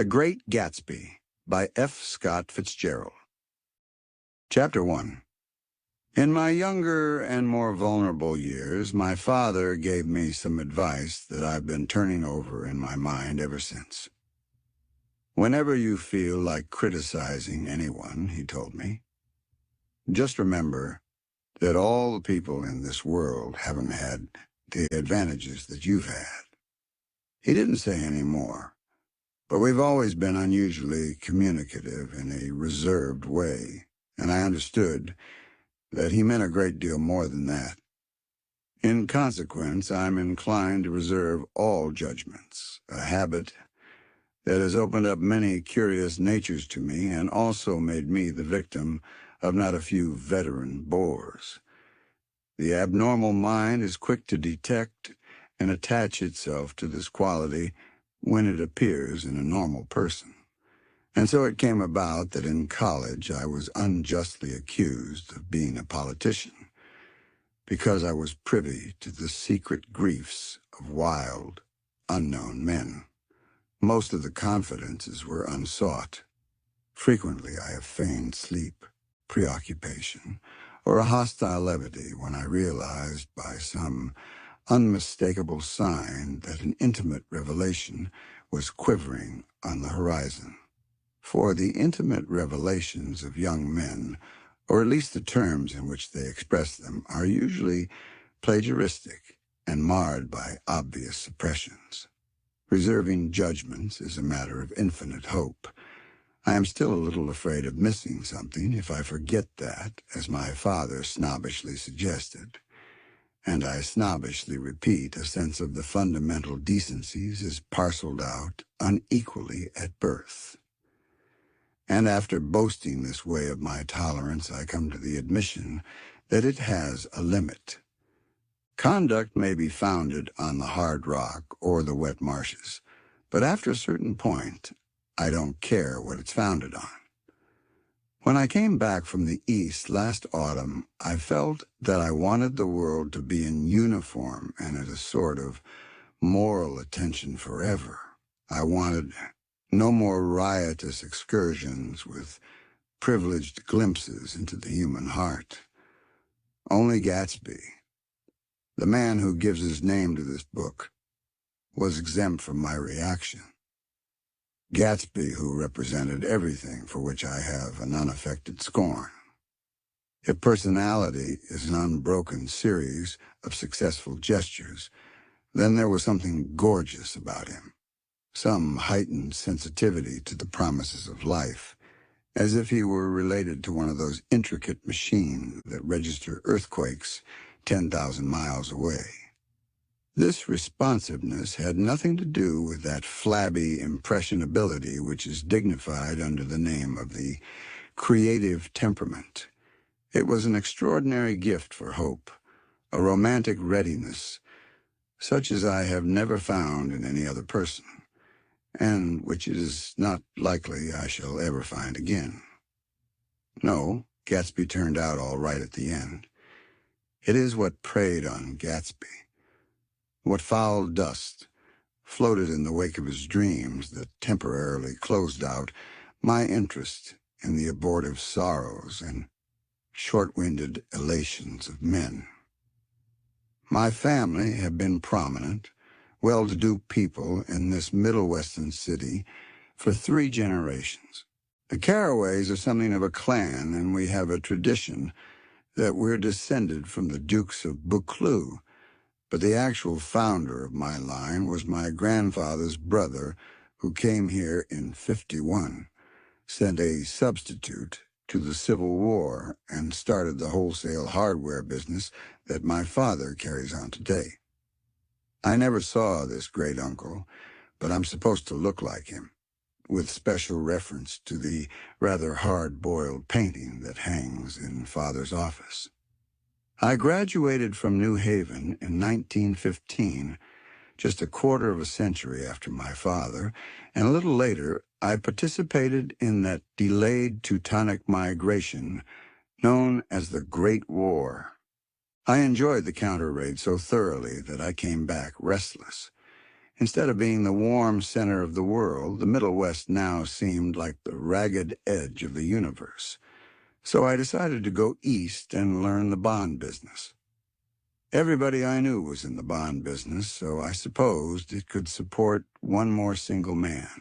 The Great Gatsby by F. Scott Fitzgerald. Chapter 1. In my younger and more vulnerable years, my father gave me some advice that I've been turning over in my mind ever since. Whenever you feel like criticizing anyone, he told me, just remember that all the people in this world haven't had the advantages that you've had. He didn't say any more. But we've always been unusually communicative in a reserved way, and I understood that he meant a great deal more than that. In consequence, I'm inclined to reserve all judgments, a habit that has opened up many curious natures to me and also made me the victim of not a few veteran bores. The abnormal mind is quick to detect and attach itself to this quality when it appears in a normal person. And so it came about that in college I was unjustly accused of being a politician because I was privy to the secret griefs of wild, unknown men. Most of the confidences were unsought. Frequently I have feigned sleep, preoccupation, or a hostile levity when I realized by some unmistakable sign that an intimate revelation was quivering on the horizon. For the intimate revelations of young men, or at least the terms in which they express them, are usually plagiaristic and marred by obvious suppressions. Reserving judgments is a matter of infinite hope. I am still a little afraid of missing something if I forget that, as my father snobbishly suggested. And I snobbishly repeat, a sense of the fundamental decencies is parceled out unequally at birth. And after boasting this way of my tolerance, I come to the admission that it has a limit. Conduct may be founded on the hard rock or the wet marshes, but after a certain point, I don't care what it's founded on. When I came back from the East last autumn, I felt that I wanted the world to be in uniform and at a sort of moral attention forever. I wanted no more riotous excursions with privileged glimpses into the human heart. Only Gatsby, the man who gives his name to this book, was exempt from my reaction. Gatsby, who represented everything for which I have an unaffected scorn. If personality is an unbroken series of successful gestures, then there was something gorgeous about him, some heightened sensitivity to the promises of life, as if he were related to one of those intricate machines that register earthquakes 10,000 miles away. This responsiveness had nothing to do with that flabby impressionability which is dignified under the name of the creative temperament. It was an extraordinary gift for hope, a romantic readiness, such as I have never found in any other person, and which it is not likely I shall ever find again. No, Gatsby turned out all right at the end. It is what preyed on Gatsby, what foul dust floated in the wake of his dreams that temporarily closed out my interest in the abortive sorrows and short-winded elations of men. My family have been prominent, well-to-do people in this Middle Western city for 3 generations. The Carraways are something of a clan, and we have a tradition that we're descended from the Dukes of Buccleuch, but the actual founder of my line was my grandfather's brother, who came here in '51, sent a substitute to the Civil War, and started the wholesale hardware business that my father carries on today. I never saw this great-uncle, but I'm supposed to look like him, with special reference to the rather hard-boiled painting that hangs in Father's office. I graduated from New Haven in 1915, just a quarter of a century after my father, and a little later I participated in that delayed Teutonic migration known as the Great War. I enjoyed the counter raid so thoroughly that I came back restless, Instead of being the warm center of the world, the Middle West now seemed like the ragged edge of the universe. So I decided to go east and learn the bond business. Everybody I knew was in the bond business, so I supposed it could support one more single man.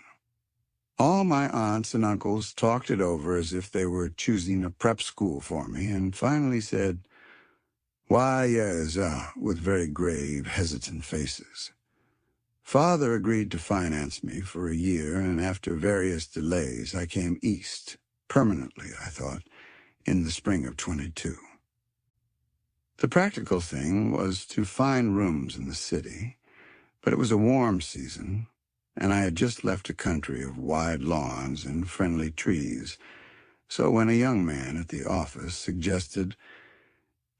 All my aunts and uncles talked it over as if they were choosing a prep school for me, and finally said, "Why, yes," with very grave, hesitant faces. Father agreed to finance me for a year, and after various delays, I came east, permanently, I thought, in the spring of 22. The practical thing was to find rooms in the city, but it was a warm season, and I had just left a country of wide lawns and friendly trees. So when a young man at the office suggested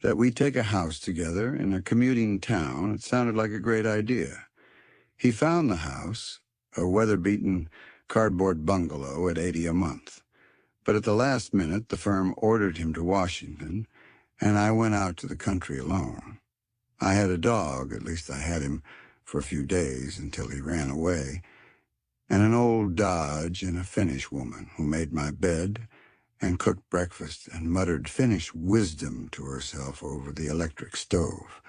that we take a house together in a commuting town, it sounded like a great idea. He found the house, a weather-beaten cardboard bungalow at $80 a month. But at the last minute, the firm ordered him to Washington, and I went out to the country alone. I had a dog, at least I had him for a few days until he ran away, and an old Dodge and a Finnish woman who made my bed and cooked breakfast and muttered Finnish wisdom to herself over the electric stove.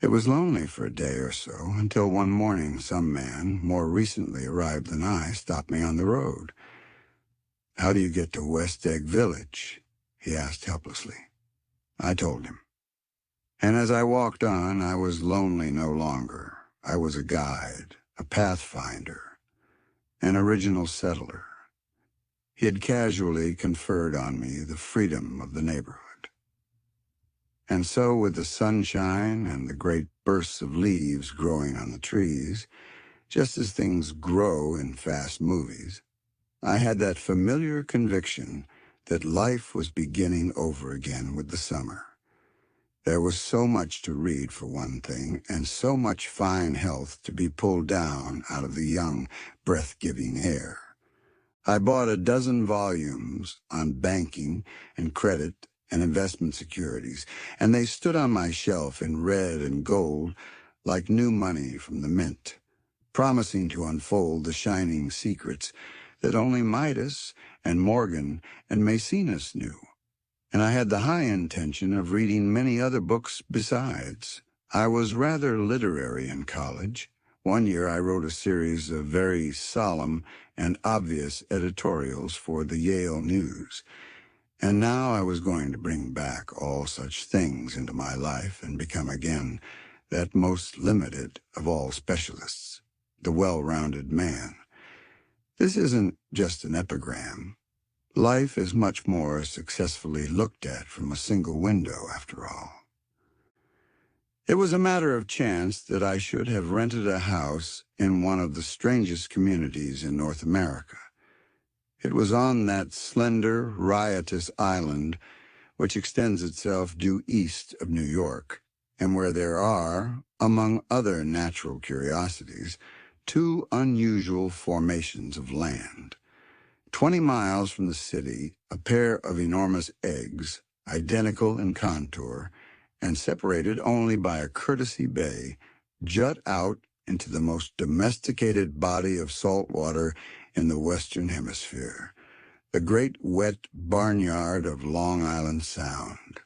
It was lonely for a day or so until one morning some man, more recently arrived than I, stopped me on the road. "How do you get to West Egg Village?" he asked helplessly. I told him. And as I walked on, I was lonely no longer. I was a guide, a pathfinder, an original settler. He had casually conferred on me the freedom of the neighborhood. And so, with the sunshine and the great bursts of leaves growing on the trees, just as things grow in fast movies, I had that familiar conviction that life was beginning over again with the summer. There was so much to read, for one thing, and so much fine health to be pulled down out of the young, breath-giving air. I bought a dozen volumes on banking and credit and investment securities, and they stood on my shelf in red and gold like new money from the mint, promising to unfold the shining secrets that only Midas and Morgan and Maecenas knew. And I had the high intention of reading many other books besides. I was rather literary in college. One year I wrote a series of very solemn and obvious editorials for the Yale News. And now I was going to bring back all such things into my life and become again that most limited of all specialists, the well-rounded man. This isn't just an epigram. Life is much more successfully looked at from a single window, after all. It was a matter of chance that I should have rented a house in one of the strangest communities in North America. It was on that slender, riotous island which extends itself due east of New York, and where there are, among other natural curiosities, two unusual formations of land. 20 miles from the city, a pair of enormous eggs, identical in contour, and separated only by a courtesy bay, jut out into the most domesticated body of salt water in the Western Hemisphere, the great wet barnyard of Long Island Sound.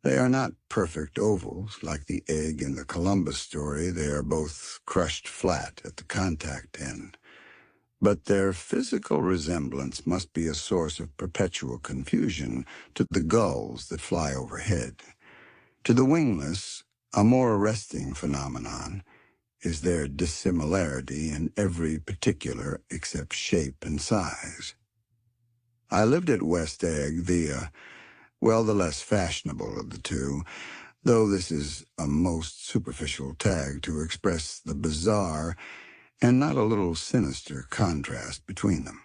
They are not perfect ovals like the egg in the Columbus story. They are both crushed flat at the contact end. But their physical resemblance must be a source of perpetual confusion to the gulls that fly overhead. To the wingless, a more arresting phenomenon is their dissimilarity in every particular except shape and size. I lived at West Egg, the less fashionable of the two, though this is a most superficial tag to express the bizarre and not a little sinister contrast between them.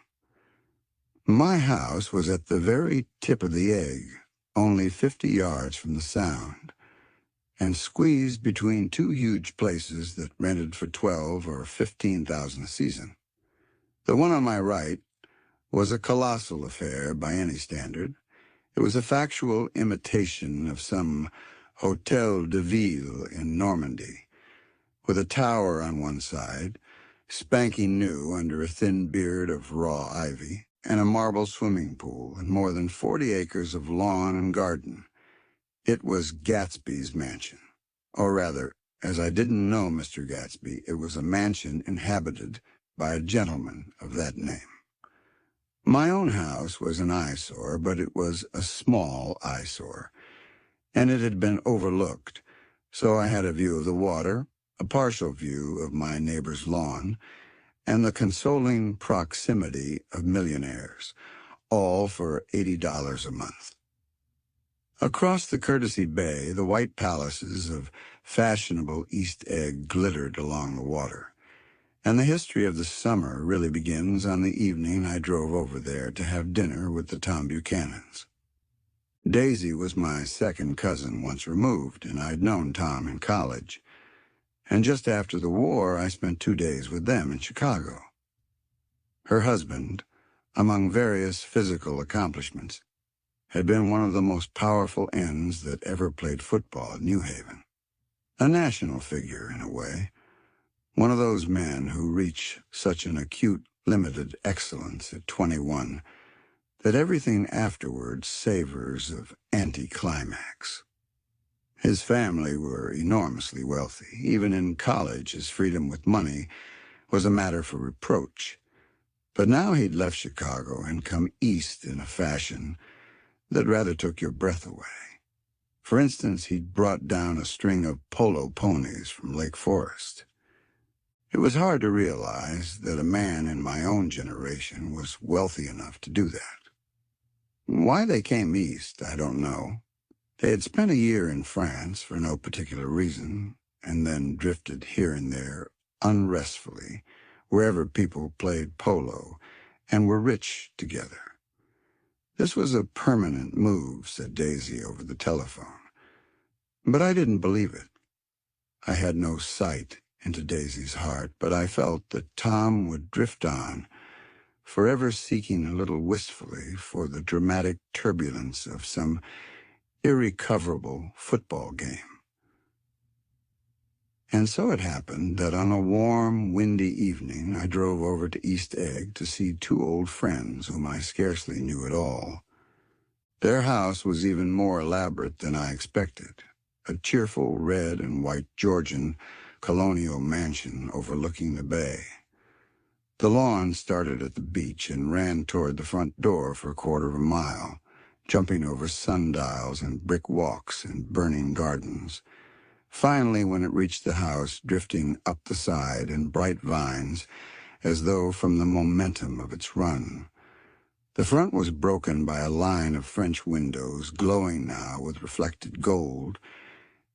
My house was at the very tip of the egg, only 50 yards from the Sound, and squeezed between two huge places that rented for $12,000 or $15,000 a season. The one on my right was a colossal affair by any standard. It was a factual imitation of some Hôtel de Ville in Normandy, with a tower on one side, spanking new under a thin beard of raw ivy, and a marble swimming pool and more than 40 acres of lawn and garden. It was Gatsby's mansion. Or rather, as I didn't know Mr. Gatsby, it was a mansion inhabited by a gentleman of that name. My own house was an eyesore, but it was a small eyesore, and it had been overlooked, so I had a view of the water, a partial view of my neighbor's lawn, and the consoling proximity of millionaires, all for $80 a month. Across the Courtesy Bay, the white palaces of fashionable East Egg glittered along the water, and the history of the summer really begins on the evening I drove over there to have dinner with the Tom Buchanans. Daisy was my second cousin once removed, and I'd known Tom in college. And just after the war, I spent 2 days with them in Chicago. Her husband, among various physical accomplishments, had been one of the most powerful ends that ever played football at New Haven. A national figure, in a way. One of those men who reach such an acute, limited excellence at 21 that everything afterwards savors of anticlimax. His family were enormously wealthy. Even in college, his freedom with money was a matter for reproach. But now he'd left Chicago and come east in a fashion that rather took your breath away. For instance, he'd brought down a string of polo ponies from Lake Forest. It was hard to realize that a man in my own generation was wealthy enough to do that. Why they came east, I don't know. They had spent a year in France for no particular reason, and then drifted here and there unrestfully, wherever people played polo, and were rich together. This was a permanent move, said Daisy over the telephone. But I didn't believe it. I had no sight into Daisy's heart, but I felt that Tom would drift on, forever seeking a little wistfully for the dramatic turbulence of some irrecoverable football game. And so it happened that on a warm, windy evening I drove over to East Egg to see 2 old friends whom I scarcely knew at all. Their house was even more elaborate than I expected, a cheerful red and white Georgian colonial mansion overlooking the bay. The lawn started at the beach and ran toward the front door for a quarter of a mile, jumping over sundials and brick walks and burning gardens. Finally, when it reached the house, drifting up the side in bright vines, as though from the momentum of its run. The front was broken by a line of French windows, glowing now with reflected gold,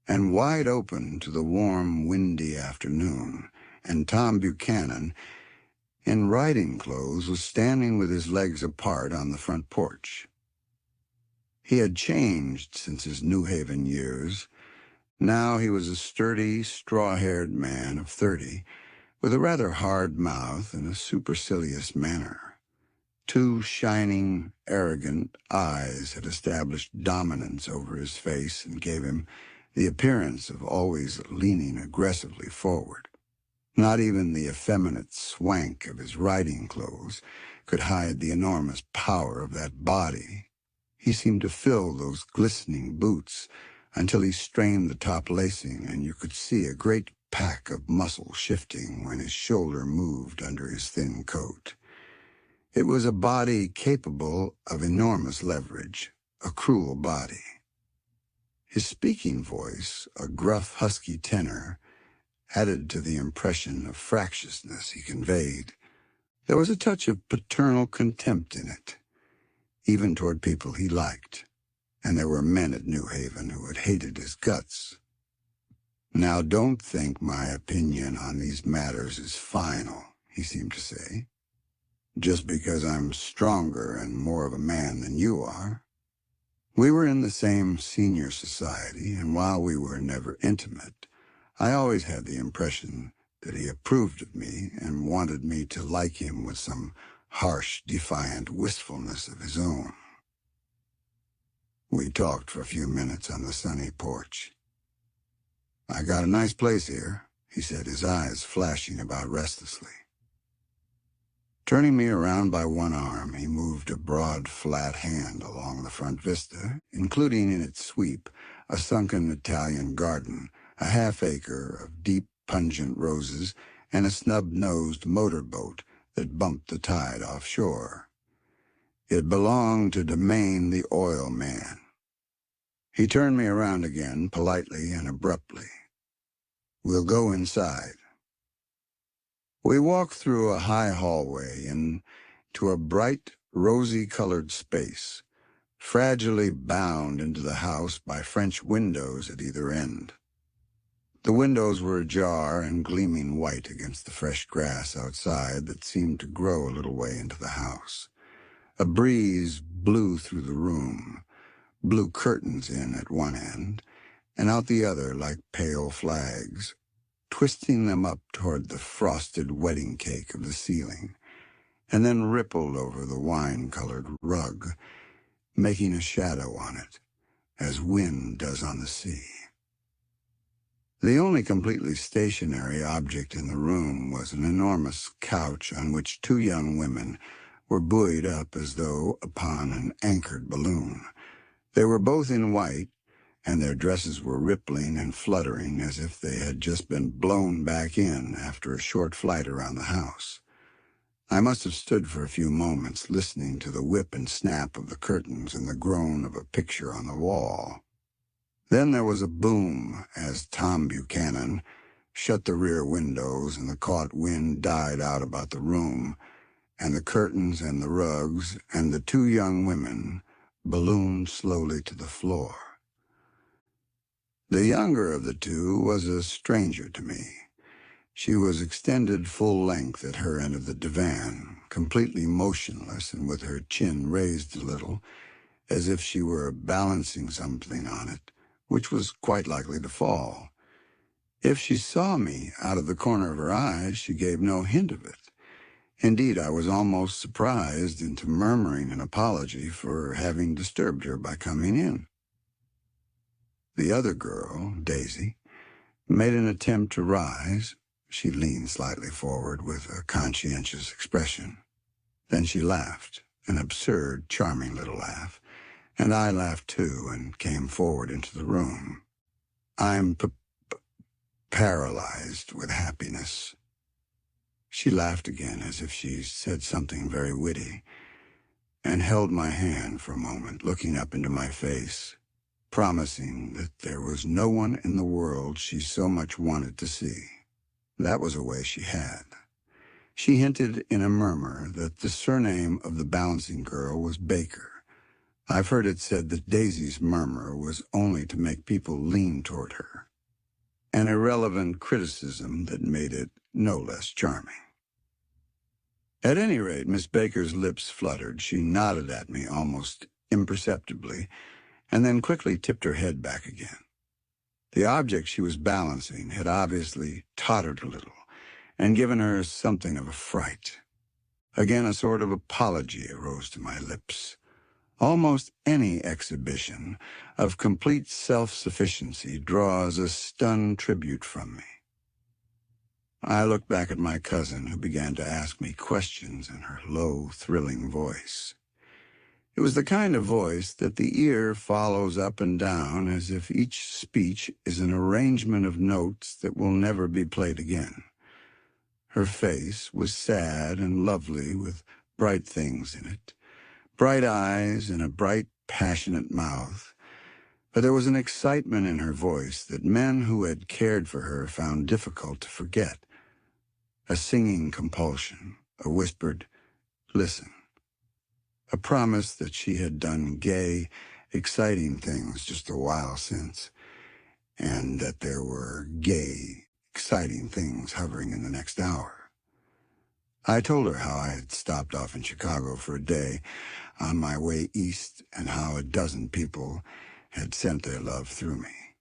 and wide open to the warm, windy afternoon, and Tom Buchanan, in riding clothes, was standing with his legs apart on the front porch. He had changed since his New Haven years. Now he was a sturdy, straw-haired man of 30, with a rather hard mouth and a supercilious manner. 2 shining, arrogant eyes had established dominance over his face and gave him the appearance of always leaning aggressively forward. Not even the effeminate swank of his riding clothes could hide the enormous power of that body. He seemed to fill those glistening boots until he strained the top lacing, and you could see a great pack of muscle shifting when his shoulder moved under his thin coat. It was a body capable of enormous leverage, a cruel body. His speaking voice, a gruff, husky tenor, added to the impression of fractiousness he conveyed. There was a touch of paternal contempt in it, even toward people he liked. And there were men at New Haven who had hated his guts. Now, don't think my opinion on these matters is final, he seemed to say. Just because I'm stronger and more of a man than you are. We were in the same senior society, and while we were never intimate, I always had the impression that he approved of me and wanted me to like him with some harsh, defiant wistfulness of his own. We talked for a few minutes on the sunny porch. "I got a nice place here," he said, his eyes flashing about restlessly. Turning me around by one arm, he moved a broad, flat hand along the front vista, including in its sweep a sunken Italian garden, a half-acre of deep, pungent roses, and a snub-nosed motorboat that bumped the tide offshore. It belonged to Domain the oil man. He turned me around again, politely and abruptly. "We'll go inside." We walked through a high hallway into a bright, rosy-colored space, fragilely bound into the house by French windows at either end. The windows were ajar and gleaming white against the fresh grass outside that seemed to grow a little way into the house. A breeze blew through the room, blew curtains in at one end, and out the other like pale flags, twisting them up toward the frosted wedding cake of the ceiling, and then rippled over the wine-colored rug, making a shadow on it, as wind does on the sea. The only completely stationary object in the room was an enormous couch on which two young women were buoyed up as though upon an anchored balloon. They were both in white, and their dresses were rippling and fluttering as if they had just been blown back in after a short flight around the house. I must have stood for a few moments listening to the whip and snap of the curtains and the groan of a picture on the wall. Then there was a boom as Tom Buchanan shut the rear windows and the caught wind died out about the room, and the curtains and the rugs and the two young women ballooned slowly to the floor. The younger of the two was a stranger to me. She was extended full length at her end of the divan, completely motionless and with her chin raised a little, as if she were balancing something on it, which was quite likely to fall. If she saw me out of the corner of her eyes, she gave no hint of it. Indeed, I was almost surprised into murmuring an apology for having disturbed her by coming in. The other girl, Daisy, made an attempt to rise. She leaned slightly forward with a conscientious expression. Then she laughed, an absurd, charming little laugh, and I laughed too and came forward into the room. "I'm paralyzed with happiness." She laughed again as if she said something very witty, and held my hand for a moment, looking up into my face, promising that there was no one in the world she so much wanted to see. That was a way she had. She hinted in a murmur that the surname of the balancing girl was Baker. I've heard it said that Daisy's murmur was only to make people lean toward her, an irrelevant criticism that made it no less charming. At any rate, Miss Baker's lips fluttered. She nodded at me almost imperceptibly, and then quickly tipped her head back again. The object she was balancing had obviously tottered a little and given her something of a fright. Again, a sort of apology arose to my lips. Almost any exhibition of complete self-sufficiency draws a stunned tribute from me. I looked back at my cousin, who began to ask me questions in her low, thrilling voice. It was the kind of voice that the ear follows up and down as if each speech is an arrangement of notes that will never be played again. Her face was sad and lovely with bright things in it, bright eyes and a bright, passionate mouth, but there was an excitement in her voice that men who had cared for her found difficult to forget. A singing compulsion, a whispered, "Listen," a promise that she had done gay, exciting things just a while since, and that there were gay, exciting things hovering in the next hour. I told her how I had stopped off in Chicago for a day on my way east and how a dozen people had sent their love through me.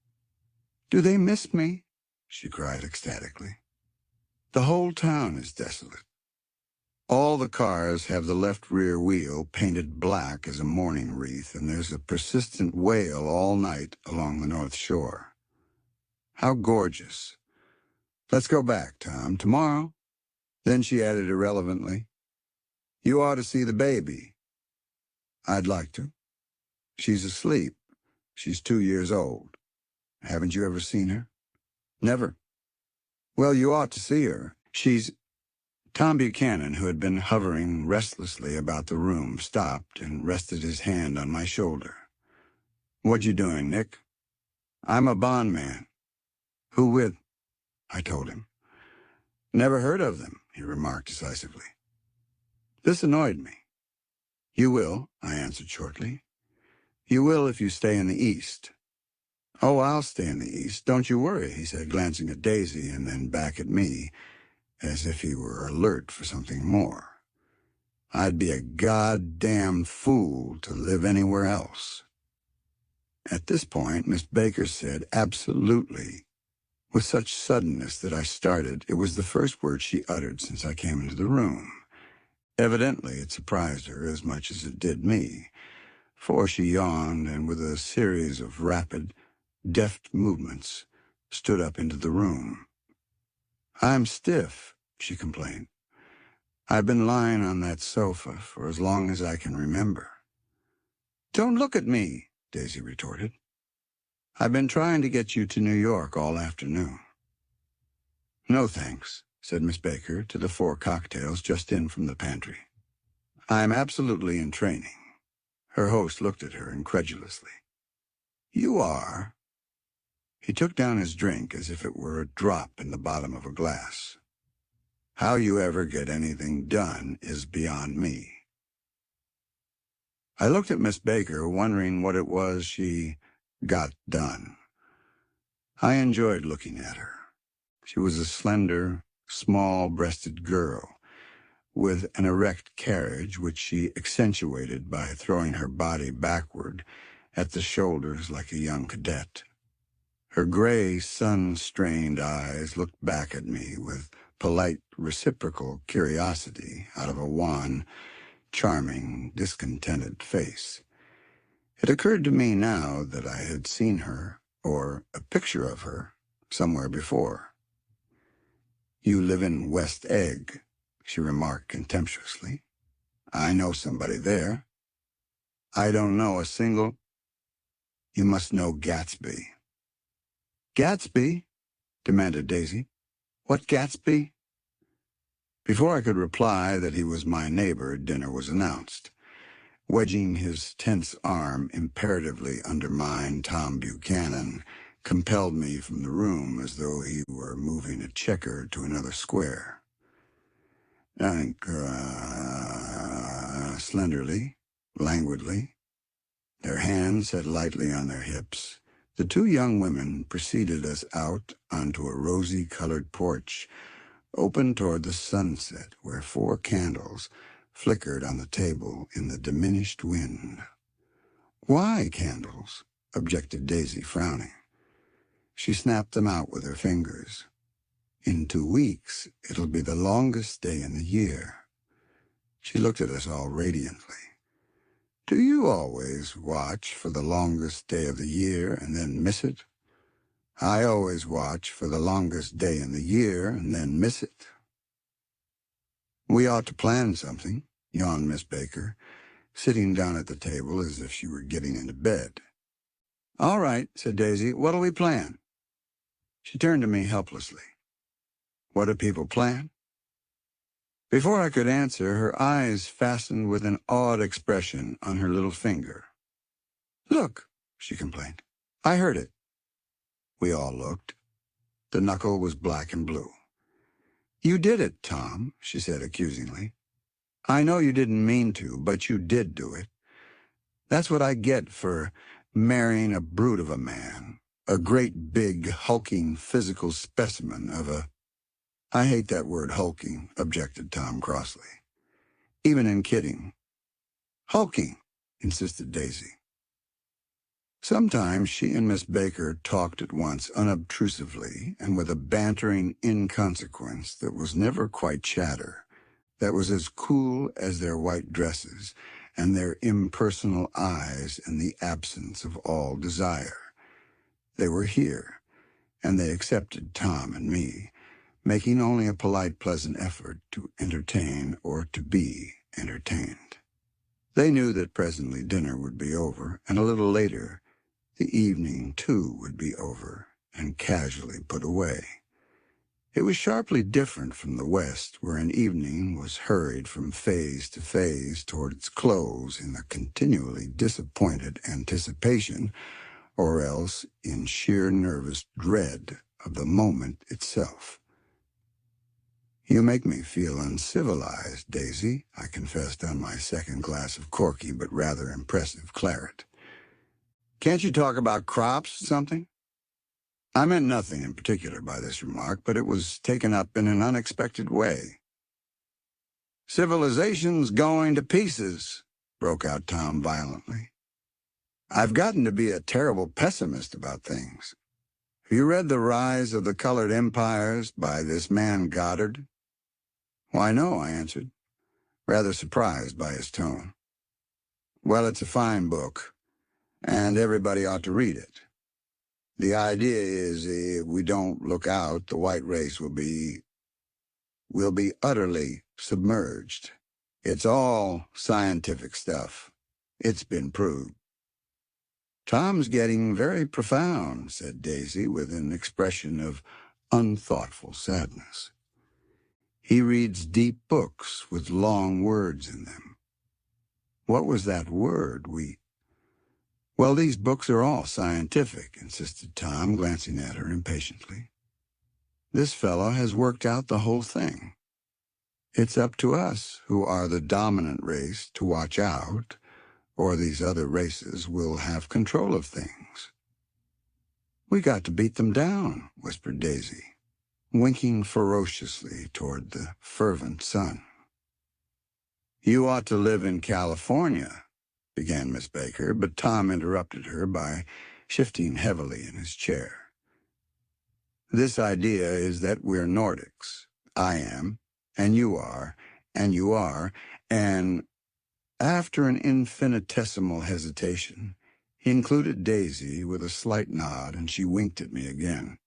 "Do they miss me?" she cried ecstatically. "The whole town is desolate. All the cars have the left rear wheel painted black as a mourning wreath, and there's a persistent wail all night along the North Shore. How gorgeous. Let's go back, Tom. Tomorrow? Then she added irrelevantly, you ought to see the baby. I'd like to. She's asleep. She's 2 years old. Haven't you ever seen her? Never. Well, you ought to see her. She's... Tom Buchanan, who had been hovering restlessly about the room, stopped and rested his hand on my shoulder. What you doing, Nick? I'm a bondman. Who with? I told him. Never heard of them, he remarked decisively. This annoyed me. You will, I answered shortly. You will if you stay in the East. Oh, I'll stay in the East. Don't you worry, he said, glancing at Daisy and then back at me, as if he were alert for something more. I'd be a goddamn fool to live anywhere else. At this point, Miss Baker said, absolutely, with such suddenness that I started. It was the first word she uttered since I came into the room. Evidently, it surprised her as much as it did me, for she yawned and with a series of rapid, deft movements, stood up into the room. I'm stiff, she complained. I've been lying on that sofa for as long as I can remember. Don't look at me, Daisy retorted. I've been trying to get you to New York all afternoon. No thanks, said Miss Baker to the 4 cocktails just in from the pantry. I'm absolutely in training. Her host looked at her incredulously. You are? He took down his drink as if it were a drop in the bottom of a glass. How you ever get anything done is beyond me. I looked at Miss Baker, wondering what it was she got done. I enjoyed looking at her. She was a slender, small-breasted girl, with an erect carriage which she accentuated by throwing her body backward at the shoulders like a young cadet. Her gray, sun-strained eyes looked back at me with polite, reciprocal curiosity out of a wan, charming, discontented face. It occurred to me now that I had seen her, or a picture of her, somewhere before. You live in West Egg, she remarked contemptuously. I know somebody there. I don't know a single... You must know Gatsby. Gatsby? Demanded Daisy. What Gatsby? Before I could reply that he was my neighbor, dinner was announced. Wedging his tense arm imperatively under mine, Tom Buchanan compelled me from the room as though he were moving a checker to another square. Slenderly, languidly, their hands set lightly on their hips, the 2 young women preceded us out onto a rosy-colored porch, open toward the sunset, where 4 candles flickered on the table in the diminished wind. Why candles? Objected Daisy, frowning. She snapped them out with her fingers. In 2 weeks, it'll be the longest day in the year. She looked at us all radiantly. Do you always watch for the longest day of the year and then miss it? I always watch for the longest day in the year and then miss it. We ought to plan something, yawned Miss Baker, sitting down at the table as if she were getting into bed. All right, said Daisy. What'll we plan? She turned to me helplessly. What do people plan? Before I could answer, her eyes fastened with an awed expression on her little finger. Look, she complained. I heard it. We all looked. The knuckle was black and blue. You did it, Tom, she said accusingly. I know you didn't mean to, but you did do it. That's what I get for marrying a brute of a man, a great big, hulking physical specimen of a... I hate that word hulking, objected Tom crossly. Even in kidding. Hulking, insisted Daisy. Sometimes she and Miss Baker talked at once unobtrusively and with a bantering inconsequence that was never quite chatter, that was as cool as their white dresses and their impersonal eyes in the absence of all desire. They were here, and they accepted Tom and me, making only a polite, pleasant effort to entertain or to be entertained. They knew that presently dinner would be over, and a little later the evening, too, would be over and casually put away. It was sharply different from the West, where an evening was hurried from phase to phase toward its close in a continually disappointed anticipation, or else in sheer nervous dread of the moment itself. "You make me feel uncivilized, Daisy," I confessed on my second glass of corky but rather impressive claret. "Can't you talk about crops or something?" I meant nothing in particular by this remark, but it was taken up in an unexpected way. "Civilization's going to pieces," broke out Tom violently. "I've gotten to be a terrible pessimist about things. Have you read The Rise of the Colored Empires by this man Goddard?" "Why, no," I answered, rather surprised by his tone. "Well, it's a fine book, and everybody ought to read it. The idea is, if we don't look out, the white race will be utterly submerged. It's all scientific stuff. It's been proved." "Tom's getting very profound," said Daisy with an expression of unthoughtful sadness. "He reads deep books with long words in them." What was that word? "Well, these books are all scientific," insisted Tom, glancing at her impatiently. "This fellow has worked out the whole thing. It's up to us, who are the dominant race, to watch out, or these other races will have control of things." "We got to beat them down," whispered Daisy, winking ferociously toward the fervent sun. "You ought to live in California," began Miss Baker, but Tom interrupted her by shifting heavily in his chair. "This idea is that we're Nordics. I am, and you are, and you are, and—" After an infinitesimal hesitation, he included Daisy with a slight nod, and she winked at me again.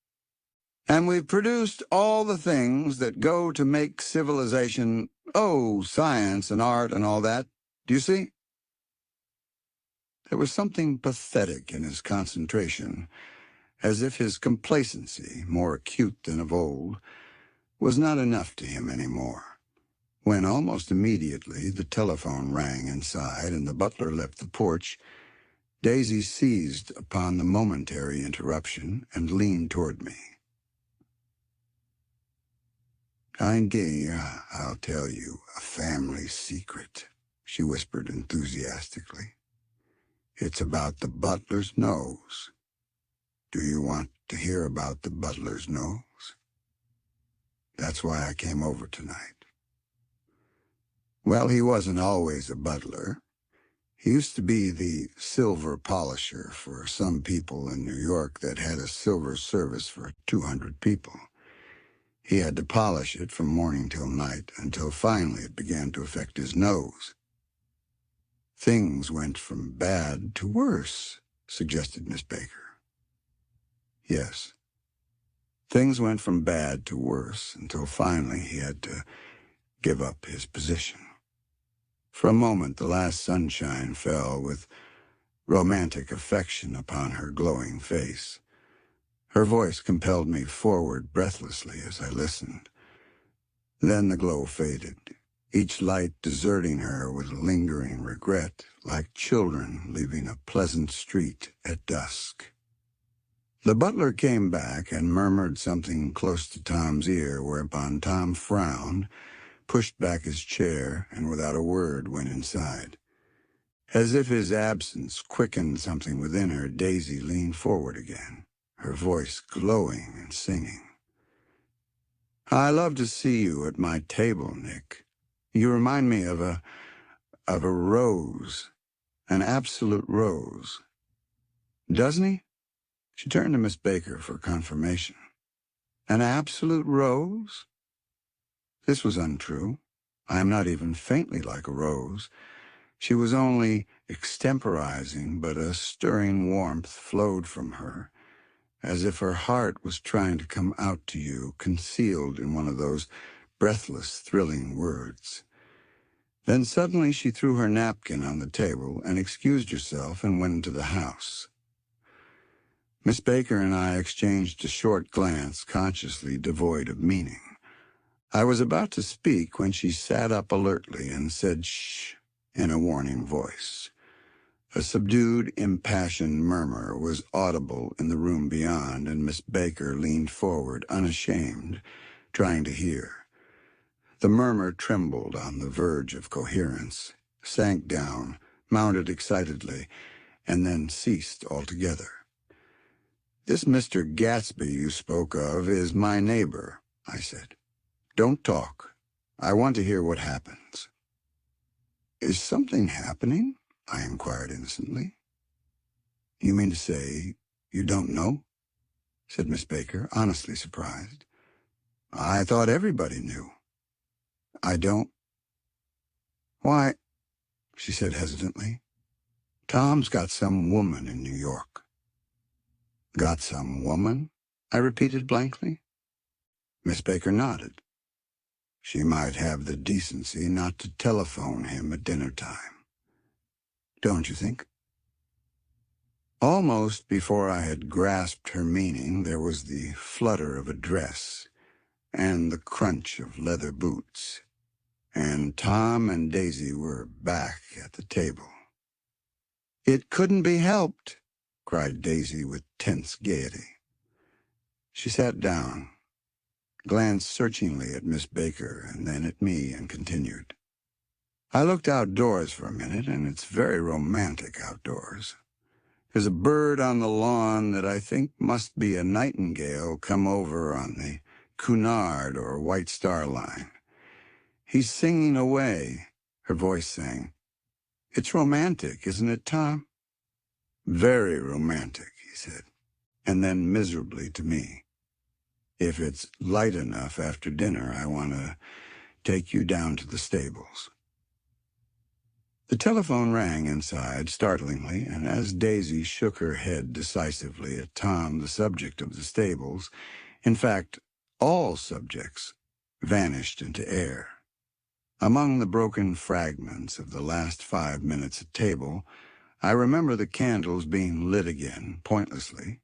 "And we've produced all the things that go to make civilization, science and art and all that. Do you see?" There was something pathetic in his concentration, as if his complacency, more acute than of old, was not enough to him any more. When almost immediately the telephone rang inside and the butler left the porch, Daisy seized upon the momentary interruption and leaned toward me. "I'll tell you a family secret," she whispered enthusiastically. "It's about the butler's nose. Do you want to hear about the butler's nose? That's why I came over tonight. Well, he wasn't always a butler. He used to be the silver polisher for some people in New York that had a silver service for 200 people. He had to polish it from morning till night, until finally it began to affect his nose." "Things went from bad to worse," suggested Miss Baker. "Yes. Things went from bad to worse until finally he had to give up his position." For a moment the last sunshine fell with romantic affection upon her glowing face. Her voice compelled me forward breathlessly as I listened. Then the glow faded, each light deserting her with lingering regret, like children leaving a pleasant street at dusk. The butler came back and murmured something close to Tom's ear, whereupon Tom frowned, pushed back his chair, and without a word went inside. As if his absence quickened something within her, Daisy leaned forward again, her voice glowing and singing. "I love to see you at my table, Nick. You remind me of a rose, an absolute rose. Doesn't he?" She turned to Miss Baker for confirmation. "An absolute rose?" This was untrue. I am not even faintly like a rose. She was only extemporizing, but a stirring warmth flowed from her, as if her heart was trying to come out to you, concealed in one of those breathless, thrilling words. Then suddenly she threw her napkin on the table and excused herself and went into the house. Miss Baker and I exchanged a short glance, consciously devoid of meaning. I was about to speak when she sat up alertly and said shh in a warning voice. A subdued, impassioned murmur was audible in the room beyond, and Miss Baker leaned forward, unashamed, trying to hear. The murmur trembled on the verge of coherence, sank down, mounted excitedly, and then ceased altogether. "This Mr. Gatsby you spoke of is my neighbor," I said. "Don't talk. I want to hear what happens." "Is something happening?" I inquired innocently. "You mean to say you don't know?" said Miss Baker, honestly surprised. "I thought everybody knew." "I don't." "Why," she said hesitantly, "Tom's got some woman in New York." "Got some woman?" I repeated blankly. Miss Baker nodded. "She might have the decency not to telephone him at dinner time. Don't you think?" Almost before I had grasped her meaning, there was the flutter of a dress and the crunch of leather boots, and Tom and Daisy were back at the table. "It couldn't be helped," cried Daisy with tense gaiety. She sat down, glanced searchingly at Miss Baker and then at me, and continued. "I looked outdoors for a minute, and it's very romantic outdoors. There's a bird on the lawn that I think must be a nightingale come over on the Cunard or White Star Line. He's singing away," her voice sang. "It's romantic, isn't it, Tom?" "Very romantic," he said, and then miserably to me. "If it's light enough after dinner, I want to take you down to the stables." The telephone rang inside, startlingly, and as Daisy shook her head decisively at Tom, the subject of the stables, in fact, all subjects, vanished into air. Among the broken fragments of the last 5 minutes at table, I remember the candles being lit again, pointlessly,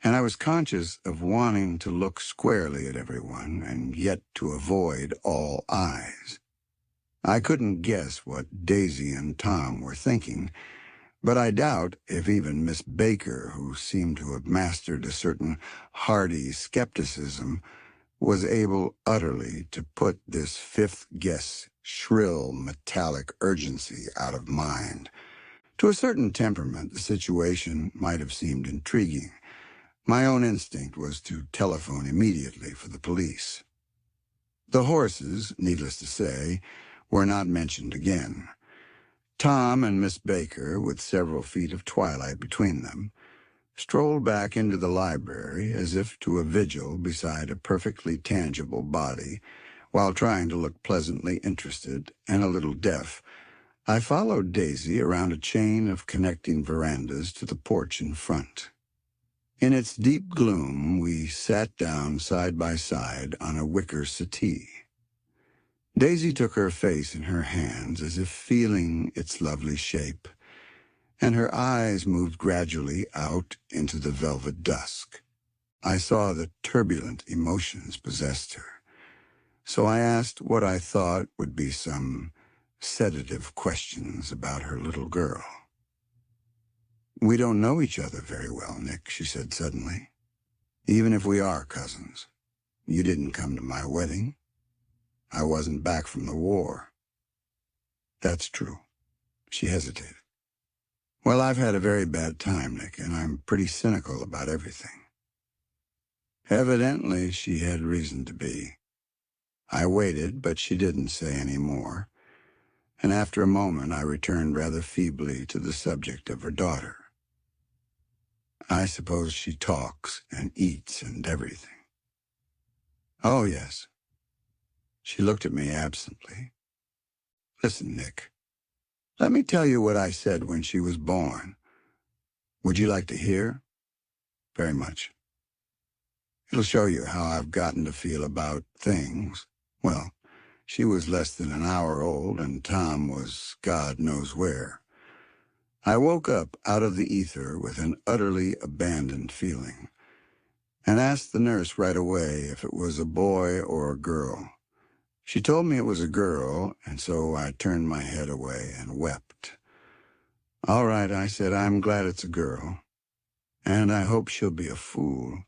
and I was conscious of wanting to look squarely at everyone and yet to avoid all eyes. I couldn't guess what Daisy and Tom were thinking, but I doubt if even Miss Baker, who seemed to have mastered a certain hardy skepticism, was able utterly to put this fifth guest's shrill, metallic urgency out of mind. To a certain temperament, the situation might have seemed intriguing. My own instinct was to telephone immediately for the police. The horses, needless to say, were not mentioned again. Tom and Miss Baker, with several feet of twilight between them, strolled back into the library as if to a vigil beside a perfectly tangible body, while trying to look pleasantly interested and a little deaf. I followed Daisy around a chain of connecting verandas to the porch in front. In its deep gloom, we sat down side by side on a wicker settee. Daisy took her face in her hands as if feeling its lovely shape, and her eyes moved gradually out into the velvet dusk. I saw that turbulent emotions possessed her, so I asked what I thought would be some sedative questions about her little girl. "We don't know each other very well, Nick," she said suddenly. "Even if we are cousins. You didn't come to my wedding. I wasn't back from the war." "That's true." She hesitated. "Well, I've had a very bad time, Nick, and I'm pretty cynical about everything." Evidently, she had reason to be. I waited, but she didn't say any more, and after a moment I returned rather feebly to the subject of her daughter. "I suppose she talks and eats and everything." "Oh, yes." She looked at me absently. "Listen, Nick, let me tell you what I said when she was born. Would you like to hear?" very much. It'll show you how I've gotten to feel about things. Well, she was less than an hour old, and Tom was God knows where. I woke up out of the ether with an utterly abandoned feeling, and asked the nurse right away if it was a boy or a girl. She told me it was a girl, and so I turned my head away and wept. "All right," I said, "I'm glad it's a girl, and I hope she'll be a fool.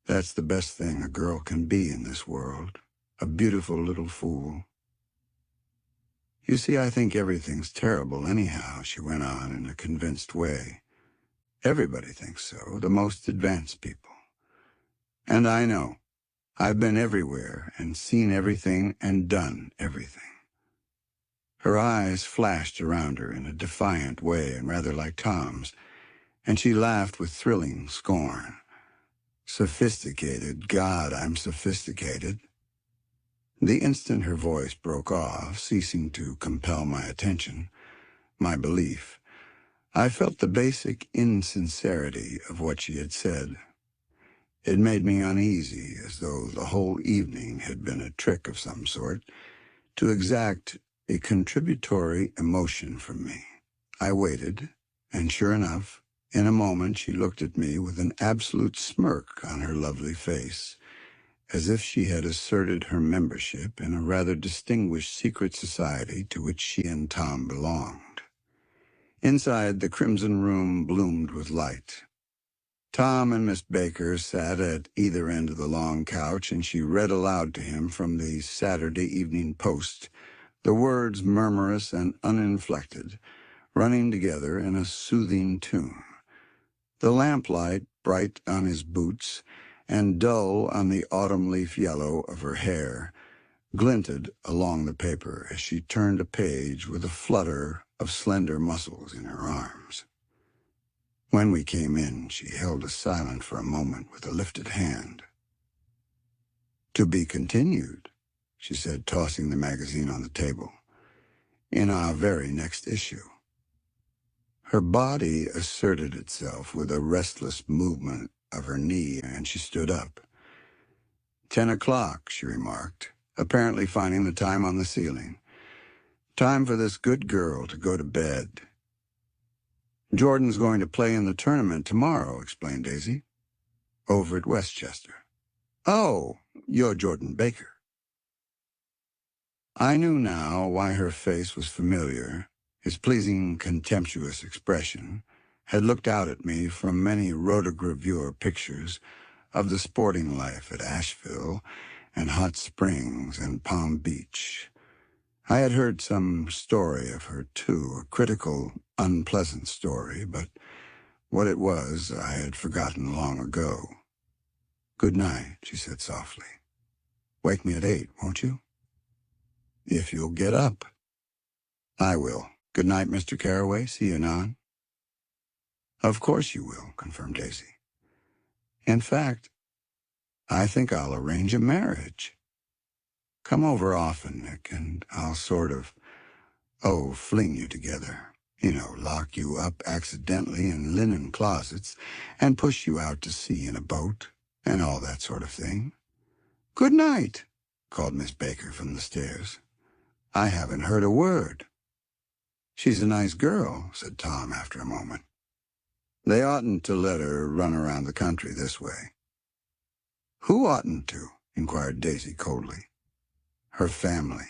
That's the best thing a girl can be in this world, a beautiful little fool." "You see, I think everything's terrible anyhow," she went on in a convinced way. "Everybody thinks so, the most advanced people. And I know. I've been everywhere and seen everything and done everything." Her eyes flashed around her in a defiant way and rather like Tom's, and she laughed with thrilling scorn. "Sophisticated, God, I'm sophisticated." The instant her voice broke off, ceasing to compel my attention, my belief, I felt the basic insincerity of what she had said. It made me uneasy, as though the whole evening had been a trick of some sort, to exact a contributory emotion from me. I waited, and sure enough, in a moment she looked at me with an absolute smirk on her lovely face, as if she had asserted her membership in a rather distinguished secret society to which she and Tom belonged. Inside, the crimson room bloomed with light. Tom and Miss Baker sat at either end of the long couch, and she read aloud to him from the Saturday Evening Post, the words murmurous and uninflected, running together in a soothing tune. The lamplight, bright on his boots and dull on the autumn leaf yellow of her hair, glinted along the paper as she turned a page with a flutter of slender muscles in her arms. When we came in, she held us silent for a moment with a lifted hand. "To be continued," she said, tossing the magazine on the table, "in our very next issue." Her body asserted itself with a restless movement of her knee, and she stood up. 10 o'clock, she remarked, apparently finding the time on the ceiling. "Time for this good girl to go to bed." "Jordan's going to play in the tournament tomorrow," explained Daisy. "Over at Westchester." "Oh, you're Jordan Baker." I knew now why her face was familiar. His pleasing, contemptuous expression had looked out at me from many rotogravure pictures of the sporting life at Asheville and Hot Springs and Palm Beach. I had heard some story of her, too, a critical, unpleasant story, but what it was I had forgotten long ago. "Good night," she said softly. "Wake me at 8, won't you?" "If you'll get up." "I will. Good night, Mr. Carraway. See you anon." "Of course you will," confirmed Daisy. "In fact, I think I'll arrange a marriage. Come over often, Nick, and I'll sort of, fling you together. Lock you up accidentally in linen closets and push you out to sea in a boat and all that sort of thing." "Good night," called Miss Baker from the stairs. "I haven't heard a word." "She's a nice girl," said Tom after a moment. "They oughtn't to let her run around the country this way." "Who oughtn't to?" inquired Daisy coldly. "Her family.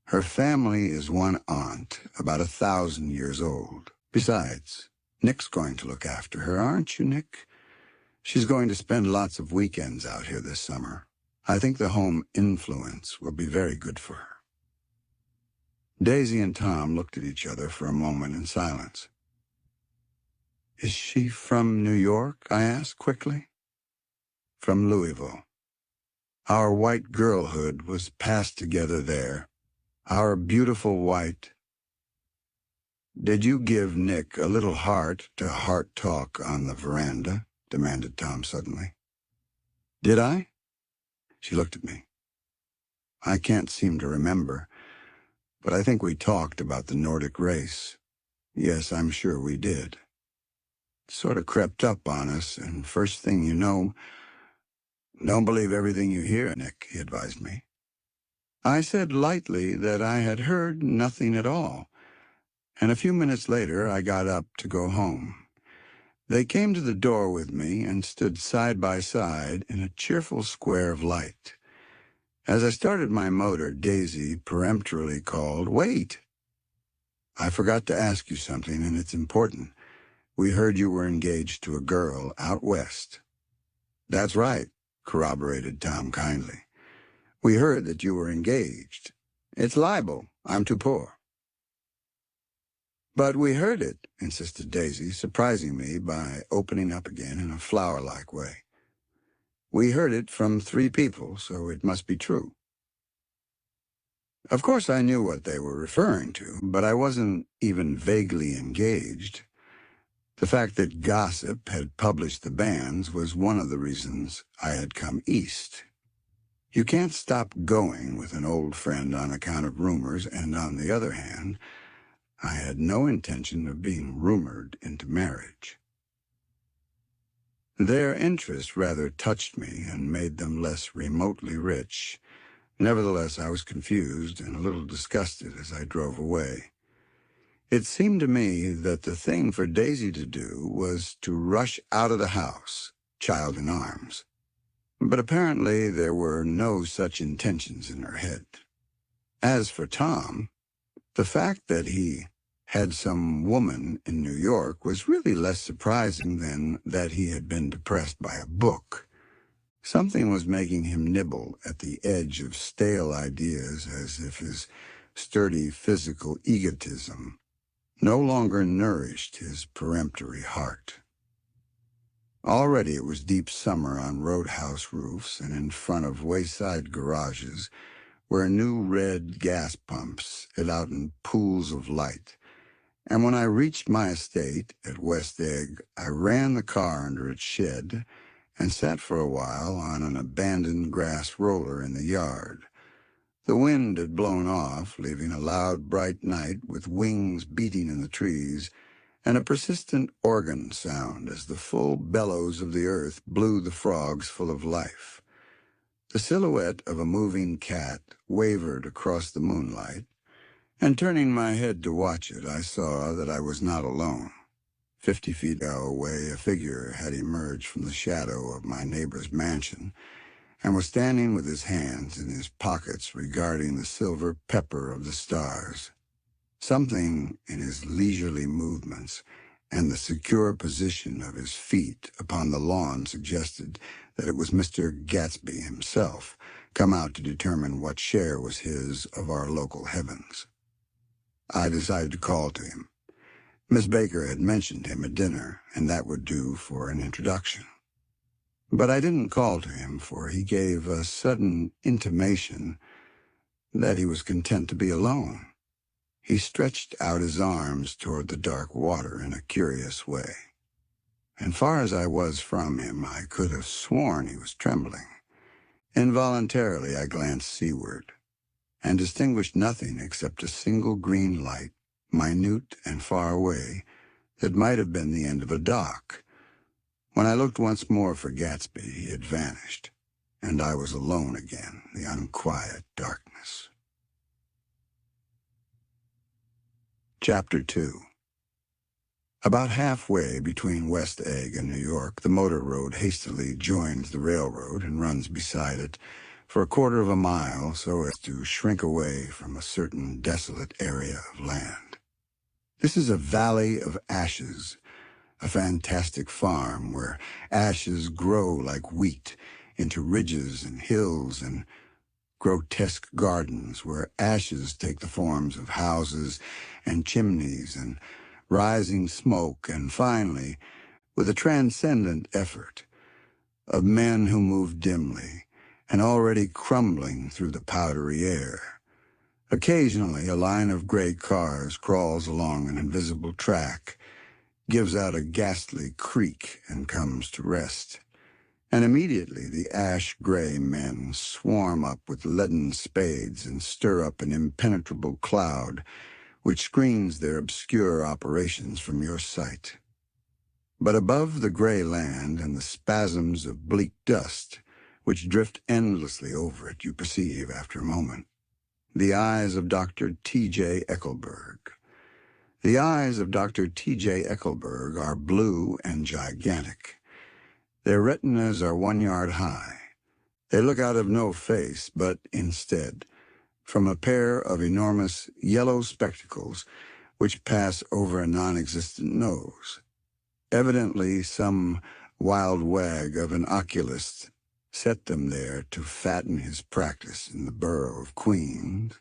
Her family is one aunt, about 1,000 years old. Besides, Nick's going to look after her, aren't you, Nick? She's going to spend lots of weekends out here this summer. I think the home influence will be very good for her." Daisy and Tom looked at each other for a moment in silence. "Is she from New York?" I asked quickly. "From Louisville. Our white girlhood was passed together there. Our beautiful white—" "Did you give Nick a little heart-to-heart talk on the veranda?" demanded Tom suddenly. "Did I?" She looked at me. "I can't seem to remember, but I think we talked about the Nordic race. Yes, I'm sure we did." sort of crept up on us, and first thing you know, "Don't believe everything you hear, Nick," he advised me. I said lightly that I had heard nothing at all, and a few minutes later I got up to go home. They came to the door with me and stood side by side in a cheerful square of light. As I started my motor, Daisy peremptorily called, "Wait! I forgot to ask you something, and it's important. We heard you were engaged to a girl out west." "That's right," corroborated Tom kindly. "We heard that you were engaged. It's libel. I'm too poor." "But we heard it," insisted Daisy, surprising me by opening up again in a flower-like way. "We heard it from 3 people, so it must be true." Of course I knew what they were referring to, but I wasn't even vaguely engaged. The fact that gossip had published the banns was one of the reasons I had come east. You can't stop going with an old friend on account of rumors, and on the other hand, I had no intention of being rumored into marriage. Their interest rather touched me and made them less remotely rich. Nevertheless, I was confused and a little disgusted as I drove away. It seemed to me that the thing for Daisy to do was to rush out of the house, child in arms. But apparently there were no such intentions in her head. As for Tom, the fact that he had some woman in New York was really less surprising than that he had been depressed by a book. Something was making him nibble at the edge of stale ideas, as if his sturdy physical egotism no longer nourished his peremptory heart. Already it was deep summer on roadhouse roofs and in front of wayside garages where new red gas pumps hid out in pools of light. And when I reached my estate at West Egg, I ran the car under its shed and sat for a while on an abandoned grass roller in the yard. The wind had blown off, leaving a loud, bright night with wings beating in the trees and a persistent organ sound as the full bellows of the earth blew the frogs full of life. The silhouette of a moving cat wavered across the moonlight, and turning my head to watch it, I saw that I was not alone. 50 feet away, a figure had emerged from the shadow of my neighbor's mansion and was standing with his hands in his pockets regarding the silver pepper of the stars. Something in his leisurely movements and the secure position of his feet upon the lawn suggested that it was Mr. Gatsby himself, come out to determine what share was his of our local heavens. I decided to call to him. Miss Baker had mentioned him at dinner, and that would do for an introduction. But I didn't call to him, for he gave a sudden intimation that he was content to be alone. He stretched out his arms toward the dark water in a curious way. And far as I was from him, I could have sworn he was trembling. Involuntarily, I glanced seaward and distinguished nothing except a single green light, minute and far away, that might have been the end of a dock. When I looked once more for Gatsby, he had vanished, and I was alone again in the unquiet darkness. Chapter 2. About halfway between West Egg and New York, the motor road hastily joins the railroad and runs beside it for a quarter of a mile so as to shrink away from a certain desolate area of land. This is a valley of ashes, a fantastic farm where ashes grow like wheat into ridges and hills, and grotesque gardens where ashes take the forms of houses and chimneys and rising smoke, and finally, with a transcendent effort, of men who move dimly and already crumbling through the powdery air. Occasionally, a line of gray cars crawls along an invisible track, gives out a ghastly creak, and comes to rest. And immediately the ash-gray men swarm up with leaden spades and stir up an impenetrable cloud which screens their obscure operations from your sight. But above the gray land and the spasms of bleak dust, which drift endlessly over it, you perceive, after a moment, the eyes of Dr. T.J. Eckelberg. The eyes of Dr. T.J. Eckelberg are blue and gigantic. Their retinas are 1 yard high. They look out of no face, but instead, from a pair of enormous yellow spectacles which pass over a non-existent nose. Evidently, some wild wag of an oculist set them there to fatten his practice in the borough of Queens,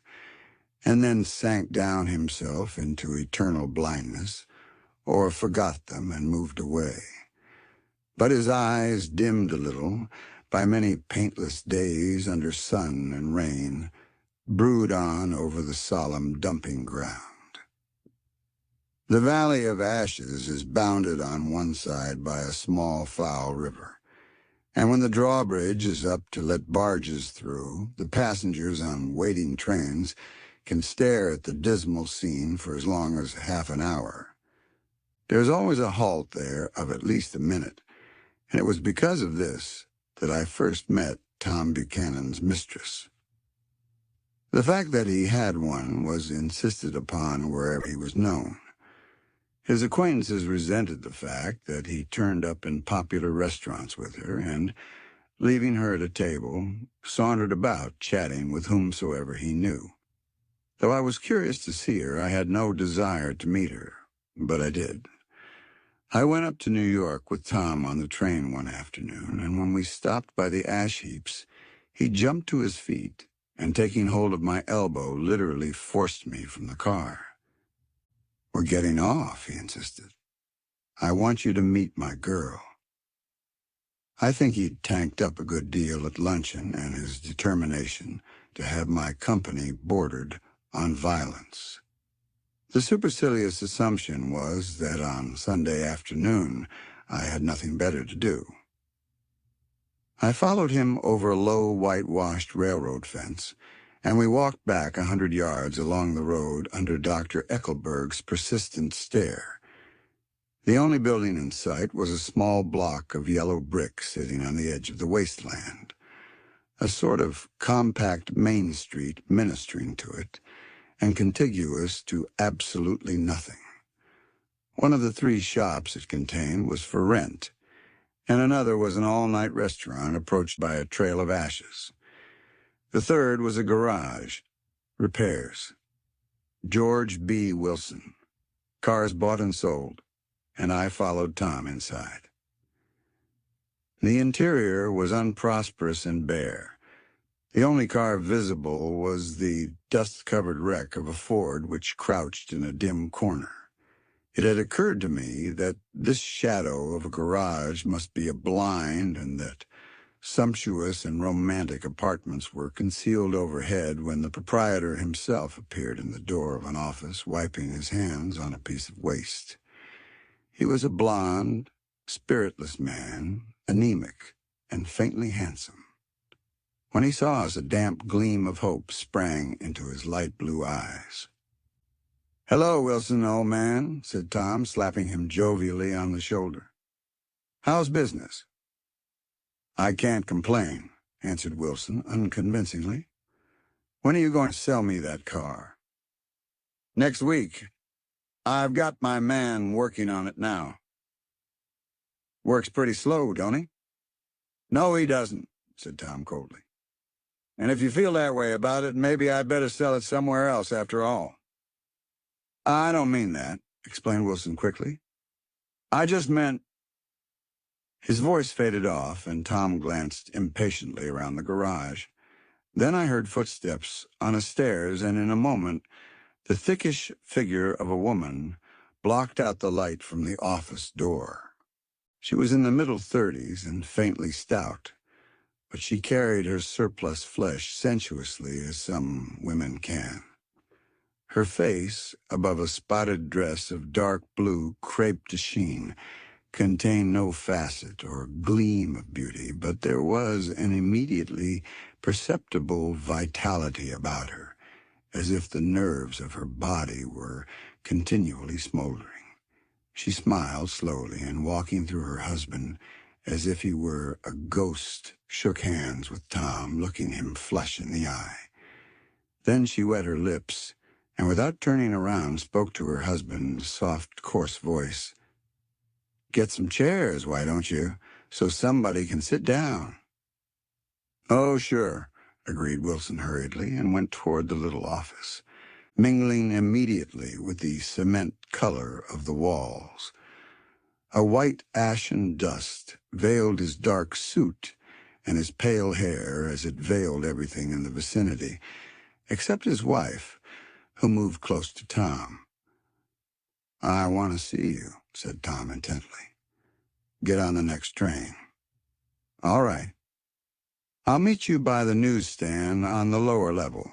and then sank down himself into eternal blindness, or forgot them and moved away. But his eyes, dimmed a little by many paintless days under sun and rain, brood on over the solemn dumping ground. The Valley of Ashes is bounded on one side by a small foul river, and when the drawbridge is up to let barges through, the passengers on waiting trains can stare at the dismal scene for as long as half an hour. There's always a halt there of at least a minute, and it was because of this that I first met Tom Buchanan's mistress. The fact that he had one was insisted upon wherever he was known. His acquaintances resented the fact that he turned up in popular restaurants with her and, leaving her at a table, sauntered about chatting with whomsoever he knew. Though I was curious to see her, I had no desire to meet her, but I did. I went up to New York with Tom on the train one afternoon, and when we stopped by the ash heaps, he jumped to his feet and, taking hold of my elbow, literally forced me from the car. "We're getting off," he insisted. "I want you to meet my girl." I think he'd tanked up a good deal at luncheon, and his determination to have my company bordered on violence. The supercilious assumption was that on Sunday afternoon I had nothing better to do. I followed him over a low, whitewashed railroad fence, and we walked back 100 yards along the road under Dr. Eckelberg's persistent stare. The only building in sight was a small block of yellow brick sitting on the edge of the wasteland, a sort of compact Main Street ministering to it, and contiguous to absolutely nothing. One of the 3 shops it contained was for rent, and another was an all-night restaurant approached by a trail of ashes. The third was a garage, repairs. George B. Wilson, cars bought and sold, and I followed Tom inside. The interior was unprosperous and bare. The only car visible was the dust-covered wreck of a Ford which crouched in a dim corner. It had occurred to me that this shadow of a garage must be a blind, and that sumptuous and romantic apartments were concealed overhead when the proprietor himself appeared in the door of an office, wiping his hands on a piece of waste. He was a blond, spiritless man, anemic, and faintly handsome. When he saw us, a damp gleam of hope sprang into his light blue eyes. "Hello, Wilson, old man," said Tom, slapping him jovially on the shoulder. "How's business?" "I can't complain," answered Wilson unconvincingly. "When are you going to sell me that car?" "Next week. I've got my man working on it now." "Works pretty slow, don't he?" "No, he doesn't," said Tom coldly. "And if you feel that way about it, maybe I'd better sell it somewhere else after all." "I don't mean that," explained Wilson quickly. "I just meant—" His voice faded off, and Tom glanced impatiently around the garage. Then I heard footsteps on the stairs, and in a moment the thickish figure of a woman blocked out the light from the office door. She was in the middle 30s and faintly stout, but she carried her surplus flesh sensuously as some women can. Her face, above a spotted dress of dark blue crepe de chine, contained no facet or gleam of beauty, but there was an immediately perceptible vitality about her, as if the nerves of her body were continually smoldering. She smiled slowly and, walking through her husband as if he were a ghost, shook hands with Tom, looking him flush in the eye. Then she wet her lips and, without turning around, spoke to her husband's soft, coarse voice. "Get some chairs, why don't you, so somebody can sit down?" "Oh, sure," agreed Wilson hurriedly and went toward the little office, mingling immediately with the cement color of the walls. A white ashen dust veiled his dark suit and his pale hair as it veiled everything in the vicinity, except his wife, who moved close to Tom. "I want to see you," said Tom intently. "Get on the next train." "All right. I'll meet you by the newsstand on the lower level."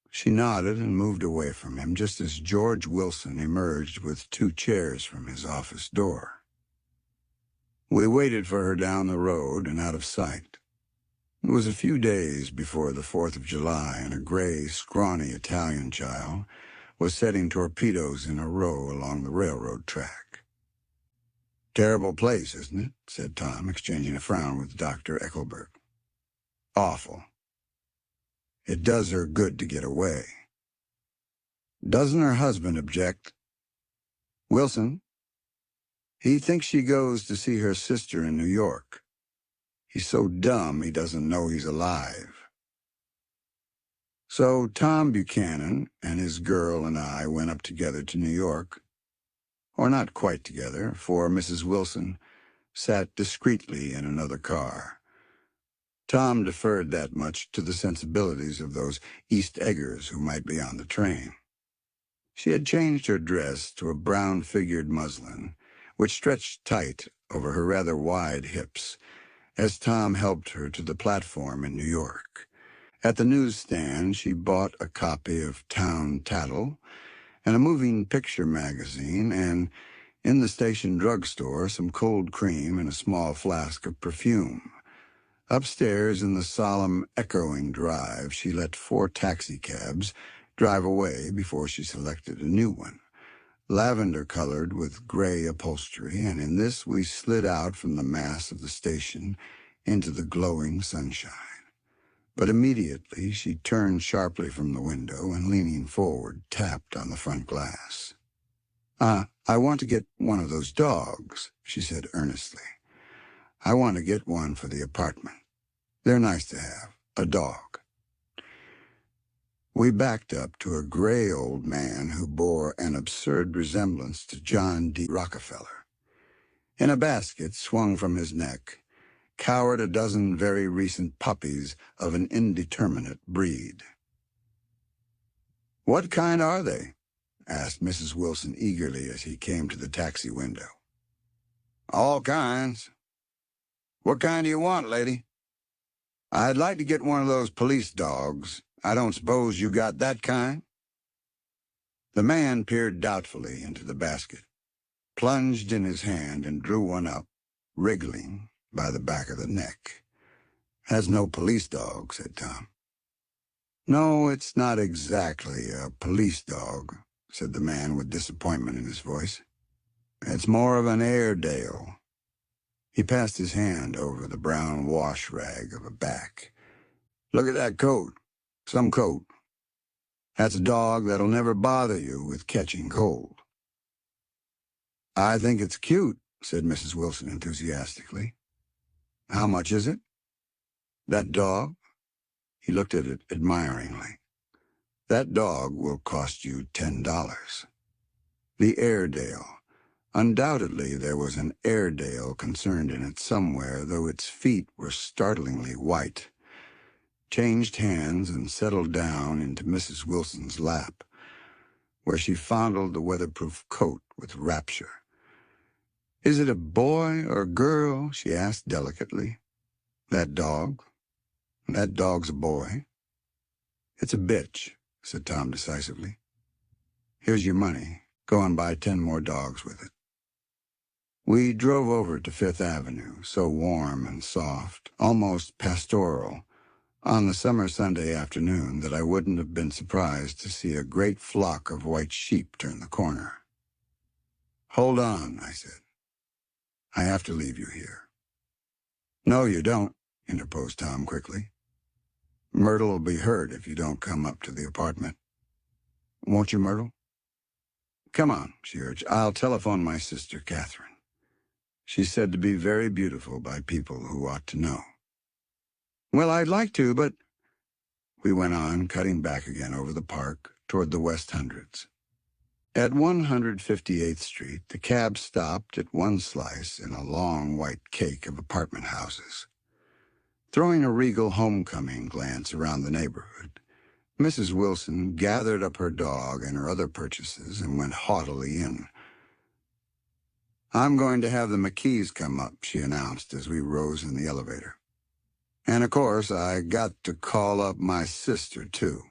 She nodded and moved away from him just as George Wilson emerged with 2 chairs from his office door. We waited for her down the road and out of sight. It was a few days before the 4th of July, and a gray, scrawny Italian child was setting torpedoes in a row along the railroad track. "Terrible place, isn't it?" said Tom, exchanging a frown with Dr. Eckelberg. "Awful. It does her good to get away." "Doesn't her husband object?" "Wilson? He thinks she goes to see her sister in New York. He's so dumb he doesn't know he's alive." So Tom Buchanan and his girl and I went up together to New York. Or not quite together, for Mrs. Wilson sat discreetly in another car. Tom deferred that much to the sensibilities of those East Eggers who might be on the train. She had changed her dress to a brown-figured muslin, which stretched tight over her rather wide hips, as Tom helped her to the platform in New York. At the newsstand, she bought a copy of Town Tattle and a moving picture magazine, and in the station drugstore, some cold cream and a small flask of perfume. Upstairs in the solemn, echoing drive, she let 4 taxicabs drive away before she selected a new one, lavender-colored with gray upholstery, and in this we slid out from the mass of the station into the glowing sunshine. But immediately she turned sharply from the window and, leaning forward, tapped on the front glass. I want to get one of those dogs," she said earnestly. "I want to get one for the apartment. They're nice to have, a dog." We backed up to a gray old man who bore an absurd resemblance to John D. Rockefeller. In a basket swung from his neck cowered a dozen very recent puppies of an indeterminate breed. "What kind are they?" asked Mrs. Wilson eagerly as he came to the taxi window. "All kinds. What kind do you want, lady?" "I'd like to get one of those police dogs. I don't suppose you got that kind?" The man peered doubtfully into the basket, plunged in his hand, and drew one up, wriggling by the back of the neck. "That's no police dog," said Tom. "No, it's not exactly a police dog," said the man with disappointment in his voice. "It's more of an Airedale." He passed his hand over the brown wash rag of a back. "Look at that coat. Some coat. That's a dog that'll never bother you with catching cold." "I think it's cute," said Mrs. Wilson enthusiastically. "How much is it?" "That dog?" He looked at it admiringly. "That dog will cost you $10. The Airedale. Undoubtedly there was an Airedale concerned in it somewhere, though its feet were startlingly white. Changed hands and settled down into Mrs. Wilson's lap, where she fondled the weatherproof coat with rapture. "Is it a boy or a girl?" she asked delicately. "That dog? That dog's a boy." "It's a bitch," said Tom decisively. "Here's your money. Go and buy 10 more dogs with it." We drove over to Fifth Avenue, so warm and soft, almost pastoral, on the summer Sunday afternoon that I wouldn't have been surprised to see a great flock of white sheep turn the corner. "Hold on," I said. "I have to leave you here." "No, you don't," interposed Tom quickly. "Myrtle will be hurt if you don't come up to the apartment. Won't you, Myrtle?" "Come on," she urged. "I'll telephone my sister, Catherine. She's said to be very beautiful by people who ought to know." "Well, I'd like to, but—" We went on, cutting back again over the park toward the West Hundreds. At 158th Street, the cab stopped at one slice in a long white cake of apartment houses. Throwing a regal homecoming glance around the neighborhood, Mrs. Wilson gathered up her dog and her other purchases and went haughtily in. "I'm going to have the McKees come up," she announced as we rose in the elevator. "And of course, I got to call up my sister, too."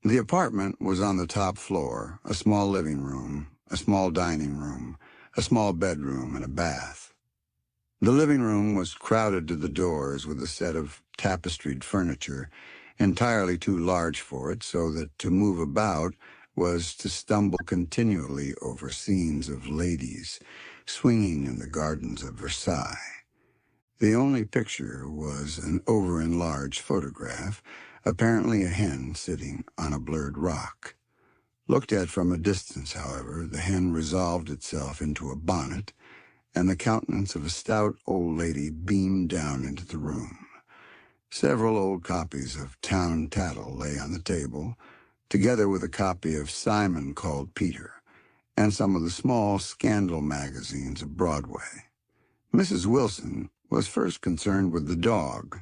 The apartment was on the top floor, a small living room, a small dining room, a small bedroom, and a bath. The living room was crowded to the doors with a set of tapestried furniture, entirely too large for it, so that to move about was to stumble continually over scenes of ladies swinging in the gardens of Versailles. The only picture was an over-enlarged photograph, apparently a hen sitting on a blurred rock. Looked at from a distance, however, the hen resolved itself into a bonnet, and the countenance of a stout old lady beamed down into the room. Several old copies of Town Tattle lay on the table, together with a copy of Simon Called Peter, and some of the small scandal magazines of Broadway. Mrs. Wilson was first concerned with the dog.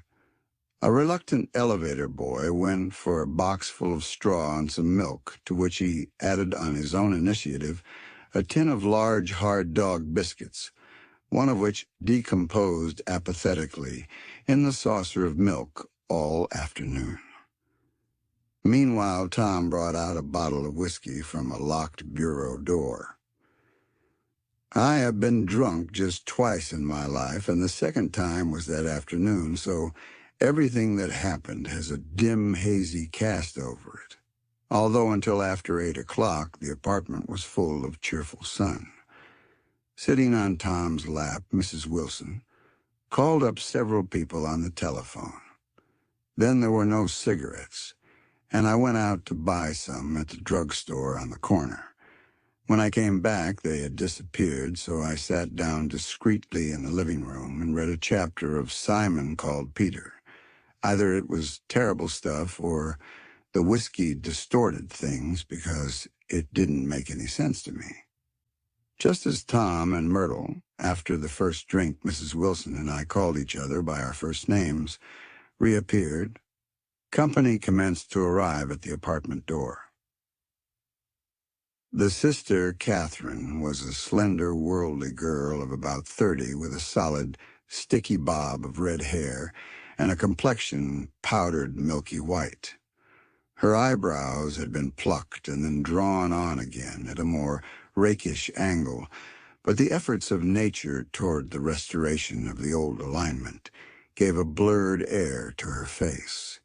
A reluctant elevator boy went for a box full of straw and some milk, to which he added on his own initiative a tin of large hard dog biscuits, one of which decomposed apathetically in the saucer of milk all afternoon. Meanwhile, Tom brought out a bottle of whiskey from a locked bureau door. "I have been drunk just twice in my life, and the second time was that afternoon, so everything that happened has a dim, hazy cast over it, although until after 8 o'clock the apartment was full of cheerful sun." Sitting on Tom's lap, Mrs. Wilson called up several people on the telephone. Then there were no cigarettes, and I went out to buy some at the drugstore on the corner. When I came back, they had disappeared, so I sat down discreetly in the living room and read a chapter of Simon Called Peter. Either it was terrible stuff or the whiskey distorted things because it didn't make any sense to me. Just as Tom and Myrtle, after the first drink Mrs. Wilson and I called each other by our first names, reappeared, company commenced to arrive at the apartment door. The sister, Catherine, was a slender, worldly girl of about 30 with a solid, sticky bob of red hair and a complexion powdered milky white. Her eyebrows had been plucked and then drawn on again at a more rakish angle, but the efforts of nature toward the restoration of the old alignment gave a blurred air to her face.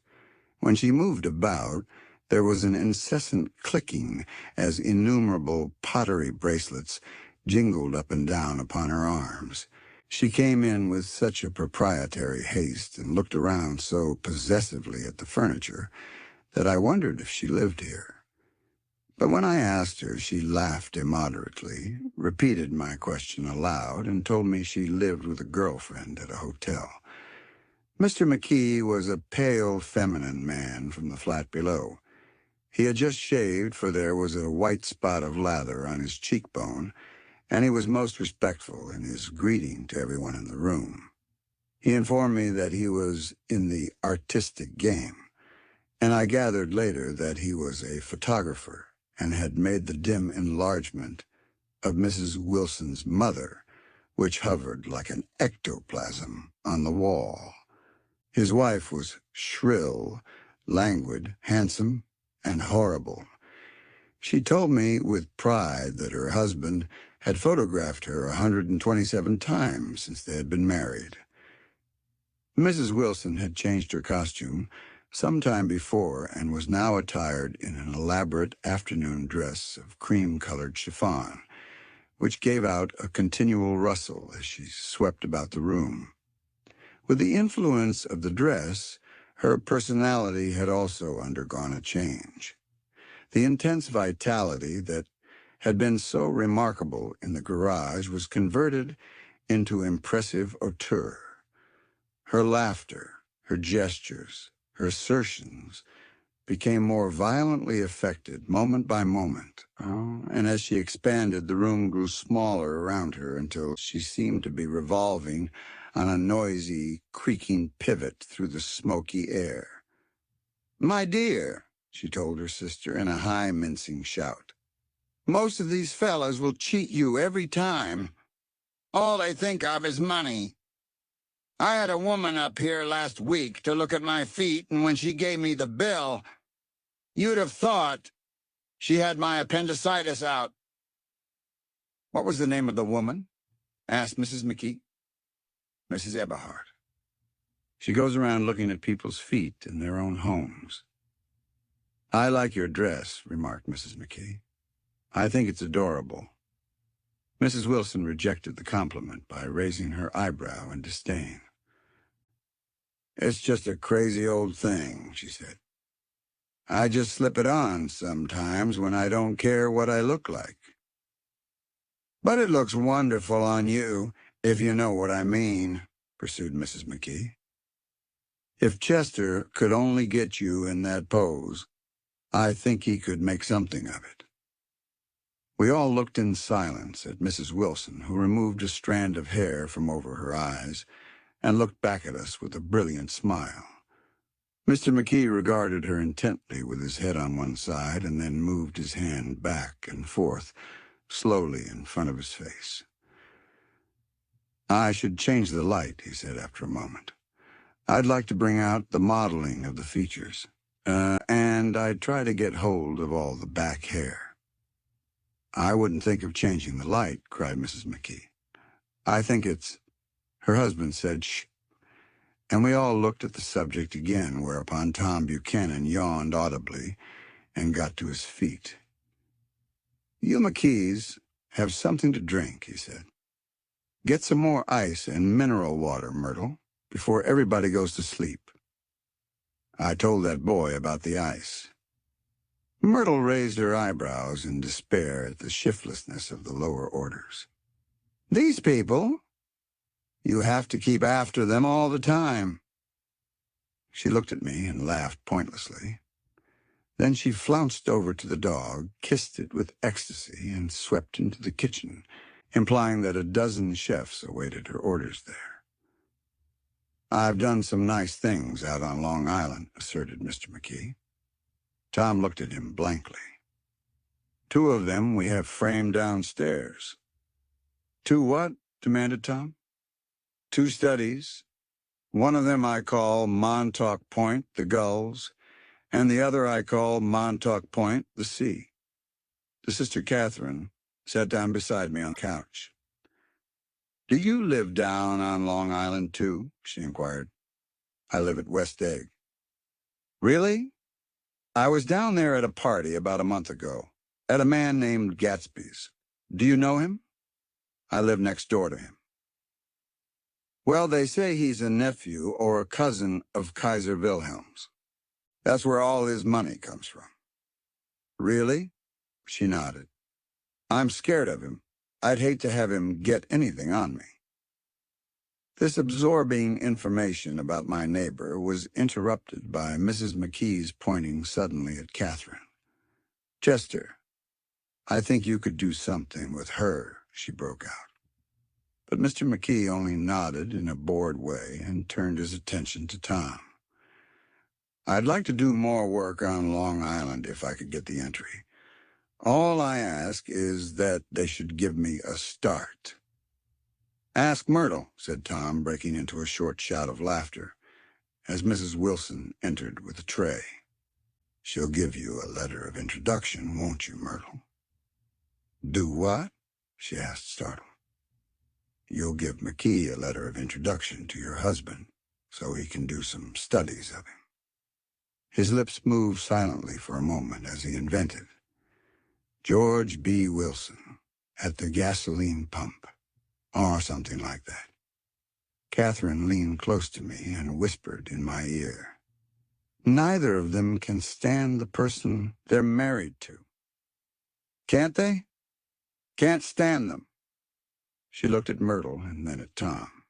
When she moved about, there was an incessant clicking as innumerable pottery bracelets jingled up and down upon her arms. She came in with such a proprietary haste and looked around so possessively at the furniture that I wondered if she lived here. But when I asked her, she laughed immoderately, repeated my question aloud, and told me she lived with a girlfriend at a hotel. Mr. McKee was a pale, feminine man from the flat below. He had just shaved, for there was a white spot of lather on his cheekbone, and he was most respectful in his greeting to everyone in the room. He informed me that he was in the artistic game, and I gathered later that he was a photographer and had made the dim enlargement of Mrs. Wilson's mother, which hovered like an ectoplasm on the wall. His wife was shrill, languid, handsome, and horrible. She told me with pride that her husband had photographed her 127 times since they had been married. Mrs. Wilson had changed her costume some time before and was now attired in an elaborate afternoon dress of cream-colored chiffon, which gave out a continual rustle as she swept about the room. With the influence of the dress, her personality had also undergone a change. The intense vitality that had been so remarkable in the garage was converted into impressive hauteur. Her laughter, her gestures, her assertions became more violently affected moment by moment, and as she expanded, the room grew smaller around her until she seemed to be revolving on a noisy, creaking pivot through the smoky air. "My dear," she told her sister in a high, mincing shout, "most of these fellas will cheat you every time. All they think of is money. I had a woman up here last week to look at my feet, and when she gave me the bill, you'd have thought she had my appendicitis out." "What was the name of the woman?" asked Mrs. McKee. "Mrs. Eberhard. She goes around looking at people's feet in their own homes." "I like your dress," remarked Mrs. McKee. "I think it's adorable." Mrs. Wilson rejected the compliment by raising her eyebrow in disdain. "It's just a crazy old thing," she said. "I just slip it on sometimes when I don't care what I look like." "But it looks wonderful on you, if you know what I mean," pursued Mrs. McKee. "If Chester could only get you in that pose, I think he could make something of it." We all looked in silence at Mrs. Wilson, who removed a strand of hair from over her eyes and looked back at us with a brilliant smile. Mr. McKee regarded her intently with his head on one side and then moved his hand back and forth slowly in front of his face. "I should change the light," he said after a moment. "I'd like to bring out the modeling of the features, and I'd try to get hold of all the back hair." "I wouldn't think of changing the light," cried Mrs. McKee. "I think it's—" Her husband said, "Shh," and we all looked at the subject again, whereupon Tom Buchanan yawned audibly and got to his feet. "You McKees have something to drink," he said. "Get some more ice and mineral water, Myrtle, before everybody goes to sleep." I told that boy about the ice. Myrtle raised her eyebrows in despair at the shiftlessness of the lower orders. "These people, you have to keep after them all the time." She looked at me and laughed pointlessly. Then she flounced over to the dog, kissed it with ecstasy, and swept into the kitchen, implying that a dozen chefs awaited her orders there. "I've done some nice things out on Long Island," asserted Mr. McKee. Tom looked at him blankly. "Two of them we have framed downstairs." "Two what?" demanded Tom. "Two studies. One of them I call Montauk Point, the Gulls, and the other I call Montauk Point, the Sea." The Sister Catherine sat down beside me on the couch. "Do you live down on Long Island, too?" she inquired. "I live at West Egg." "Really?" "I was down there at a party about a month ago, at a man named Gatsby's. Do you know him?" "I live next door to him." "Well, they say he's a nephew or a cousin of Kaiser Wilhelm's. That's where all his money comes from." "Really?" She nodded. "I'm scared of him. I'd hate to have him get anything on me." This absorbing information about my neighbor was interrupted by Mrs. McKee's pointing suddenly at Catherine. "Chester, I think you could do something with her," she broke out. But Mr. McKee only nodded in a bored way and turned his attention to Tom. "I'd like to do more work on Long Island if I could get the entry. All I ask is that they should give me a start." "Ask Myrtle," said Tom, breaking into a short shout of laughter, as Mrs. Wilson entered with a tray. "She'll give you a letter of introduction, won't you, Myrtle?" "Do what?" she asked, startled. "You'll give McKee a letter of introduction to your husband, so he can do some studies of him." His lips moved silently for a moment as he invented. "George B. Wilson. at the gasoline pump, or something like that. Catherine leaned close to me and whispered in my ear, "Neither of them can stand the person they're married to." "Can't they?" "Can't stand them." She looked at Myrtle and then at Tom.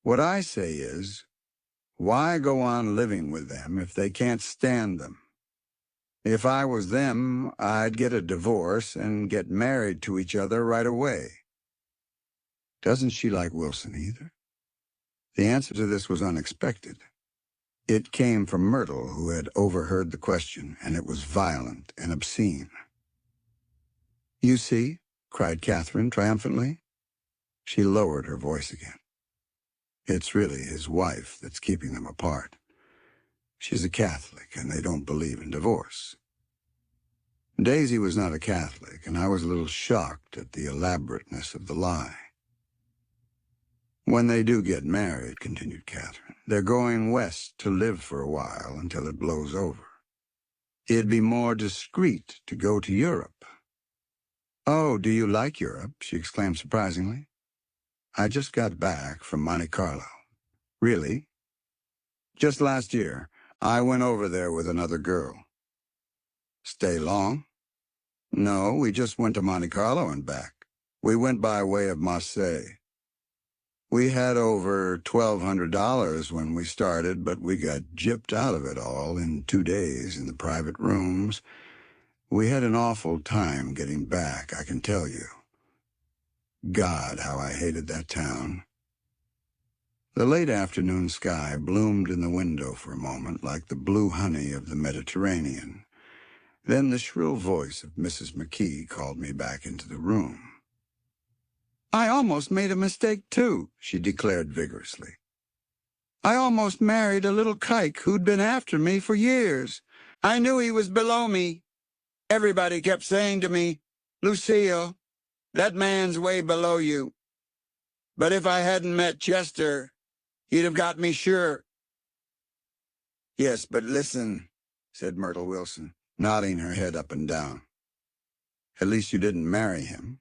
"What I say is, why go on living with them if they can't stand them? If I was them, I'd get a divorce and get married to each other right away." "Doesn't she like Wilson either?" The answer to this was unexpected. It came from Myrtle, who had overheard the question, and it was violent and obscene. "You see?" cried Catherine triumphantly. She lowered her voice again. "It's really his wife that's keeping them apart. She's a Catholic, and they don't believe in divorce." Daisy was not a Catholic, and I was a little shocked at the elaborateness of the lie. "When they do get married," continued Catherine, "they're going west to live for a while until it blows over. It'd be more discreet to go to Europe." "Oh, do you like Europe?" she exclaimed surprisingly. "I just got back from Monte Carlo." "Really?" "Just last year. I went over there with another girl." "Stay long?" "No, we just went to Monte Carlo and back. We went by way of Marseille. We had over $1,200 when we started, but we got gypped out of it all in 2 days in the private rooms. We had an awful time getting back, I can tell you. God, how I hated that town." The late afternoon sky bloomed in the window for a moment like the blue honey of the Mediterranean. Then the shrill voice of Mrs. McKee called me back into the room. "I almost made a mistake, too," she declared vigorously. "I almost married a little kike who'd been after me for years. I knew he was below me. Everybody kept saying to me, 'Lucille, that man's way below you.' But if I hadn't met Chester, he'd have got me sure." "Yes, but listen," said Myrtle Wilson, nodding her head up and down. "At least you didn't marry him."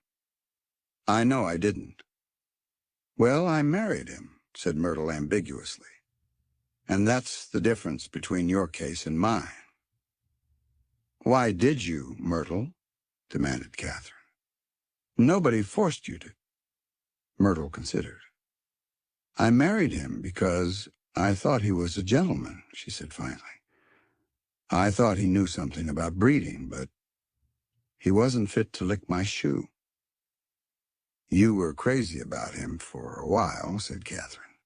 "I know I didn't." "Well, I married him," said Myrtle ambiguously. "And that's the difference between your case and mine." "Why did you, Myrtle?" demanded Catherine. "Nobody forced you to." Myrtle considered. "I married him because I thought he was a gentleman," she said finally. "I thought he knew something about breeding, but he wasn't fit to lick my shoe." "You were crazy about him for a while," said Catherine.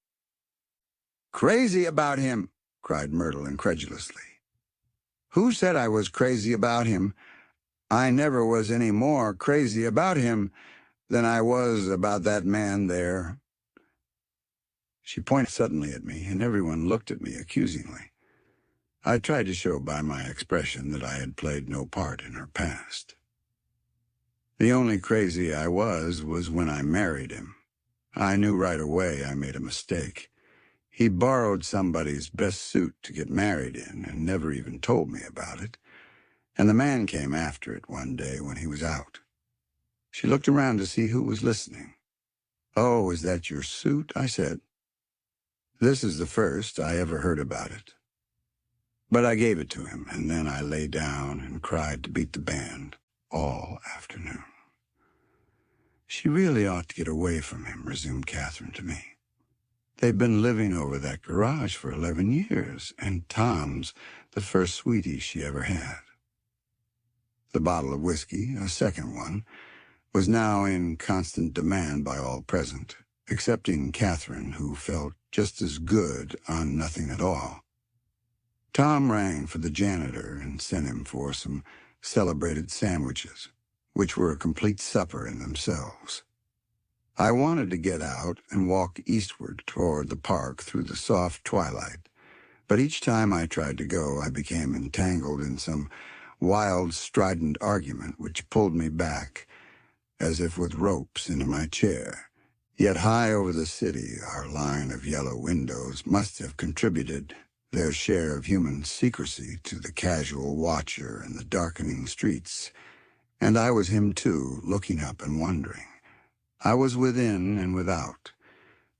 "Crazy about him?" cried Myrtle incredulously. "Who said I was crazy about him? I never was any more crazy about him than I was about that man there." She pointed suddenly at me, and everyone looked at me accusingly. I tried to show by my expression that I had played no part in her past. "The only crazy I was when I married him. I knew right away I made a mistake. He borrowed somebody's best suit to get married in and never even told me about it. And the man came after it one day when he was out." She looked around to see who was listening. "Oh, is that your suit?" I said. "This is the first I ever heard about it." But I gave it to him, and then I lay down and cried to beat the band all afternoon. "She really ought to get away from him," resumed Catherine to me. "They've been living over that garage for 11 years, and Tom's the first sweetie she ever had." The bottle of whiskey, a second one, was now in constant demand by all present, excepting Catherine, who felt just as good on nothing at all. Tom rang for the janitor and sent him for some celebrated sandwiches, which were a complete supper in themselves. I wanted to get out and walk eastward toward the park through the soft twilight, but each time I tried to go, I became entangled in some wild, strident argument which pulled me back, as if with ropes, into my chair. Yet high over the city, our line of yellow windows must have contributed their share of human secrecy to the casual watcher in the darkening streets, And I was him too, looking up and wondering. I was within and without,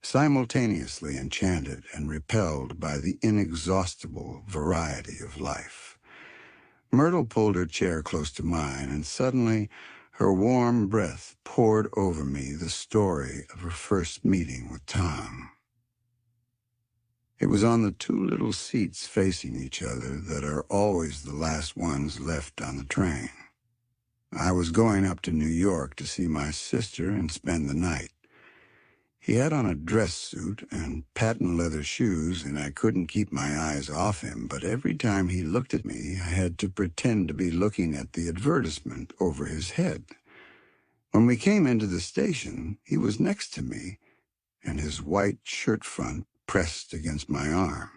simultaneously enchanted and repelled by the inexhaustible variety of life. Myrtle pulled her chair close to mine, and suddenly her warm breath poured over me the story of her first meeting with Tom. It was on the two little seats facing each other that are always the last ones left on the train. I was going up to New York to see my sister and spend the night. He had on a dress suit and patent leather shoes, and I couldn't keep my eyes off him, but every time he looked at me, I had to pretend to be looking at the advertisement over his head. When we came into the station, he was next to me, and his white shirt front pressed against my arm.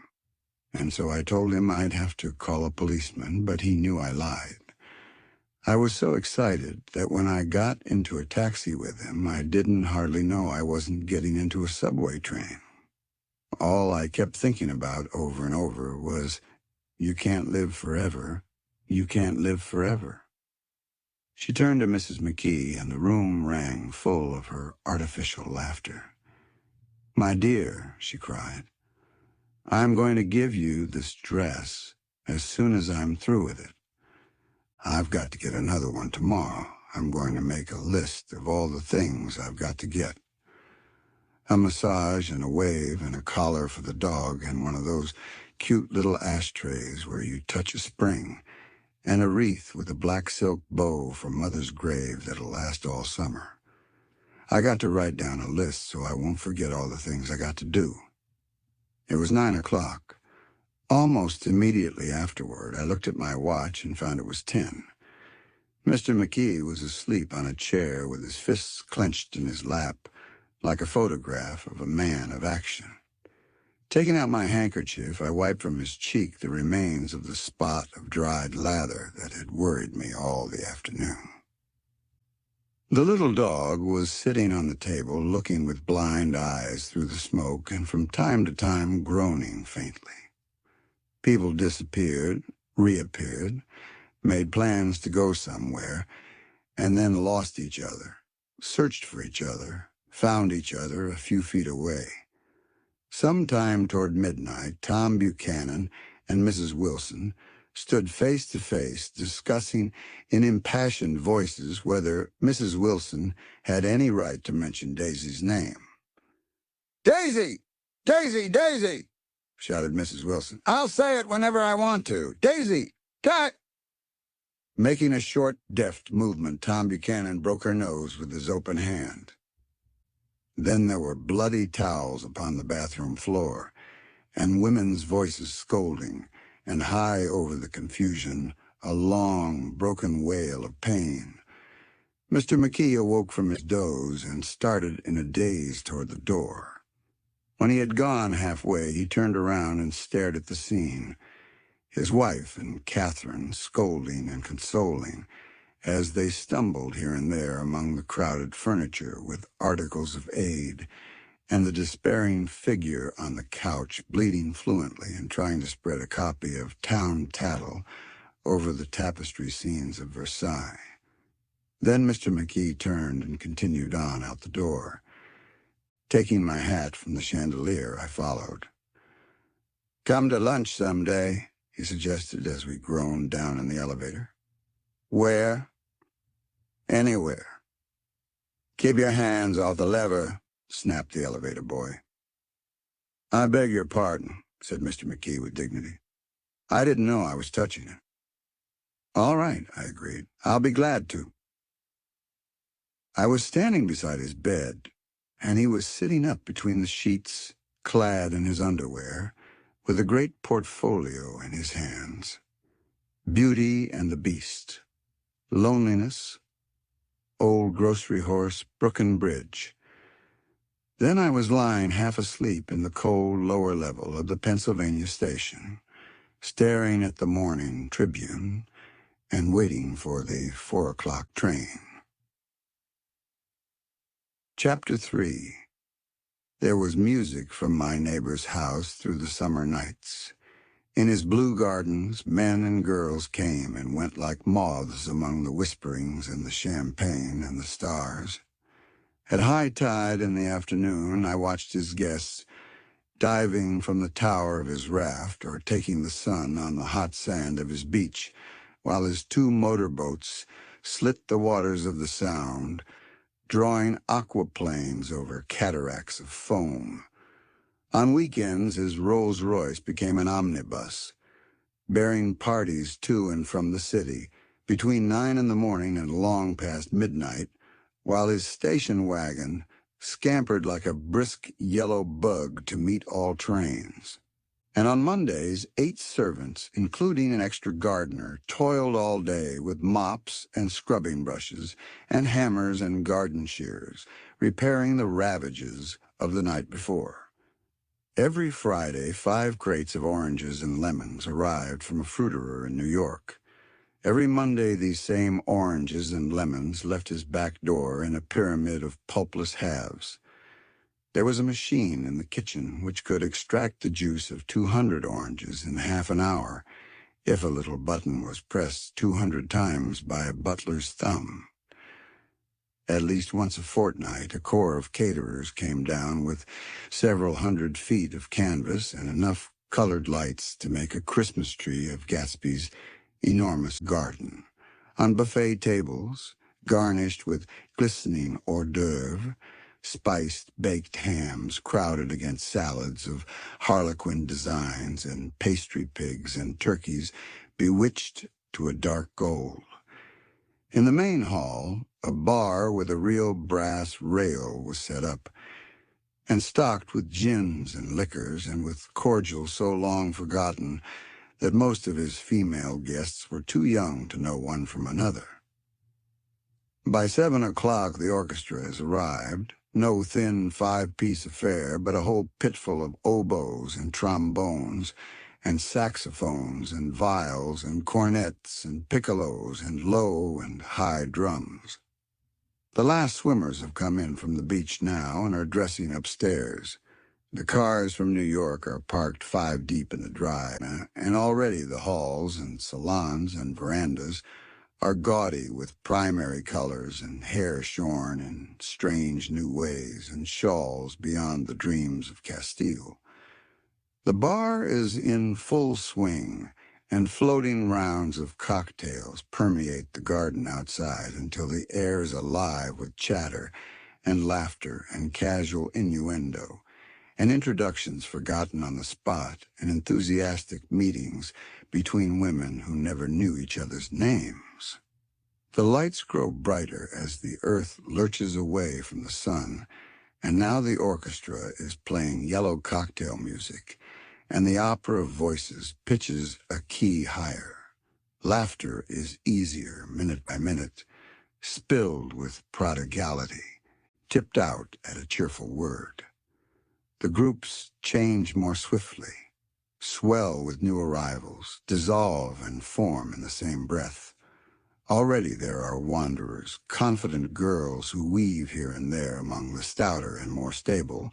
And so I told him I'd have to call a policeman, but he knew I lied. I was so excited that when I got into a taxi with him, I didn't hardly know I wasn't getting into a subway train. All I kept thinking about over and over was, "You can't live forever. You can't live forever." She turned to Mrs. McKee, and the room rang full of her artificial laughter. "My dear," she cried, "I'm going to give you this dress as soon as I'm through with it. I've got to get another one tomorrow. I'm going to make a list of all the things I've got to get. A massage and a wave and a collar for the dog and one of those cute little ashtrays where you touch a spring, and a wreath with a black silk bow from Mother's grave that'll last all summer. I got to write down a list so I won't forget all the things I got to do." It was 9 o'clock. Almost immediately afterward, I looked at my watch and found it was 10. Mr. McKee was asleep on a chair with his fists clenched in his lap, like a photograph of a man of action. Taking out my handkerchief, I wiped from his cheek the remains of the spot of dried lather that had worried me all the afternoon. The little dog was sitting on the table, looking with blind eyes through the smoke, and from time to time groaning faintly. People disappeared, reappeared, made plans to go somewhere, and then lost each other, searched for each other, found each other a few feet away. Sometime toward midnight, Tom Buchanan and Mrs. Wilson stood face to face, discussing in impassioned voices whether Mrs. Wilson had any right to mention Daisy's name. "Daisy! Daisy! Daisy!" shouted Mrs. Wilson. "I'll say it whenever I want to. Daisy! Making a short, deft movement, Tom Buchanan broke her nose with his open hand. Then there were bloody towels upon the bathroom floor, and women's voices scolding, and high over the confusion, a long, broken wail of pain. Mr. McKee awoke from his doze and started in a daze toward the door. When he had gone halfway, he turned around and stared at the scene, his wife and Catherine scolding and consoling, as they stumbled here and there among the crowded furniture with articles of aid, and the despairing figure on the couch bleating fluently and trying to spread a copy of Town Tattle over the tapestry scenes of Versailles. Then Mr. McKee turned and continued on out the door. Taking my hat from the chandelier, I followed. "Come to lunch some day," he suggested as we groaned down in the elevator. "Where?" "Anywhere." "Keep your hands off the lever," snapped the elevator boy. "I beg your pardon," said Mr. McKee with dignity. "I didn't know I was touching it." "All right," I agreed. "I'll be glad to." I was standing beside his bed, and he was sitting up between the sheets, clad in his underwear, with a great portfolio in his hands. Beauty and the Beast, Loneliness, Old Grocery Horse, Brooklyn Bridge. Then I was lying half asleep in the cold lower level of the Pennsylvania station, staring at the morning Tribune and waiting for the 4 o'clock train. Chapter 3. There was music from my neighbor's house through the summer nights. In his blue gardens, men and girls came and went like moths among the whisperings and the champagne and the stars. At high tide in the afternoon, I watched his guests diving from the tower of his raft or taking the sun on the hot sand of his beach, while his two motorboats slit the waters of the Sound, drawing aquaplanes over cataracts of foam. On weekends, his Rolls-Royce became an omnibus, bearing parties to and from the city between 9 in the morning and long past midnight, while his station wagon scampered like a brisk yellow bug to meet all trains. And on Mondays, 8 servants, including an extra gardener, toiled all day with mops and scrubbing brushes and hammers and garden shears, repairing the ravages of the night before. Every Friday, 5 crates of oranges and lemons arrived from a fruiterer in New York. Every Monday, these same oranges and lemons left his back door in a pyramid of pulpless halves. There was a machine in the kitchen which could extract the juice of 200 oranges in half an hour, if a little button was pressed 200 times by a butler's thumb. At least once a fortnight, a corps of caterers came down with several hundred feet of canvas and enough colored lights to make a Christmas tree of Gatsby's enormous garden. On buffet tables, garnished with glistening hors d'oeuvre, spiced baked hams crowded against salads of harlequin designs and pastry pigs and turkeys bewitched to a dark gold. In the main hall, a bar with a real brass rail was set up, and stocked with gins and liquors and with cordials so long forgotten that most of his female guests were too young to know one from another. By 7 o'clock the orchestra has arrived, no thin 5-piece affair, but a whole pitful of oboes and trombones, and saxophones and viols and cornets and piccolos and low and high drums. The last swimmers have come in from the beach now and are dressing upstairs. The cars from New York are parked 5 deep in the drive, and already the halls and salons and verandas are gaudy with primary colors and hair shorn in strange new ways and shawls beyond the dreams of Castile. The bar is in full swing, and floating rounds of cocktails permeate the garden outside until the air is alive with chatter and laughter and casual innuendo, and introductions forgotten on the spot, and enthusiastic meetings between women who never knew each other's names. The lights grow brighter as the earth lurches away from the sun, and now the orchestra is playing yellow cocktail music, and the opera of voices pitches a key higher. Laughter is easier minute by minute, spilled with prodigality, tipped out at a cheerful word. The groups change more swiftly, swell with new arrivals, dissolve and form in the same breath. Already there are wanderers, confident girls who weave here and there among the stouter and more stable,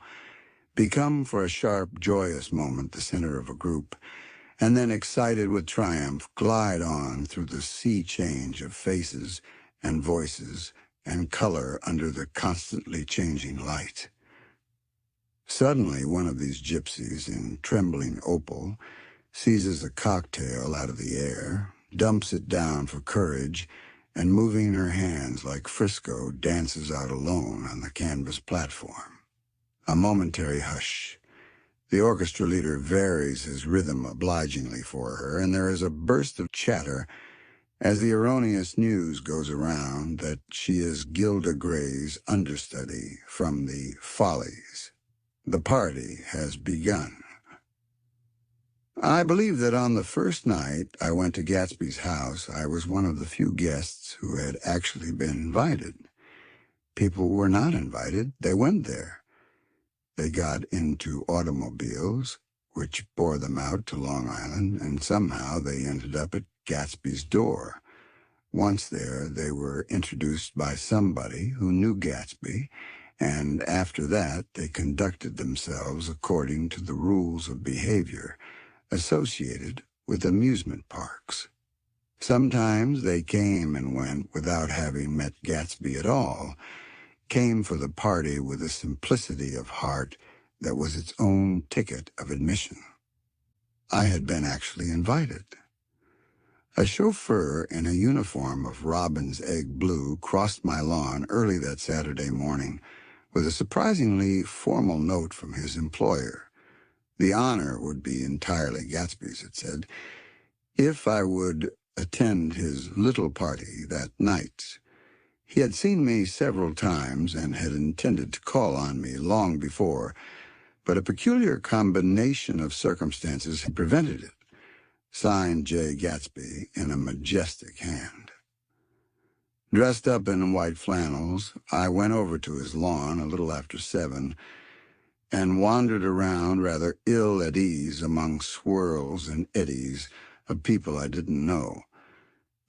become for a sharp, joyous moment the center of a group, and then, excited with triumph, glide on through the sea change of faces and voices and color under the constantly changing light. Suddenly, one of these gypsies in trembling opal seizes a cocktail out of the air, dumps it down for courage, and moving her hands like Frisco, dances out alone on the canvas platform. A momentary hush. The orchestra leader varies his rhythm obligingly for her, and there is a burst of chatter as the erroneous news goes around that she is Gilda Gray's understudy from the Follies. The party has begun. I believe that on the first night I went to Gatsby's house, I was one of the few guests who had actually been invited. People were not invited. They went there. They got into automobiles, which bore them out to Long Island, and somehow they ended up at Gatsby's door. Once there, they were introduced by somebody who knew Gatsby, and after that they conducted themselves according to the rules of behavior, associated with amusement parks. Sometimes they came and went without having met Gatsby at all, came for the party with a simplicity of heart that was its own ticket of admission. I had been actually invited. A chauffeur in a uniform of robin's egg blue crossed my lawn early that Saturday morning with a surprisingly formal note from his employer. The honor would be entirely Gatsby's, it said, if I would attend his little party that night. He had seen me several times and had intended to call on me long before, but a peculiar combination of circumstances had prevented it. Signed J. Gatsby in a majestic hand. Dressed up in white flannels, I went over to his lawn a little after 7 and wandered around rather ill at ease among swirls and eddies of people I didn't know,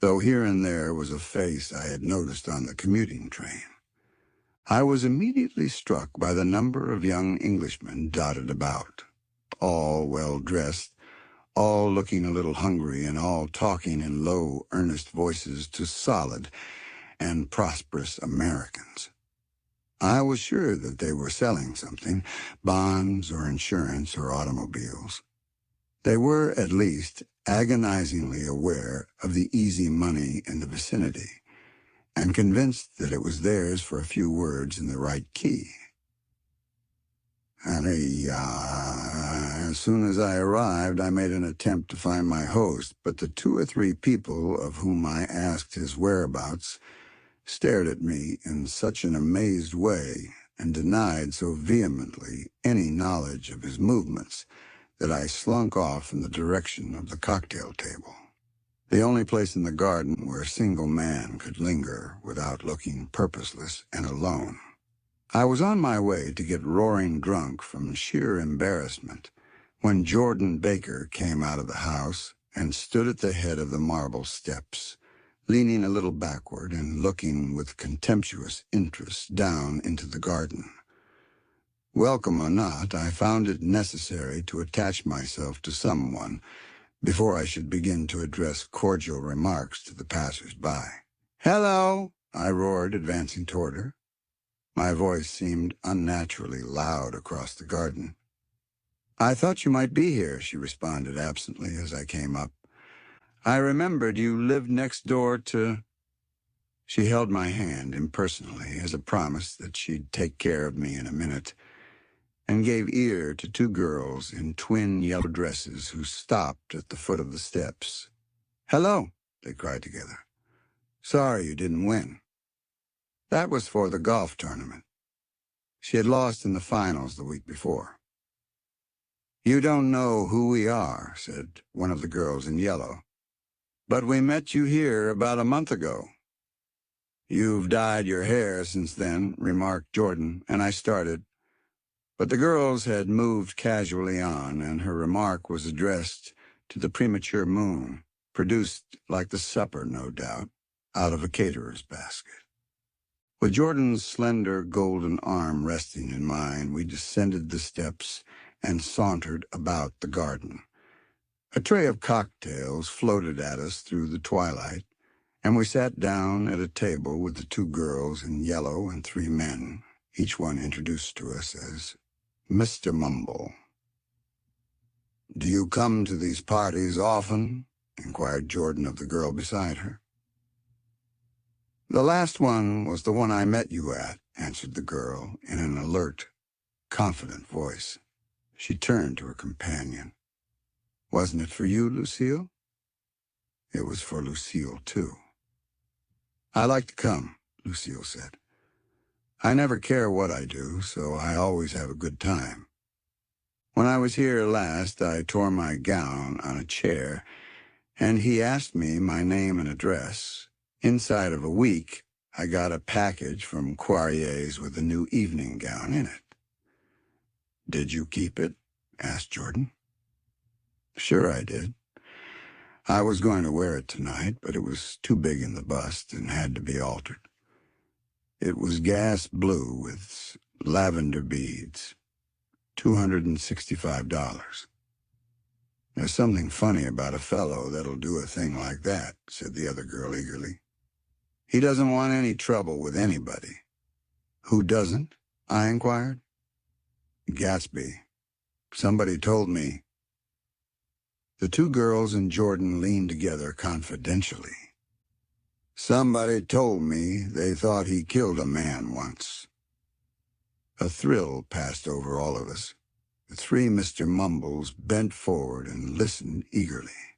though here and there was a face I had noticed on the commuting train. I was immediately struck by the number of young Englishmen dotted about, all well-dressed, all looking a little hungry, and all talking in low, earnest voices to solid and prosperous Americans. I was sure that they were selling something, bonds or insurance or automobiles. They were, at least, agonizingly aware of the easy money in the vicinity, and convinced that it was theirs for a few words in the right key. As soon as I arrived, I made an attempt to find my host, but the 2 or 3 people of whom I asked his whereabouts stared at me in such an amazed way and denied so vehemently any knowledge of his movements that I slunk off in the direction of the cocktail table, the only place in the garden where a single man could linger without looking purposeless and alone. I was on my way to get roaring drunk from sheer embarrassment when Jordan Baker came out of the house and stood at the head of the marble steps, leaning a little backward and looking with contemptuous interest down into the garden. Welcome or not, I found it necessary to attach myself to someone before I should begin to address cordial remarks to the passers-by. "Hello," I roared, advancing toward her. My voice seemed unnaturally loud across the garden. "I thought you might be here," she responded absently as I came up. "I remembered you lived next door to—" She held my hand impersonally as a promise that she'd take care of me in a minute, and gave ear to 2 girls in twin yellow dresses who stopped at the foot of the steps. "Hello," they cried together. "Sorry you didn't win." That was for the golf tournament. She had lost in the finals the week before. "You don't know who we are," said one of the girls in yellow. "But we met you here about a month ago." "You've dyed your hair since then," remarked Jordan, and I started. But the girls had moved casually on, and her remark was addressed to the premature moon, produced, like the supper, no doubt, out of a caterer's basket. With Jordan's slender golden arm resting in mine, we descended the steps and sauntered about the garden. A tray of cocktails floated at us through the twilight, and we sat down at a table with the 2 girls in yellow and 3 men, each one introduced to us as Mr. Mumble. "Do you come to these parties often?" inquired Jordan of the girl beside her. "The last one was the one I met you at," answered the girl in an alert, confident voice. She turned to her companion. "Wasn't it for you, Lucille?" It was for Lucille, too. "I like to come," Lucille said. "I never care what I do, so I always have a good time. When I was here last, I tore my gown on a chair, and he asked me my name and address. Inside of a week, I got a package from Quarrier's with a new evening gown in it." "Did you keep it?" asked Jordan. "Sure I did. I was going to wear it tonight, but it was too big in the bust and had to be altered. It was gas blue with lavender beads. $265. "There's something funny about a fellow that'll do a thing like that," said the other girl eagerly. "He doesn't want any trouble with anybody." "Who doesn't?" I inquired. "Gatsby. Somebody told me." The two girls and Jordan leaned together confidentially. "Somebody told me they thought he killed a man once." A thrill passed over all of us. The three Mr. Mumbles bent forward and listened eagerly.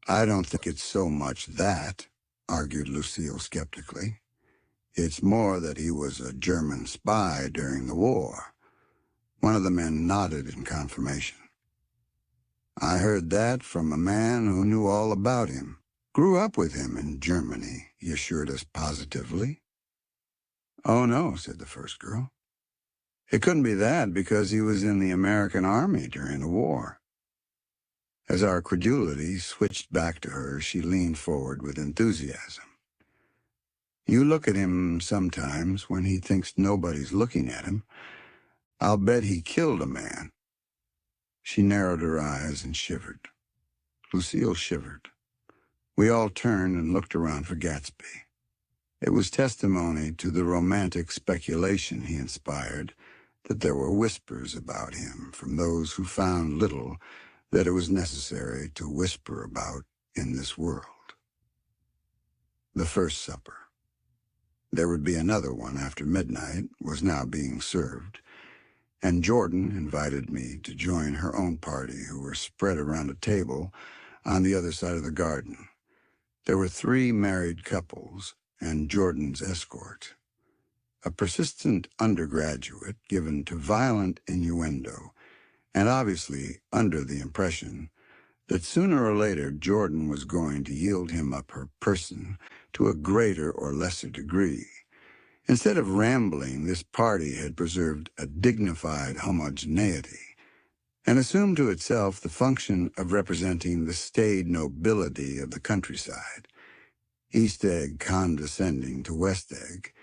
"I don't think it's so much that," argued Lucille skeptically. "It's more that he was a German spy during the war." One of the men nodded in confirmation. "I heard that from a man who knew all about him. Grew up with him in Germany," he assured us positively. "Oh, no," said the first girl. "It couldn't be that because he was in the American Army during the war." As our credulity switched back to her, she leaned forward with enthusiasm. "You look at him sometimes when he thinks nobody's looking at him. I'll bet he killed a man." She narrowed her eyes and shivered. Lucille shivered. We all turned and looked around for Gatsby. It was testimony to the romantic speculation he inspired that there were whispers about him from those who found little that it was necessary to whisper about in this world. The first supper. There would be another one after midnight, was now being served, and Jordan invited me to join her own party, who were spread around a table on the other side of the garden. There were 3 married couples and Jordan's escort. A persistent undergraduate given to violent innuendo, and obviously under the impression that sooner or later Jordan was going to yield him up her person to a greater or lesser degree. Instead of rambling, this party had preserved a dignified homogeneity and assumed to itself the function of representing the staid nobility of the countryside, East Egg condescending to West Egg,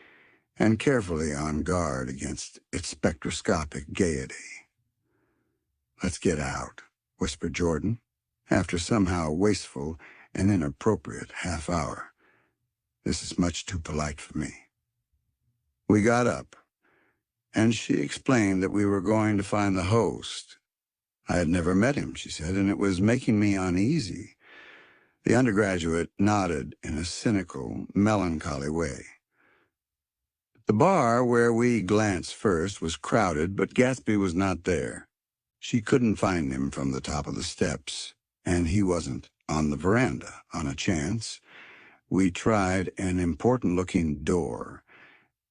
and carefully on guard against its spectroscopic gaiety. "Let's get out," whispered Jordan, after somehow wasteful and inappropriate half-hour. "This is much too polite for me." We got up, and she explained that we were going to find the host. I had never met him, she said, and it was making me uneasy. The undergraduate nodded in a cynical, melancholy way. The bar where we glanced first was crowded, but Gatsby was not there. She couldn't find him from the top of the steps, and he wasn't on the veranda. On a chance, we tried an important-looking door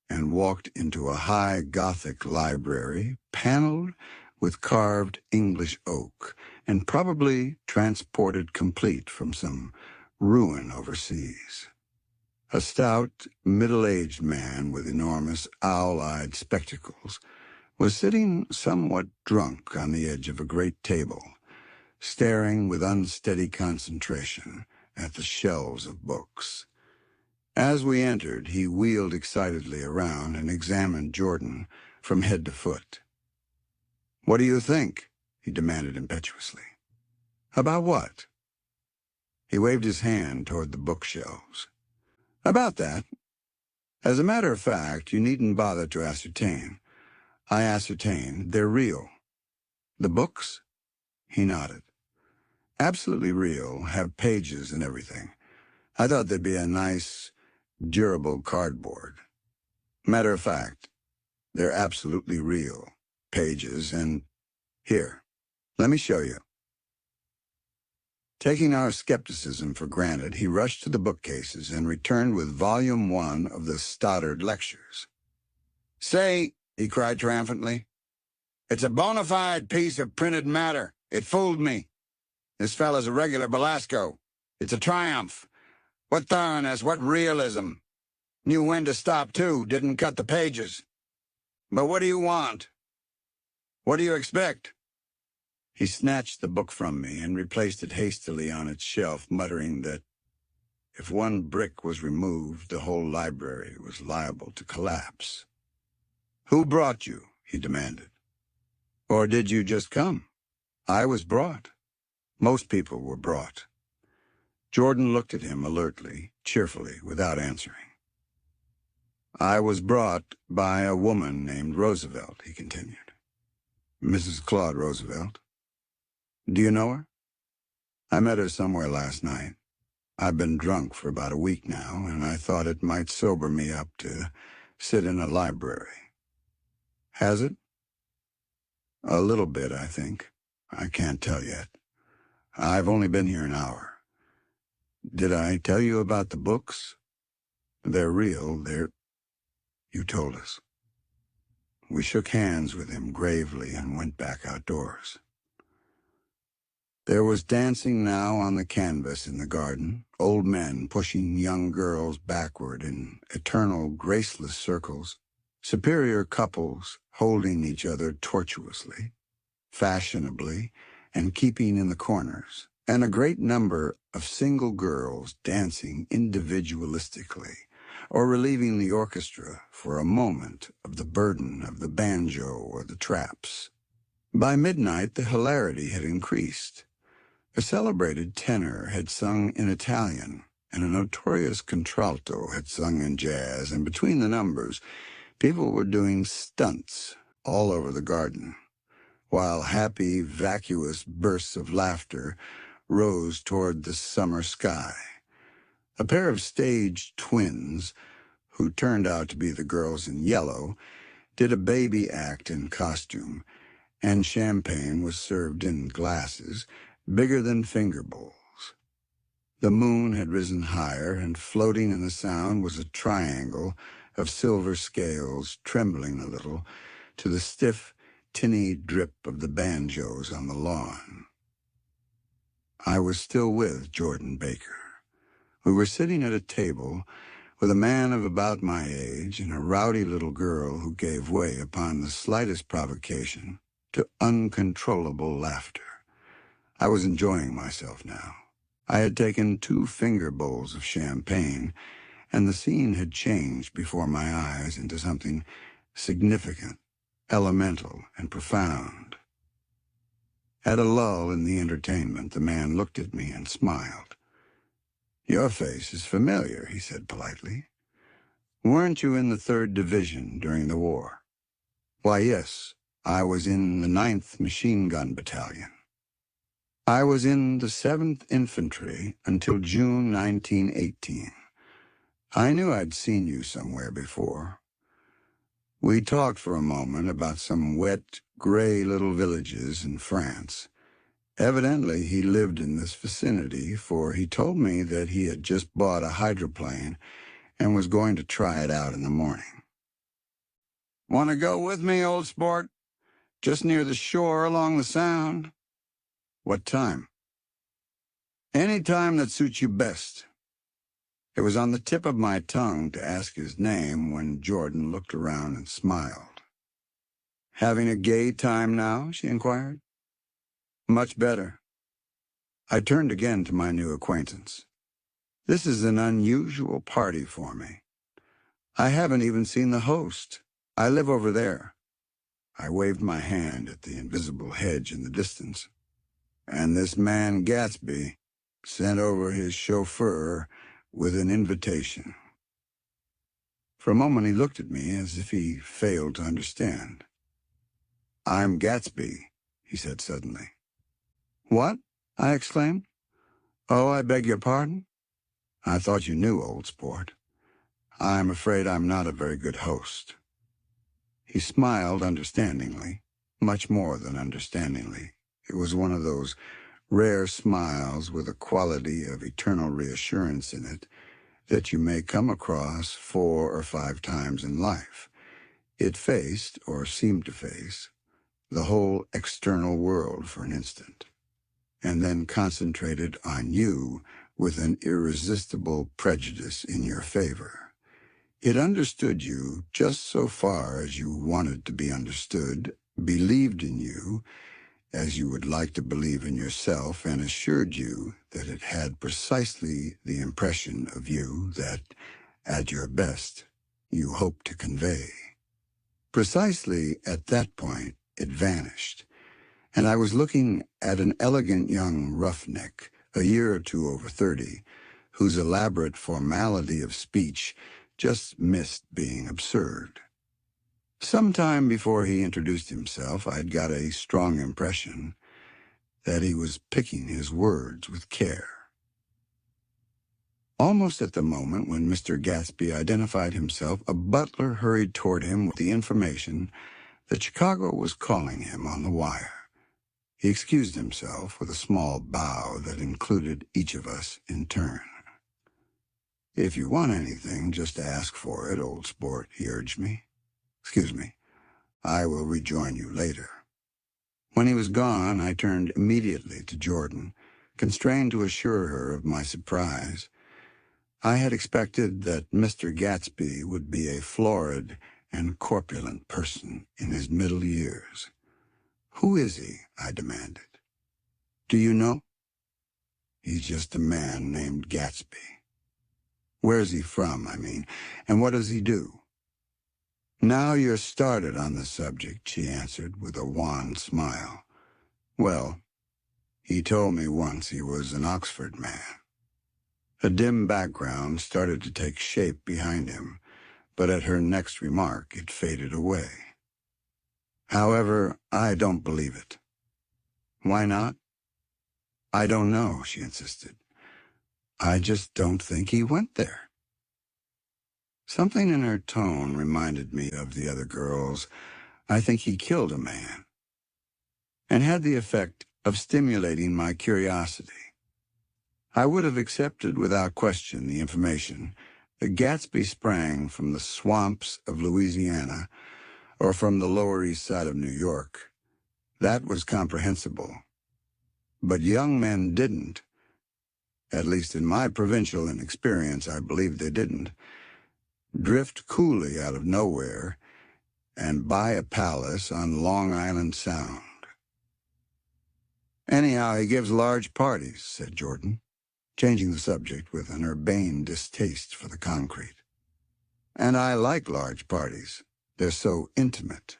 and walked into a high Gothic library, paneled with carved English oak, and probably transported complete from some ruin overseas. A stout, middle-aged man with enormous owl-eyed spectacles was sitting somewhat drunk on the edge of a great table, staring with unsteady concentration at the shelves of books. As we entered, he wheeled excitedly around and examined Jordan from head to foot. "What do you think?" he demanded impetuously. "About what?" He waved his hand toward the bookshelves. "About that. As a matter of fact, you needn't bother to ascertain. I ascertained they're real." "The books?" He nodded. "Absolutely real, have pages and everything. I thought they'd be a nice, durable cardboard. Matter of fact, they're absolutely real, pages, and here, let me show you." Taking our skepticism for granted, he rushed to the bookcases and returned with Volume 1 of the Stoddard Lectures. "Say," he cried triumphantly, "it's a bona fide piece of printed matter. It fooled me. This fella's a regular Belasco. It's a triumph. What thoroughness, what realism. Knew when to stop, too, didn't cut the pages. But what do you want? What do you expect?" He snatched the book from me and replaced it hastily on its shelf, muttering that if one brick was removed, the whole library was liable to collapse. "Who brought you?" he demanded. "Or did you just come?" I was brought. Most people were brought. Jordan looked at him alertly, cheerfully, without answering. I was brought by a woman named Roosevelt, he continued. Mrs. Claude Roosevelt. Do you know her? I met her somewhere last night. I've been drunk for about a week now, and I thought it might sober me up to sit in a library. Has it? A little bit, I think. I can't tell yet. I've only been here an hour. Did I tell you about the books? They're real. You told us. We shook hands with him gravely and went back outdoors. There was dancing now on the canvas in the garden, old men pushing young girls backward in eternal, graceless circles, superior couples holding each other tortuously, fashionably, and keeping in the corners, and a great number of single girls dancing individualistically, or relieving the orchestra for a moment of the burden of the banjo or the traps. By midnight, the hilarity had increased. A celebrated tenor had sung in Italian, and a notorious contralto had sung in jazz, and between the numbers, people were doing stunts all over the garden, while happy, vacuous bursts of laughter rose toward the summer sky. A pair of stage twins, who turned out to be the girls in yellow, did a baby act in costume, and champagne was served in glasses bigger than finger bowls. The moon had risen higher, and floating in the sound was a triangle of silver scales trembling a little to the stiff, tinny drip of the banjos on the lawn. I was still with Jordan Baker. We were sitting at a table with a man of about my age and a rowdy little girl who gave way upon the slightest provocation to uncontrollable laughter. I was enjoying myself now. I had taken 2 finger bowls of champagne, and the scene had changed before my eyes into something significant, elemental, and profound. At a lull in the entertainment, the man looked at me and smiled. "Your face is familiar," he said politely. "Weren't you in the 3rd Division during the war?" "Why, yes. I was in the 9th Machine Gun Battalion. I was in the 7th Infantry until June 1918. I knew I'd seen you somewhere before." We talked for a moment about some wet, gray little villages in France. Evidently, he lived in this vicinity, for he told me that he had just bought a hydroplane and was going to try it out in the morning. "Want to go with me, old sport? Just near the shore along the Sound." "What time?" "Any time that suits you best." It was on the tip of my tongue to ask his name when Jordan looked around and smiled. "Having a gay time now?" she inquired. "Much better." I turned again to my new acquaintance. "This is an unusual party for me. I haven't even seen the host. I live over there." I waved my hand at the invisible hedge in the distance. "And this man Gatsby sent over his chauffeur with an invitation." For a moment he looked at me as if he failed to understand. "I'm Gatsby," he said suddenly. "What?" I exclaimed. "Oh, I beg your pardon? I thought you knew, old sport. I'm afraid I'm not a very good host." He smiled understandingly, much more than understandingly. It was one of those rare smiles with a quality of eternal reassurance in it that you may come across 4 or 5 times in life. It faced, or seemed to face, the whole external world for an instant, and then concentrated on you with an irresistible prejudice in your favor. It understood you just so far as you wanted to be understood, believed in you as you would like to believe in yourself, and assured you that it had precisely the impression of you that, at your best, you hoped to convey. Precisely at that point, it vanished, and I was looking at an elegant young roughneck, a year or two over 30, whose elaborate formality of speech just missed being absurd. Sometime before he introduced himself, I'd got a strong impression that he was picking his words with care. Almost at the moment when Mr. Gatsby identified himself, a butler hurried toward him with the information that Chicago was calling him on the wire. He excused himself with a small bow that included each of us in turn. "If you want anything, just ask for it, old sport," he urged me. "Excuse me. I will rejoin you later." When he was gone, I turned immediately to Jordan, constrained to assure her of my surprise. I had expected that Mr. Gatsby would be a florid and corpulent person in his middle years. "Who is he?" I demanded. "Do you know?" "He's just a man named Gatsby." "Where's he from, I mean, and what does he do?" "Now you're started on the subject," she answered with a wan smile. "Well, he told me once he was an Oxford man." A dim background started to take shape behind him, but at her next remark it faded away. "However, I don't believe it." "Why not?" "I don't know," she insisted. "I just don't think he went there." Something in her tone reminded me of the other girls. "I think he killed a man," and had the effect of stimulating my curiosity. I would have accepted without question the information that Gatsby sprang from the swamps of Louisiana or from the Lower East Side of New York. That was comprehensible. But young men didn't. At least in my provincial inexperience, I believe they didn't. Drift coolly out of nowhere and buy a palace on Long Island Sound. "Anyhow, he gives large parties," said Jordan, changing the subject with an urbane distaste for the concrete. "And I like large parties. They're so intimate.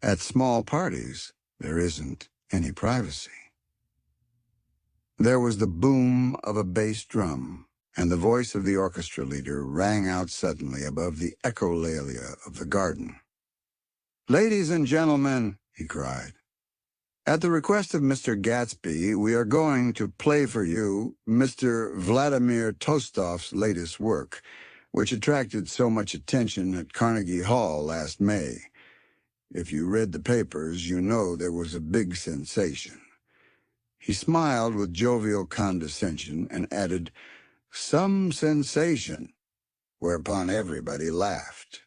At small parties, there isn't any privacy." There was the boom of a bass drum, and the voice of the orchestra leader rang out suddenly above the echolalia of the garden. "Ladies and gentlemen," he cried, "at the request of Mr. Gatsby, we are going to play for you Mr. Vladimir Tolstoy's latest work, which attracted so much attention at Carnegie Hall last May. If you read the papers, you know there was a big sensation." He smiled with jovial condescension and added, "Some sensation," whereupon everybody laughed.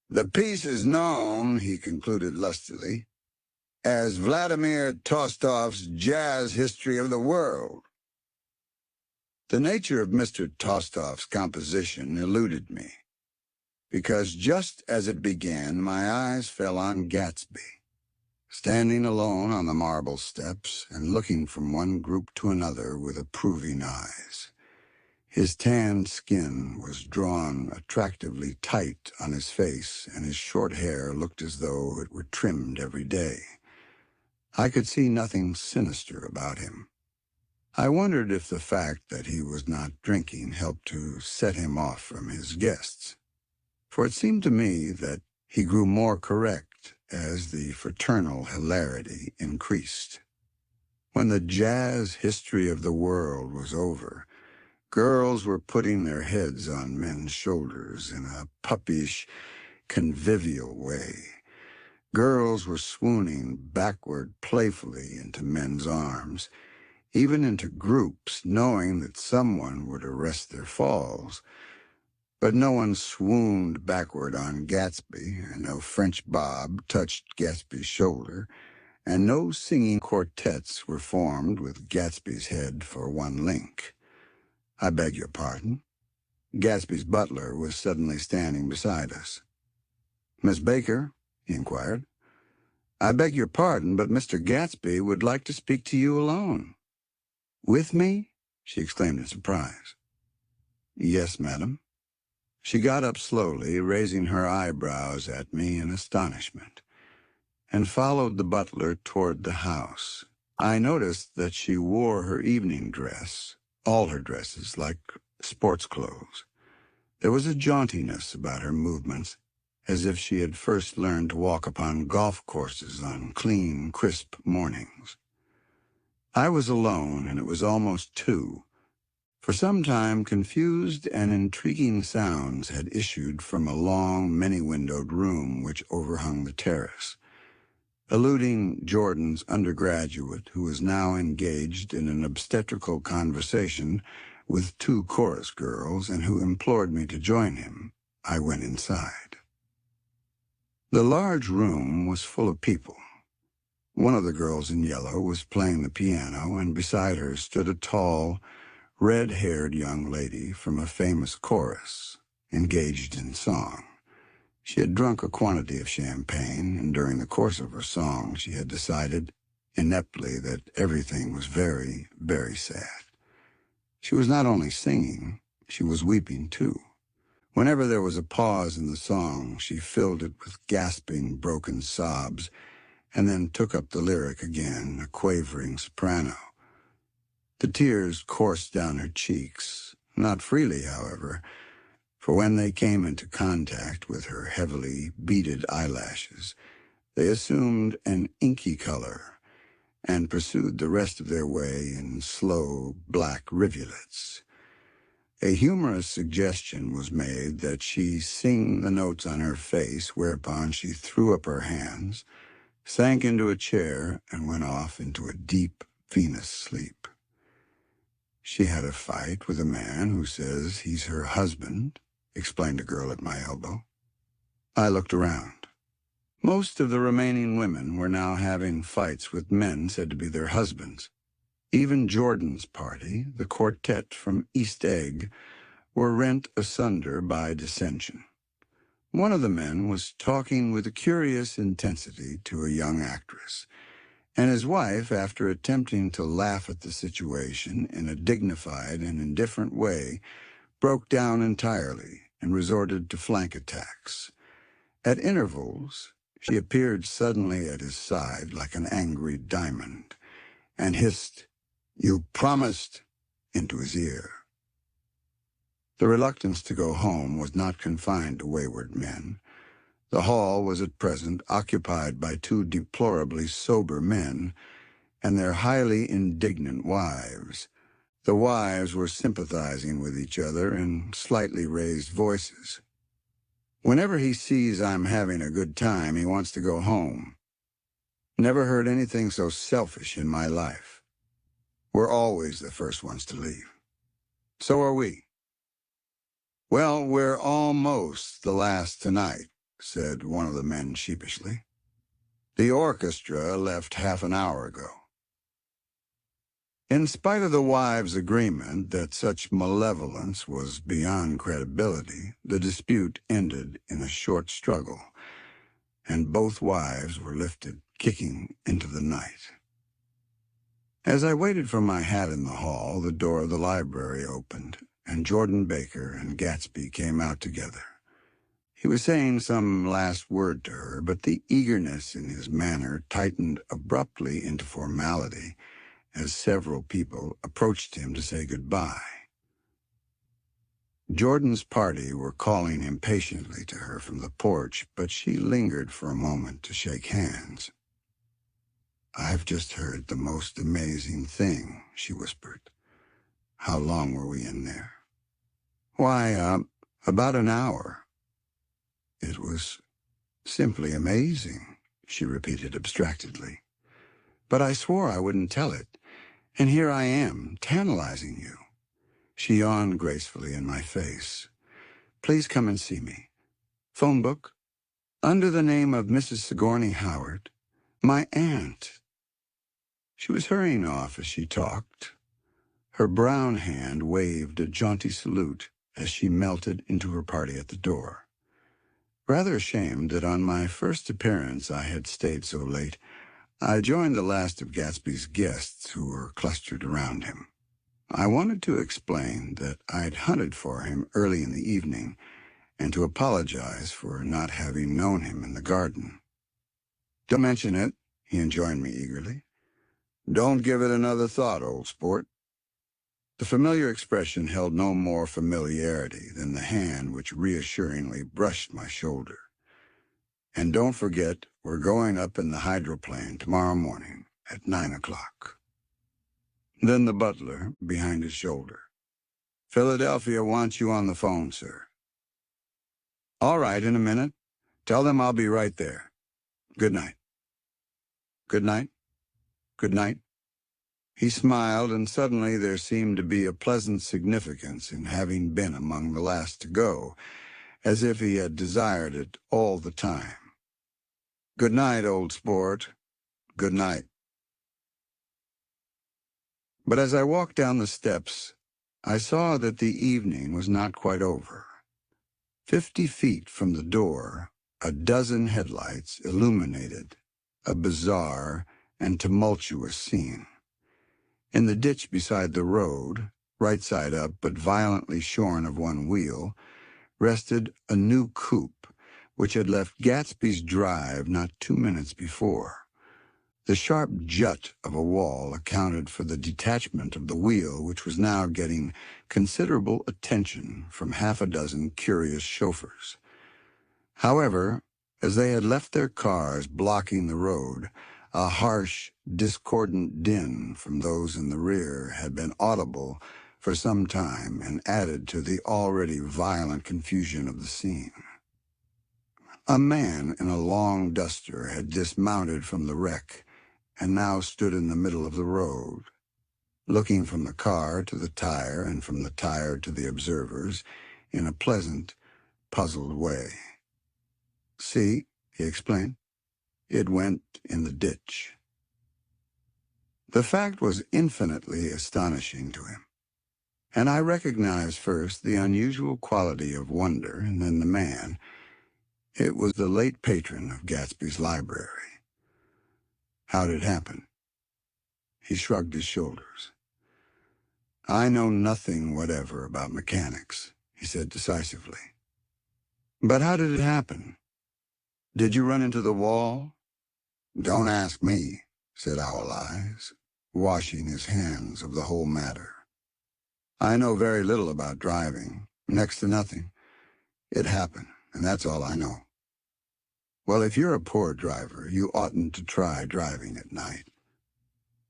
"The piece is known," he concluded lustily, "as Vladimir Tolstoy's Jazz History of the World." The nature of Mr. Tolstoy's composition eluded me, because just as it began, my eyes fell on Gatsby, standing alone on the marble steps and looking from one group to another with approving eyes. His tanned skin was drawn attractively tight on his face, and his short hair looked as though it were trimmed every day. I could see nothing sinister about him. I wondered if the fact that he was not drinking helped to set him off from his guests, for it seemed to me that he grew more correct as the fraternal hilarity increased. When the jazz history of the world was over, girls were putting their heads on men's shoulders in a puppyish, convivial way. Girls were swooning backward playfully into men's arms, even into groups, knowing that someone would arrest their falls. But no one swooned backward on Gatsby, and no French bob touched Gatsby's shoulder, and no singing quartets were formed with Gatsby's head for one link. "I beg your pardon?" Gatsby's butler was suddenly standing beside us. "Miss Baker?" he inquired. "I beg your pardon, but Mr. Gatsby would like to speak to you alone." "With me?" she exclaimed in surprise. "Yes, madam." She got up slowly, raising her eyebrows at me in astonishment. and followed the butler toward the house. I noticed that she wore her evening dress, all her dresses, like sports clothes. There was a jauntiness about her movements, as if she had first learned to walk upon golf courses on clean, crisp mornings. I was alone, and it was almost 2. For some time, confused and intriguing sounds had issued from a long, many-windowed room which overhung the terrace, eluding Jordan's undergraduate, who was now engaged in an obstetrical conversation with 2 chorus girls and who implored me to join him. I went inside. The large room was full of people. One of the girls in yellow was playing the piano, and beside her stood a tall, red-haired young lady from a famous chorus, engaged in song. She had drunk a quantity of champagne, and during the course of her song she had decided, ineptly, that everything was very, very sad. She was not only singing, she was weeping too. Whenever there was a pause in the song, she filled it with gasping, broken sobs, and then took up the lyric again, a quavering soprano. The tears coursed down her cheeks, not freely, however, for when they came into contact with her heavily beaded eyelashes, they assumed an inky color and pursued the rest of their way in slow, black rivulets. A humorous suggestion was made that she sing the notes on her face, whereupon she threw up her hands, sank into a chair, and went off into a deep Venus sleep. She had a fight with a man who says he's her husband, explained a girl at my elbow. I looked around. Most of the remaining women were now having fights with men said to be their husbands. Even Jordan's party, the quartet from East Egg, were rent asunder by dissension. One of the men was talking with a curious intensity to a young actress, and his wife, after attempting to laugh at the situation in a dignified and indifferent way, broke down entirely and resorted to flank attacks. At intervals, she appeared suddenly at his side like an angry diamond, and hissed, "You promised," into his ear. The reluctance to go home was not confined to wayward men. The hall was at present occupied by 2 deplorably sober men and their highly indignant wives. The wives were sympathizing with each other in slightly raised voices. "Whenever he sees I'm having a good time, he wants to go home. Never heard anything so selfish in my life. We're always the first ones to leave. So are we." "Well, we're almost the last tonight," said one of the men sheepishly. "The orchestra left half an hour ago." In spite of the wives' agreement that such malevolence was beyond credibility, the dispute ended in a short struggle, and both wives were lifted, kicking, into the night. As I waited for my hat in the hall, the door of the library opened, and Jordan Baker and Gatsby came out together. He was saying some last word to her, but the eagerness in his manner tightened abruptly into formality as several people approached him to say goodbye. Jordan's party were calling impatiently to her from the porch, but she lingered for a moment to shake hands. "I've just heard the most amazing thing," she whispered. "How long were we in there?" "Why, about an hour." "It was simply amazing," she repeated abstractedly. "But I swore I wouldn't tell it, and here I am, tantalizing you." She yawned gracefully in my face. "Please come and see me. Phone book? Under the name of Mrs. Sigourney Howard. My aunt." She was hurrying off as she talked. Her brown hand waved a jaunty salute as she melted into her party at the door. Rather ashamed that on my first appearance I had stayed so late, I joined the last of Gatsby's guests who were clustered around him. I wanted to explain that I'd hunted for him early in the evening and to apologize for not having known him in the garden. "Don't mention it," he enjoined me eagerly. "Don't give it another thought, old sport." The familiar expression held no more familiarity than the hand which reassuringly brushed my shoulder. "And don't forget, we're going up in the hydroplane tomorrow morning at 9 o'clock. Then the butler, behind his shoulder. "Philadelphia wants you on the phone, sir." "All right, in a minute. Tell them I'll be right there. Good night." "Good night. Good night." He smiled, and suddenly there seemed to be a pleasant significance in having been among the last to go, as if he had desired it all the time. "Good night, old sport. Good night." But as I walked down the steps, I saw that the evening was not quite over. 50 feet from the door, a dozen headlights illuminated a bizarre and tumultuous scene. In the ditch beside the road, right side up but violently shorn of one wheel, rested a new coupe which had left Gatsby's drive not 2 minutes before. The sharp jut of a wall accounted for the detachment of the wheel, which was now getting considerable attention from half a dozen curious chauffeurs. However, as they had left their cars blocking the road, a harsh, discordant din from those in the rear had been audible for some time and added to the already violent confusion of the scene. A man in a long duster had dismounted from the wreck and now stood in the middle of the road, looking from the car to the tire and from the tire to the observers in a pleasant, puzzled way. "See," he explained, "it went in the ditch." The fact was infinitely astonishing to him, and I recognized first the unusual quality of wonder and then the man. It was the late patron of Gatsby's library. How'd it happen? He shrugged his shoulders. "I know nothing whatever about mechanics," he said decisively. "But how did it happen? Did you run into the wall?" "Don't ask me," said Owl Eyes, washing his hands of the whole matter. "I know very little about driving, next to nothing. It happened, and that's all I know." "Well, if you're a poor driver, you oughtn't to try driving at night."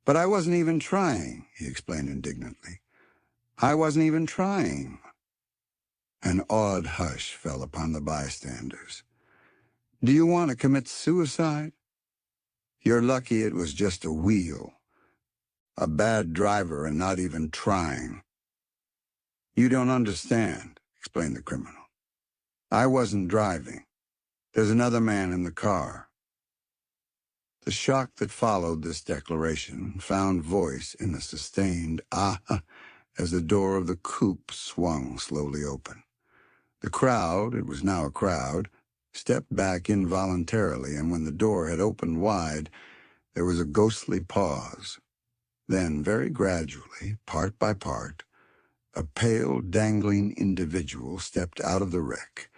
"But I wasn't even trying," he explained indignantly. "I wasn't even trying." An awed hush fell upon the bystanders. "Do you want to commit suicide? You're lucky it was just a wheel. A bad driver and not even trying." "You don't understand," explained the criminal. "I wasn't driving. There's another man in the car." The shock that followed this declaration found voice in a sustained "ah" as the door of the coupe swung slowly open. The crowd, it was now a crowd, stepped back involuntarily, and when the door had opened wide, there was a ghostly pause. Then, very gradually, part by part, a pale, dangling individual stepped out of the wreck,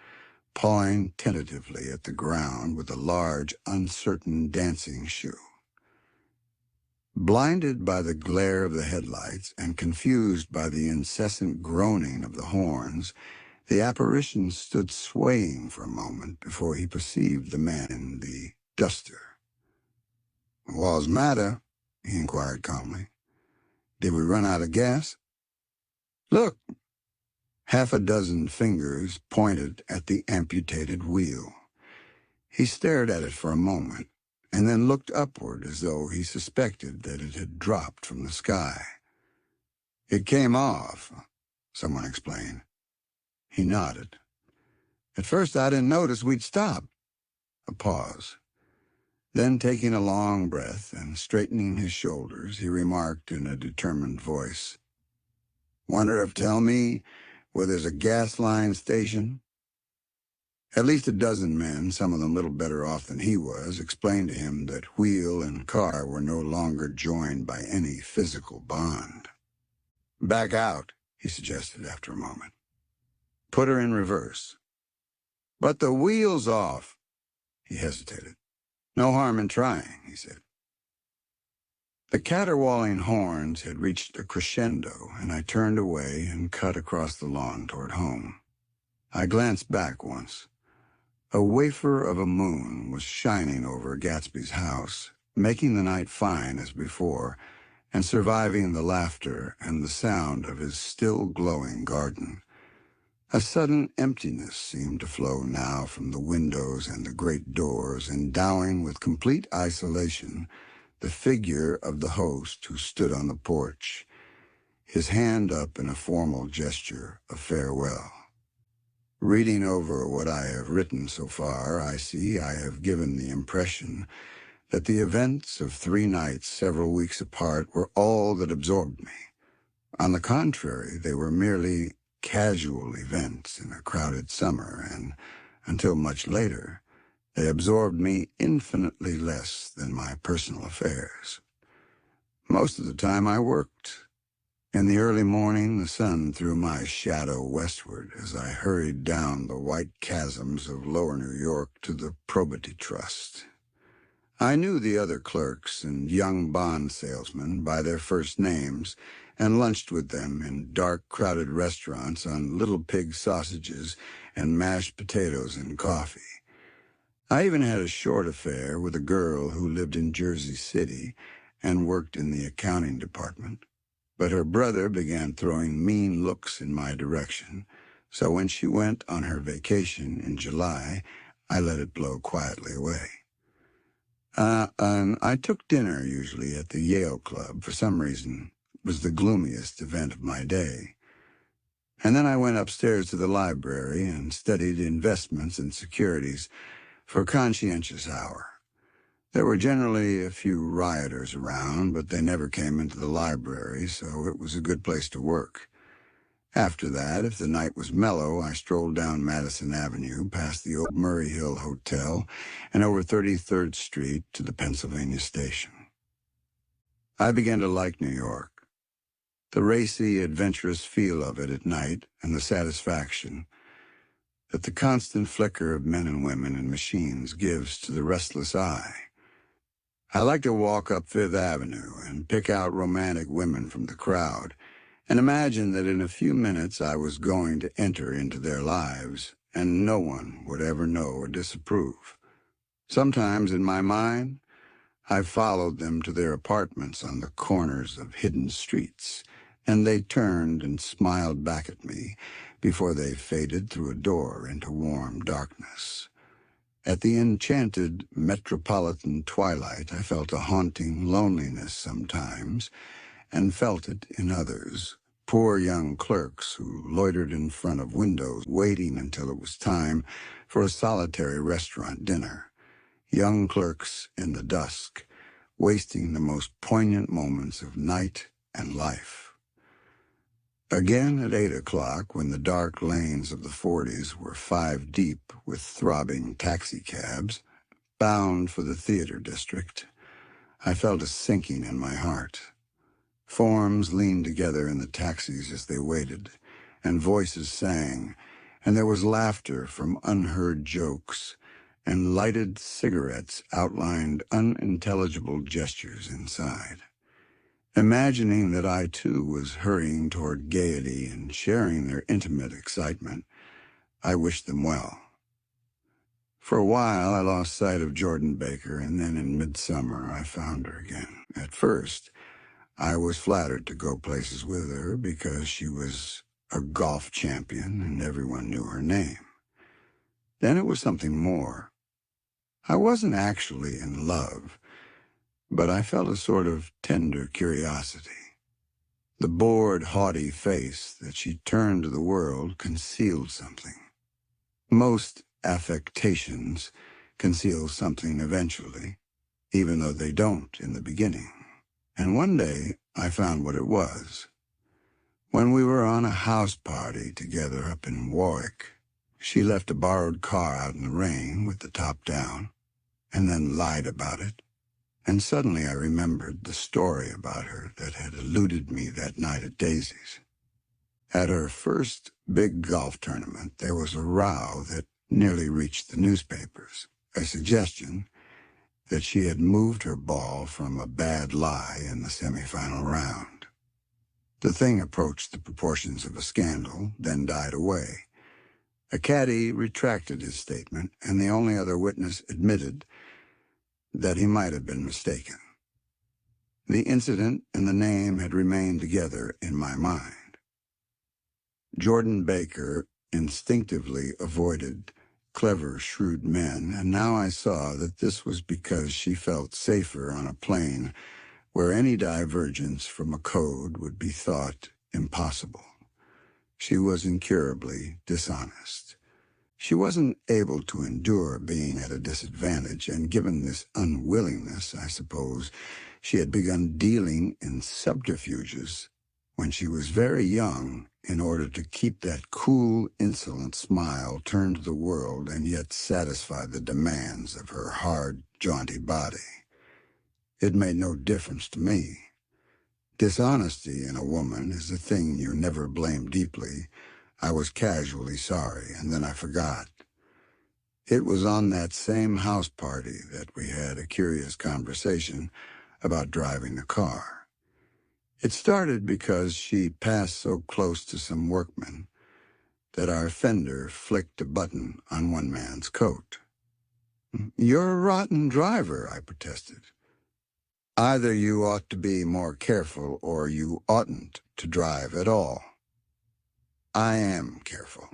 pawing tentatively at the ground with a large, uncertain dancing shoe. Blinded by the glare of the headlights and confused by the incessant groaning of the horns, the apparition stood swaying for a moment before he perceived the man in the duster. "What's matter?" he inquired calmly. "Did we run out of gas?" "Look!" Half a dozen fingers pointed at the amputated wheel. He stared at it for a moment, and then looked upward as though he suspected that it had dropped from the sky. "It came off," someone explained. He nodded. "At first I didn't notice we'd stopped." A pause. Then, taking a long breath and straightening his shoulders, he remarked in a determined voice, "Wonder if tell me where there's a gas line station?" At least a dozen men, some of them little better off than he was, explained to him that wheel and car were no longer joined by any physical bond. "Back out," he suggested after a moment. "Put her in reverse." "But the wheel's off." He hesitated. No harm in trying, he said. The caterwauling horns had reached a crescendo, and I turned away and cut across the lawn toward home. I glanced back once. A wafer of a moon was shining over Gatsby's house, making the night fine as before, and surviving the laughter and the sound of his still glowing garden. A sudden emptiness seemed to flow now from the windows and the great doors, endowing with complete isolation the figure of the host who stood on the porch, his hand up in a formal gesture of farewell. Reading over what I have written so far, I see I have given the impression that the events of 3 nights several weeks apart were all that absorbed me. On the contrary, they were merely casual events in a crowded summer, and, until much later, they absorbed me infinitely less than my personal affairs. Most of the time I worked. In the early morning, the sun threw my shadow westward as I hurried down the white chasms of lower New York to the Probity Trust. I knew the other clerks and young bond salesmen by their first names and lunched with them in dark, crowded restaurants on little pig sausages and mashed potatoes and coffee. I even had a short affair with a girl who lived in Jersey City and worked in the accounting department. But her brother began throwing mean looks in my direction, so when she went on her vacation in July, I let it blow quietly away. And I took dinner usually at the Yale Club. For some reason, it was the gloomiest event of my day. And then I went upstairs to the library and studied investments and securities for a conscientious hour. There were generally a few rioters around, but they never came into the library, so it was a good place to work. After that, if the night was mellow, I strolled down Madison Avenue, past the old Murray Hill Hotel, and over 33rd Street to the Pennsylvania Station. I began to like New York. The racy, adventurous feel of it at night, and the satisfaction that the constant flicker of men and women and machines gives to the restless eye. I like to walk up Fifth Avenue and pick out romantic women from the crowd and imagine that in a few minutes I was going to enter into their lives and no one would ever know or disapprove. Sometimes in my mind, I followed them to their apartments on the corners of hidden streets, and they turned and smiled back at me before they faded through a door into warm darkness. At the enchanted metropolitan twilight, I felt a haunting loneliness sometimes, and felt it in others, poor young clerks who loitered in front of windows, waiting until it was time for a solitary restaurant dinner. Young clerks in the dusk, wasting the most poignant moments of night and life. Again at 8 o'clock, when the dark lanes of the 40s were 5 deep with throbbing taxicabs, bound for the theater district, I felt a sinking in my heart. Forms leaned together in the taxis as they waited, and voices sang, and there was laughter from unheard jokes, and lighted cigarettes outlined unintelligible gestures inside. Imagining that I, too, was hurrying toward gaiety and sharing their intimate excitement, I wished them well. For a while, I lost sight of Jordan Baker, and then in midsummer, I found her again. At first, I was flattered to go places with her because she was a golf champion and everyone knew her name. Then it was something more. I wasn't actually in love, but I felt a sort of tender curiosity. The bored, haughty face that she turned to the world concealed something. Most affectations conceal something eventually, even though they don't in the beginning. And one day I found what it was. When we were on a house party together up in Warwick, she left a borrowed car out in the rain with the top down, and then lied about it. And suddenly I remembered the story about her that had eluded me that night at Daisy's. At her first big golf tournament, there was a row that nearly reached the newspapers. A suggestion, that she had moved her ball from a bad lie in the semifinal round. The thing approached the proportions of a scandal, then died away. A caddy retracted his statement, and the only other witness admitted that he might have been mistaken. The incident and the name had remained together in my mind. Jordan Baker instinctively avoided clever, shrewd men, and now I saw that this was because she felt safer on a plane where any divergence from a code would be thought impossible. She was incurably dishonest. She wasn't able to endure being at a disadvantage, and given this unwillingness, I suppose, she had begun dealing in subterfuges when she was very young in order to keep that cool, insolent smile turned to the world and yet satisfy the demands of her hard, jaunty body. It made no difference to me. Dishonesty in a woman is a thing you never blame deeply. I was casually sorry, and then I forgot. It was on that same house party that we had a curious conversation about driving the car. It started because she passed so close to some workmen that our fender flicked a button on one man's coat. "You're a rotten driver," I protested. "Either you ought to be more careful or you oughtn't to drive at all." "I am careful."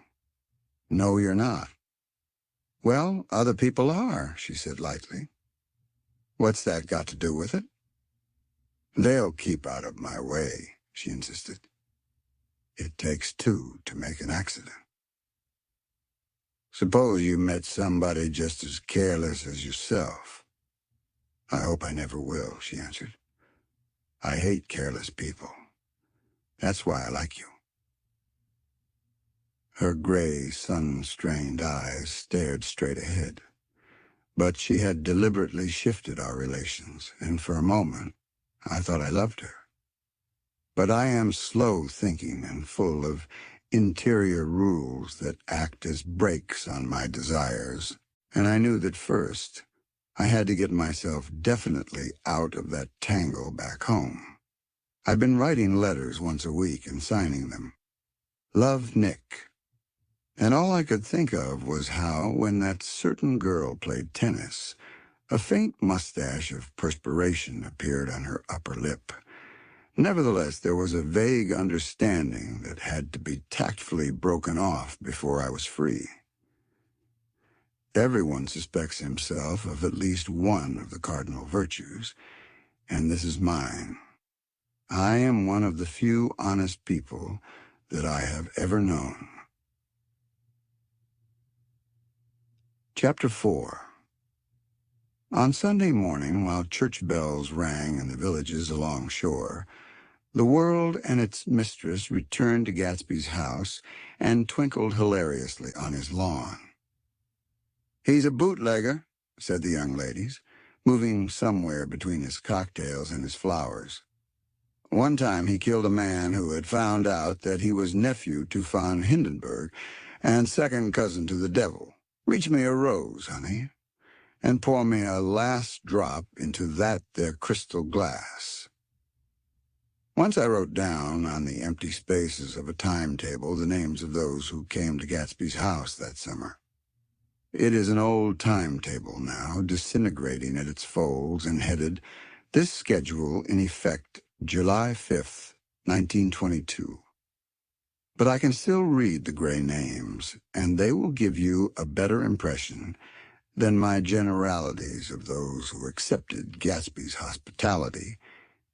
"No, you're not." "Well, other people are," she said lightly. "What's that got to do with it?" "They'll keep out of my way," she insisted. "It takes two to make an accident." "Suppose you met somebody just as careless as yourself." "I hope I never will," she answered. "I hate careless people. That's why I like you." Her gray, sun-strained eyes stared straight ahead. But she had deliberately shifted our relations, and for a moment I thought I loved her. But I am slow-thinking and full of interior rules that act as brakes on my desires, and I knew that first I had to get myself definitely out of that tangle back home. I'd been writing letters once a week and signing them. "Love, Nick." And all I could think of was how, when that certain girl played tennis, a faint mustache of perspiration appeared on her upper lip. Nevertheless, there was a vague understanding that had to be tactfully broken off before I was free. Everyone suspects himself of at least one of the cardinal virtues, and this is mine. I am one of the few honest people that I have ever known. Chapter 4. On Sunday morning, while church bells rang in the villages along shore, the world and its mistress returned to Gatsby's house and twinkled hilariously on his lawn. "He's a bootlegger," said the young ladies, moving somewhere between his cocktails and his flowers. "One time he killed a man who had found out that he was nephew to von Hindenburg and second cousin to the devil. Reach me a rose, honey, and pour me a last drop into that there crystal glass." Once I wrote down on the empty spaces of a timetable the names of those who came to Gatsby's house that summer. It is an old timetable now, disintegrating at its folds and headed, "This schedule in effect July 5th, 1922. But I can still read the gray names, and they will give you a better impression than my generalities of those who accepted Gatsby's hospitality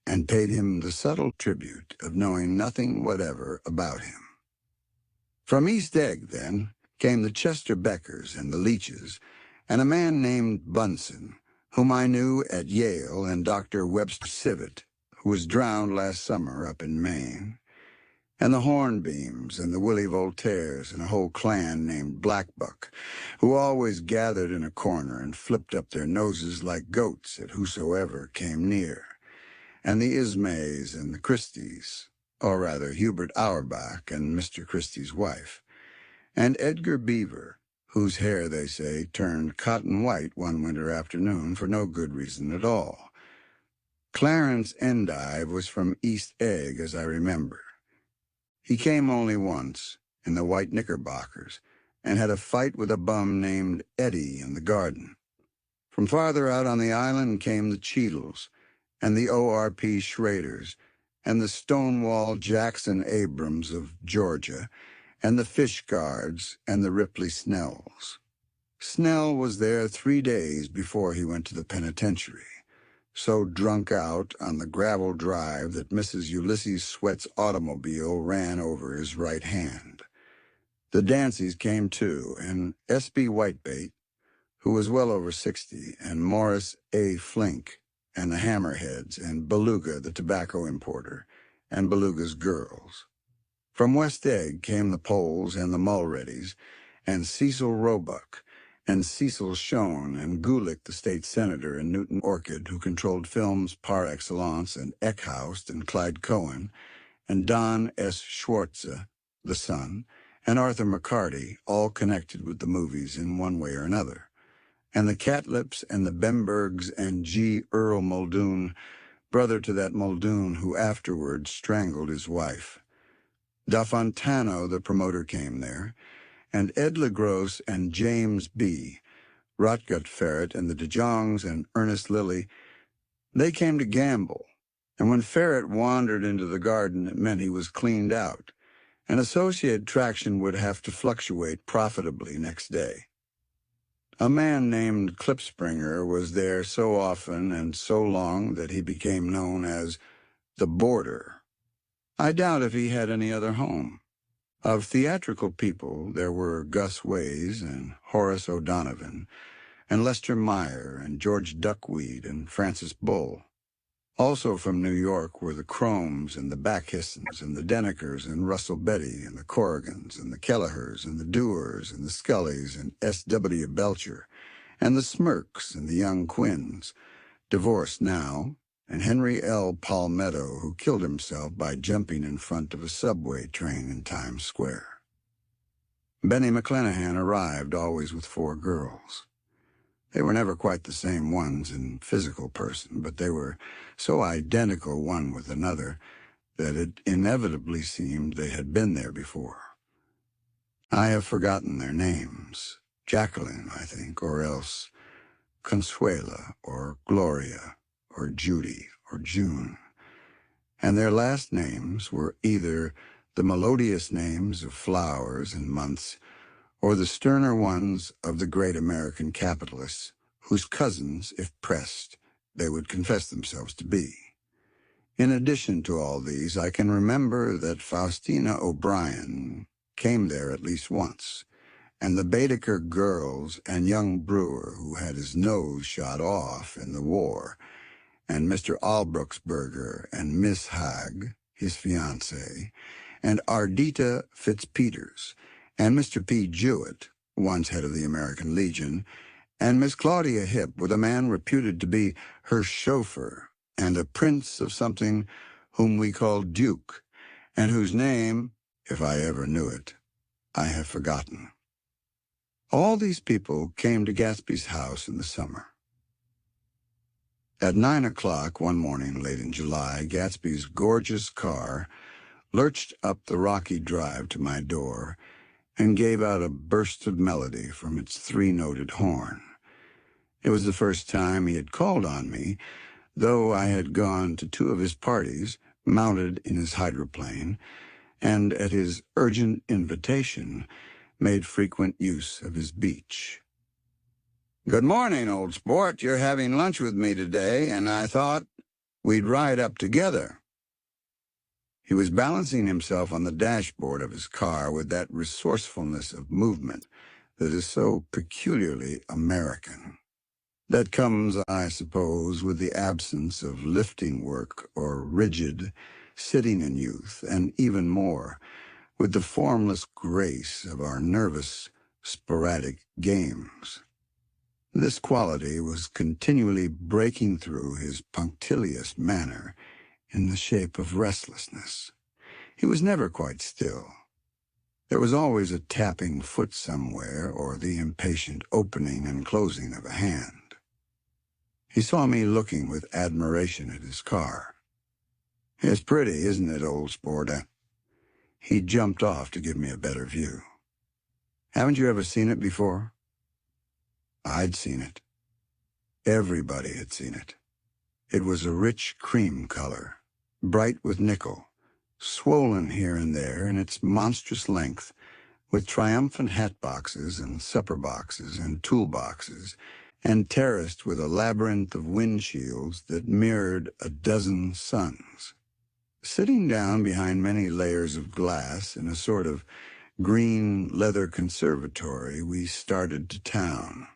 and paid him the subtle tribute of knowing nothing whatever about him. From East Egg, then, came the Chester Beckers and the Leaches, and a man named Bunsen, whom I knew at Yale, and Dr. Webster Civet, who was drowned last summer up in Maine, and the Hornbeams and the Willie Voltaires and a whole clan named Blackbuck, who always gathered in a corner and flipped up their noses like goats at whosoever came near, and the Ismays and the Christies, or rather Hubert Auerbach and Mr. Christie's wife, and Edgar Beaver, whose hair, they say, turned cotton white one winter afternoon for no good reason at all. Clarence Endive was from East Egg, as I remember. He came only once, in the white knickerbockers, and had a fight with a bum named Eddie in the garden. From farther out on the island came the Cheadles, and the O.R.P. Schraders, and the Stonewall Jackson Abrams of Georgia, and the Fishguards, and the Ripley Snells. Snell was there 3 days before he went to the penitentiary, so drunk out on the gravel drive that Mrs. Ulysses Sweat's automobile ran over his right hand. The Danceys came too, and S.B. Whitebait, who was well over 60, and Morris A. Flink, and the Hammerheads, and Beluga, the tobacco importer, and Beluga's girls. From West Egg came the Poles and the Mulreadys, and Cecil Roebuck, and Cecil Schoen, and Gulick, the state senator, and Newton Orchid, who controlled films par excellence, and Eckhouse, and Clyde Cohen, and Don S. Schwartze, the son, and Arthur McCarty, all connected with the movies in one way or another, and the Catlips, and the Bembergs, and G. Earl Muldoon, brother to that Muldoon who afterward strangled his wife. Da Fontano, the promoter, came there, and Ed LeGros and James B., Rotgut Ferret and the De Jongs and Ernest Lilly, they came to gamble, and when Ferret wandered into the garden, it meant he was cleaned out, and associate traction would have to fluctuate profitably next day. A man named Klipspringer was there so often and so long that he became known as the Boarder. I doubt if he had any other home. Of theatrical people, there were Gus Ways and Horace O'Donovan, and Lester Meyer and George Duckweed and Francis Bull. Also from New York were the Cromes and the Backhissens and the Denekers and Russell Betty and the Corrigans and the Kellehers and the Dewars and the Scullys and S.W. Belcher and the Smirks and the young Quinns, divorced now, and Henry L. Palmetto, who killed himself by jumping in front of a subway train in Times Square. Benny McClanahan arrived always with 4 girls. They were never quite the same ones in physical person, but they were so identical one with another that it inevitably seemed they had been there before. I have forgotten their names. Jacqueline, I think, or else Consuela, or Gloria, or Judy, or June. And their last names were either the melodious names of flowers and months, or the sterner ones of the great American capitalists, whose cousins, if pressed, they would confess themselves to be. In addition to all these, I can remember that Faustina O'Brien came there at least once, and the Baedeker girls and young Brewer, who had his nose shot off in the war, and Mr. Albrucksberger and Miss Haag, his fiancée, and Ardita Fitzpeters, and Mr. P. Jewett, once head of the American Legion, and Miss Claudia Hipp, with a man reputed to be her chauffeur, and a prince of something whom we called Duke, and whose name, if I ever knew it, I have forgotten. All these people came to Gatsby's house in the summer. At 9 o'clock one morning late in July, Gatsby's gorgeous car lurched up the rocky drive to my door and gave out a burst of melody from its 3-noted horn. It was the first time he had called on me, though I had gone to 2 of his parties, mounted in his hydroplane, and at his urgent invitation made frequent use of his beach. "Good morning, old sport. You're having lunch with me today, and I thought we'd ride up together." He was balancing himself on the dashboard of his car with that resourcefulness of movement that is so peculiarly American. That comes, I suppose, with the absence of lifting work or rigid sitting in youth, and even more, with the formless grace of our nervous, sporadic games. This quality was continually breaking through his punctilious manner in the shape of restlessness. He was never quite still. There was always a tapping foot somewhere or the impatient opening and closing of a hand. He saw me looking with admiration at his car. "It's pretty, isn't it, old sport?" He jumped off to give me a better view. "Haven't you ever seen it before?" I'd seen it. Everybody had seen it. It was a rich cream color, bright with nickel, swollen here and there in its monstrous length, with triumphant hat boxes and supper boxes and toolboxes, and terraced with a labyrinth of windshields that mirrored a dozen suns. Sitting down behind many layers of glass in a sort of green leather conservatory, we started to town.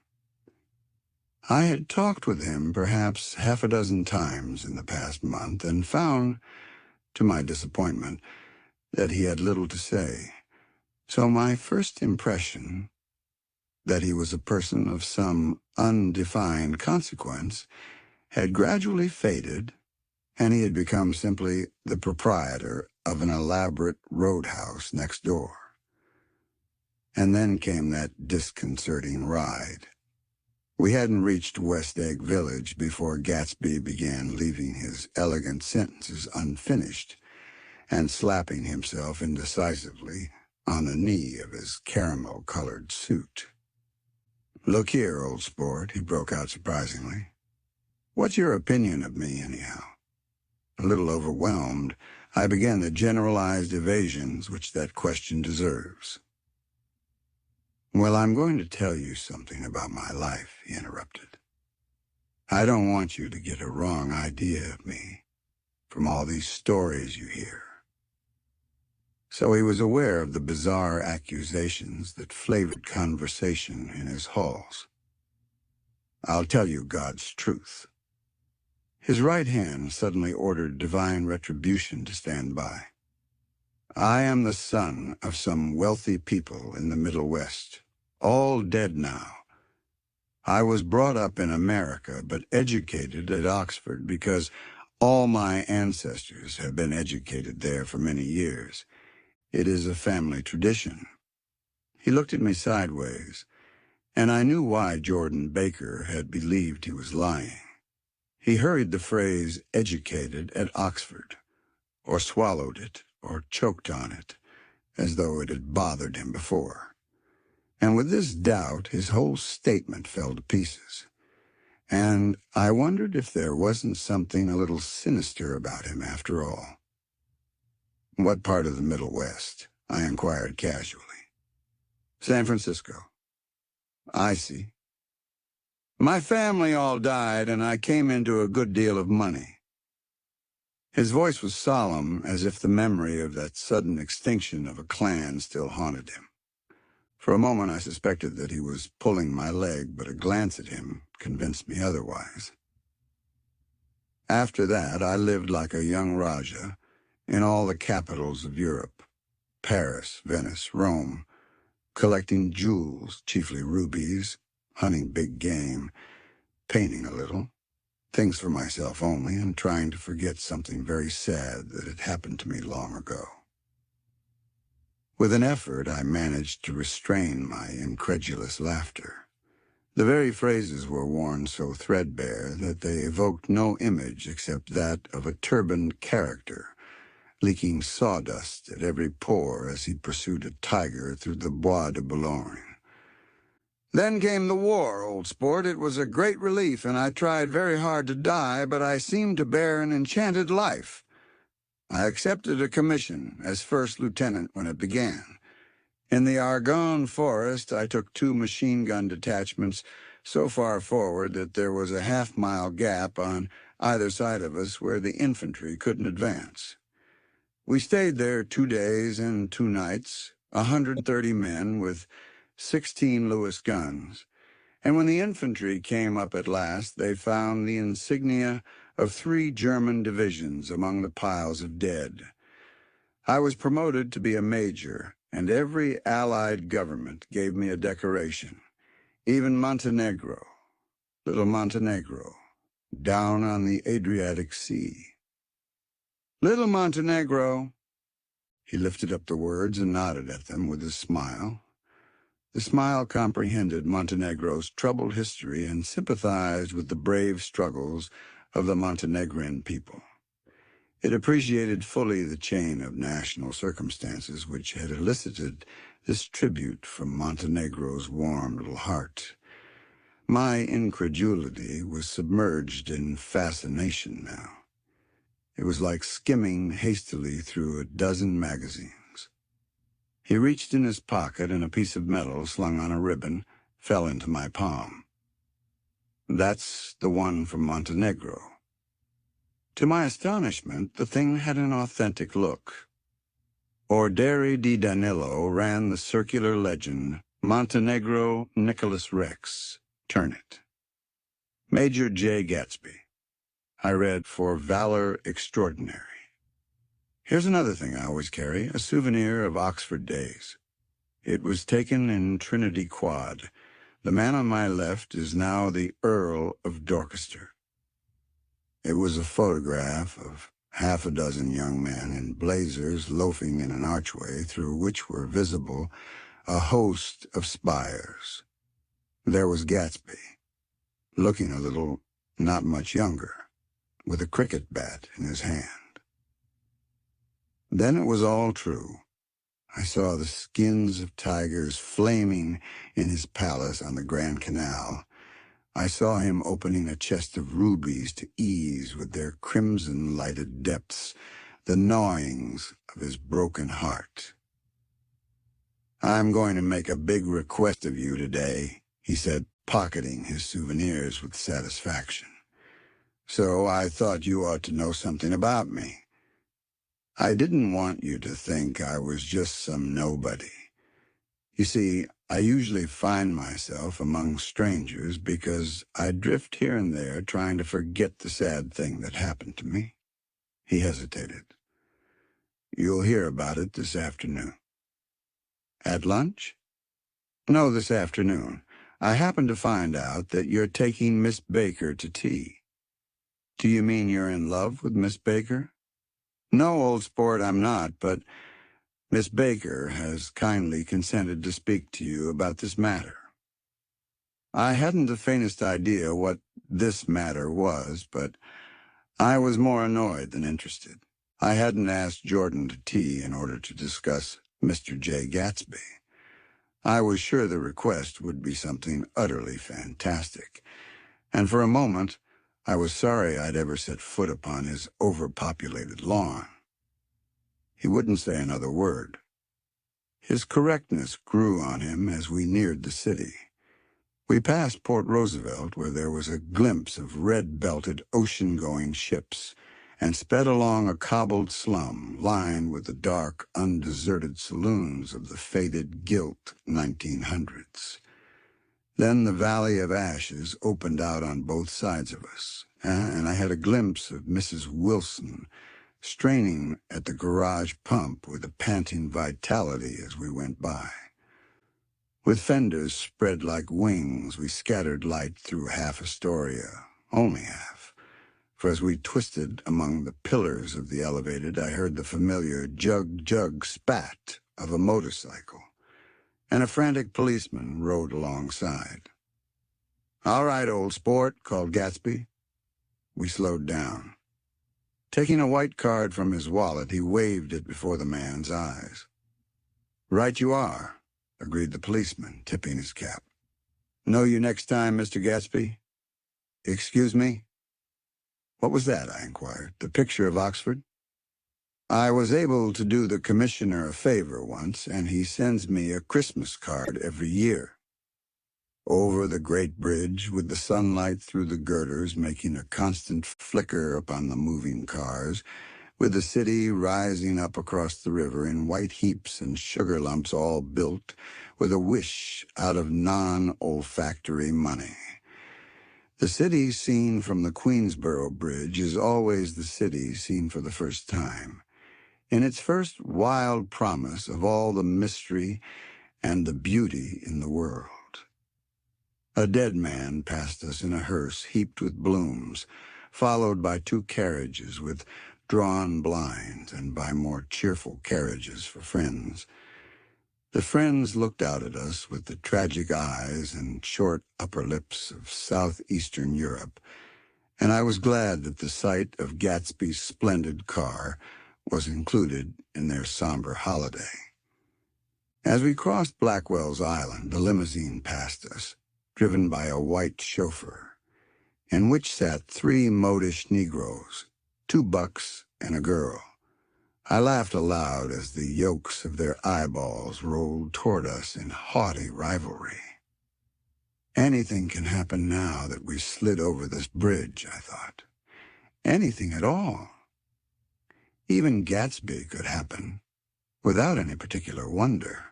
I had talked with him perhaps half a dozen times in the past month and found, to my disappointment, that he had little to say. So my first impression, that he was a person of some undefined consequence, had gradually faded, and he had become simply the proprietor of an elaborate roadhouse next door. And then came that disconcerting ride. We hadn't reached West Egg Village before Gatsby began leaving his elegant sentences unfinished and slapping himself indecisively on the knee of his caramel-colored suit. "Look here, old sport," he broke out surprisingly. "What's your opinion of me, anyhow?" A little overwhelmed, I began the generalized evasions which that question deserves. "Well, I'm going to tell you something about my life," he interrupted. "I don't want you to get a wrong idea of me from all these stories you hear." So he was aware of the bizarre accusations that flavored conversation in his halls. "I'll tell you God's truth." His right hand suddenly ordered divine retribution to stand by. "I am the son of some wealthy people in the Middle West, all dead now. I was brought up in America, but educated at Oxford because all my ancestors have been educated there for many years. It is a family tradition." He looked at me sideways, and I knew why Jordan Baker had believed he was lying. He hurried the phrase "educated at Oxford," or swallowed it, or choked on it, as though it had bothered him before. And with this doubt, his whole statement fell to pieces. And I wondered if there wasn't something a little sinister about him after all. "What part of the Middle West?" I inquired casually. "San Francisco." "I see. My family all died, and I came into a good deal of money." His voice was solemn, as if the memory of that sudden extinction of a clan still haunted him. For a moment I suspected that he was pulling my leg, but a glance at him convinced me otherwise. "After that, I lived like a young Rajah in all the capitals of Europe, Paris, Venice, Rome, collecting jewels, chiefly rubies, hunting big game, painting a little, things for myself only, and trying to forget something very sad that had happened to me long ago." With an effort, I managed to restrain my incredulous laughter. The very phrases were worn so threadbare that they evoked no image except that of a turbaned character, leaking sawdust at every pore as he pursued a tiger through the Bois de Boulogne. "Then came the war, old sport. It was a great relief, and I tried very hard to die, but I seemed to bear an enchanted life. I accepted a commission as first lieutenant when it began. In the Argonne forest, I took 2 machine-gun detachments so far forward that there was a half-mile gap on either side of us where the infantry couldn't advance. We stayed there 2 days and 2 nights, 130 men with 16 Lewis guns, and when the infantry came up at last, they found the insignia of 3 German divisions among the piles of dead. I was promoted to be a major, and every Allied government gave me a decoration, even Montenegro, little Montenegro, down on the Adriatic Sea. Little Montenegro." He lifted up the words and nodded at them with his smile. The smile comprehended Montenegro's troubled history and sympathized with the brave struggles of the Montenegrin people. It appreciated fully the chain of national circumstances which had elicited this tribute from Montenegro's warm little heart. My incredulity was submerged in fascination now. It was like skimming hastily through a dozen magazines. He reached in his pocket, and a piece of metal slung on a ribbon fell into my palm. That's the one from Montenegro. To my astonishment, the thing had an authentic look. Orderi di Danilo ran the circular legend, Montenegro Nicholas Rex, turn it. Major J. Gatsby. I read, for valor extraordinary. Here's another thing I always carry, a souvenir of Oxford days. It was taken in Trinity Quad. The man on my left is now the Earl of Dorchester. It was a photograph of half a dozen young men in blazers loafing in an archway through which were visible a host of spires. There was Gatsby, looking a little not much younger, with a cricket bat in his hand. Then it was all true. I saw the skins of tigers flaming in his palace on the Grand Canal. I saw him opening a chest of rubies to ease with their crimson-lighted depths the gnawings of his broken heart. "I'm going to make a big request of you today," he said, pocketing his souvenirs with satisfaction. "So I thought you ought to know something about me. I didn't want you to think I was just some nobody. You see, I usually find myself among strangers because I drift here and there trying to forget the sad thing that happened to me." He hesitated. "You'll hear about it this afternoon." "At lunch?" "No, this afternoon. I happen to find out that you're taking Miss Baker to tea." "Do you mean you're in love with Miss Baker?" "No, old sport, I'm not, but Miss Baker has kindly consented to speak to you about this matter." I hadn't the faintest idea what this matter was, but I was more annoyed than interested. I hadn't asked Jordan to tea in order to discuss Mr. J. Gatsby. I was sure the request would be something utterly fantastic, and for a moment I was sorry I'd ever set foot upon his overpopulated lawn. He wouldn't say another word. His correctness grew on him as we neared the city. We passed Port Roosevelt, where there was a glimpse of red-belted ocean-going ships, and sped along a cobbled slum lined with the dark, undeserted saloons of the faded, gilt 1900s. Then the Valley of Ashes opened out on both sides of us, and I had a glimpse of Mrs. Wilson straining at the garage pump with a panting vitality as we went by. With fenders spread like wings, we scattered light through half Astoria, only half, for as we twisted among the pillars of the elevated, I heard the familiar jug-jug spat of a motorcycle, and a frantic policeman rode alongside. "All right, old sport," called Gatsby. We slowed down. Taking a white card from his wallet, he waved it before the man's eyes. "Right you are," agreed the policeman, tipping his cap. "Know you next time, Mr. Gatsby?" "Excuse me?" "What was that?" I inquired. "The picture of Oxford?" "I was able to do the commissioner a favor once, and he sends me a Christmas card every year. Over the great bridge, with the sunlight through the girders making a constant flicker upon the moving cars, with the city rising up across the river in white heaps and sugar lumps all built with a wish out of non-olfactory money. The city seen from the Queensboro Bridge is always the city seen for the first time, in its first wild promise of all the mystery and the beauty in the world. A dead man passed us in a hearse heaped with blooms, followed by two carriages with drawn blinds and by more cheerful carriages for friends. The friends looked out at us with the tragic eyes and short upper lips of southeastern Europe, and I was glad that the sight of Gatsby's splendid car was included in their somber holiday. As we crossed Blackwell's Island, the limousine passed us, driven by a white chauffeur, in which sat 3 modish Negroes, 2 bucks and a girl. I laughed aloud as the yolks of their eyeballs rolled toward us in haughty rivalry. Anything can happen now that we slid over this bridge, I thought. Anything at all. Even Gatsby could happen, without any particular wonder.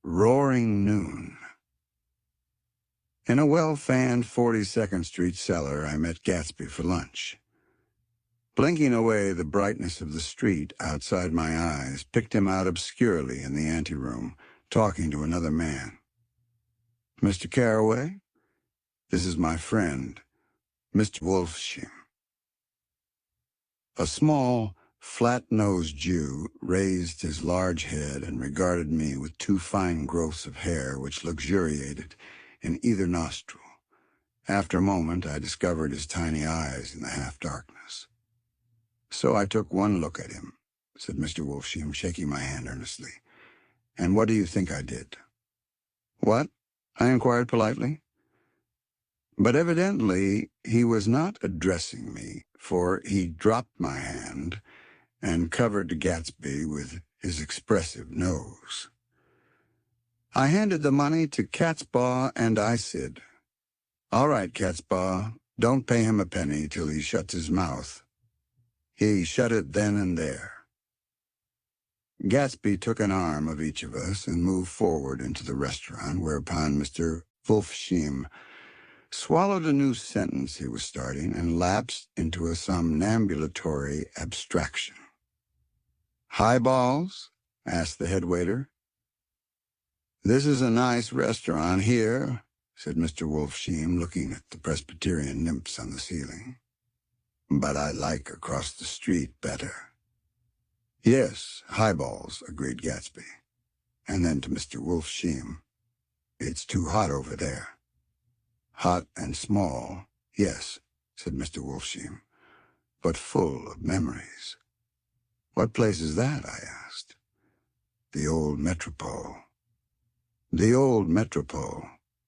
Roaring noon. In a well-fanned 42nd Street cellar, I met Gatsby for lunch. Blinking away the brightness of the street outside my eyes picked him out obscurely in the anteroom, talking to another man. "Mr. Carraway, this is my friend, Mr. Wolfshim." A small, flat-nosed Jew raised his large head and regarded me with 2 fine growths of hair which luxuriated in either nostril. After a moment, I discovered his tiny eyes in the half-darkness. "So I took one look at him," said Mr. Wolfshim, shaking my hand earnestly. "And what do you think I did?" "What?" I inquired politely. But evidently he was not addressing me, for he dropped my hand and covered Gatsby with his expressive nose. "I handed the money to Catspaw, and I said, 'All right, Catspaw, don't pay him a penny till he shuts his mouth.' He shut it then and there." Gatsby took an arm of each of us and moved forward into the restaurant, whereupon Mr. Wolfshim swallowed a new sentence he was starting and lapsed into a somnambulatory abstraction. "Highballs?" asked the head waiter. "This is a nice restaurant here," said Mr. Wolfshim, looking at the Presbyterian nymphs on the ceiling. "But I like across the street better." "Yes, highballs," agreed Gatsby. And then to Mr. Wolfshim, "It's too hot over there." "Hot and small, yes," said Mr. Wolfshim, "but full of memories." "What place is that?" I asked. "The old Metropole." "The old Metropole,"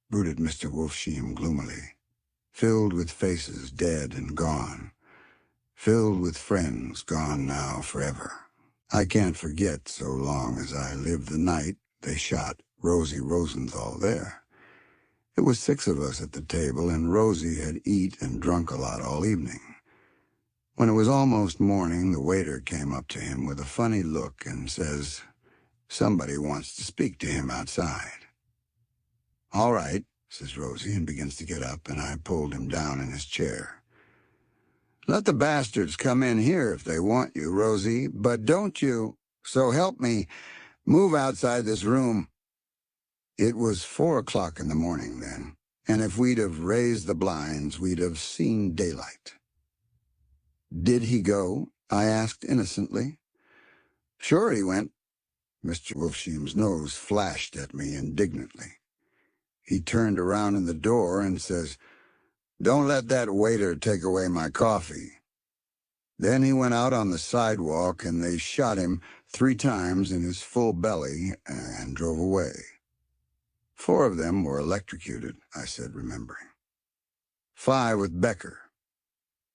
brooded Mr. Wolfshim gloomily, "filled with faces dead and gone, filled with friends gone now forever. I can't forget so long as I live the night they shot Rosie Rosenthal there. It was 6 of us at the table, and Rosie had eat and drunk a lot all evening. When it was almost morning, the waiter came up to him with a funny look and says, 'Somebody wants to speak to him outside.' 'All right,' says Rosie, and begins to get up, and I pulled him down in his chair. 'Let the bastards come in here if they want you, Rosie, but don't you, so help me, move outside this room.' It was 4 o'clock in the morning then, and if we'd have raised the blinds, we'd have seen daylight." "Did he go?" I asked innocently. "Sure he went." Mr. Wolfshim's nose flashed at me indignantly. He turned around in the door and says, "Don't let that waiter take away my coffee." Then he went out on the sidewalk, and they shot him 3 times in his full belly and drove away. 4 of them were electrocuted, I said, remembering. 5 with Becker.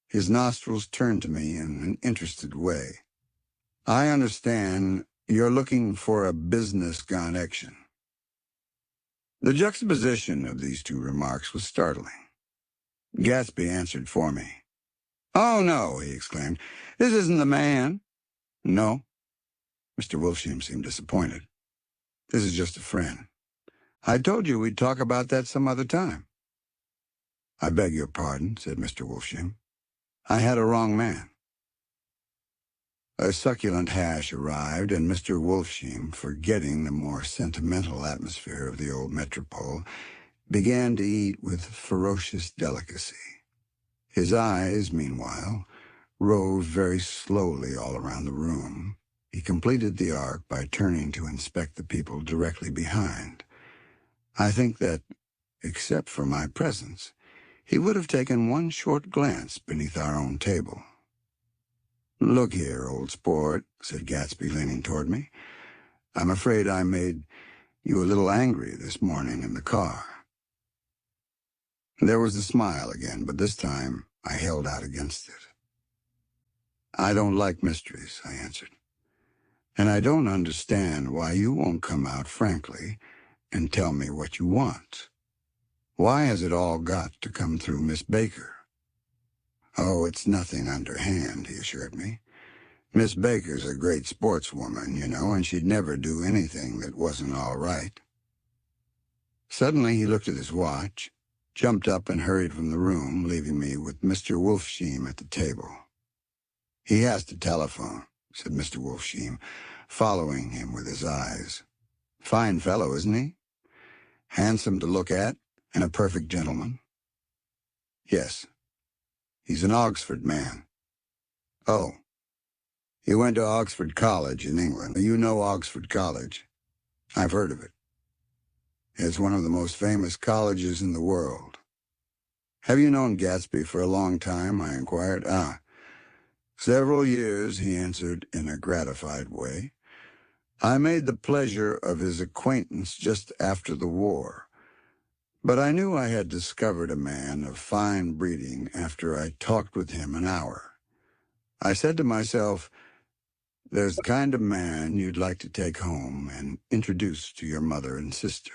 His nostrils turned to me in an interested way. "I understand you're looking for a business connection." The juxtaposition of these 2 remarks was startling. Gatsby answered for me. "Oh, no," he exclaimed. "This isn't the man." "No?" Mr. Wolfshim seemed disappointed. "This is just a friend. I told you we'd talk about that some other time." "I beg your pardon," said Mr. Wolfshim. "I had a wrong man." A succulent hash arrived, and Mr. Wolfshim, forgetting the more sentimental atmosphere of the old Metropole, began to eat with ferocious delicacy. His eyes, meanwhile, roved very slowly all around the room. He completed the arc by turning to inspect the people directly behind. I think that, except for my presence, he would have taken one short glance beneath our own table. "Look here, old sport," said Gatsby, leaning toward me. "I'm afraid I made you a little angry this morning in the car." There was a smile again, but this time I held out against it. "I don't like mysteries," I answered. "And I don't understand why you won't come out frankly and tell me what you want. Why has it all got to come through Miss Baker?" "Oh, it's nothing underhand," he assured me. "Miss Baker's a great sportswoman, you know, and she'd never do anything that wasn't all right." Suddenly he looked at his watch, jumped up and hurried from the room, leaving me with Mr. Wolfsheim at the table. "He has to telephone," said Mr. Wolfsheim, following him with his eyes. "Fine fellow, isn't he? Handsome to look at, and a perfect gentleman." "Yes. He's an Oxford man." "Oh. He went to Oxford College in England. You know Oxford College?" "I've heard of it." "It's one of the most famous colleges in the world." "Have you known Gatsby for a long time?" I inquired. "Several years," he answered in a gratified way. "I made the pleasure of his acquaintance just after the war, but I knew I had discovered a man of fine breeding after I talked with him an hour. I said to myself, there's the kind of man you'd like to take home and introduce to your mother and sister."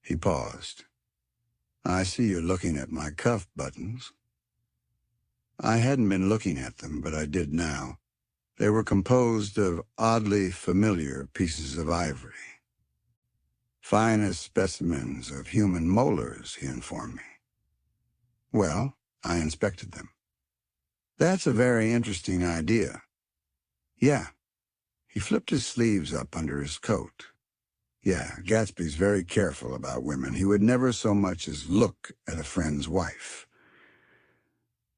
He paused. "I see you're looking at my cuff buttons." I hadn't been looking at them, but I did now. They were composed of oddly familiar pieces of ivory. "Finest specimens of human molars," he informed me. Well, I inspected them. "That's a very interesting idea." "Yeah." He flipped his sleeves up under his coat. "Yeah, Gatsby's very careful about women. He would never so much as look at a friend's wife."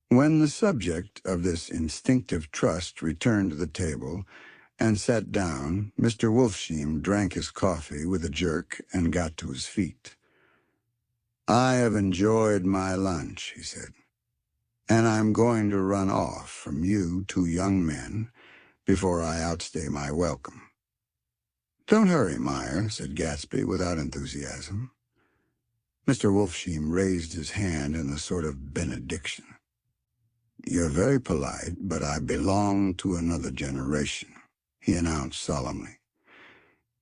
When the subject of this instinctive trust returned to the table and sat down, Mr. Wolfsheim drank his coffee with a jerk and got to his feet. "I have enjoyed my lunch," he said, "and I'm going to run off from you two young men before I outstay my welcome." "Don't hurry, Meyer," said Gatsby without enthusiasm. Mr. Wolfsheim raised his hand in a sort of benediction. "You're very polite, but I belong to another generation," he announced solemnly.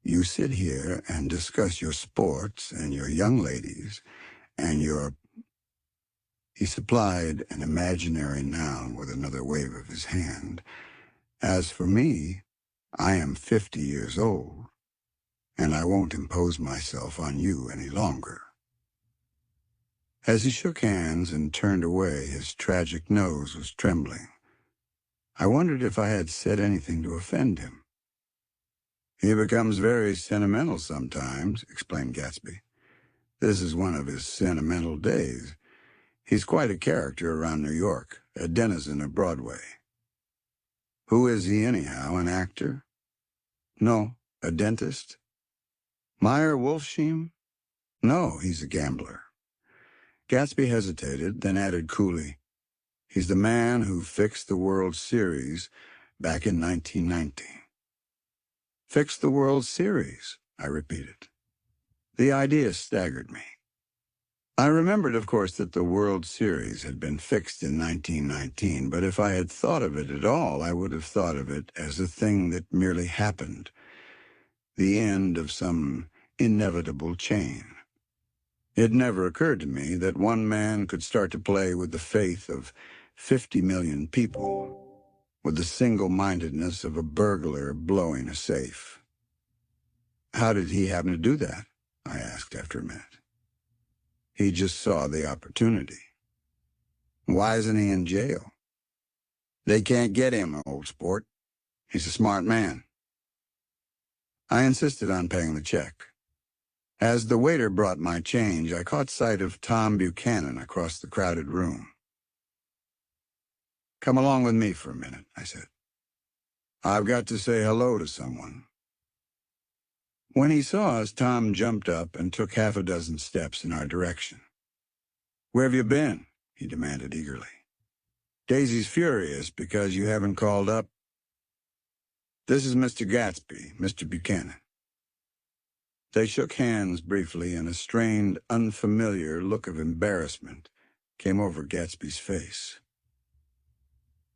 "You sit here and discuss your sports and your young ladies and your—" He supplied an imaginary noun with another wave of his hand. "As for me, I am 50 years old, and I won't impose myself on you any longer." As he shook hands and turned away, his tragic nose was trembling. I wondered if I had said anything to offend him. "He becomes very sentimental sometimes," explained Gatsby. "This is one of his sentimental days. He's quite a character around New York, a denizen of Broadway." "Who is he anyhow, an actor?" "No, a dentist." "Meyer Wolfsheim?" "No, he's a gambler." Gatsby hesitated, then added coolly, "He's the man who fixed the World Series back in 1990. "Fixed the World Series?" I repeated. The idea staggered me. I remembered, of course, that the World Series had been fixed in 1919, but if I had thought of it at all, I would have thought of it as a thing that merely happened, the end of some inevitable chain. It never occurred to me that one man could start to play with the faith of 50 million people, with the single-mindedness of a burglar blowing a safe. "How did he happen to do that?" I asked after a minute. "He just saw the opportunity." "Why isn't he in jail?" "They can't get him, old sport. He's a smart man." I insisted on paying the check. As the waiter brought my change, I caught sight of Tom Buchanan across the crowded room. "Come along with me for a minute," I said. "I've got to say hello to someone." When he saw us, Tom jumped up and took half a dozen steps in our direction. "Where have you been?" he demanded eagerly. "Daisy's furious because you haven't called up." "This is Mr. Gatsby, Mr. Buchanan." They shook hands briefly, and a strained, unfamiliar look of embarrassment came over Gatsby's face.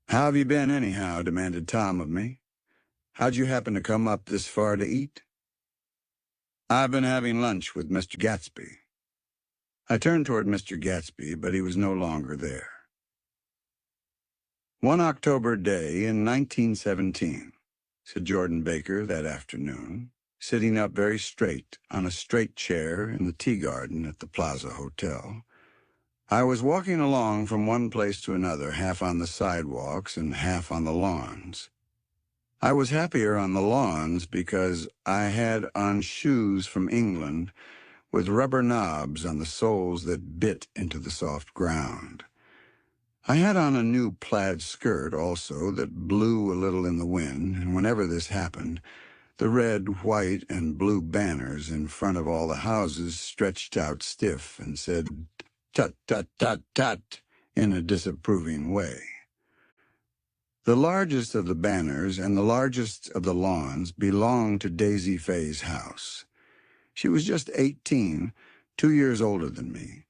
"How have you been, anyhow?" demanded Tom of me. "How'd you happen to come up this far to eat?" "I've been having lunch with Mr. Gatsby." I turned toward Mr. Gatsby, but he was no longer there. "One October day in 1917, said Jordan Baker that afternoon, sitting up very straight on a straight chair in the tea garden at the Plaza Hotel. "I was walking along from one place to another, half on the sidewalks and half on the lawns. I was happier on the lawns because I had on shoes from England with rubber knobs on the soles that bit into the soft ground. I had on a new plaid skirt also that blew a little in the wind, and whenever this happened, the red, white, and blue banners in front of all the houses stretched out stiff and said, 'Tut, tut, tut, tut,' in a disapproving way. The largest of the banners and the largest of the lawns belonged to Daisy Fay's house. She was just 18, 2 years older than me,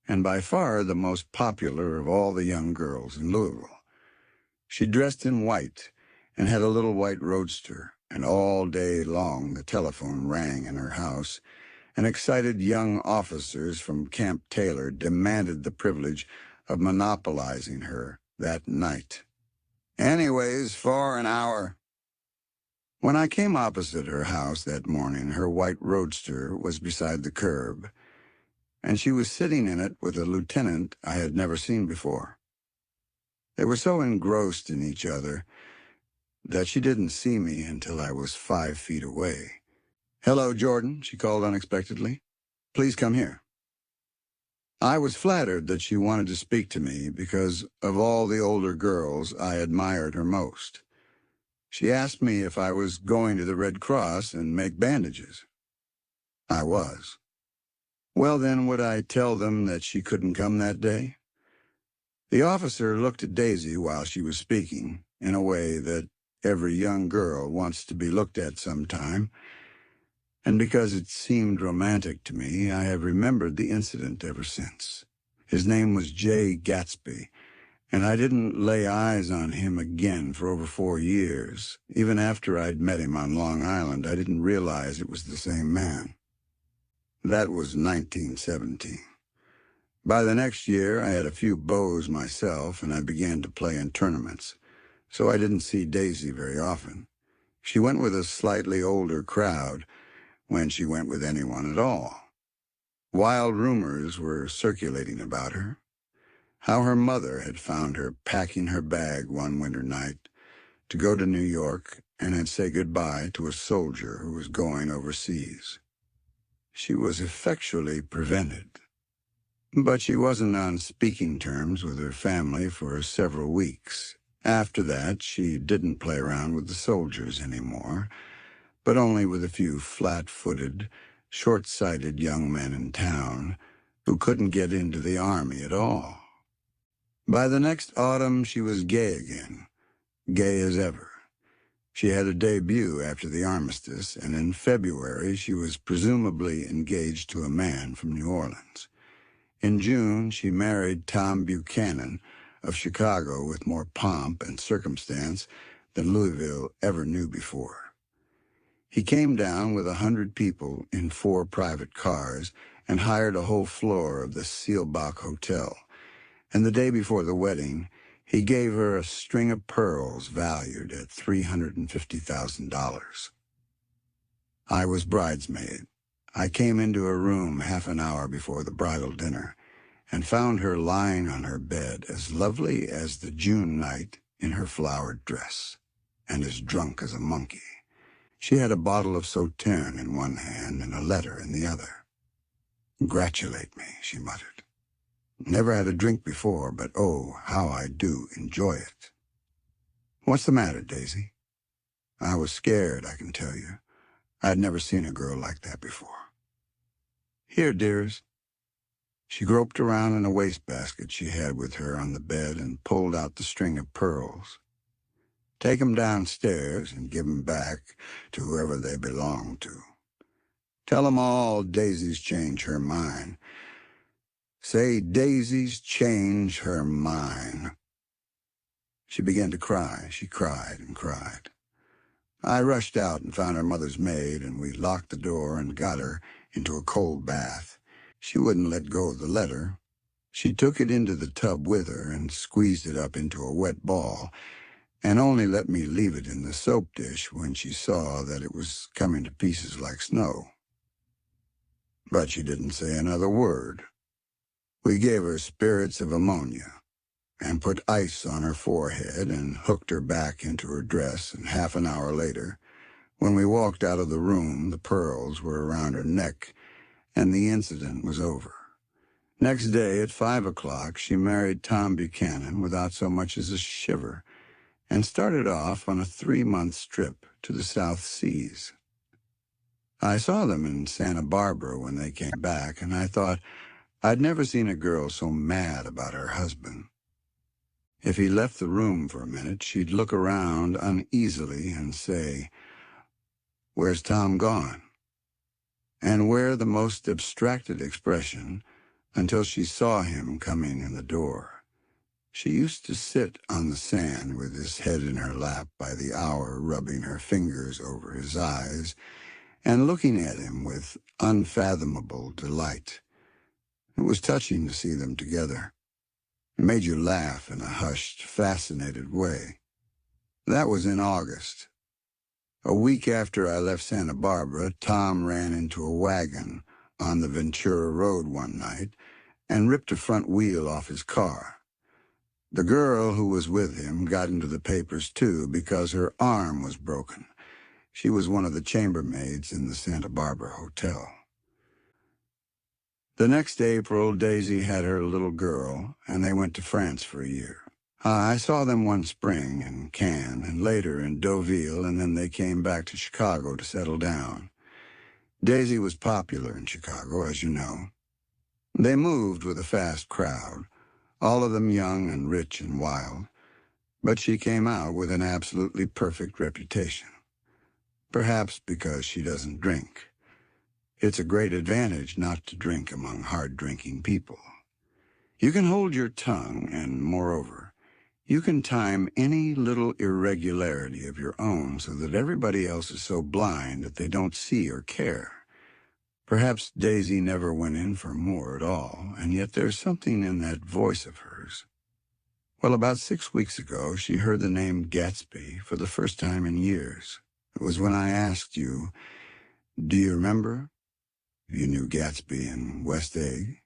and by far the most popular of all the young girls in Louisville. She dressed in white and had a little white roadster, and all day long the telephone rang in her house, and excited young officers from Camp Taylor demanded the privilege of monopolizing her that night. Anyways, for an hour. When I came opposite her house that morning, her white roadster was beside the curb, and she was sitting in it with a lieutenant I had never seen before. They were so engrossed in each other that she didn't see me until I was 5 feet away. "Hello, Jordan," she called unexpectedly. "Please come here." I was flattered that she wanted to speak to me because of all the older girls I admired her most. She asked me if I was going to the Red Cross and make bandages. I was. Well, then, would I tell them that she couldn't come that day? The officer looked at Daisy while she was speaking, in a way that every young girl wants to be looked at sometime, and because it seemed romantic to me, I have remembered the incident ever since. His name was J. Gatsby, and I didn't lay eyes on him again for over 4 years. Even after I'd met him on Long Island, I didn't realize it was the same man. That was 1917. By the next year, I had a few beaux myself, and I began to play in tournaments, so I didn't see Daisy very often. She went with a slightly older crowd, when she went with anyone at all. Wild rumors were circulating about her. How her mother had found her packing her bag one winter night to go to New York and had said goodbye to a soldier who was going overseas. She was effectually prevented. But she wasn't on speaking terms with her family for several weeks. After that, she didn't play around with the soldiers anymore, but only with a few flat-footed, short-sighted young men in town who couldn't get into the army at all. By the next autumn, she was gay again, gay as ever. She had a debut after the armistice, and in February she was presumably engaged to a man from New Orleans. In June, she married Tom Buchanan of Chicago with more pomp and circumstance than Louisville ever knew before. He came down with 100 people in 4 private cars and hired a whole floor of the Seelbach Hotel, and the day before the wedding, he gave her a string of pearls valued at $350,000. I was bridesmaid. I came into her room half an hour before the bridal dinner and found her lying on her bed as lovely as the June night in her flowered dress, and as drunk as a monkey. She had a bottle of Sauterne in one hand and a letter in the other. "Congratulate me," she muttered. Never had a drink before, but oh, how I do enjoy it. What's the matter, Daisy? I was scared, I can tell you. I'd never seen a girl like that before. Here, dearest. She groped around in a wastebasket she had with her on the bed and pulled out the string of pearls. Take 'em downstairs and give 'em back to whoever they belong to. Tell 'em all Daisy's changed her mind. Say Daisy's changed her mind. She began to cry. She cried and cried. I rushed out and found her mother's maid, and we locked the door and got her into a cold bath. She wouldn't let go of the letter. She took it into the tub with her and squeezed it up into a wet ball, and only let me leave it in the soap dish when she saw that it was coming to pieces like snow. But she didn't say another word. We gave her spirits of ammonia and put ice on her forehead and hooked her back into her dress, and half an hour later, when we walked out of the room, the pearls were around her neck, and the incident was over. Next day at 5 o'clock, she married Tom Buchanan without so much as a shiver, and started off on a 3-month trip to the South Seas. I saw them in Santa Barbara when they came back, and I thought I'd never seen a girl so mad about her husband. If he left the room for a minute, she'd look around uneasily and say, "Where's Tom gone?" and wear the most abstracted expression until she saw him coming in the door. She used to sit on the sand with his head in her lap by the hour, rubbing her fingers over his eyes and looking at him with unfathomable delight. It was touching to see them together. It made you laugh in a hushed, fascinated way. That was in August. A week after I left Santa Barbara, Tom ran into a wagon on the Ventura Road one night and ripped a front wheel off his car. The girl who was with him got into the papers, too, because her arm was broken. She was one of the chambermaids in the Santa Barbara hotel. The next April, Daisy had her little girl, and they went to France for a year. I saw them one spring in Cannes, and later in Deauville, and then they came back to Chicago to settle down. Daisy was popular in Chicago, as you know. They moved with a fast crowd, all of them young and rich and wild, but she came out with an absolutely perfect reputation. Perhaps because she doesn't drink. It's a great advantage not to drink among hard-drinking people. You can hold your tongue, and moreover, you can time any little irregularity of your own so that everybody else is so blind that they don't see or care. Perhaps Daisy never went in for more at all, and yet there's something in that voice of hers. Well, about 6 weeks ago, she heard the name Gatsby for the first time in years. It was when I asked you, "Do you remember? You knew Gatsby in West Egg?"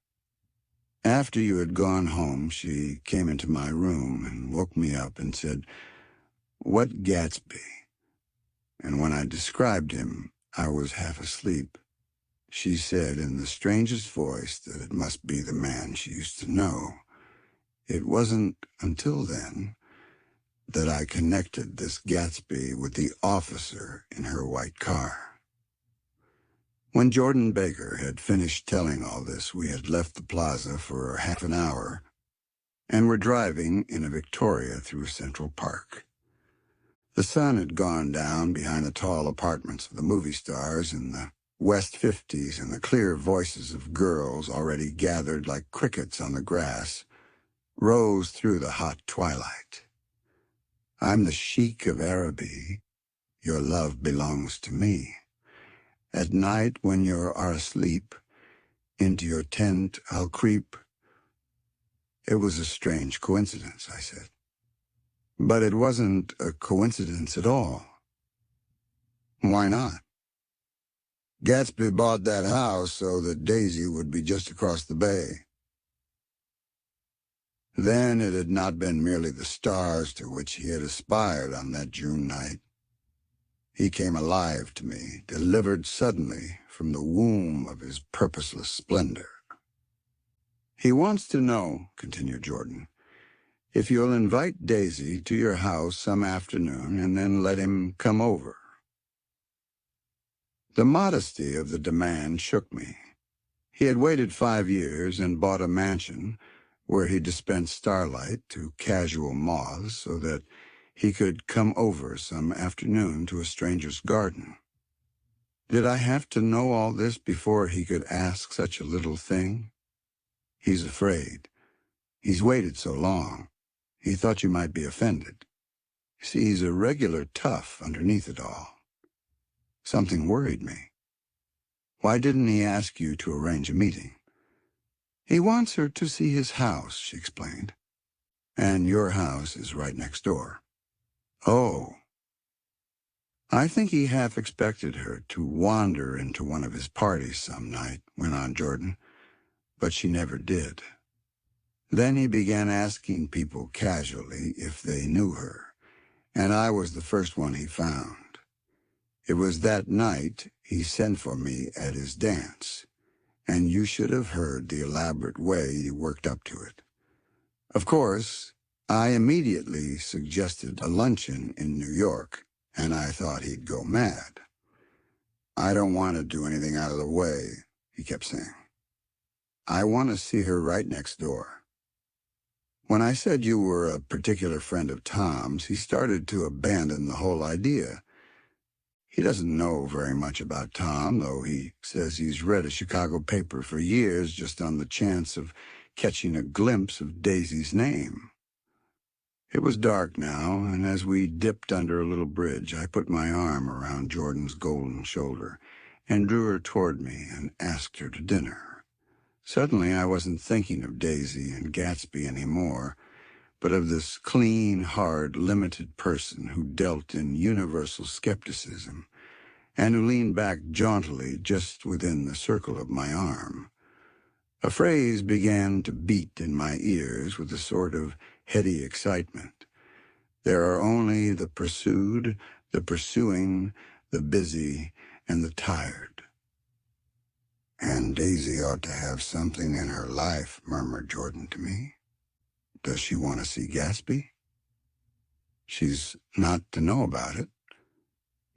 After you had gone home, she came into my room and woke me up and said, "What Gatsby?" And when I described him, I was half asleep. She said in the strangest voice that it must be the man she used to know. It wasn't until then that I connected this Gatsby with the officer in her white car. When Jordan Baker had finished telling all this, we had left the plaza for half an hour and were driving in a Victoria through Central Park. The sun had gone down behind the tall apartments of the movie stars in the West 50s, and the clear voices of girls already gathered like crickets on the grass rose through the hot twilight. "I'm the Sheik of Araby. Your love belongs to me. At night when you are asleep, into your tent I'll creep." It was a strange coincidence, I said. But it wasn't a coincidence at all. Why not? Gatsby bought that house so that Daisy would be just across the bay. Then it had not been merely the stars to which he had aspired on that June night. He came alive to me, delivered suddenly from the womb of his purposeless splendor. He wants to know, continued Jordan, if you'll invite Daisy to your house some afternoon and then let him come over. The modesty of the demand shook me. He had waited 5 years and bought a mansion where he dispensed starlight to casual moths so that he could come over some afternoon to a stranger's garden. Did I have to know all this before he could ask such a little thing? He's afraid. He's waited so long. He thought you might be offended. You see, he's a regular tough underneath it all. Something worried me. Why didn't he ask you to arrange a meeting? He wants her to see his house, she explained. And your house is right next door. Oh. I think he half expected her to wander into one of his parties some night, went on Jordan, but she never did. Then he began asking people casually if they knew her, and I was the first one he found. It was that night he sent for me at his dance, and you should have heard the elaborate way he worked up to it. Of course, I immediately suggested a luncheon in New York, and I thought he'd go mad. I don't want to do anything out of the way, he kept saying. I want to see her right next door. When I said you were a particular friend of Tom's, he started to abandon the whole idea. He doesn't know very much about Tom, though he says he's read a Chicago paper for years just on the chance of catching a glimpse of Daisy's name. It was dark now, and as we dipped under a little bridge, I put my arm around Jordan's golden shoulder and drew her toward me and asked her to dinner. Suddenly, I wasn't thinking of Daisy and Gatsby anymore, but of this clean, hard, limited person who dealt in universal skepticism and who leaned back jauntily just within the circle of my arm. A phrase began to beat in my ears with a sort of heady excitement. There are only the pursued, the pursuing, the busy, and the tired. And Daisy ought to have something in her life, murmured Jordan to me. Does she want to see Gatsby? She's not to know about it.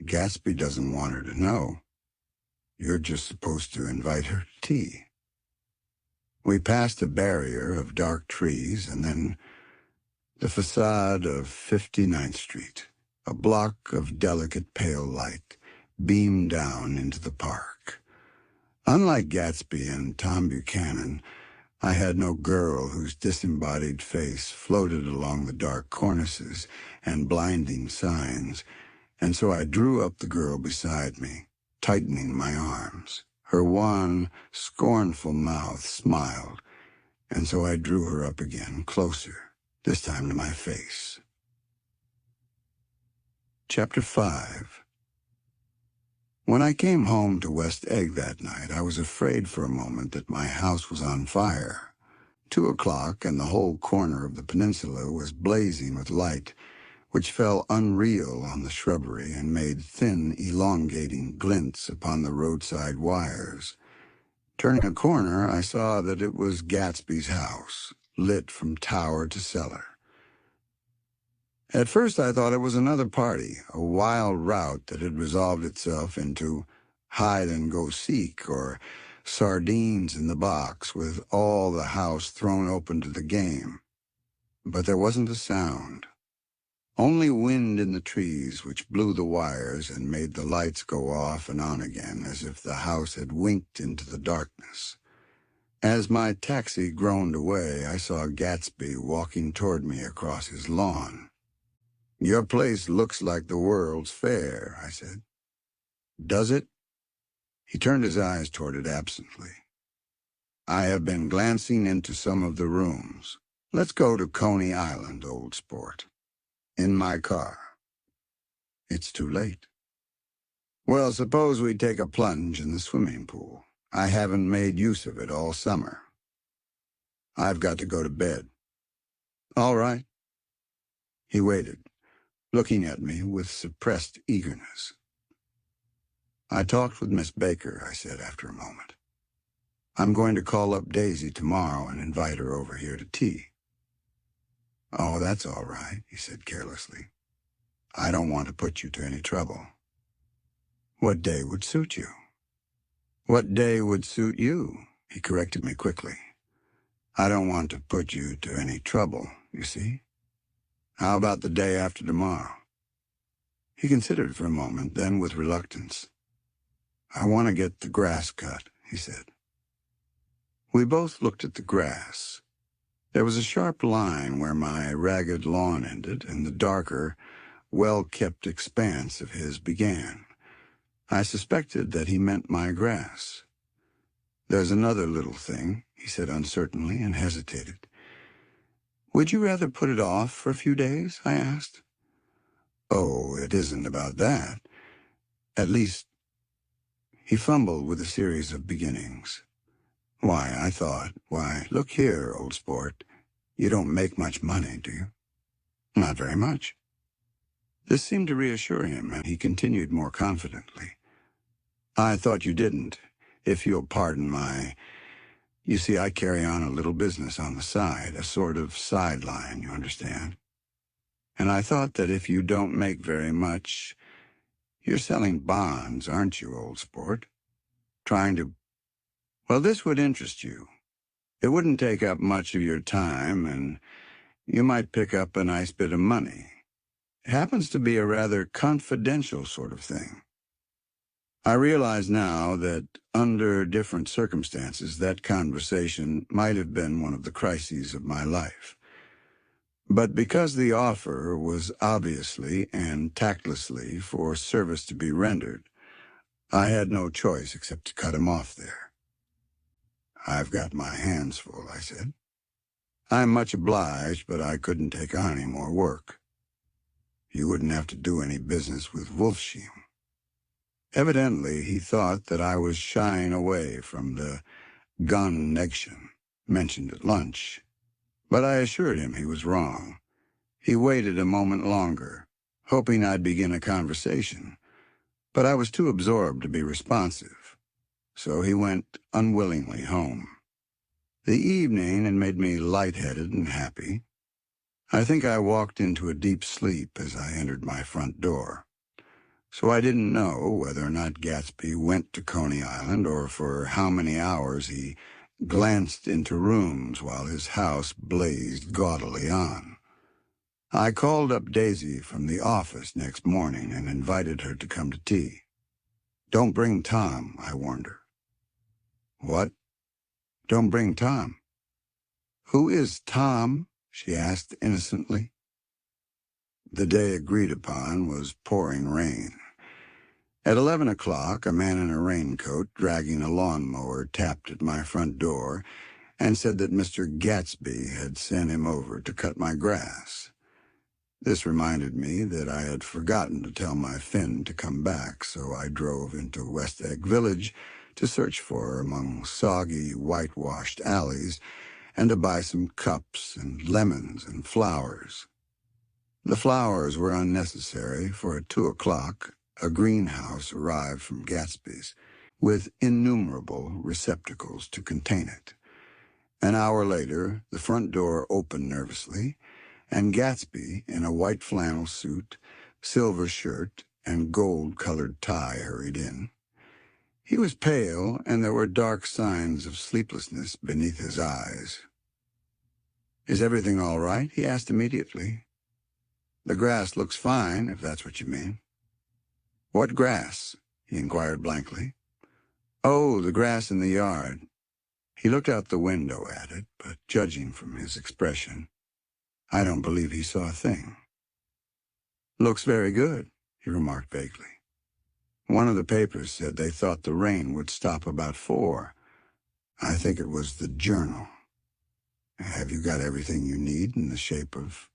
Gatsby doesn't want her to know. You're just supposed to invite her to tea. We passed a barrier of dark trees and then the facade of 59th Street, a block of delicate pale light, beamed down into the park. Unlike Gatsby and Tom Buchanan, I had no girl whose disembodied face floated along the dark cornices and blinding signs, and so I drew up the girl beside me, tightening my arms. Her wan, scornful mouth smiled, and so I drew her up again, closer, this time to my face. Chapter 5. When I came home to West Egg that night, I was afraid for a moment that my house was on fire. 2 o'clock, and the whole corner of the peninsula was blazing with light, which fell unreal on the shrubbery and made thin, elongating glints upon the roadside wires. Turning a corner, I saw that it was Gatsby's house, lit from tower to cellar. At first I thought it was another party, a wild rout that had resolved itself into hide-and-go-seek or sardines in the box with all the house thrown open to the game. But there wasn't a sound. Only wind in the trees which blew the wires and made the lights go off and on again as if the house had winked into the darkness. As my taxi groaned away, I saw Gatsby walking toward me across his lawn. "Your place looks like the World's Fair," I said. "Does it?" He turned his eyes toward it absently. "I have been glancing into some of the rooms. Let's go to Coney Island, old sport." "In my car." "It's too late." "Well, suppose we take a plunge in the swimming pool. I haven't made use of it all summer." "I've got to go to bed." "All right." He waited, looking at me with suppressed eagerness. "I talked with Miss Baker," I said after a moment. I'm going to call up Daisy tomorrow and invite her over here to tea." "Oh, that's all right," he said carelessly. "I don't want to put you to any trouble." "What day would suit you?" "What day would suit you?" He corrected me quickly. "I don't want to put you to any trouble, you see. How about the day after tomorrow?" He considered for a moment, then with reluctance, "I want to get the grass cut," he said. We both looked at the grass. There was a sharp line where my ragged lawn ended, and the darker, well-kept expanse of his began. I suspected that he meant my grass. "There's another little thing," he said uncertainly, and hesitated. "Would you rather put it off for a few days?" I asked. "Oh, it isn't about that. At least—" He fumbled with a series of beginnings. I thought, look here, old sport. You don't make much money, do you?" "Not very much." This seemed to reassure him, and he continued more confidently. "I thought you didn't. If you'll pardon my... You see, I carry on a little business on the side, a sort of sideline, you understand. And I thought that if you don't make very much... You're selling bonds, aren't you, old sport? Trying to... Well, this would interest you. It wouldn't take up much of your time, and you might pick up a nice bit of money. It happens to be a rather confidential sort of thing." I realize now that under different circumstances, that conversation might have been one of the crises of my life. But because the offer was obviously and tactlessly for service to be rendered, I had no choice except to cut him off there. "I've got my hands full," I said. "I'm much obliged, but I couldn't take on any more work. You wouldn't have to do any business with Wolfsheim." Evidently, he thought that I was shying away from the gun-nection mentioned at lunch, but I assured him he was wrong. He waited a moment longer, hoping I'd begin a conversation, but I was too absorbed to be responsive, so he went unwillingly home. The evening had made me lightheaded and happy. I think I walked into a deep sleep as I entered my front door. So I didn't know whether or not Gatsby went to Coney Island or for how many hours he glanced into rooms while his house blazed gaudily on. I called up Daisy from the office next morning and invited her to come to tea. "Don't bring Tom," I warned her. "What? Don't bring Tom?" "Who is Tom?" she asked innocently. The day agreed upon was pouring rain. At 11 o'clock, a man in a raincoat dragging a lawnmower tapped at my front door and said that Mr. Gatsby had sent him over to cut my grass. This reminded me that I had forgotten to tell my Finn to come back, so I drove into West Egg Village to search for her among soggy, whitewashed alleys and to buy some cups and lemons and flowers. The flowers were unnecessary, for at 2 o'clock, a greenhouse arrived from Gatsby's, with innumerable receptacles to contain it. An hour later, the front door opened nervously, and Gatsby, in a white flannel suit, silver shirt, and gold-colored tie, hurried in. He was pale, and there were dark signs of sleeplessness beneath his eyes. "Is everything all right?" he asked immediately. "The grass looks fine, if that's what you mean." "What grass?" he inquired blankly. "Oh, the grass in the yard." He looked out the window at it, but judging from his expression, I don't believe he saw a thing. "Looks very good," he remarked vaguely. "One of the papers said they thought the rain would stop about 4. I think it was the Journal. Have you got everything you need in the shape of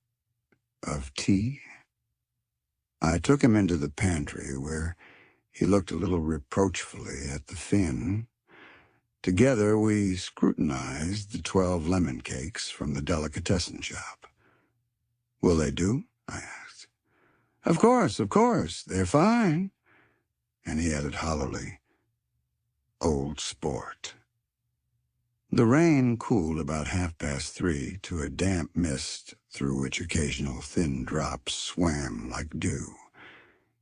tea?" I took him into the pantry, where he looked a little reproachfully at the Finn. Together we scrutinized the 12 lemon cakes from the delicatessen shop. "Will they do?" I asked. Of course, they're fine." And he added hollowly, "Old sport." The rain cooled about 3:30 to a damp mist through which occasional thin drops swam like dew.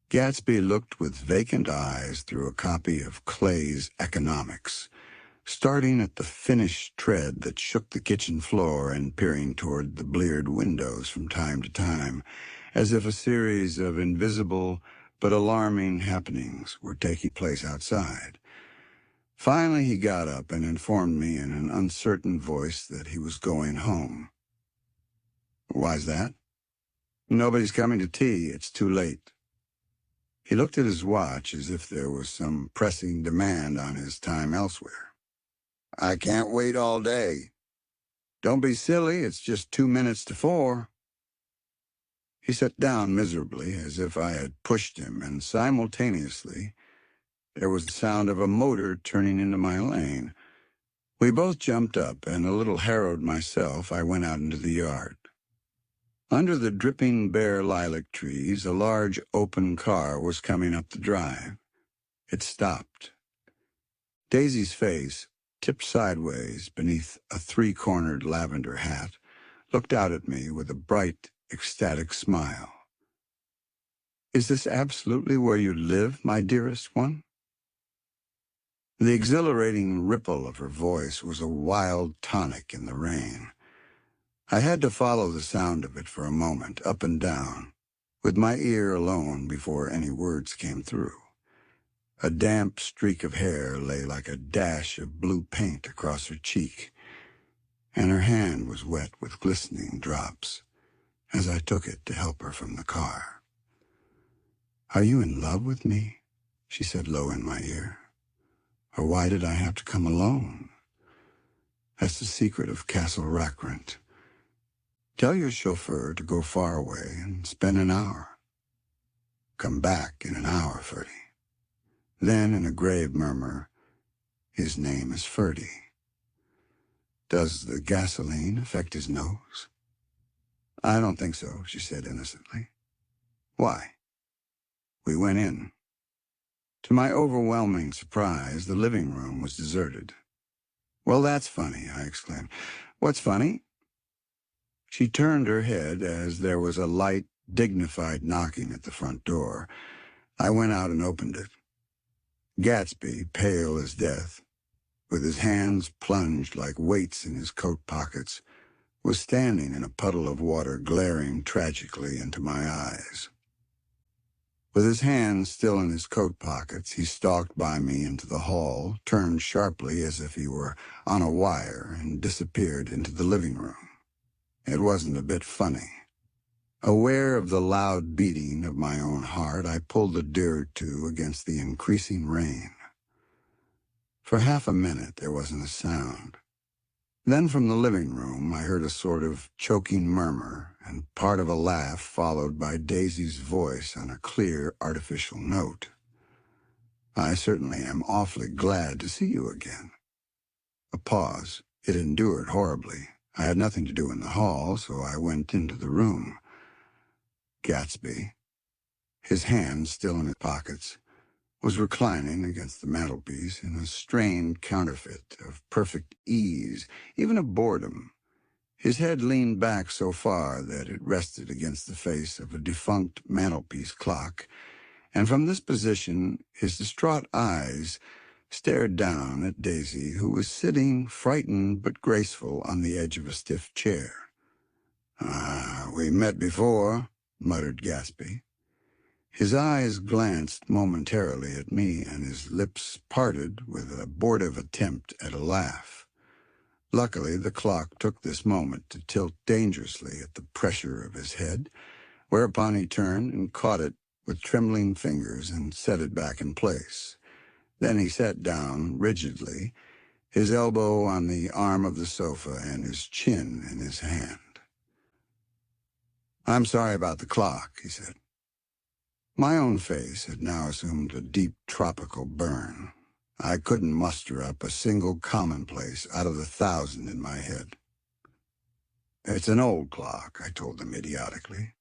Gatsby looked with vacant eyes through a copy of Clay's Economics, starting at the finished tread that shook the kitchen floor and peering toward the bleared windows from time to time, as if a series of invisible but alarming happenings were taking place outside. Finally, he got up and informed me in an uncertain voice that he was going home. "Why's that?" "Nobody's coming to tea. It's too late." He looked at his watch as if there was some pressing demand on his time elsewhere. "I can't wait all day." "Don't be silly. It's just 2 minutes to 4. He sat down miserably, as if I had pushed him, and simultaneously there was the sound of a motor turning into my lane. We both jumped up, and a little harrowed myself, I went out into the yard. Under the dripping bare lilac trees, a large open car was coming up the drive. It stopped. Daisy's face, tipped sideways beneath a three-cornered lavender hat, looked out at me with a bright, ecstatic smile. "Is this absolutely where you live, my dearest one?" The exhilarating ripple of her voice was a wild tonic in the rain. I had to follow the sound of it for a moment, up and down, with my ear alone before any words came through. A damp streak of hair lay like a dash of blue paint across her cheek, and her hand was wet with glistening drops as I took it to help her from the car. "Are you in love with me?" she said low in my ear. "Or why did I have to come alone? That's the secret of Castle Rackrent. Tell your chauffeur to go far away and spend an hour. Come back in an hour, Ferdy." Then, in a grave murmur, "His name is Ferdy. Does the gasoline affect his nose?" "I don't think so," she said innocently. "Why?" We went in. To my overwhelming surprise, the living room was deserted. "Well, that's funny," I exclaimed. "What's funny?" She turned her head as there was a light, dignified knocking at the front door. I went out and opened it. Gatsby, pale as death, with his hands plunged like weights in his coat pockets, was standing in a puddle of water, glaring tragically into my eyes. With his hands still in his coat pockets, he stalked by me into the hall, turned sharply as if he were on a wire, and disappeared into the living room. It wasn't a bit funny. Aware of the loud beating of my own heart, I pulled the door to against the increasing rain. For half a minute there wasn't a sound. Then from the living room I heard a sort of choking murmur and part of a laugh followed by Daisy's voice on a clear, artificial note. "I certainly am awfully glad to see you again." A pause. It endured horribly. I had nothing to do in the hall, so I went into the room. Gatsby, his hands still in his pockets, was reclining against the mantelpiece in a strained counterfeit of perfect ease, even of boredom. His head leaned back so far that it rested against the face of a defunct mantelpiece clock, and from this position his distraught eyes stared down at Daisy, who was sitting, frightened but graceful, on the edge of a stiff chair. "Ah, we met before," muttered Gatsby. His eyes glanced momentarily at me, and his lips parted with an abortive attempt at a laugh. Luckily, the clock took this moment to tilt dangerously at the pressure of his head, whereupon he turned and caught it with trembling fingers and set it back in place. Then he sat down rigidly, his elbow on the arm of the sofa and his chin in his hand. "I'm sorry about the clock," he said. My own face had now assumed a deep tropical burn. I couldn't muster up a single commonplace out of the 1,000 in my head. "It's an old clock," I told them idiotically.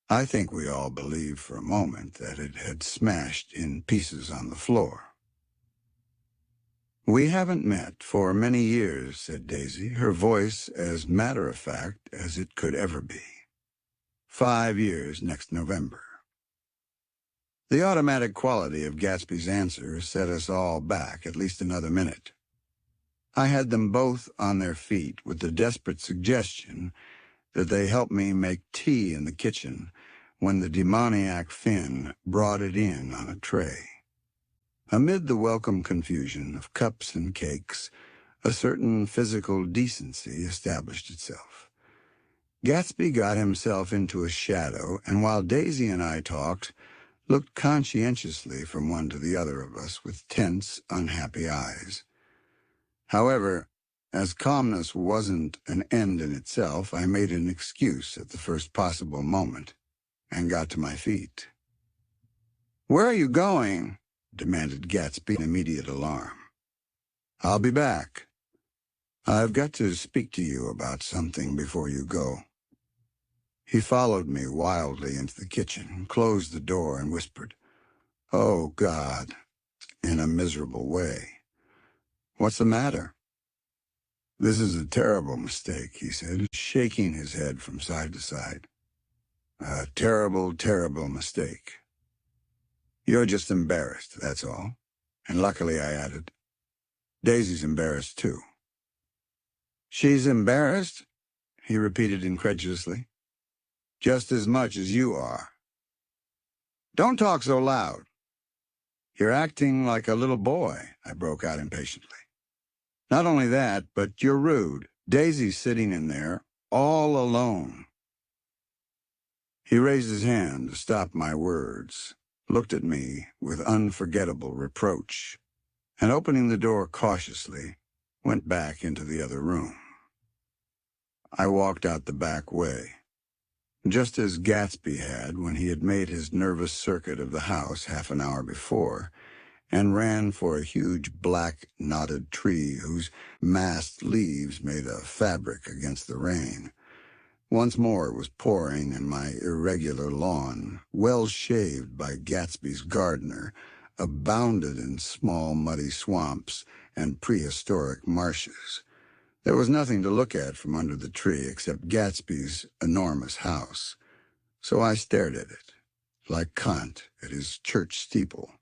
I think we all believed for a moment that it had smashed in pieces on the floor. "We haven't met for many years," said Daisy, her voice as matter-of-fact as it could ever be. 5 years next November. The automatic quality of Gatsby's answer set us all back at least another minute. I had them both on their feet with the desperate suggestion that they help me make tea in the kitchen when the demoniac Finn brought it in on a tray. Amid the welcome confusion of cups and cakes, a certain physical decency established itself. Gatsby got himself into a shadow, and while Daisy and I talked, looked conscientiously from one to the other of us with tense, unhappy eyes. However, as calmness wasn't an end in itself, I made an excuse at the first possible moment and got to my feet. "Where are you going?" demanded Gatsby in immediate alarm. "I'll be back. I've got to speak to you about something before you go." He followed me wildly into the kitchen, closed the door, and whispered, "Oh, God," in a miserable way. "What's the matter?" "This is a terrible mistake," he said, shaking his head from side to side. "A terrible, terrible mistake. You're just embarrassed, that's all. And luckily," I added, "Daisy's embarrassed too." "She's embarrassed?" he repeated incredulously. "Just as much as you are." "Don't talk so loud." "You're acting like a little boy," I broke out impatiently. "Not only that, but you're rude. Daisy's sitting in there, all alone." He raised his hand to stop my words, looked at me with unforgettable reproach, and opening the door cautiously, went back into the other room. I walked out the back way, just as Gatsby had when he had made his nervous circuit of the house half an hour before, and ran for a huge black knotted tree whose massed leaves made a fabric against the rain. Once more it was pouring in my irregular lawn, well shaved by Gatsby's gardener, abounded in small muddy swamps and prehistoric marshes. There was nothing to look at from under the tree except Gatsby's enormous house, so I stared at it, like Kant at his church steeple,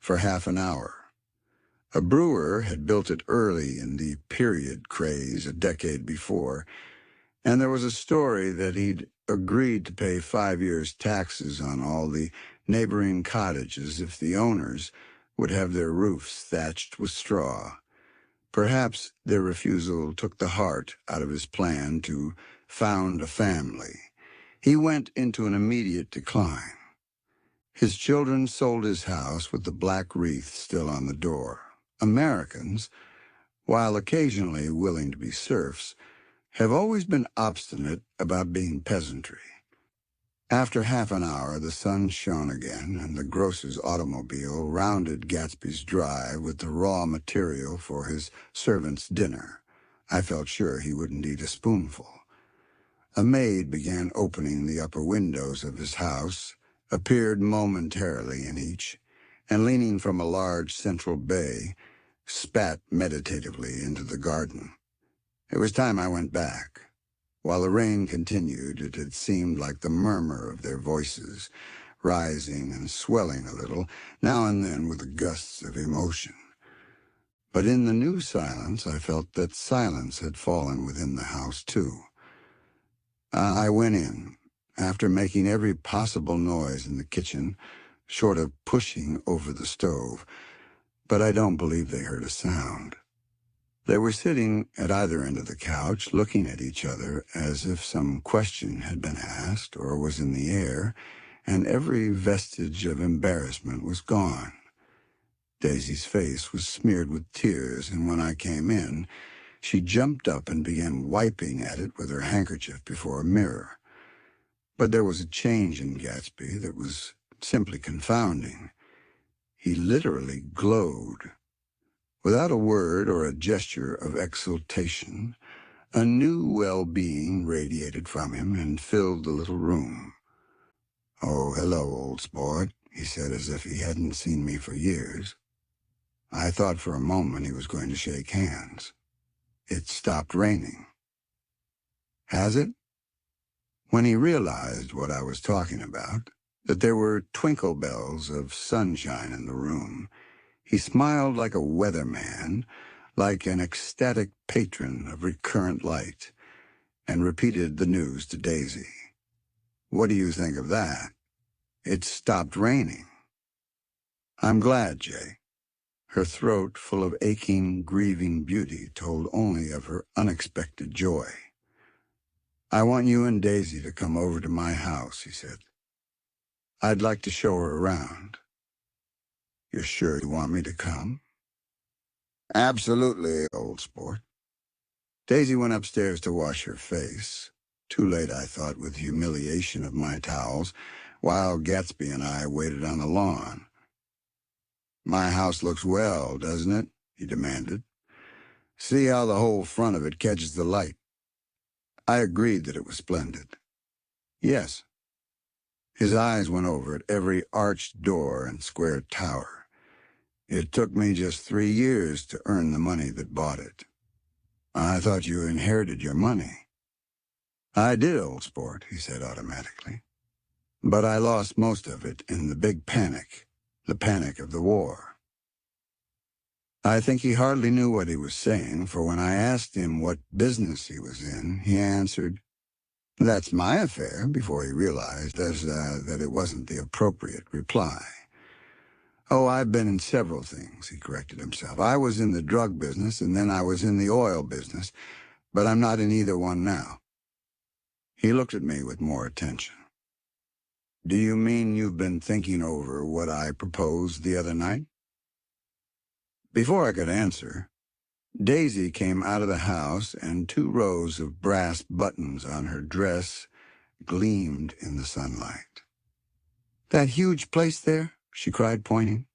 for half an hour. A brewer had built it early in the period craze a decade before, and there was a story that he'd agreed to pay 5 years' taxes on all the neighboring cottages if the owners would have their roofs thatched with straw. Perhaps their refusal took the heart out of his plan to found a family. He went into an immediate decline. His children sold his house with the black wreath still on the door. Americans, while occasionally willing to be serfs, have always been obstinate about being peasantry. After half an hour, the sun shone again, and the grocer's automobile rounded Gatsby's drive with the raw material for his servant's dinner. I felt sure he wouldn't eat a spoonful. A maid began opening the upper windows of his house, appeared momentarily in each, and leaning from a large central bay, spat meditatively into the garden. It was time I went back. While the rain continued, it had seemed like the murmur of their voices, rising and swelling a little, now and then with the gusts of emotion. But in the new silence, I felt that silence had fallen within the house, too. I went in, after making every possible noise in the kitchen, short of pushing over the stove, but I don't believe they heard a sound. They were sitting at either end of the couch, looking at each other as if some question had been asked or was in the air, and every vestige of embarrassment was gone. Daisy's face was smeared with tears, and when I came in, she jumped up and began wiping at it with her handkerchief before a mirror. But there was a change in Gatsby that was simply confounding. He literally glowed. Without a word or a gesture of exultation, a new well-being radiated from him and filled the little room. "Oh, hello, old sport," he said as if he hadn't seen me for years. I thought for a moment he was going to shake hands. It stopped raining. Has it? When he realized what I was talking about, that there were twinkle bells of sunshine in the room, he smiled like a weatherman, like an ecstatic patron of recurrent light, and repeated the news to Daisy. What do you think of that? It stopped raining. I'm glad, Jay. Her throat, full of aching, grieving beauty, told only of her unexpected joy. I want you and Daisy to come over to my house, he said. I'd like to show her around. You're sure you want me to come? Absolutely, old sport. Daisy went upstairs to wash her face. Too late, I thought, with humiliation of my towels, while Gatsby and I waited on the lawn. My house looks well, doesn't it? He demanded. See how the whole front of it catches the light. I agreed that it was splendid. Yes. His eyes went over at every arched door and square tower. It took me just 3 years to earn the money that bought it. I thought you inherited your money. I did, old sport, he said automatically. But I lost most of it in the big panic, the panic of the war. I think he hardly knew what he was saying, for when I asked him what business he was in, he answered, "That's my affair," before he realized that it wasn't the appropriate reply. Oh, I've been in several things, he corrected himself. I was in the drug business, and then I was in the oil business, but I'm not in either one now. He looked at me with more attention. Do you mean you've been thinking over what I proposed the other night? Before I could answer, Daisy came out of the house, and 2 rows of brass buttons on her dress gleamed in the sunlight. That huge place there, she cried, pointing.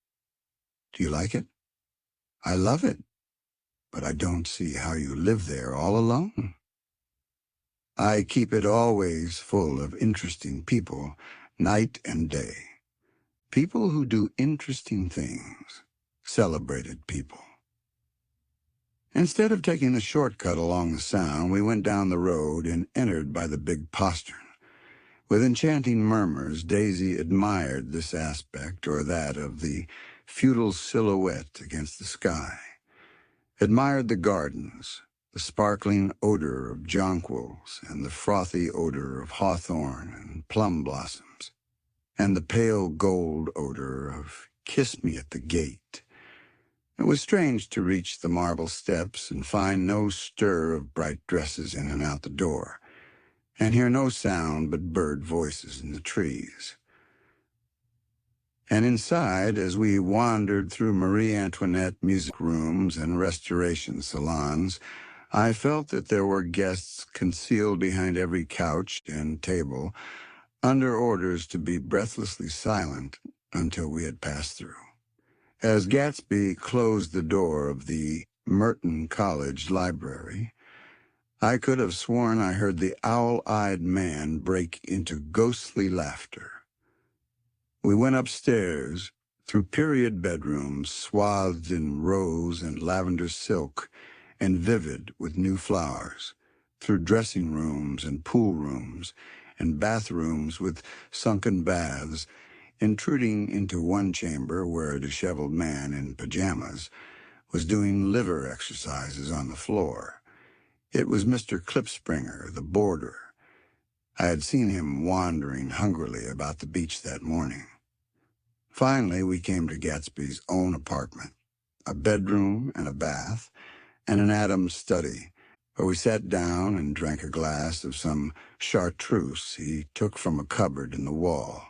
Do you like it? I love it, but I don't see how you live there all alone. I keep it always full of interesting people, night and day. People who do interesting things. Celebrated people. Instead of taking the shortcut along the Sound, we went down the road and entered by the big postern. With enchanting murmurs, Daisy admired this aspect or that of the feudal silhouette against the sky, admired the gardens, the sparkling odor of jonquils and the frothy odor of hawthorn and plum blossoms, and the pale gold odor of kiss me at the gate. It was strange to reach the marble steps and find no stir of bright dresses in and out the door, and hear no sound but bird voices in the trees. And inside, as we wandered through Marie Antoinette music rooms and restoration salons, I felt that there were guests concealed behind every couch and table, under orders to be breathlessly silent until we had passed through. As Gatsby closed the door of the Merton College library, I could have sworn I heard the owl-eyed man break into ghostly laughter. We went upstairs, through period bedrooms swathed in rose and lavender silk and vivid with new flowers, through dressing rooms and pool rooms and bathrooms with sunken baths, intruding into one chamber where a disheveled man in pajamas was doing liver exercises on the floor. It was Mr. Klipspringer, the boarder. I had seen him wandering hungrily about the beach that morning. Finally, we came to Gatsby's own apartment, a bedroom and a bath, and an Adams study, where we sat down and drank a glass of some chartreuse he took from a cupboard in the wall.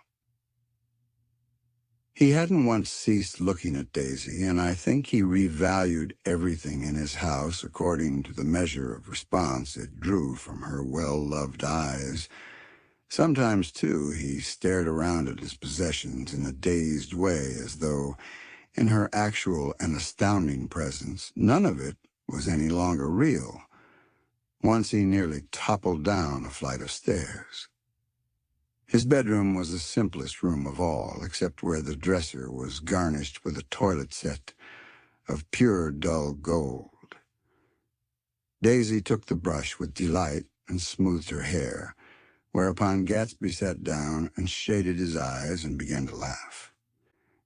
He hadn't once ceased looking at Daisy, and I think he revalued everything in his house according to the measure of response it drew from her well-loved eyes. Sometimes, too, he stared around at his possessions in a dazed way, as though, in her actual and astounding presence, none of it was any longer real. Once he nearly toppled down a flight of stairs. His bedroom was the simplest room of all, except where the dresser was garnished with a toilet set, of pure dull gold. Daisy took the brush with delight and smoothed her hair, whereupon Gatsby sat down and shaded his eyes and began to laugh.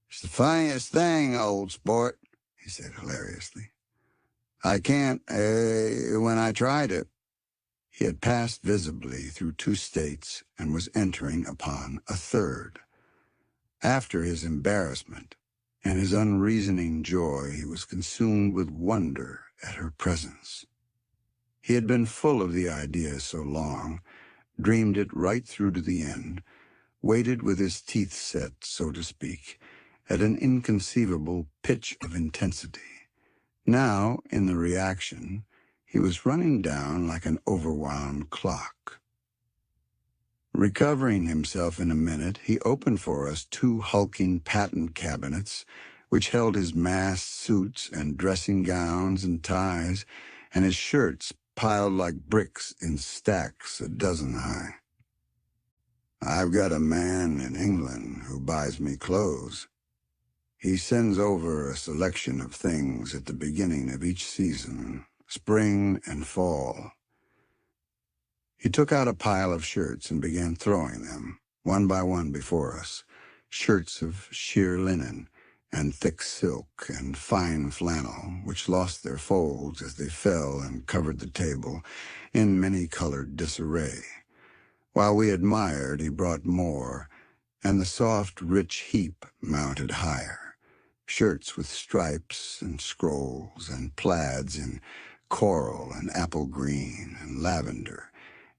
"It's the funniest thing, old sport," he said hilariously. "I can't, when I tried it." He had passed visibly through 2 states and was entering upon a third. After his embarrassment and his unreasoning joy, he was consumed with wonder at her presence. He had been full of the idea so long, dreamed it right through to the end, waited with his teeth set, so to speak, at an inconceivable pitch of intensity. Now, in the reaction, he was running down like an overwound clock. Recovering himself in a minute, he opened for us 2 hulking patent cabinets, which held his masked suits and dressing gowns and ties, and his shirts piled like bricks in stacks a dozen high. "I've got a man in England who buys me clothes. He sends over a selection of things at the beginning of each season, spring and fall." He took out a pile of shirts and began throwing them, one by one, before us, shirts of sheer linen and thick silk and fine flannel, which lost their folds as they fell and covered the table in many-colored disarray. While we admired, he brought more, and the soft, rich heap mounted higher. Shirts with stripes and scrolls and plaids in coral and apple green and lavender,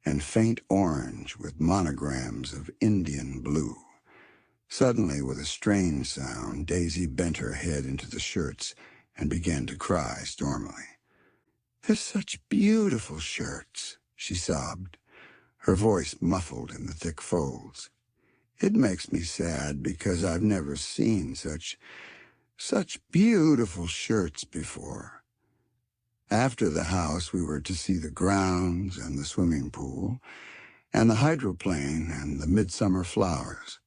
and faint orange with monograms of Indian blue. Suddenly, with a strange sound, Daisy bent her head into the shirts and began to cry stormily. "They're such beautiful shirts," she sobbed, her voice muffled in the thick folds. "It makes me sad because I've never seen such beautiful shirts before." After the house, we were to see the grounds and the swimming pool, and the hydroplane and the midsummer flowers.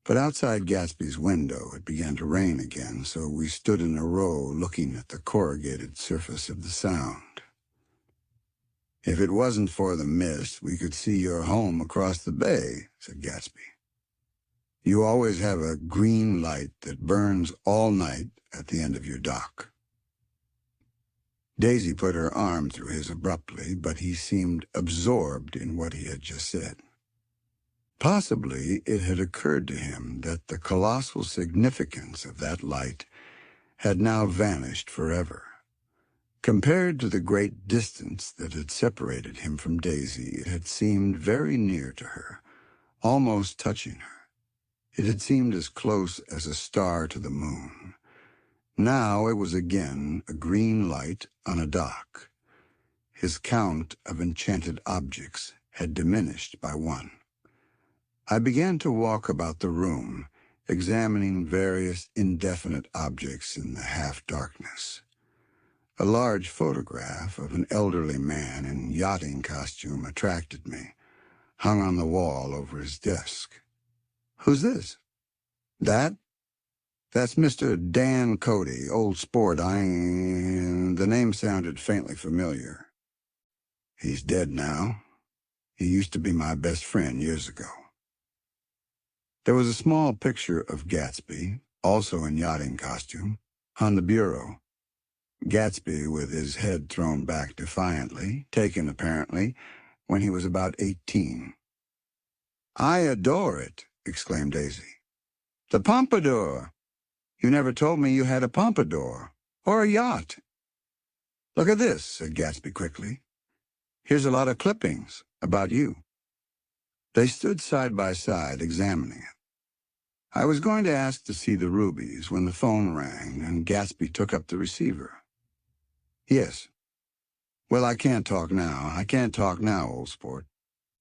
But outside Gatsby's window it began to rain again, so we stood in a row looking at the corrugated surface of the Sound. "If it wasn't for the mist, we could see your home across the bay," said Gatsby. "You always have a green light that burns all night at the end of your dock." Daisy put her arm through his abruptly, but he seemed absorbed in what he had just said. Possibly it had occurred to him that the colossal significance of that light had now vanished forever. Compared to the great distance that had separated him from Daisy, it had seemed very near to her, almost touching her. It had seemed as close as a star to the moon. Now it was again a green light on a dock. His count of enchanted objects had diminished by 1. I began to walk about the room, examining various indefinite objects in the half-darkness. A large photograph of an elderly man in yachting costume attracted me, hung on the wall over his desk. "Who's this?" That's Mr. Dan Cody, old sport. The name sounded faintly familiar." "He's dead now. He used to be my best friend years ago." There was a small picture of Gatsby, also in yachting costume, on the bureau. Gatsby with his head thrown back defiantly, taken apparently when he was about 18. "I adore it," exclaimed Daisy. "The pompadour! You never told me you had a pompadour, or a yacht." "Look at this," said Gatsby quickly. "Here's a lot of clippings about you." They stood side by side, examining it. I was going to ask to see the rubies when the phone rang and Gatsby took up the receiver. "Yes." "Well, I can't talk now. I can't talk now, old sport."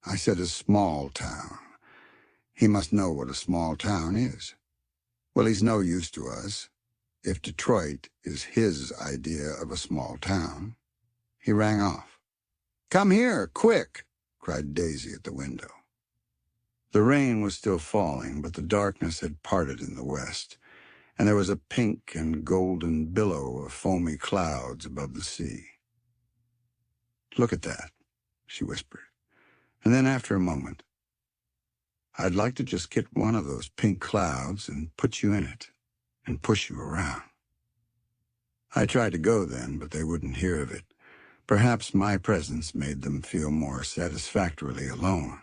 I said a small town. He must know what a small town is. Well, he's no use to us, if Detroit is his idea of a small town. He rang off. "Come here, quick!" cried Daisy at the window. The rain was still falling, but the darkness had parted in the west, and there was a pink and golden billow of foamy clouds above the sea. "Look at that," she whispered, and then after a moment, "I'd like to just get one of those pink clouds and put you in it and push you around." I tried to go then, but they wouldn't hear of it. Perhaps my presence made them feel more satisfactorily alone.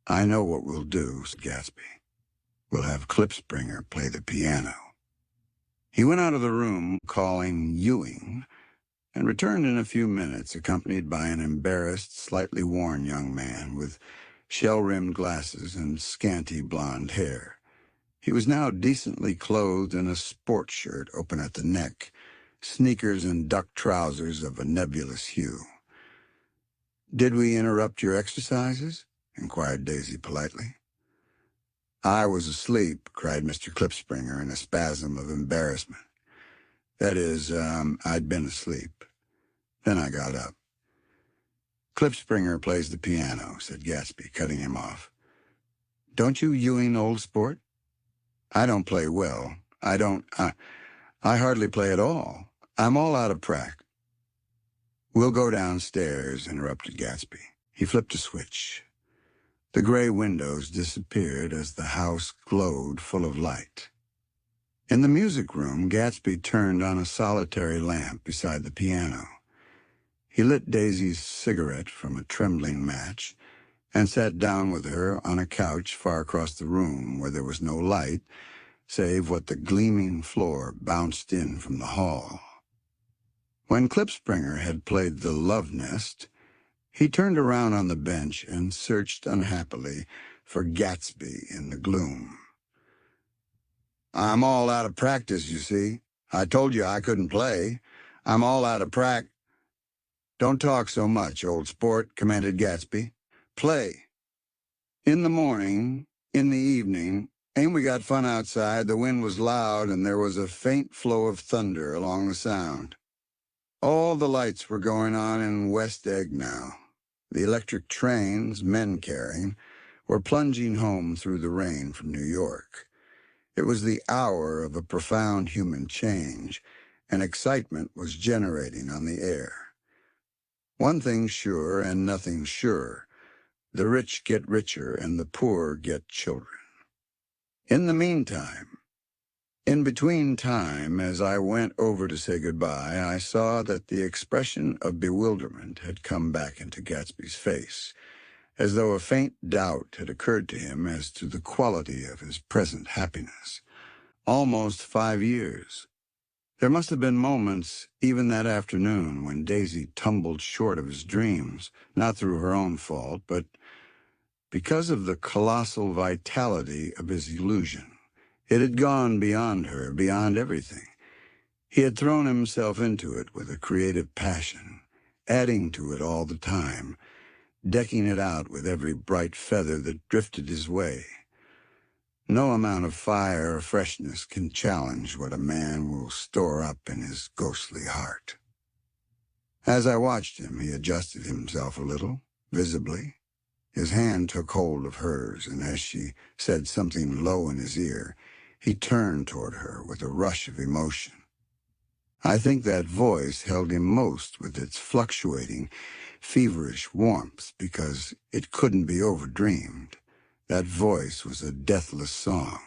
"I know what we'll do," said Gatsby. "We'll have Klipspringer play the piano." He went out of the room, calling Ewing, and returned in a few minutes, accompanied by an embarrassed, slightly worn young man with shell-rimmed glasses and scanty blonde hair. He was now decently clothed in a sport shirt open at the neck, sneakers and duck trousers of a nebulous hue. "Did we interrupt your exercises?" inquired Daisy politely. "I was asleep," cried Mr. Klipspringer in a spasm of embarrassment. "That is, I'd been asleep. Then I got up." "Klipspringer plays the piano," said Gatsby, cutting him off. "Don't you, Ewing, old sport?" "I don't play well. I hardly play at all. I'm all out of practice." "We'll go downstairs," interrupted Gatsby. He flipped a switch. The gray windows disappeared as the house glowed full of light. In the music room, Gatsby turned on a solitary lamp beside the piano. He lit Daisy's cigarette from a trembling match and sat down with her on a couch far across the room where there was no light save what the gleaming floor bounced in from the hall. When Klipspringer had played the Love Nest, he turned around on the bench and searched unhappily for Gatsby in the gloom. "I'm all out of practice, you see. I told you I couldn't play. I'm all out of practice." "Don't talk so much, old sport," commanded Gatsby. "Play. In the morning, in the evening, ain't we got fun outside? The wind was loud, and there was a faint flow of thunder along the sound. All the lights were going on in West Egg now. The electric trains, men carrying, were plunging home through the rain from New York. It was the hour of a profound human change, and excitement was generating on the air. One thing's sure and nothing sure. The rich get richer and the poor get children. In the meantime, in between time, as I went over to say goodbye, I saw that the expression of bewilderment had come back into Gatsby's face, as though a faint doubt had occurred to him as to the quality of his present happiness. Almost 5 years. There must have been moments, even that afternoon, when Daisy tumbled short of his dreams, not through her own fault, but because of the colossal vitality of his illusion. It had gone beyond her, beyond everything. He had thrown himself into it with a creative passion, adding to it all the time, decking it out with every bright feather that drifted his way. No amount of fire or freshness can challenge what a man will store up in his ghostly heart. As I watched him, he adjusted himself a little, visibly. His hand took hold of hers, and as she said something low in his ear, he turned toward her with a rush of emotion. I think that voice held him most with its fluctuating, feverish warmth because it couldn't be overdreamed. That voice was a deathless song.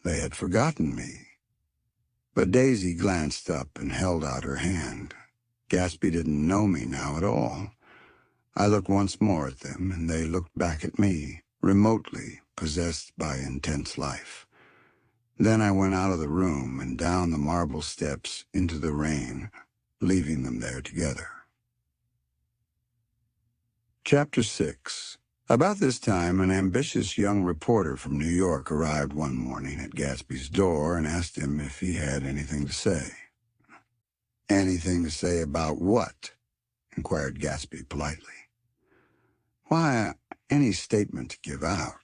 They had forgotten me. But Daisy glanced up and held out her hand. Gatsby didn't know me now at all. I looked once more at them, and they looked back at me, remotely possessed by intense life. Then I went out of the room and down the marble steps into the rain, leaving them there together. Chapter 6. About this time, an ambitious young reporter from New York arrived one morning at Gatsby's door and asked him if he had anything to say. "Anything to say about what?" inquired Gatsby politely. "Why, any statement to give out."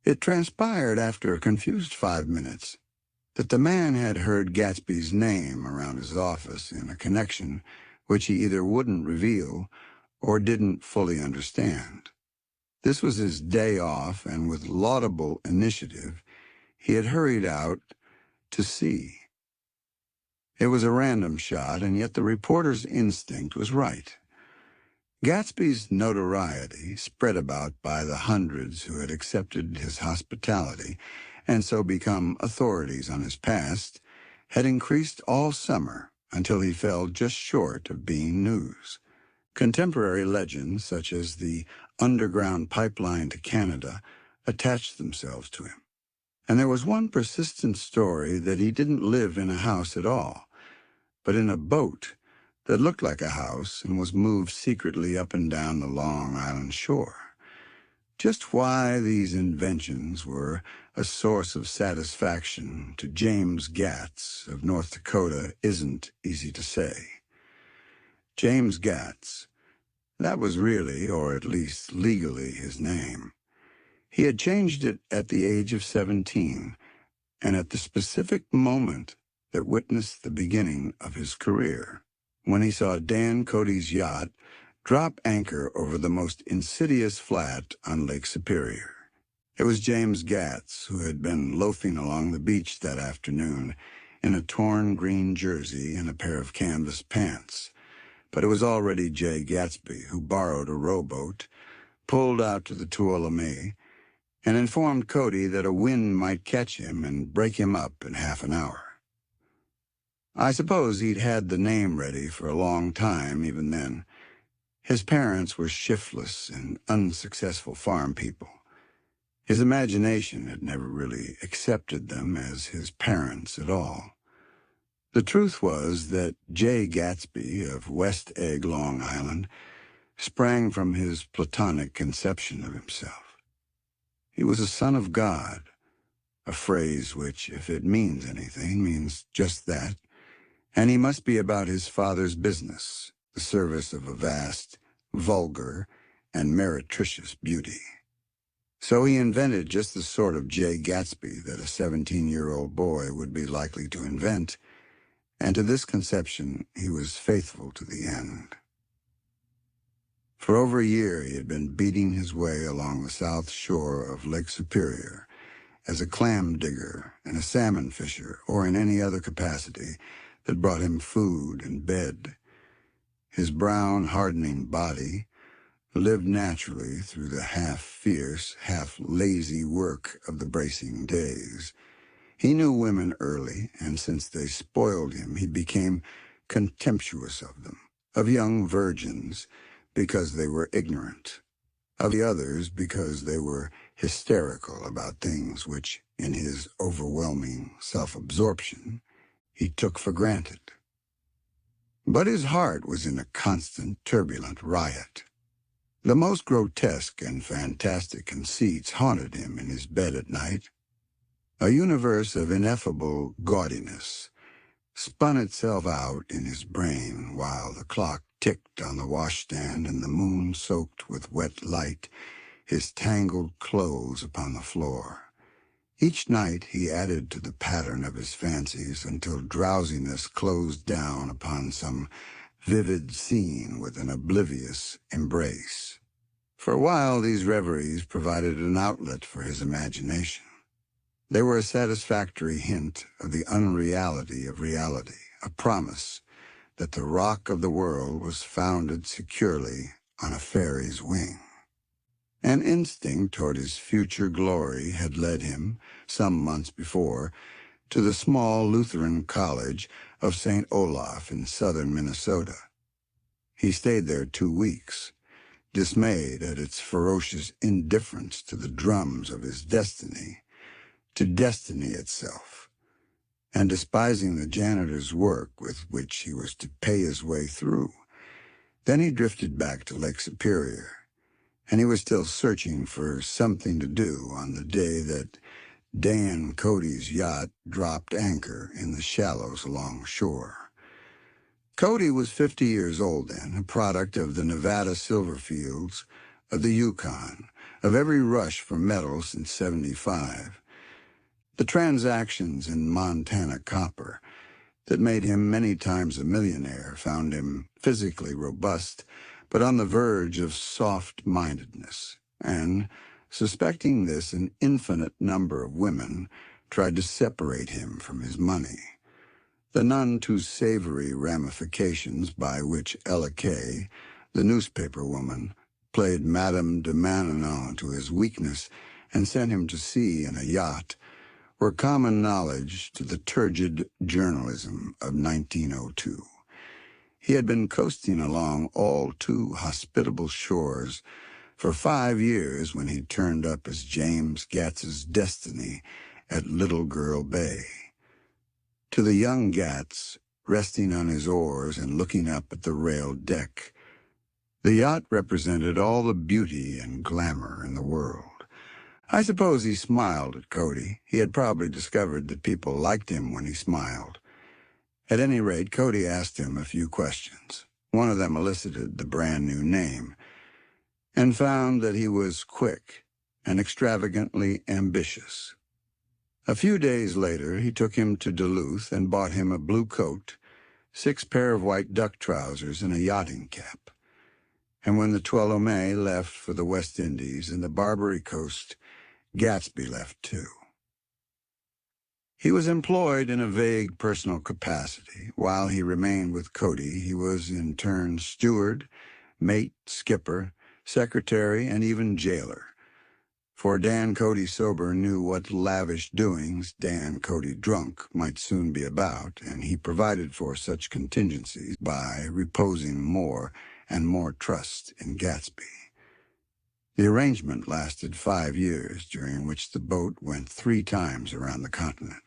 It transpired after a confused 5 minutes that the man had heard Gatsby's name around his office in a connection which he either wouldn't reveal or didn't fully understand. This was his day off, and with laudable initiative, he had hurried out to see. It was a random shot, and yet the reporter's instinct was right. Gatsby's notoriety, spread about by the hundreds who had accepted his hospitality and so become authorities on his past, had increased all summer until he fell just short of being news. Contemporary legends, such as the underground pipeline to Canada, attached themselves to him. And there was one persistent story that he didn't live in a house at all, but in a boat that looked like a house and was moved secretly up and down the Long Island shore. Just why these inventions were a source of satisfaction to James Gatz of North Dakota isn't easy to say. James Gatz, that was really, or at least legally, his name. He had changed it at the age of 17, and at the specific moment that witnessed the beginning of his career, when he saw Dan Cody's yacht drop anchor over the most insidious flat on Lake Superior. It was James Gatz, who had been loafing along the beach that afternoon in a torn green jersey and a pair of canvas pants. But it was already Jay Gatsby, who borrowed a rowboat, pulled out to the Tuolumne, and informed Cody that a wind might catch him and break him up in half an hour. I suppose he'd had the name ready for a long time even then. His parents were shiftless and unsuccessful farm people. His imagination had never really accepted them as his parents at all. The truth was that Jay Gatsby of West Egg, Long Island, sprang from his platonic conception of himself. He was a son of God, a phrase which, if it means anything, means just that, and he must be about his father's business, the service of a vast, vulgar, and meretricious beauty. So he invented just the sort of Jay Gatsby that a 17-year-old boy would be likely to invent, and to this conception he was faithful to the end. For over a year he had been beating his way along the south shore of Lake Superior as a clam digger and a salmon fisher, or in any other capacity that brought him food and bed. His brown, hardening body lived naturally through the half-fierce, half-lazy work of the bracing days. He knew women early, and since they spoiled him, he became contemptuous of them, of young virgins, because they were ignorant, of the others because they were hysterical about things which, in his overwhelming self-absorption, he took for granted. But his heart was in a constant, turbulent riot. The most grotesque and fantastic conceits haunted him in his bed at night. A universe of ineffable gaudiness spun itself out in his brain while the clock ticked on the washstand and the moon soaked with wet light his tangled clothes upon the floor. Each night he added to the pattern of his fancies until drowsiness closed down upon some vivid scene with an oblivious embrace. For a while these reveries provided an outlet for his imagination. They were a satisfactory hint of the unreality of reality, a promise that the rock of the world was founded securely on a fairy's wing. An instinct toward his future glory had led him, some months before, to the small Lutheran college of St. Olaf in southern Minnesota. He stayed there 2 weeks, dismayed at its ferocious indifference to the drums of his destiny, to destiny itself, and despising the janitor's work with which he was to pay his way through. Then he drifted back to Lake Superior, and he was still searching for something to do on the day that Dan Cody's yacht dropped anchor in the shallows along shore. Cody was 50 years old then, a product of the Nevada silver fields, of the Yukon, of every rush for metal since '75. The transactions in Montana copper that made him many times a millionaire found him physically robust, but on the verge of soft-mindedness, and, suspecting this, an infinite number of women tried to separate him from his money. The none too savory ramifications by which Ella Kay, the newspaper woman, played Madame de Maintenon to his weakness and sent him to sea in a yacht were common knowledge to the turgid journalism of 1902. He had been coasting along all too hospitable shores for 5 years when he turned up as James Gats's destiny at Little Girl Bay. To the young Gats, resting on his oars and looking up at the railed deck, the yacht represented all the beauty and glamour in the world. I suppose he smiled at Cody. He had probably discovered that people liked him when he smiled. At any rate, Cody asked him a few questions. One of them elicited the brand-new name, and found that he was quick and extravagantly ambitious. A few days later, he took him to Duluth and bought him a blue coat, 6 pair of white duck trousers, and a yachting cap. And when the Tuolumne left for the West Indies and the Barbary Coast, Gatsby left too. He was employed in a vague personal capacity. While he remained with Cody, he was in turn steward, mate, skipper, secretary, and even jailer. For Dan Cody sober knew what lavish doings Dan Cody drunk might soon be about, and he provided for such contingencies by reposing more and more trust in Gatsby. The arrangement lasted 5 years, during which the boat went 3 times around the continent.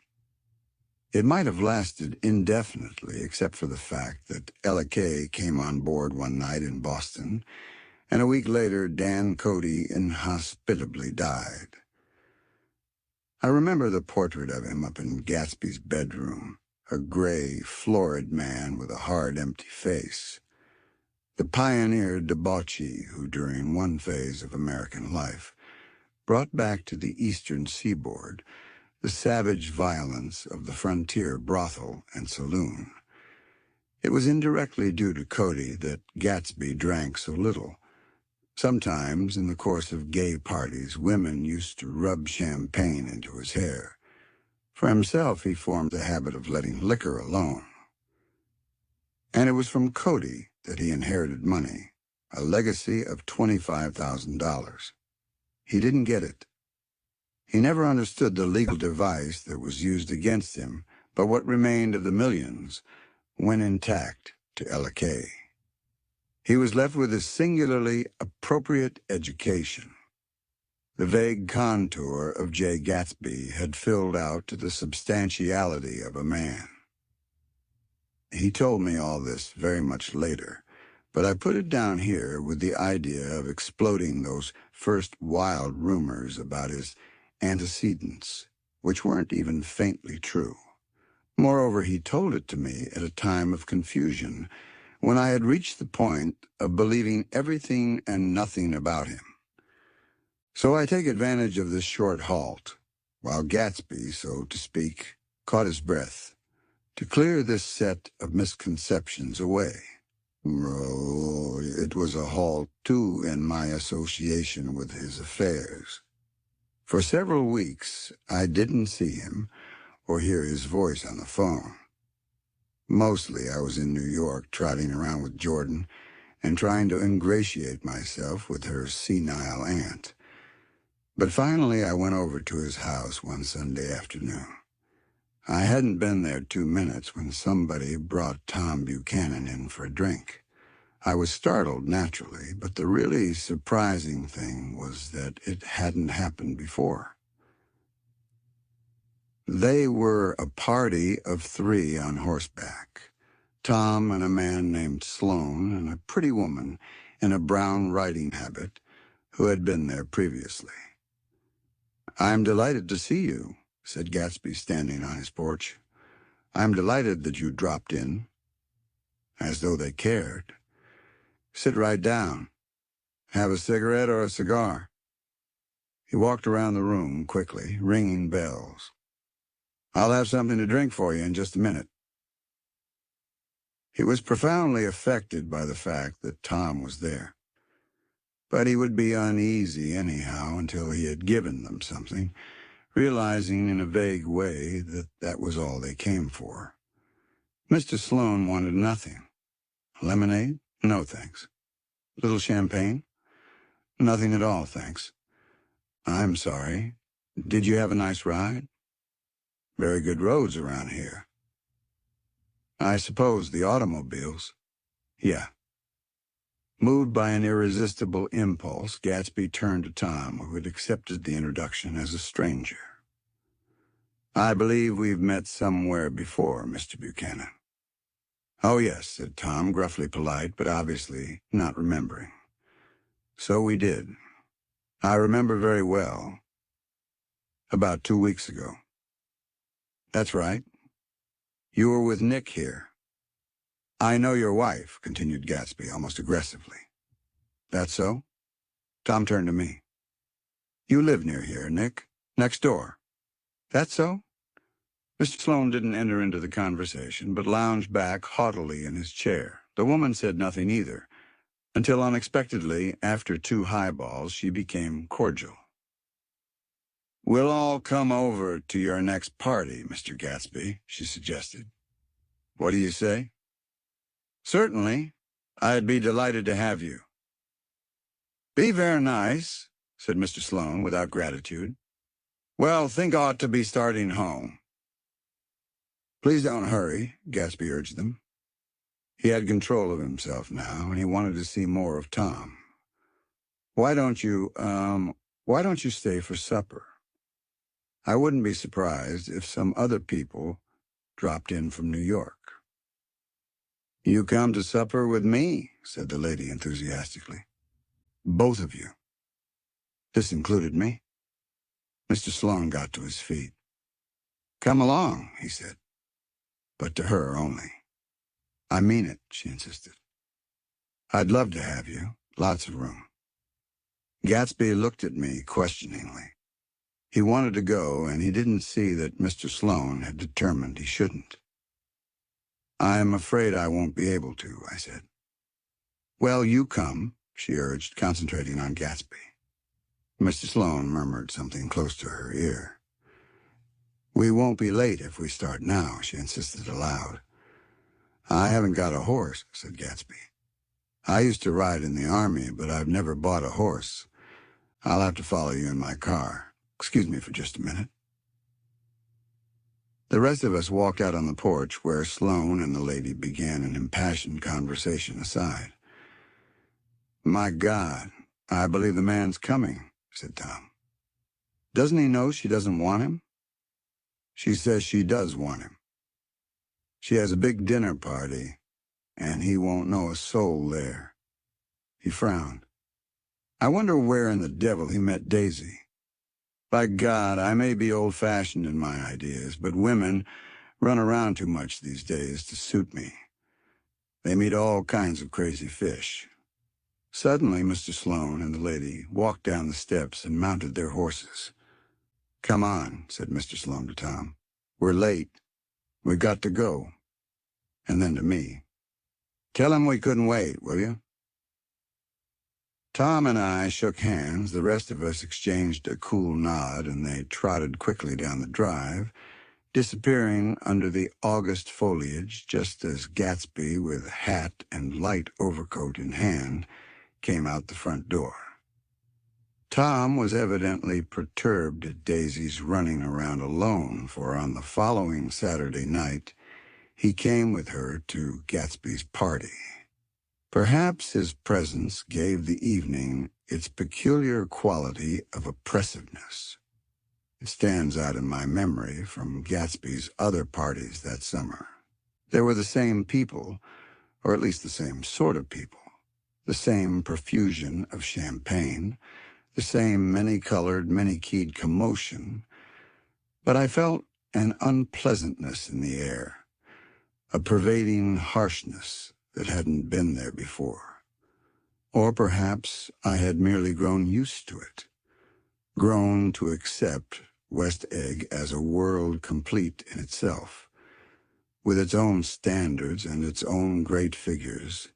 It might have lasted indefinitely, except for the fact that Ella Kay came on board one night in Boston, and a week later Dan Cody inhospitably died. I remember the portrait of him up in Gatsby's bedroom, a gray, florid man with a hard, empty face. The pioneer debauchee who, during one phase of American life, brought back to the eastern seaboard the savage violence of the frontier brothel and saloon. It was indirectly due to Cody that Gatsby drank so little. Sometimes, in the course of gay parties, women used to rub champagne into his hair. For himself, he formed the habit of letting liquor alone. And it was from Cody that he inherited money, a legacy of $25,000. He didn't get it. He never understood the legal device that was used against him, but what remained of the millions went intact to Ella Kay. He was left with a singularly appropriate education. The vague contour of J. Gatsby had filled out to the substantiality of a man. He told me all this very much later, but I put it down here with the idea of exploding those first wild rumors about his antecedents, which weren't even faintly true. Moreover, he told it to me at a time of confusion, when I had reached the point of believing everything and nothing about him. So I take advantage of this short halt, while Gatsby, so to speak, caught his breath, to clear this set of misconceptions away. Oh, it was a halt, too, in my association with his affairs. For several weeks, I didn't see him or hear his voice on the phone. Mostly, I was in New York, trotting around with Jordan and trying to ingratiate myself with her senile aunt. But finally, I went over to his house one Sunday afternoon. I hadn't been there 2 minutes when somebody brought Tom Buchanan in for a drink. I was startled, naturally, but the really surprising thing was that it hadn't happened before. They were a party of 3 on horseback. Tom and a man named Sloan and a pretty woman in a brown riding habit who had been there previously. "I'm delighted to see you," said Gatsby, standing on his porch. "I'm delighted that you dropped in." As though they cared. "Sit right down. Have a cigarette or a cigar?" He walked around the room quickly, ringing bells. "I'll have something to drink for you in just a minute." He was profoundly affected by the fact that Tom was there. But he would be uneasy anyhow until he had given them something, realizing in a vague way that that was all they came for. Mr. Sloane wanted nothing. Lemonade? No, thanks. Little champagne? Nothing at all, thanks. I'm sorry. Did you have a nice ride? Very good roads around here. I suppose the automobiles? Yeah. Moved by an irresistible impulse, Gatsby turned to Tom, who had accepted the introduction as a stranger. I believe we've met somewhere before, Mr. Buchanan. Oh, yes, said Tom, gruffly polite, but obviously not remembering. So we did. I remember very well. About 2 weeks ago. That's right. You were with Nick here. I know your wife, continued Gatsby almost aggressively. That's so? Tom turned to me. You live near here, Nick. Next door. That's so? Mr. Sloane didn't enter into the conversation, but lounged back haughtily in his chair. The woman said nothing either, until unexpectedly, after 2 highballs, she became cordial. We'll all come over to your next party, Mr. Gatsby, she suggested. What do you say? Certainly. I'd be delighted to have you. Be very nice, said Mr. Sloane without gratitude. Well, think ought to be starting home. Please don't hurry, Gatsby urged them. He had control of himself now, and he wanted to see more of Tom. Why don't you stay for supper? I wouldn't be surprised if some other people dropped in from New York. You come to supper with me, said the lady enthusiastically. Both of you. This included me. Mr. Sloane got to his feet. Come along, he said, but to her only. I mean it, she insisted. I'd love to have you. Lots of room. Gatsby looked at me questioningly. He wanted to go, and he didn't see that Mr. Sloane had determined he shouldn't. I'm afraid I won't be able to, I said. Well, you come, she urged, concentrating on Gatsby. Mr. Sloane murmured something close to her ear. We won't be late if we start now, she insisted aloud. I haven't got a horse, said Gatsby. I used to ride in the army, but I've never bought a horse. I'll have to follow you in my car. Excuse me for just a minute. The rest of us walked out on the porch where Sloane and the lady began an impassioned conversation aside. My God, I believe the man's coming, said Tom. Doesn't he know she doesn't want him? She says she does want him. She has a big dinner party, and he won't know a soul there. He frowned. I wonder where in the devil he met Daisy. By God, I may be old-fashioned in my ideas, but women run around too much these days to suit me. They meet all kinds of crazy fish. Suddenly, Mr. Sloane and the lady walked down the steps and mounted their horses. Come on, said Mr. Sloane to Tom. We're late. We got to go. And then to me. Tell him we couldn't wait, will you? Tom and I shook hands, the rest of us exchanged a cool nod, and they trotted quickly down the drive, disappearing under the August foliage just as Gatsby, with hat and light overcoat in hand, came out the front door. Tom was evidently perturbed at Daisy's running around alone, for on the following Saturday night, he came with her to Gatsby's party. Perhaps his presence gave the evening its peculiar quality of oppressiveness. It stands out in my memory from Gatsby's other parties that summer. There were the same people, or at least the same sort of people, the same profusion of champagne, the same many-colored, many-keyed commotion, but I felt an unpleasantness in the air, a pervading harshness that hadn't been there before. Or perhaps I had merely grown used to it, grown to accept West Egg as a world complete in itself, with its own standards and its own great figures,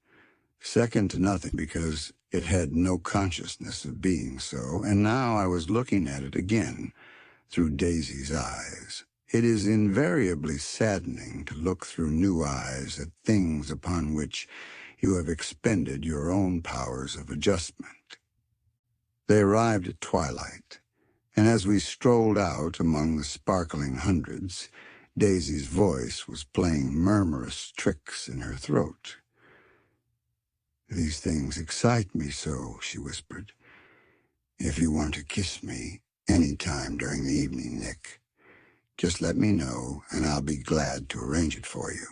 second to nothing because it had no consciousness of being so, and now I was looking at it again through Daisy's eyes. It is invariably saddening to look through new eyes at things upon which you have expended your own powers of adjustment. They arrived at twilight, and as we strolled out among the sparkling hundreds, Daisy's voice was playing murmurous tricks in her throat. "These things excite me so," she whispered. "If you want to kiss me any time during the evening, Nick, just let me know, and I'll be glad to arrange it for you.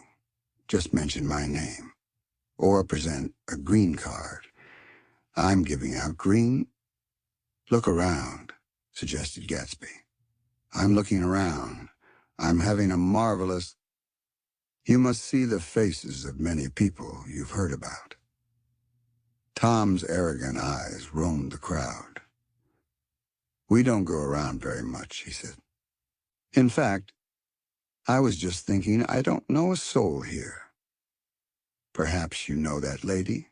Just mention my name, or present a green card. I'm giving out green—" "Look around," suggested Gatsby. "I'm looking around. I'm having a marvelous—" "You must see the faces of many people you've heard about." Tom's arrogant eyes roamed the crowd. "We don't go around very much," he said. "In fact, I was just thinking I don't know a soul here. Perhaps you know that lady?"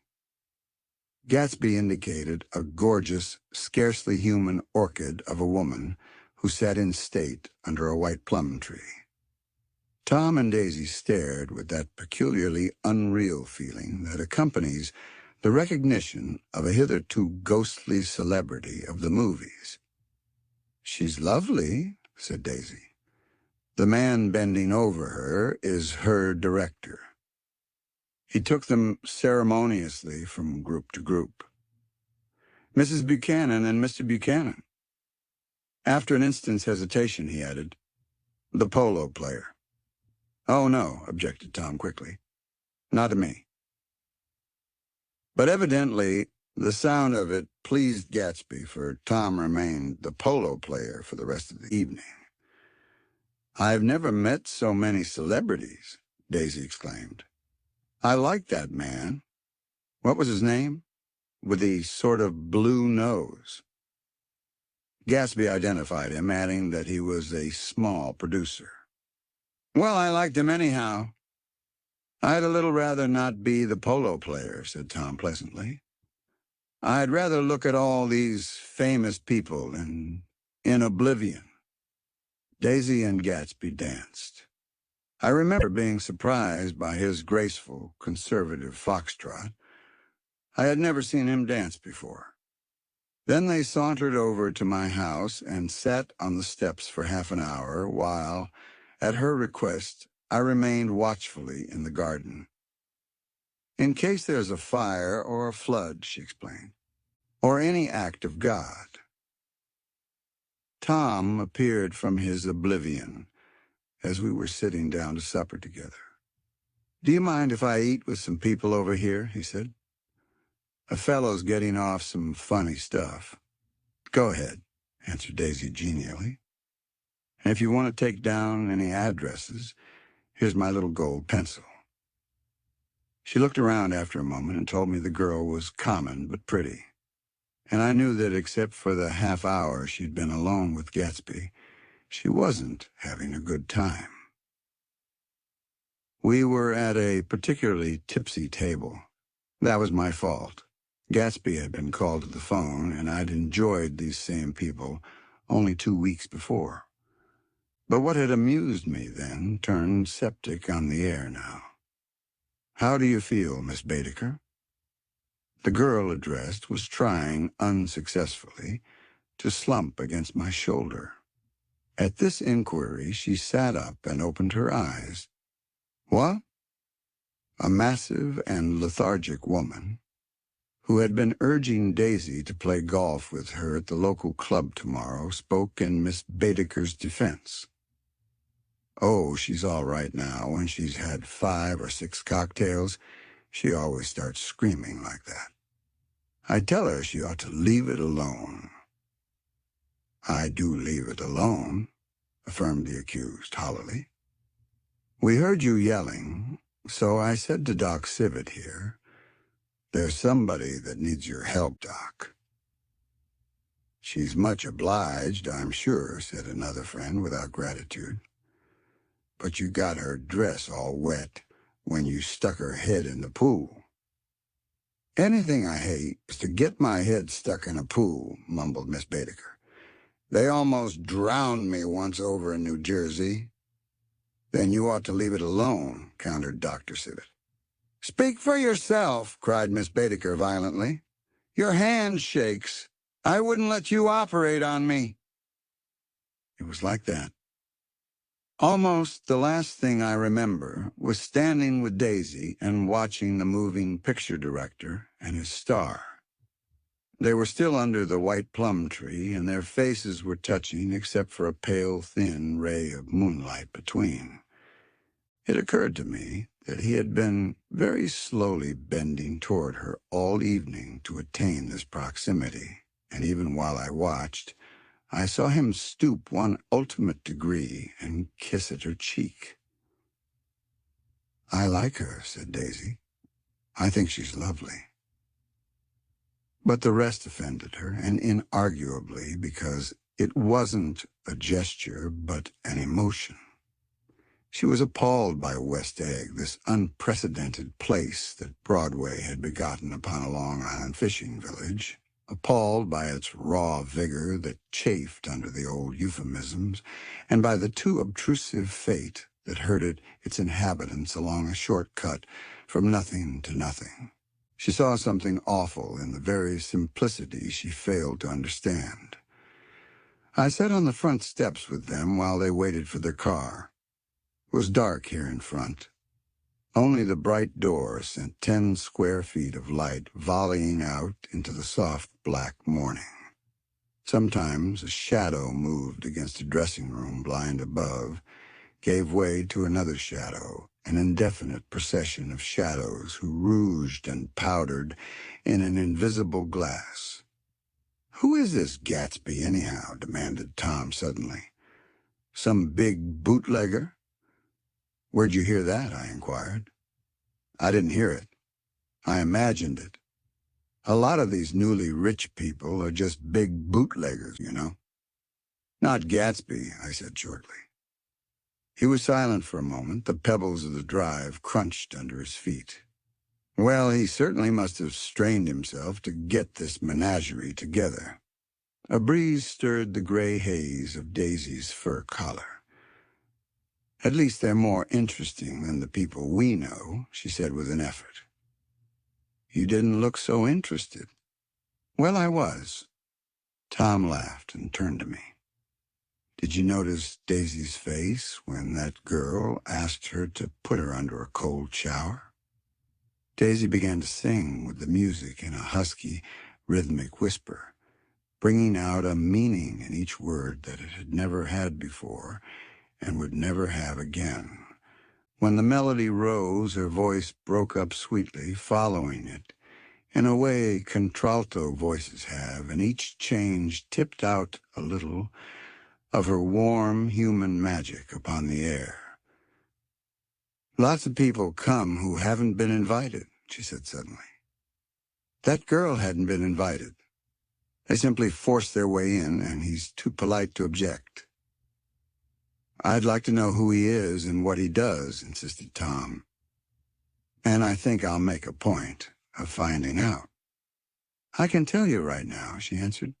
Gatsby indicated a gorgeous, scarcely human orchid of a woman who sat in state under a white plum tree. Tom and Daisy stared with that peculiarly unreal feeling that accompanies the recognition of a hitherto ghostly celebrity of the movies. "She's lovely," said Daisy. "The man bending over her is her director." He took them ceremoniously from group to group. "Mrs. Buchanan and Mr. Buchanan." After an instant's hesitation, he added, "The polo player." "Oh, no," objected Tom quickly. "Not to me." But evidently, the sound of it pleased Gatsby, for Tom remained the polo player for the rest of the evening. "I've never met so many celebrities," Daisy exclaimed. "I like that man. What was his name? With the sort of blue nose." Gatsby identified him, adding that he was a small producer. "Well, I liked him anyhow." "I'd a little rather not be the polo player," said Tom pleasantly. "I'd rather look at all these famous people in oblivion." Daisy and Gatsby danced. I remember being surprised by his graceful, conservative foxtrot. I had never seen him dance before. Then they sauntered over to my house and sat on the steps for half an hour while, at her request, I remained watchfully in the garden. "In case there's a fire or a flood," she explained, "or any act of God." Tom appeared from his oblivion as we were sitting down to supper together. "Do you mind if I eat with some people over here?" he said. "A fellow's getting off some funny stuff." "Go ahead," answered Daisy genially. "And if you want to take down any addresses, here's my little gold pencil." She looked around after a moment and told me the girl was common but pretty, and I knew that except for the half hour she'd been alone with Gatsby, she wasn't having a good time. We were at a particularly tipsy table. That was my fault. Gatsby had been called to the phone, and I'd enjoyed these same people only 2 weeks before. But what had amused me then turned septic on the air now. "How do you feel, Miss Baedeker?" The girl addressed was trying, unsuccessfully, to slump against my shoulder. At this inquiry, she sat up and opened her eyes. "What?" A massive and lethargic woman, who had been urging Daisy to play golf with her at the local club tomorrow, spoke in Miss Baedeker's defense. "Oh, she's all right now. When she's had 5 or 6 cocktails, she always starts screaming like that. I tell her she ought to leave it alone." "I do leave it alone," affirmed the accused hollowly. "We heard you yelling, so I said to Doc Civet here, 'There's somebody that needs your help, Doc.'" "She's much obliged, I'm sure," said another friend without gratitude. "But you got her dress all wet when you stuck her head in the pool." "Anything I hate is to get my head stuck in a pool," mumbled Miss Baedeker. They almost drowned me once over in New Jersey. Then you ought to leave it alone, countered Dr. Sibbett. Speak for yourself, cried Miss Baedeker violently. Your hand shakes. I wouldn't let you operate on me. It was like that. Almost the last thing I remember was standing with Daisy and watching the moving picture director and his star. They were still under the white plum tree, and their faces were touching except for a pale, thin ray of moonlight between. It occurred to me that he had been very slowly bending toward her all evening to attain this proximity, and even while I watched, I saw him stoop one ultimate degree and kiss at her cheek. I like her, said Daisy. I think she's lovely. But the rest offended her, and inarguably, because it wasn't a gesture but an emotion. She was appalled by West Egg, this unprecedented place that Broadway had begotten upon a Long Island fishing village, appalled by its raw vigor that chafed under the old euphemisms, and by the too obtrusive fate that herded its inhabitants along a short cut from nothing to nothing. She saw something awful in the very simplicity she failed to understand. I sat on the front steps with them while they waited for their car. It was dark here in front. Only the bright door sent 10 square feet of light volleying out into the soft black morning. Sometimes a shadow moved against a dressing room blind above, gave way to another shadow, an indefinite procession of shadows who rouged and powdered in an invisible glass. "Who is this Gatsby, anyhow?" demanded Tom suddenly. "Some big bootlegger?" "Where'd you hear that?" I inquired. "I didn't hear it. I imagined it. A lot of these newly rich people are just big bootleggers, you know." "Not Gatsby," I said shortly. He was silent for a moment. The pebbles of the drive crunched under his feet. "Well, he certainly must have strained himself to get this menagerie together." A breeze stirred the gray haze of Daisy's fur collar. "At least they're more interesting than the people we know," she said with an effort. "You didn't look so interested." "Well, I was." Tom laughed and turned to me. "Did you notice Daisy's face when that girl asked her to put her under a cold shower?" Daisy began to sing with the music in a husky, rhythmic whisper, bringing out a meaning in each word that it had never had before and would never have again. When the melody rose, her voice broke up sweetly, following it, in a way contralto voices have, and each change tipped out a little of her warm human magic upon the air. "Lots of people come who haven't been invited," she said suddenly. "That girl hadn't been invited. They simply forced their way in, and he's too polite to object." "I'd like to know who he is and what he does," insisted Tom. "And I think I'll make a point of finding out." "I can tell you right now," she answered.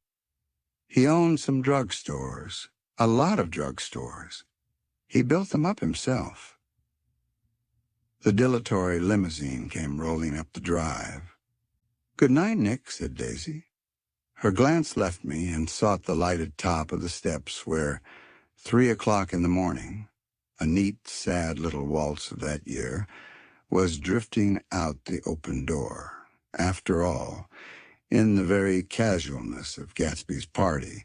"He owned some drugstores, a lot of drugstores. He built them up himself." The dilatory limousine came rolling up the drive. "Good night, Nick," said Daisy. Her glance left me and sought the lighted top of the steps where 3 o'clock in the morning, a neat, sad little waltz of that year, was drifting out the open door. After all, in the very casualness of Gatsby's party,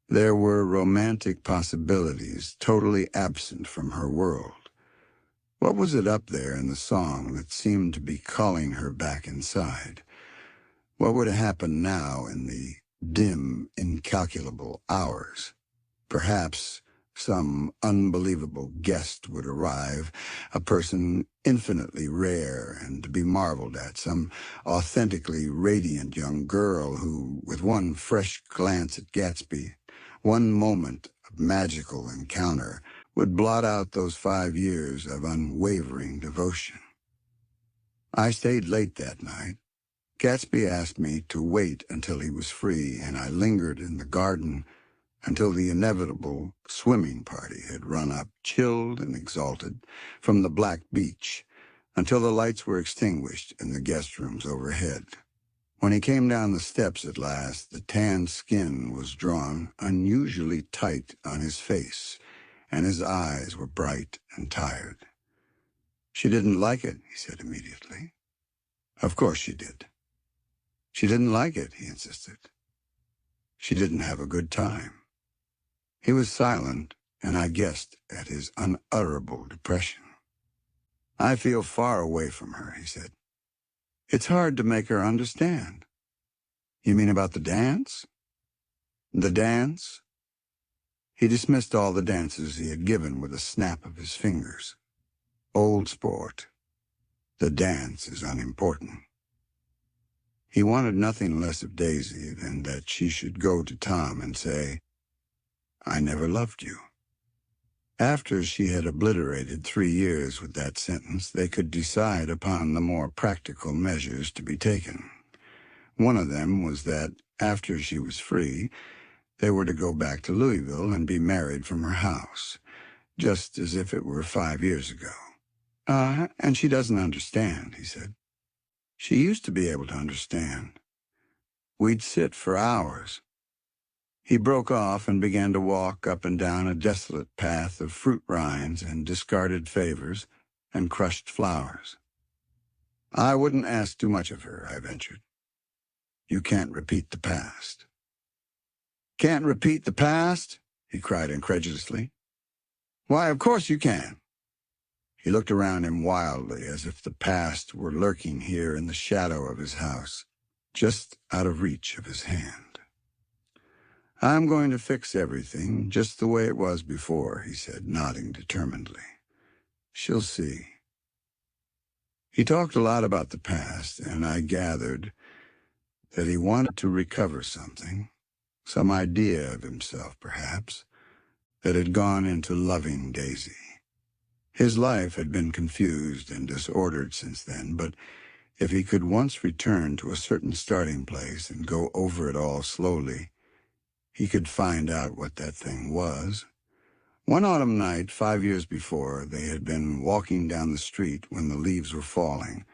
there were romantic possibilities totally absent from her world. What was it up there in the song that seemed to be calling her back inside? What would happen now in the dim, incalculable hours? Perhaps some unbelievable guest would arrive, a person infinitely rare and to be marveled at, some authentically radiant young girl who, with one fresh glance at Gatsby, one moment of magical encounter, would blot out those 5 years of unwavering devotion. I stayed late that night. Gatsby asked me to wait until he was free, and I lingered in the garden until the inevitable swimming party had run up, chilled and exalted, from the black beach, until the lights were extinguished in the guest rooms overhead. When he came down the steps at last, the tanned skin was drawn unusually tight on his face, and his eyes were bright and tired. "She didn't like it," he said immediately. "Of course she did." "She didn't like it," he insisted. "She didn't have a good time." He was silent, and I guessed at his unutterable depression. "I feel far away from her," he said. "It's hard to make her understand." "You mean about the dance?" "The dance?" He dismissed all the dances he had given with a snap of his fingers. "Old sport. The dance is unimportant." He wanted nothing less of Daisy than that she should go to Tom and say, "I never loved you." After she had obliterated 3 years with that sentence, they could decide upon the more practical measures to be taken. One of them was that, after she was free, they were to go back to Louisville and be married from her house, just as if it were 5 years ago. And she doesn't understand," he said. "She used to be able to understand. We'd sit for hours." He broke off and began to walk up and down a desolate path of fruit rinds and discarded favors and crushed flowers. "I wouldn't ask too much of her," I ventured. "You can't repeat the past." "Can't repeat the past?" he cried incredulously. "Why, of course you can." He looked around him wildly, as if the past were lurking here in the shadow of his house, just out of reach of his hand. "I'm going to fix everything just the way it was before," he said, nodding determinedly. "She'll see." He talked a lot about the past, and I gathered that he wanted to recover something, some idea of himself, perhaps, that had gone into loving Daisy. His life had been confused and disordered since then, but if he could once return to a certain starting place and go over it all slowly, he could find out what that thing was. One autumn night, 5 years before, they had been walking down the street when the leaves were falling,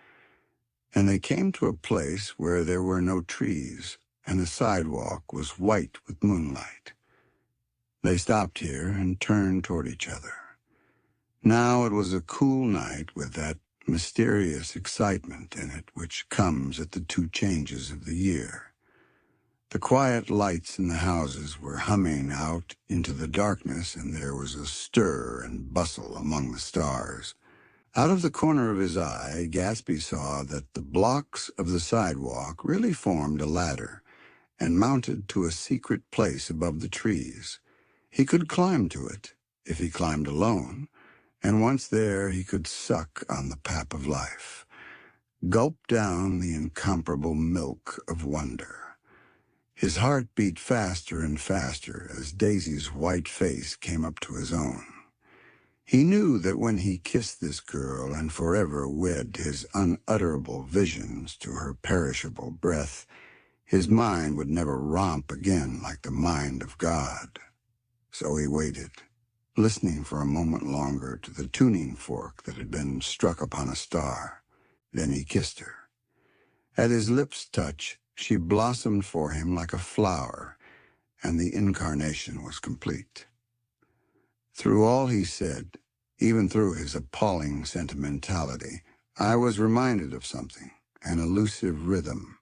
and they came to a place where there were no trees, and the sidewalk was white with moonlight. They stopped here and turned toward each other. Now it was a cool night with that mysterious excitement in it which comes at the 2 changes of the year. The quiet lights in the houses were humming out into the darkness, and there was a stir and bustle among the stars. Out of the corner of his eye, Gatsby saw that the blocks of the sidewalk really formed a ladder and mounted to a secret place above the trees. He could climb to it, if he climbed alone, and once there he could suck on the pap of life, gulp down the incomparable milk of wonder. His heart beat faster and faster as Daisy's white face came up to his own. He knew that when he kissed this girl and forever wed his unutterable visions to her perishable breath, his mind would never romp again like the mind of God. So he waited, listening for a moment longer to the tuning fork that had been struck upon a star. Then he kissed her. At his lips' touch, she blossomed for him like a flower, and the incarnation was complete. Through all he said, even through his appalling sentimentality, I was reminded of something, an elusive rhythm,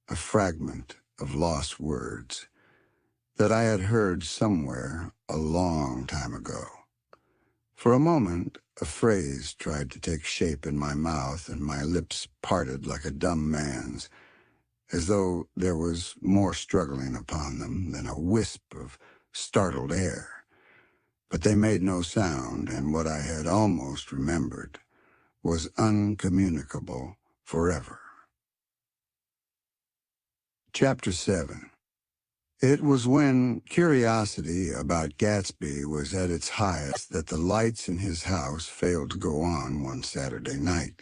a fragment of lost words that I had heard somewhere a long time ago. For a moment, a phrase tried to take shape in my mouth, and my lips parted like a dumb man's, as though there was more struggling upon them than a wisp of startled air. But they made no sound, and what I had almost remembered was uncommunicable forever. Chapter 7. It was when curiosity about Gatsby was at its highest that the lights in his house failed to go on one Saturday night.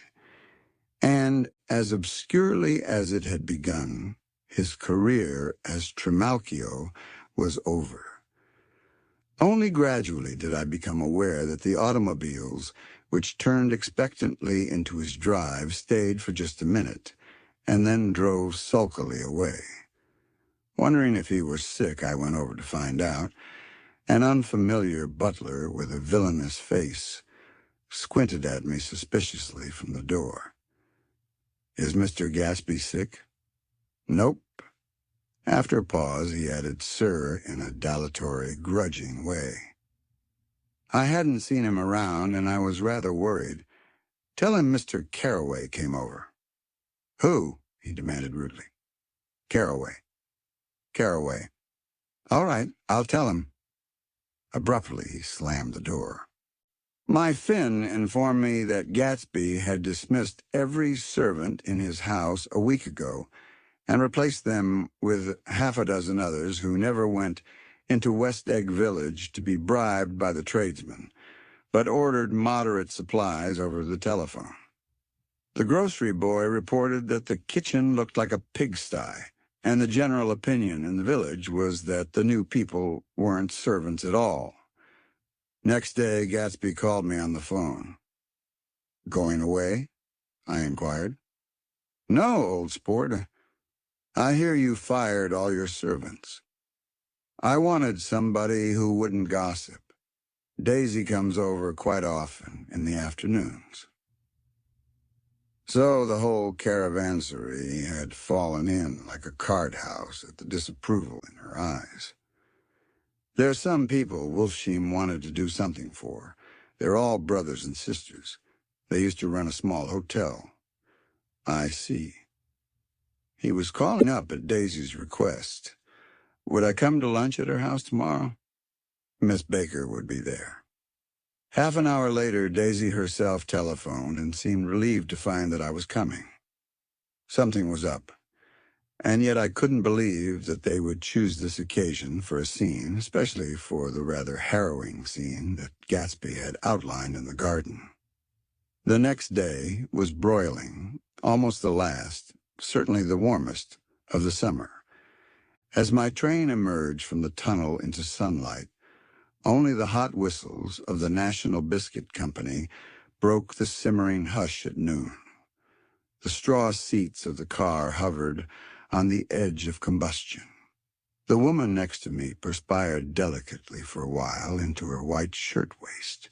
And as obscurely as it had begun, his career as Trimalchio was over. Only gradually did I become aware that the automobiles, which turned expectantly into his drive, stayed for just a minute, and then drove sulkily away. Wondering if he were sick, I went over to find out. An unfamiliar butler with a villainous face squinted at me suspiciously from the door. "Is Mr. Gatsby sick?" "Nope." After a pause, he added "sir" in a dilatory, grudging way. I hadn't seen him around, and I was rather worried. "Tell him Mr. Carroway came over." "Who?" he demanded rudely. "Carroway." "Carroway. All right, I'll tell him." Abruptly, he slammed the door. My Finn informed me that Gatsby had dismissed every servant in his house a week ago and replaced them with half a dozen others who never went into West Egg Village to be bribed by the tradesmen, but ordered moderate supplies over the telephone. The grocery boy reported that the kitchen looked like a pigsty, and the general opinion in the village was that the new people weren't servants at all. Next day, Gatsby called me on the phone. "Going away?" I inquired. "No, old sport. I hear you fired all your servants. I wanted somebody who wouldn't gossip. Daisy comes over quite often in the afternoons." So the whole caravansary had fallen in like a card house at the disapproval in her eyes. There's some people Wolfsheim wanted to do something for. They're all brothers and sisters. They used to run a small hotel. I see. He was calling up at Daisy's request. Would I come to lunch at her house tomorrow? Miss Baker would be there. Half an hour later, Daisy herself telephoned and seemed relieved to find that I was coming. Something was up, and yet I couldn't believe that they would choose this occasion for a scene, especially for the rather harrowing scene that Gatsby had outlined in the garden. The next day was broiling, almost the last, certainly the warmest, of the summer. As my train emerged from the tunnel into sunlight, only the hot whistles of the National Biscuit Company broke the simmering hush at noon. The straw seats of the car hovered on the edge of combustion. The woman next to me perspired delicately for a while into her white shirtwaist,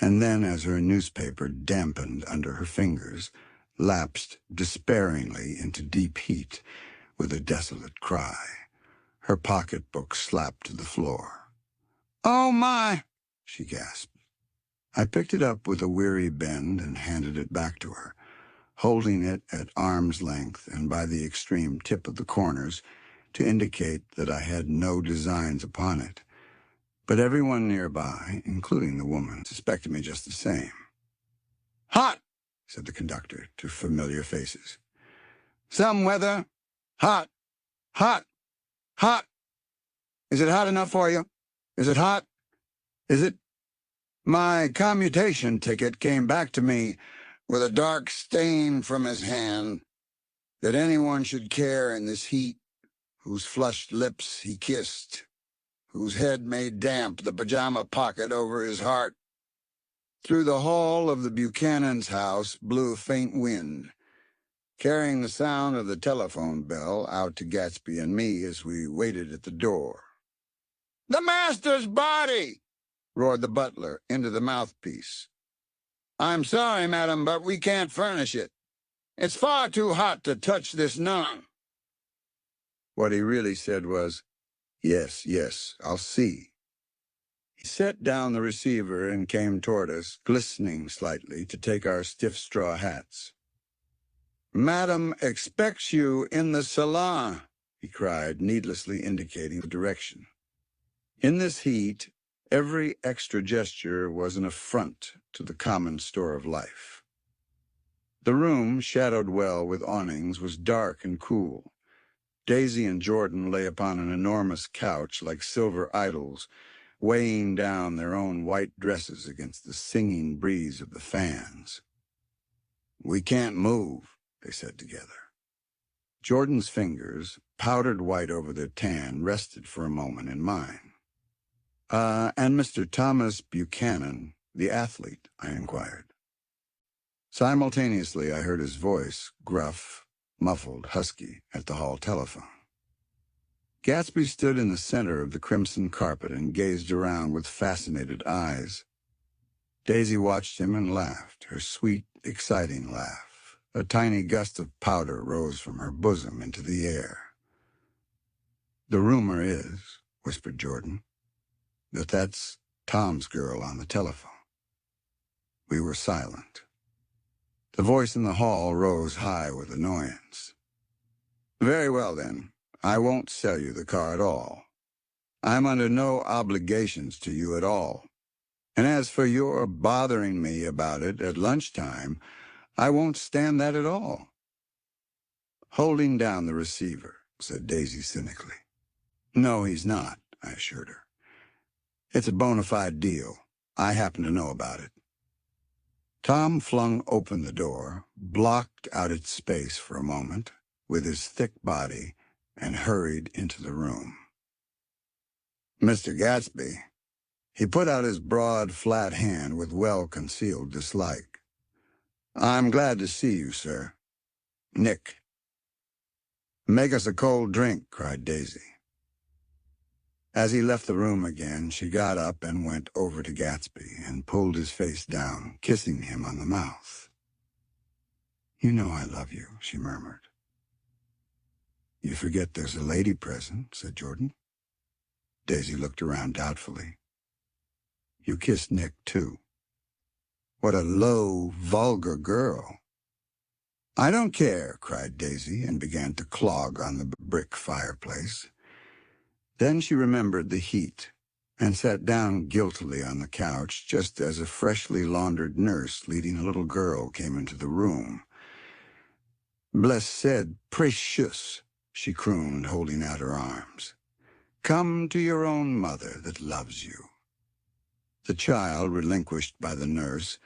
and then, as her newspaper dampened under her fingers, lapsed despairingly into deep heat with a desolate cry. Her pocketbook slapped to the floor. "Oh, my!" she gasped. I picked it up with a weary bend and handed it back to her, holding it at arm's length and by the extreme tip of the corners to indicate that I had no designs upon it. But everyone nearby, including the woman, suspected me just the same. "Hot," said the conductor to familiar faces. "Some weather. Hot. Hot. Hot. Is it hot enough for you? Is it hot? Is it?" My commutation ticket came back to me with a dark stain from his hand. That anyone should care in this heat, whose flushed lips he kissed, whose head made damp the pajama pocket over his heart. Through the hall of the Buchanan's house blew a faint wind, carrying the sound of the telephone bell out to Gatsby and me as we waited at the door. "The master's body!" roared the butler into the mouthpiece. "I'm sorry, madam, but we can't furnish it. It's far too hot to touch this nun." What he really said was, "Yes, yes, I'll see." He set down the receiver and came toward us, glistening slightly, to take our stiff straw hats. "Madam expects you in the salon," he cried, needlessly indicating the direction. In this heat, every extra gesture was an affront to the common store of life. The room, shadowed well with awnings, was dark and cool. Daisy and Jordan lay upon an enormous couch like silver idols, weighing down their own white dresses against the singing breeze of the fans. "We can't move," they said together. Jordan's fingers, powdered white over their tan, rested for a moment in mine. And Mr. Thomas Buchanan, the athlete?" I inquired. Simultaneously, I heard his voice, gruff, muffled, husky, at the hall telephone. Gatsby stood in the center of the crimson carpet and gazed around with fascinated eyes. Daisy watched him and laughed, her sweet, exciting laugh. A tiny gust of powder rose from her bosom into the air. "The rumor is," whispered Jordan, "that that's Tom's girl on the telephone." We were silent. The voice in the hall rose high with annoyance. "Very well, then. I won't sell you the car at all. I'm under no obligations to you at all. And as for your bothering me about it at lunchtime, I won't stand that at all." "Holding down the receiver," said Daisy cynically. "No, he's not," I assured her. "It's a bona fide deal. I happen to know about it." Tom flung open the door, blocked out its space for a moment with his thick body, and hurried into the room. "Mr. Gatsby." He put out his broad, flat hand with well-concealed dislike. "I'm glad to see you, sir. Nick." "Make us a cold drink," cried Daisy. As he left the room again, she got up and went over to Gatsby and pulled his face down, kissing him on the mouth. "You know I love you," she murmured. "You forget there's a lady present," said Jordan. Daisy looked around doubtfully. "You kissed Nick, too." "What a low, vulgar girl." "I don't care," cried Daisy, and began to clog on the brick fireplace. Then she remembered the heat and sat down guiltily on the couch just as a freshly laundered nurse leading a little girl came into the room. "Blessed, precious," she crooned, holding out her arms. "Come to your own mother that loves you." The child, relinquished by the nurse,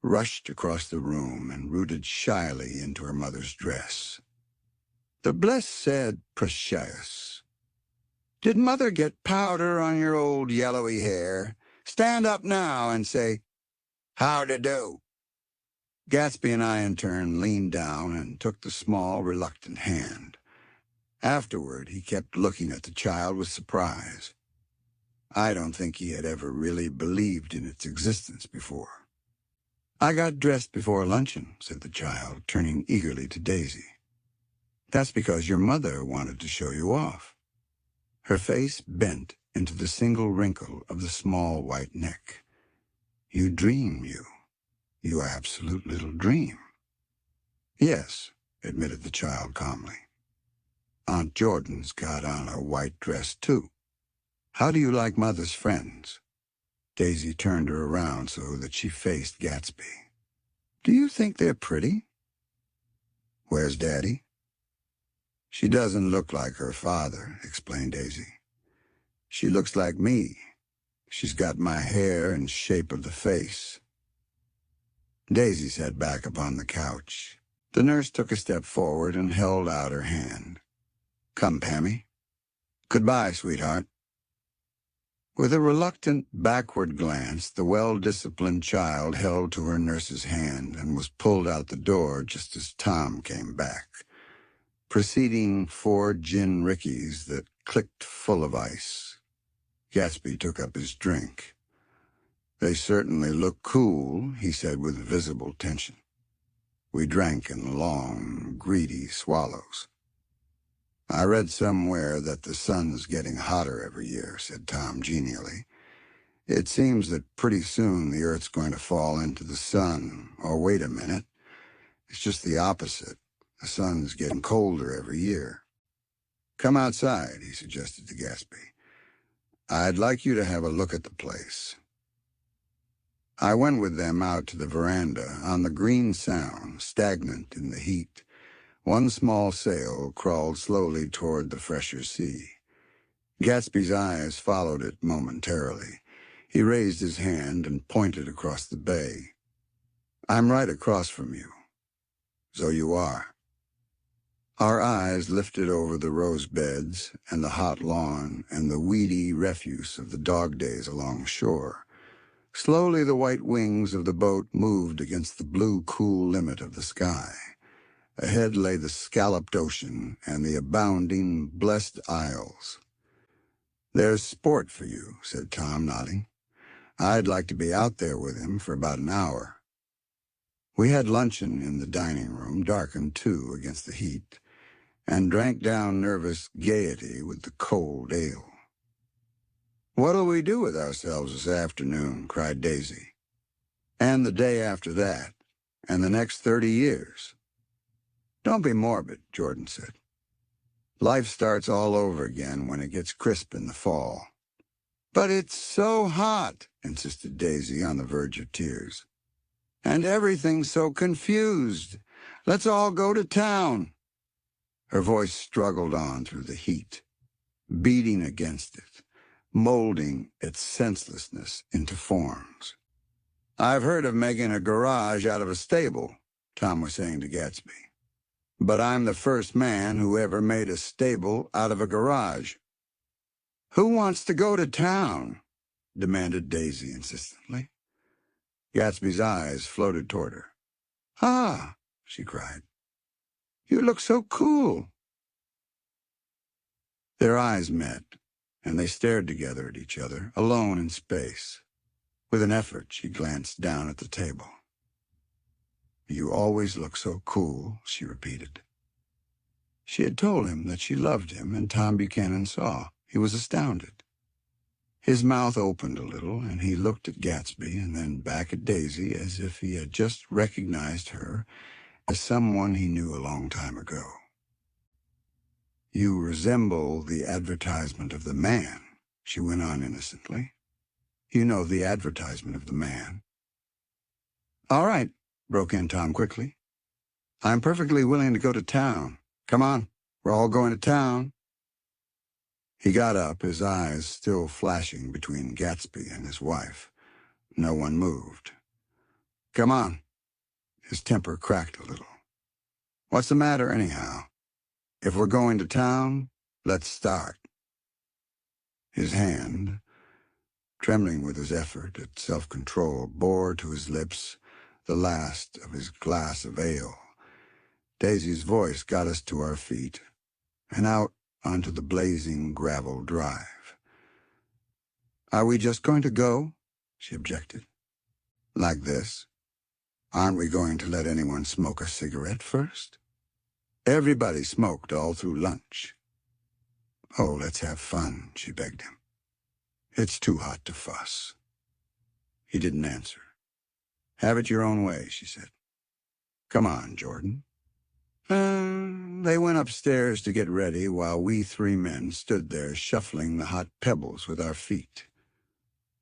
rushed across the room and rooted shyly into her mother's dress. "The blessed precious. Did Mother get powder on your old yellowy hair? Stand up now and say, 'How-de-do.'" Gatsby and I, in turn, leaned down and took the small, reluctant hand. Afterward, he kept looking at the child with surprise. I don't think he had ever really believed in its existence before. "I got dressed before luncheon," said the child, turning eagerly to Daisy. "That's because your mother wanted to show you off." Her face bent into the single wrinkle of the small white neck. "You dream, you. You absolute little dream." "Yes," admitted the child calmly. "Aunt Jordan's got on a white dress, too. How do you like Mother's friends?" Daisy turned her around so that she faced Gatsby. "Do you think they're pretty?" "Where's Daddy?" "She doesn't look like her father," explained Daisy. "She looks like me. She's got my hair and shape of the face." Daisy sat back upon the couch. The nurse took a step forward and held out her hand. "Come, Pammy." "Goodbye, sweetheart." With a reluctant backward glance, the well-disciplined child held to her nurse's hand and was pulled out the door just as Tom came back, preceding 4 gin rickeys that clicked full of ice. Gatsby took up his drink. "They certainly look cool," he said with visible tension. We drank in long, greedy swallows. "I read somewhere that the sun's getting hotter every year," said Tom genially. "It seems that pretty soon the Earth's going to fall into the sun. Or wait a minute. It's just the opposite. The sun's getting colder every year." "Come outside," he suggested to Gatsby. "I'd like you to have a look at the place." I went with them out to the veranda. On the green sound, stagnant in the heat, one small sail crawled slowly toward the fresher sea. Gatsby's eyes followed it momentarily. He raised his hand and pointed across the bay. "I'm right across from you." "So you are." Our eyes lifted over the rose beds and the hot lawn and the weedy refuse of the dog days along shore. Slowly the white wings of the boat moved against the blue, cool limit of the sky. Ahead lay the scalloped ocean and the abounding, blessed isles. "There's sport for you," said Tom, nodding. "I'd like to be out there with him for about an hour." We had luncheon in the dining room, darkened too against the heat, and drank down nervous gaiety with the cold ale. "What'll we do with ourselves this afternoon?" cried Daisy. "And the day after that, and the next 30 years. "Don't be morbid," Jordan said. "Life starts all over again when it gets crisp in the fall." "But it's so hot," insisted Daisy, on the verge of tears. "And everything's so confused. Let's all go to town." Her voice struggled on through the heat, beating against it, molding its senselessness into forms. "I've heard of making a garage out of a stable," Tom was saying to Gatsby. "But I'm the first man who ever made a stable out of a garage." "Who wants to go to town?" demanded Daisy insistently. Gatsby's eyes floated toward her. "Ah," she cried. "You look so cool." Their eyes met, and they stared together at each other, alone in space. With an effort, she glanced down at the table. "You always look so cool," she repeated. She had told him that she loved him, and Tom Buchanan saw. He was astounded. His mouth opened a little, and he looked at Gatsby and then back at Daisy as if he had just recognized her as someone he knew a long time ago. "You resemble the advertisement of the man," she went on innocently. "You know the advertisement of the man." "All right," broke in Tom quickly. "I'm perfectly willing to go to town. Come on, we're all going to town." He got up, his eyes still flashing between Gatsby and his wife. No one moved. "Come on." His temper cracked a little. "What's the matter, anyhow? If we're going to town, let's start." His hand, trembling with his effort at self-control, bore to his lips the last of his glass of ale. Daisy's voice got us to our feet and out onto the blazing gravel drive. "Are we just going to go?" she objected. "Like this? Aren't we going to let anyone smoke a cigarette first?" "Everybody smoked all through lunch." "Oh, let's have fun," she begged him. "It's too hot to fuss." He didn't answer. "Have it your own way," she said. "Come on, Jordan." They went upstairs to get ready while we three men stood there shuffling the hot pebbles with our feet.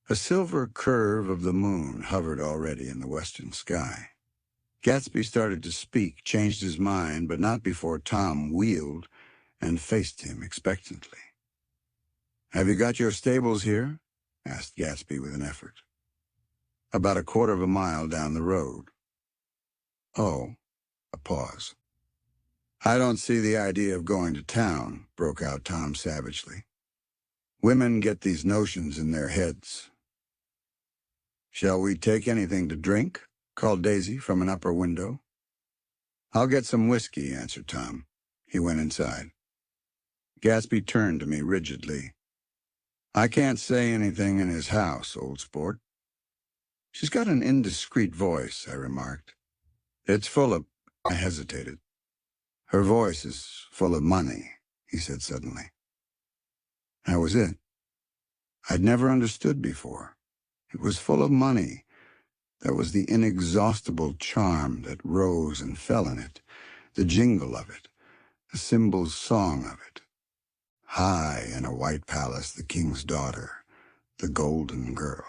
A silver curve of the moon hovered already in the western sky. Gatsby started to speak, changed his mind, but not before Tom wheeled and faced him expectantly. "Have you got your stables here?" asked Gatsby with an effort. "About a quarter of a mile down the road." "Oh," a pause. "I don't see the idea of going to town," broke out Tom savagely. "Women get these notions in their heads." "Shall we take anything to drink?" called Daisy from an upper window. "I'll get some whiskey," answered Tom. He went inside. Gatsby turned to me rigidly. "I can't say anything in his house, old sport." "She's got an indiscreet voice," I remarked. "It's full of—" I hesitated. "Her voice is full of money," he said suddenly. That was it. I'd never understood before. It was full of money. There was the inexhaustible charm that rose and fell in it, the jingle of it, the cymbal's song of it. High in a white palace, the king's daughter, the golden girl.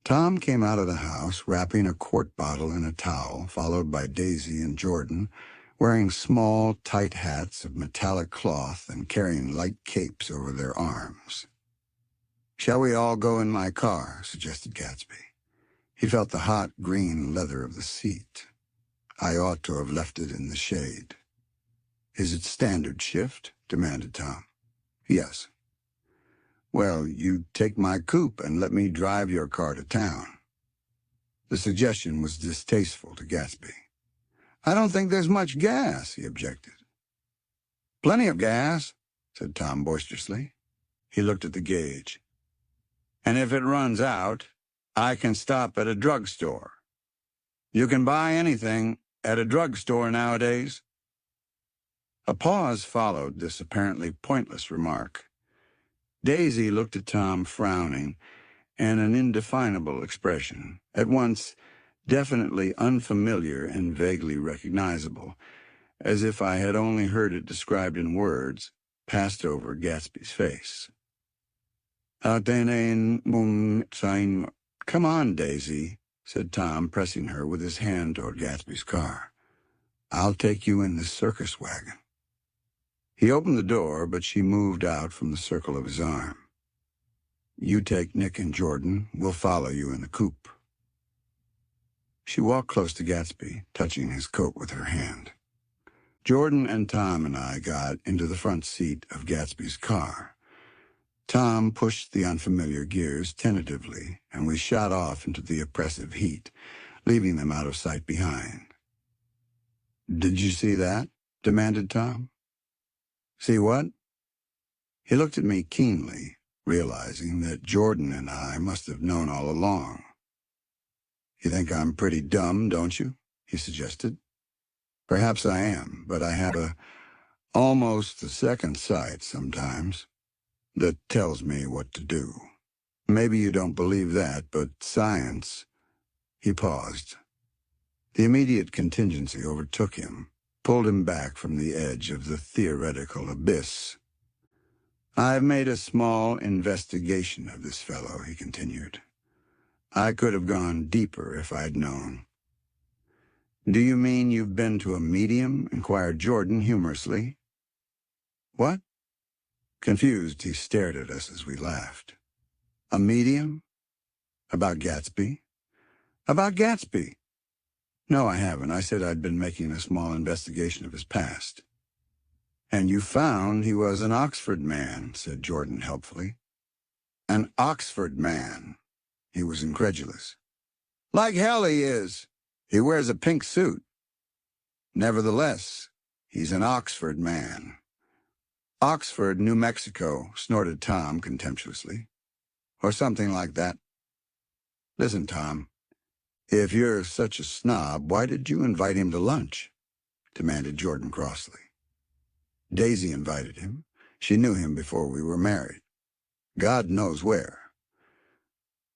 Tom came out of the house, wrapping a quart bottle in a towel, followed by Daisy and Jordan, wearing small, tight hats of metallic cloth and carrying light capes over their arms. "Shall we all go in my car?" suggested Gatsby. He felt the hot green leather of the seat. I ought to have left it in the shade. Is it standard shift? Demanded Tom. Yes. Well, you take my coupe and let me drive your car to town. The suggestion was distasteful to Gatsby. I don't think there's much gas, he objected. Plenty of gas, said Tom boisterously. He looked at the gauge. And if it runs out, I can stop at a drugstore. You can buy anything at a drugstore nowadays. A pause followed this apparently pointless remark. Daisy looked at Tom frowning, and an indefinable expression, at once definitely unfamiliar and vaguely recognizable, as if I had only heard it described in words, passed over Gatsby's face. Come on, Daisy, said Tom, pressing her with his hand toward Gatsby's car. I'll take you in this circus wagon. He opened the door, but she moved out from the circle of his arm. You take Nick and Jordan. We'll follow you in the coupe. She walked close to Gatsby, touching his coat with her hand. Jordan and Tom and I got into the front seat of Gatsby's car. Tom pushed the unfamiliar gears tentatively, and we shot off into the oppressive heat, leaving them out of sight behind. Did you see that? Demanded Tom. See what? He looked at me keenly, realizing that Jordan and I must have known all along. You think I'm pretty dumb, don't you? He suggested. Perhaps I am, but I have almost a second sight sometimes that tells me what to do. Maybe you don't believe that, but science... He paused. The immediate contingency overtook him, pulled him back from the edge of the theoretical abyss. I've made a small investigation of this fellow, he continued. I could have gone deeper if I'd known. Do you mean you've been to a medium? Inquired Jordan humorously. What? Confused, he stared at us as we laughed. A medium? About Gatsby? About Gatsby? No, I haven't. I said I'd been making a small investigation of his past. And you found he was an Oxford man, said Jordan helpfully. An Oxford man. He was incredulous. Like hell he is. He wears a pink suit. Nevertheless, he's an Oxford man. Oxford, New Mexico, snorted Tom contemptuously. Or something like that. Listen, Tom, if you're such a snob, why did you invite him to lunch? Demanded Jordan crossly. Daisy invited him. She knew him before we were married. God knows where.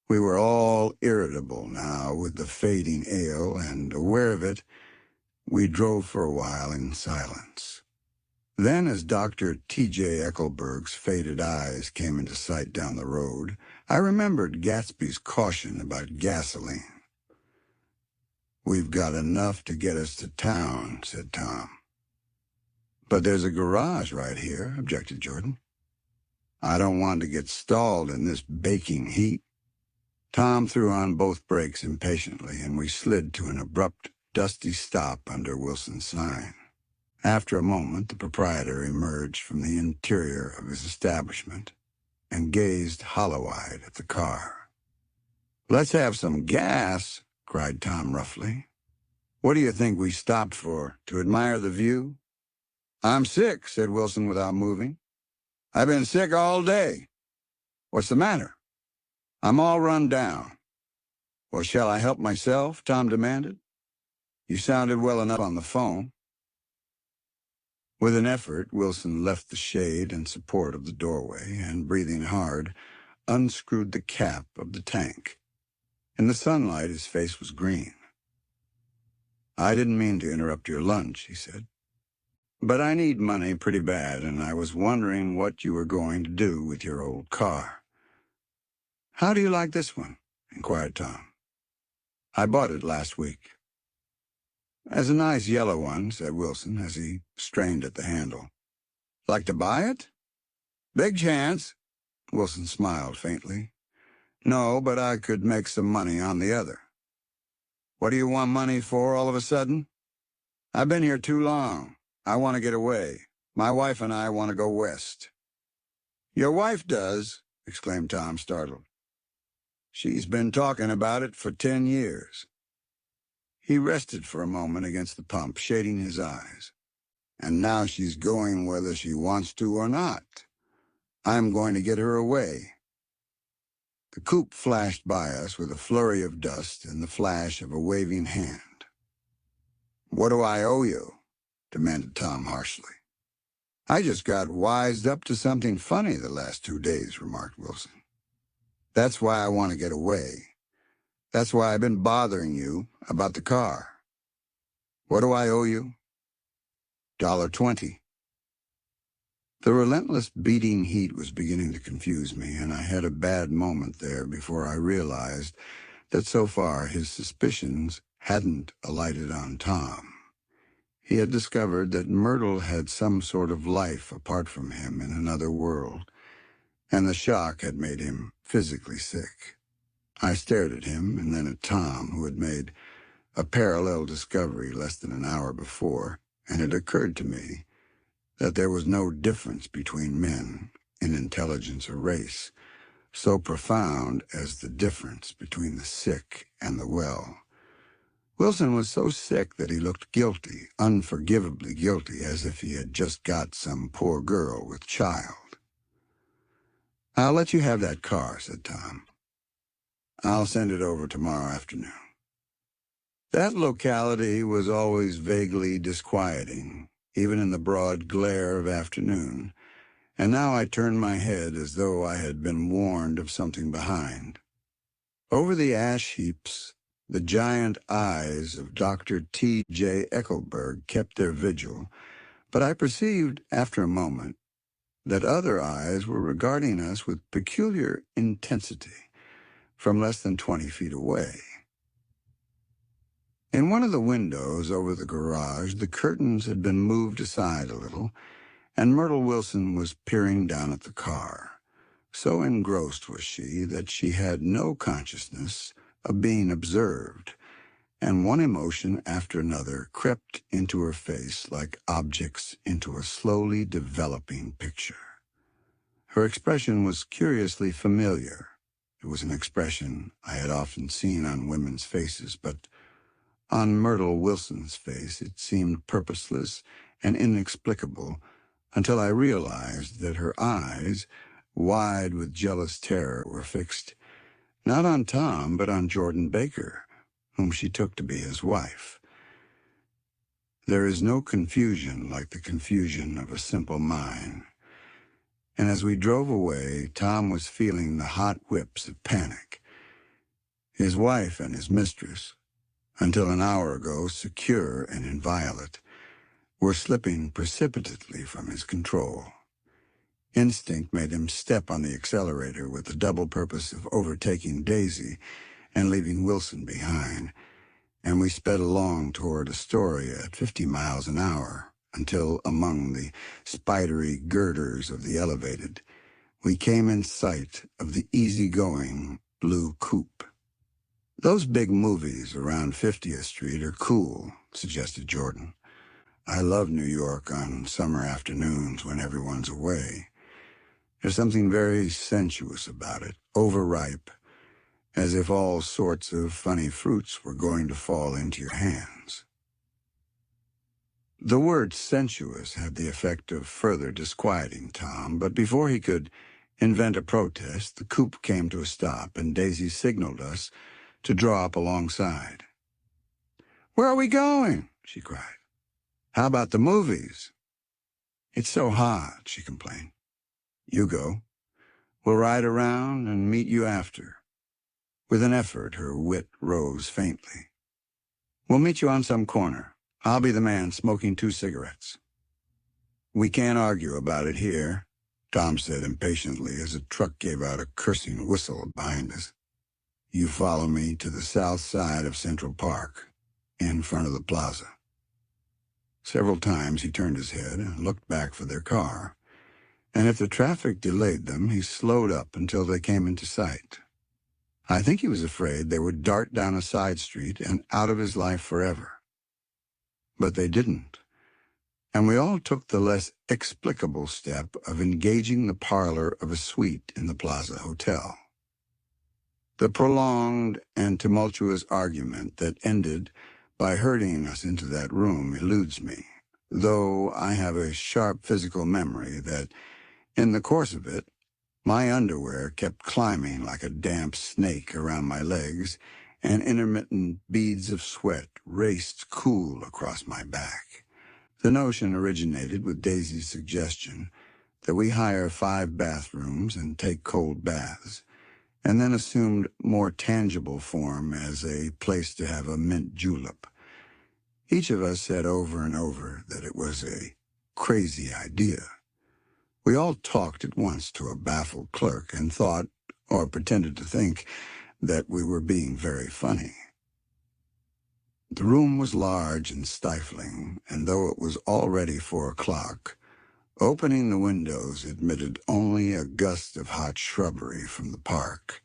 We were all irritable now with the fading ale, and, aware of it, we drove for a while in silence. Then, as Dr. T.J. Eckelberg's faded eyes came into sight down the road, I remembered Gatsby's caution about gasoline. We've got enough to get us to town, said Tom. But there's a garage right here, objected Jordan. I don't want to get stalled in this baking heat. Tom threw on both brakes impatiently, and we slid to an abrupt, dusty stop under Wilson's sign. After a moment, the proprietor emerged from the interior of his establishment and gazed hollow-eyed at the car. Let's have some gas, cried Tom roughly. What do you think we stopped for, to admire the view? I'm sick, said Wilson without moving. I've been sick all day. What's the matter? I'm all run down. Well, shall I help myself? Tom demanded. You sounded well enough on the phone. With an effort, Wilson left the shade and support of the doorway and, breathing hard, unscrewed the cap of the tank. In the sunlight, his face was green. I didn't mean to interrupt your lunch, he said. But I need money pretty bad, and I was wondering what you were going to do with your old car. How do you like this one? Inquired Tom. I bought it last week. As a nice yellow one, said Wilson as he strained at the handle. Like to buy it? Big chance. Wilson smiled faintly. No, but I could make some money on the other. What do you want money for all of a sudden? I've been here too long. I want to get away. My wife and I want to go west." "Your wife does?" exclaimed Tom, startled. "She's been talking about it for 10 years. He rested for a moment against the pump, shading his eyes. "And now she's going whether she wants to or not. I'm going to get her away." The coupe flashed by us with a flurry of dust and the flash of a waving hand. "What do I owe you?" demanded Tom harshly. "I just got wised up to something funny the last 2 days," remarked Wilson. "That's why I want to get away. That's why I've been bothering you about the car. What do I owe you?" $1.20. The relentless beating heat was beginning to confuse me, and I had a bad moment there before I realized that so far his suspicions hadn't alighted on Tom. He had discovered that Myrtle had some sort of life apart from him in another world, and the shock had made him physically sick. I stared at him and then at Tom, who had made a parallel discovery less than an hour before, and it occurred to me that there was no difference between men in intelligence or race so profound as the difference between the sick and the well. Wilson was so sick that he looked guilty, unforgivably guilty, as if he had just got some poor girl with child. "I'll let you have that car," said Tom. "I'll send it over tomorrow afternoon." That locality was always vaguely disquieting, even in the broad glare of afternoon, and now I turned my head as though I had been warned of something behind. Over the ash heaps, the giant eyes of Dr. T.J. Eckelberg kept their vigil, but I perceived, after a moment, that other eyes were regarding us with peculiar intensity from less than 20 feet away. In one of the windows over the garage, the curtains had been moved aside a little, and Myrtle Wilson was peering down at the car. So engrossed was she that she had no consciousness of being observed, and one emotion after another crept into her face like objects into a slowly developing picture. Her expression was curiously familiar. It was an expression I had often seen on women's faces, but on Myrtle Wilson's face it seemed purposeless and inexplicable until I realized that her eyes, wide with jealous terror, were fixed not on Tom but on Jordan Baker, whom she took to be his wife. There is no confusion like the confusion of a simple mind, and as we drove away, Tom was feeling the hot whips of panic. His wife and his mistress, until an hour ago secure and inviolate, were slipping precipitately from his control. Instinct made him step on the accelerator with the double purpose of overtaking Daisy and leaving Wilson behind, and we sped along toward Astoria at 50 miles an hour until, among the spidery girders of the elevated, we came in sight of the easy-going blue coupe. "Those big movies around 50th Street are cool," suggested Jordan. "I love New York on summer afternoons when everyone's away. There's something very sensuous about it, overripe, as if all sorts of funny fruits were going to fall into your hands." The word sensuous had the effect of further disquieting Tom, but before he could invent a protest, the coupe came to a stop, and Daisy signaled us to draw up alongside. "Where are we going?" she cried. "How about the movies?" "It's so hot," she complained. "You go. We'll ride around and meet you after." With an effort, her wit rose faintly. "We'll meet you on some corner. I'll be the man smoking 2 cigarettes. "We can't argue about it here," Tom said impatiently as a truck gave out a cursing whistle behind us. "You follow me to the south side of Central Park, in front of the plaza." Several times he turned his head and looked back for their car, and if the traffic delayed them, he slowed up until they came into sight. I think he was afraid they would dart down a side street and out of his life forever. But they didn't, and we all took the less explicable step of engaging the parlor of a suite in the Plaza Hotel. The prolonged and tumultuous argument that ended by herding us into that room eludes me, though I have a sharp physical memory that, in the course of it, my underwear kept climbing like a damp snake around my legs, and intermittent beads of sweat raced cool across my back. The notion originated with Daisy's suggestion that we hire 5 bathrooms and take cold baths, and then assumed more tangible form as a place to have a mint julep. Each of us said over and over that it was a crazy idea. We all talked at once to a baffled clerk and thought, or pretended to think, that we were being very funny. The room was large and stifling, and though it was already 4 o'clock, opening the windows admitted only a gust of hot shrubbery from the park.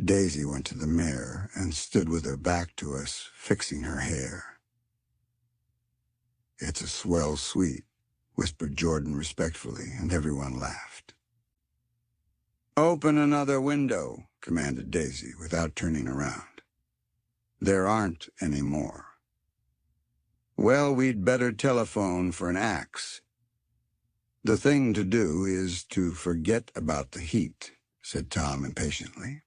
Daisy went to the mirror and stood with her back to us, fixing her hair. "It's a swell suite," whispered Jordan respectfully, and everyone laughed. "Open another window," commanded Daisy, without turning around. "There aren't any more." "Well, we'd better telephone for an axe." "The thing to do is to forget about the heat," said Tom impatiently.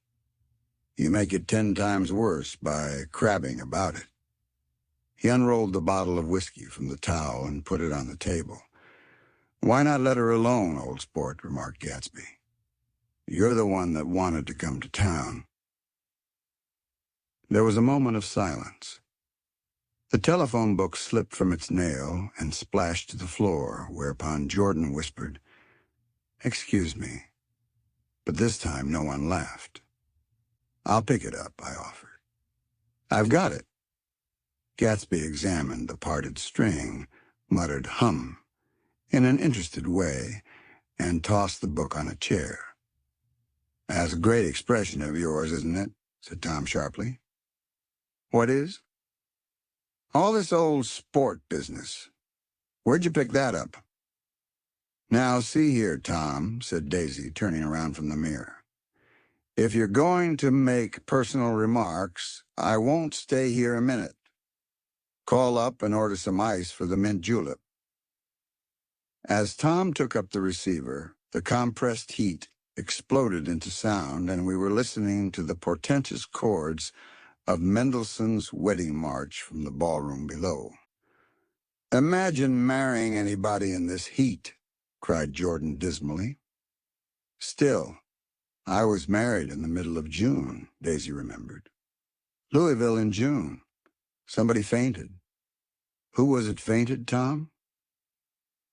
"You make it 10 times worse by crabbing about it." He unrolled the bottle of whiskey from the towel and put it on the table. "Why not let her alone, old sport?" remarked Gatsby. "You're the one that wanted to come to town." There was a moment of silence. The telephone book slipped from its nail and splashed to the floor, whereupon Jordan whispered, "Excuse me." But this time no one laughed. "I'll pick it up," I offered. "I've got it." Gatsby examined the parted string, muttered "hum" in an interested way, and tossed the book on a chair. "That's a great expression of yours, isn't it?" said Tom sharply. "What is?" "All this old sport business. Where'd you pick that up?" "Now, see here, Tom," said Daisy, turning around from the mirror. "If you're going to make personal remarks, I won't stay here a minute. Call up and order some ice for the mint julep." As Tom took up the receiver, the compressed heat exploded into sound, and we were listening to the portentous chords of Mendelssohn's Wedding March from the ballroom below. "Imagine marrying anybody in this heat," cried Jordan dismally. "Still, I was married in the middle of June," Daisy remembered. "Louisville in June. Somebody fainted." "Who was it fainted, Tom?"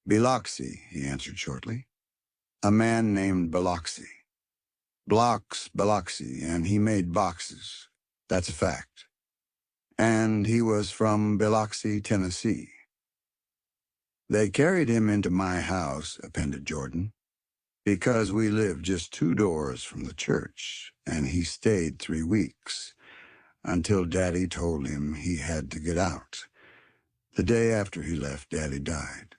"Biloxi," he answered shortly. "A man named Biloxi. Blocks Biloxi, and he made boxes. That's a fact. And he was from Biloxi, Tennessee." "They carried him into my house," appended Jordan, "because we lived just 2 doors from the church, and he stayed 3 weeks, until Daddy told him he had to get out. The day after he left, Daddy died."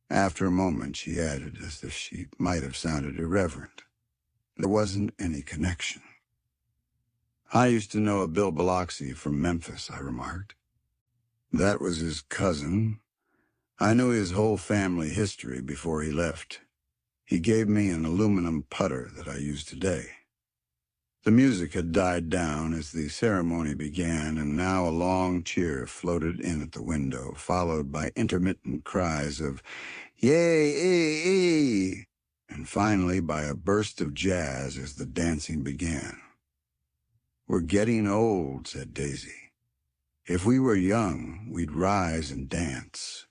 After a moment, she added, as if she might have sounded irreverent, "There wasn't any connection." "I used to know a Bill Biloxi from Memphis," I remarked. "That was his cousin. I knew his whole family history before he left. He gave me an aluminum putter that I use today." The music had died down as the ceremony began, and now a long cheer floated in at the window, followed by intermittent cries of "Yay, and finally by a burst of jazz as the dancing began. "We're getting old," said Daisy. "If we were young, we'd rise and dance."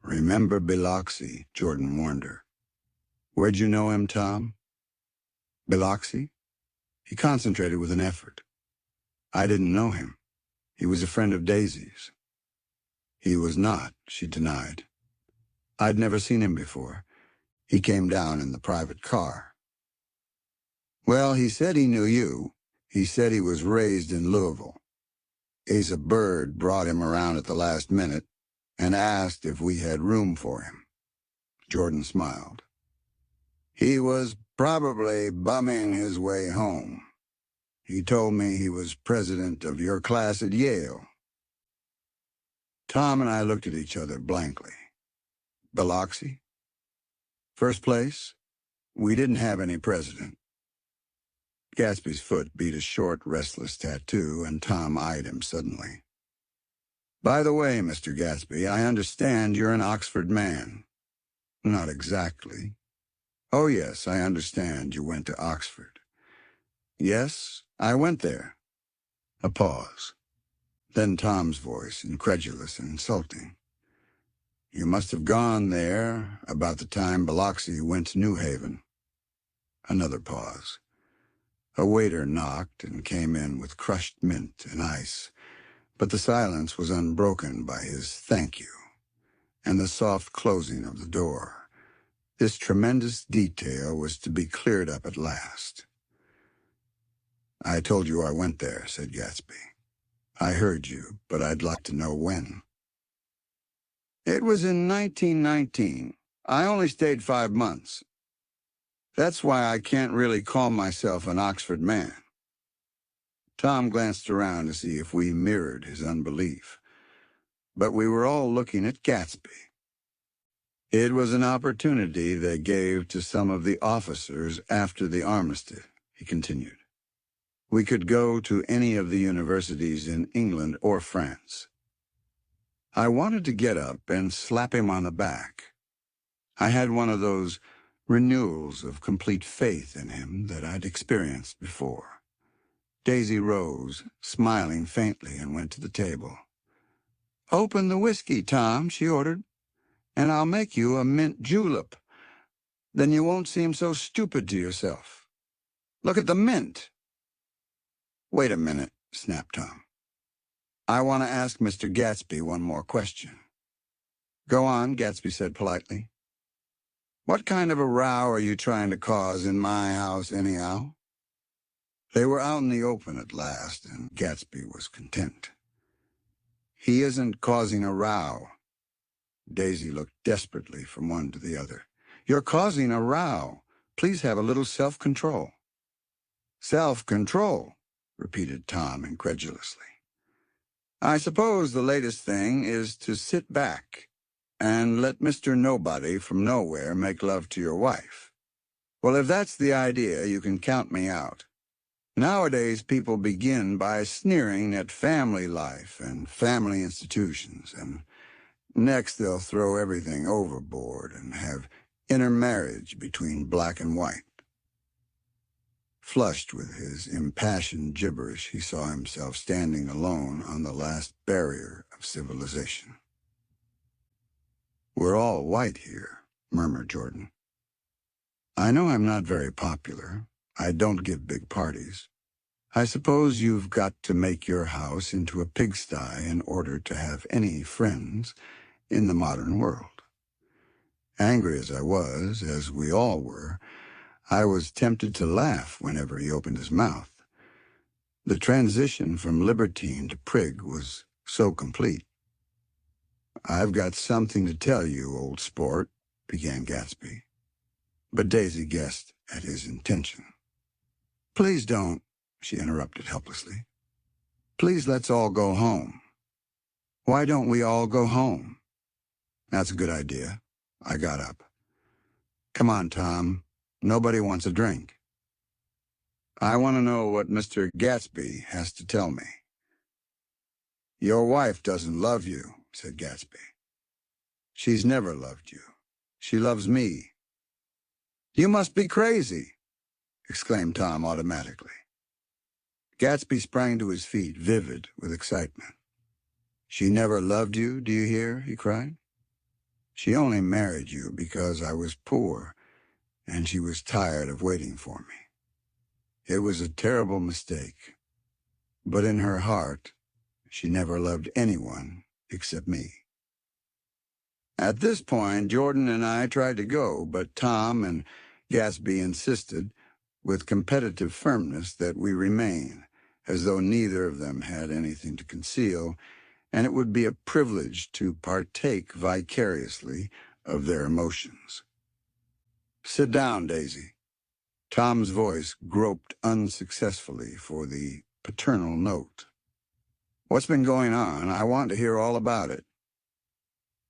"Remember Biloxi," Jordan warned her. "Where'd you know him, Tom?" "Biloxi?" He concentrated with an effort. "I didn't know him. He was a friend of Daisy's." "He was not," she denied. "I'd never seen him before. He came down in the private car." "Well, he said he knew you. He said he was raised in Louisville." Asa Bird brought him around at the last minute and asked if we had room for him. Jordan smiled. He was probably bumming his way home. He told me he was president of your class at Yale. Tom and I looked at each other blankly. Biloxi? First place? We didn't have any president. Gatsby's foot beat a short, restless tattoo, and Tom eyed him suddenly. By the way, Mr. Gatsby, I understand you're an Oxford man. Not exactly. Oh, yes, I understand you went to Oxford. Yes, I went there. A pause. Then Tom's voice, incredulous and insulting. You must have gone there about the time Biloxi went to New Haven. Another pause. A waiter knocked and came in with crushed mint and ice, but the silence was unbroken by his thank you and the soft closing of the door. This tremendous detail was to be cleared up at last. I told you I went there, said Gatsby. I heard you, but I'd like to know when. It was in 1919. I only stayed 5 months. That's why I can't really call myself an Oxford man. Tom glanced around to see if we mirrored his unbelief. But we were all looking at Gatsby. It was an opportunity they gave to some of the officers after the armistice, he continued. We could go to any of the universities in England or France. I wanted to get up and slap him on the back. I had one of those renewals of complete faith in him that I'd experienced before. Daisy rose, smiling faintly, and went to the table. Open the whiskey, Tom, she ordered, and I'll make you a mint julep. Then you won't seem so stupid to yourself. Look at the mint. Wait a minute, snapped Tom. I want to ask Mr. Gatsby one more question. Go on, Gatsby said politely. What kind of a row are you trying to cause in my house anyhow? They were out in the open at last, and Gatsby was content. He isn't causing a row. Daisy looked desperately from one to the other. You're causing a row. Please have a little self-control. Self-control, repeated Tom incredulously. I suppose the latest thing is to sit back and let Mr. Nobody from nowhere make love to your wife. Well, if that's the idea, you can count me out. Nowadays, people begin by sneering at family life and family institutions, and next they'll throw everything overboard and have intermarriage between black and white. Flushed with his impassioned gibberish, he saw himself standing alone on the last barrier of civilization. We're all white here, murmured Jordan. I know I'm not very popular. I don't give big parties. I suppose you've got to make your house into a pigsty in order to have any friends in the modern world. Angry as I was, as we all were, I was tempted to laugh whenever he opened his mouth. The transition from libertine to prig was so complete. I've got something to tell you, old sport, began Gatsby. But Daisy guessed at his intention. Please don't, she interrupted helplessly. Please let's all go home. Why don't we all go home? That's a good idea. I got up. Come on, Tom. Nobody wants a drink. I want to know what Mr. Gatsby has to tell me. Your wife doesn't love you, said Gatsby. She's never loved you. She loves me. You must be crazy, exclaimed Tom automatically. Gatsby sprang to his feet, vivid with excitement. She never loved you, do you hear? He cried. She only married you because I was poor, and she was tired of waiting for me. It was a terrible mistake, but in her heart, she never loved anyone except me. At this point, Jordan and I tried to go, but Tom and Gatsby insisted, with competitive firmness, that we remain, as though neither of them had anything to conceal, and it would be a privilege to partake vicariously of their emotions. "Sit down, Daisy." Tom's voice groped unsuccessfully for the paternal note. "What's been going on? I want to hear all about it."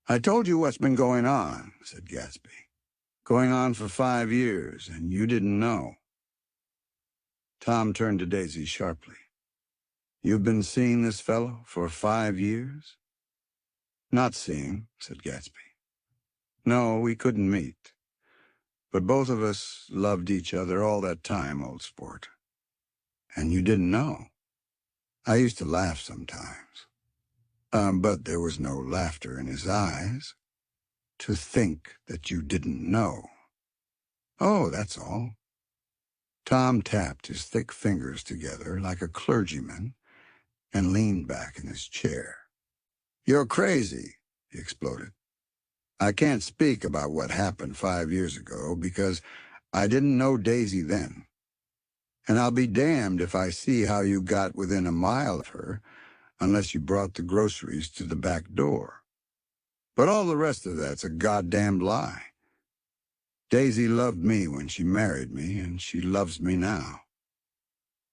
"I told you what's been going on," said Gatsby. "Going on for 5 years, and you didn't know." Tom turned to Daisy sharply. "You've been seeing this fellow for 5 years?" "Not seeing," said Gatsby. "No, we couldn't meet. But both of us loved each other all that time, old sport. And you didn't know." I used to laugh sometimes. But there was no laughter in his eyes. "To think that you didn't know." "Oh, that's all." Tom tapped his thick fingers together like a clergyman and leaned back in his chair. "You're crazy," he exploded. "I can't speak about what happened 5 years ago because I didn't know Daisy then. And I'll be damned if I see how you got within a mile of her unless you brought the groceries to the back door. But all the rest of that's a goddamned lie. Daisy loved me when she married me, and she loves me now."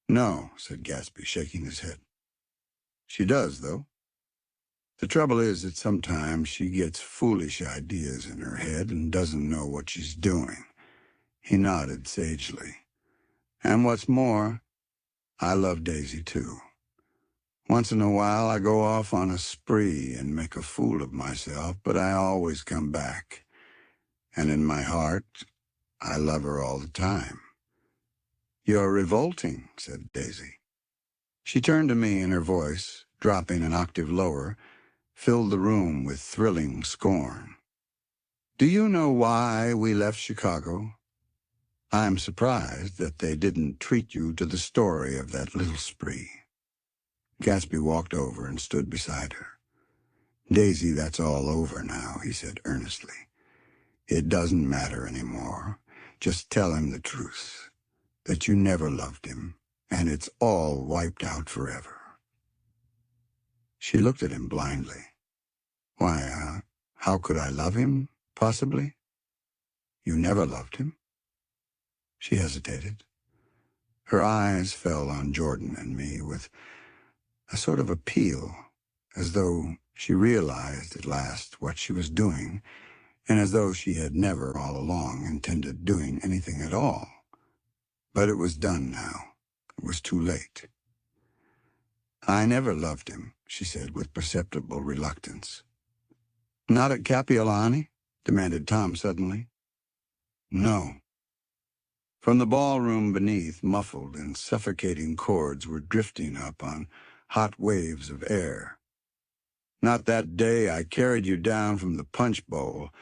"No," said Gatsby, shaking his head. "She does, though. The trouble is that sometimes she gets foolish ideas in her head and doesn't know what she's doing." He nodded sagely. "And what's more, I love Daisy, too. Once in a while I go off on a spree and make a fool of myself, but I always come back. And in my heart, I love her all the time." "You're revolting," said Daisy. She turned to me, and her voice, dropping an octave lower, filled the room with thrilling scorn. "Do you know why we left Chicago? I'm surprised that they didn't treat you to the story of that little spree." Gatsby walked over and stood beside her. "Daisy, that's all over now," he said earnestly. "It doesn't matter anymore. Just tell him the truth, that you never loved him, and it's all wiped out forever." She looked at him blindly. "Why, how could I love him, possibly? You never loved him?" She hesitated. Her eyes fell on Jordan and me with a sort of appeal, as though she realized at last what she was doing, and as though she had never all along intended doing anything at all. But it was done now. It was too late. "I never loved him," she said with perceptible reluctance. "Not at Kapiolani?" demanded Tom suddenly. "No." From the ballroom beneath, muffled and suffocating chords were drifting up on hot waves of air. "Not that day I carried you down from the punch bowl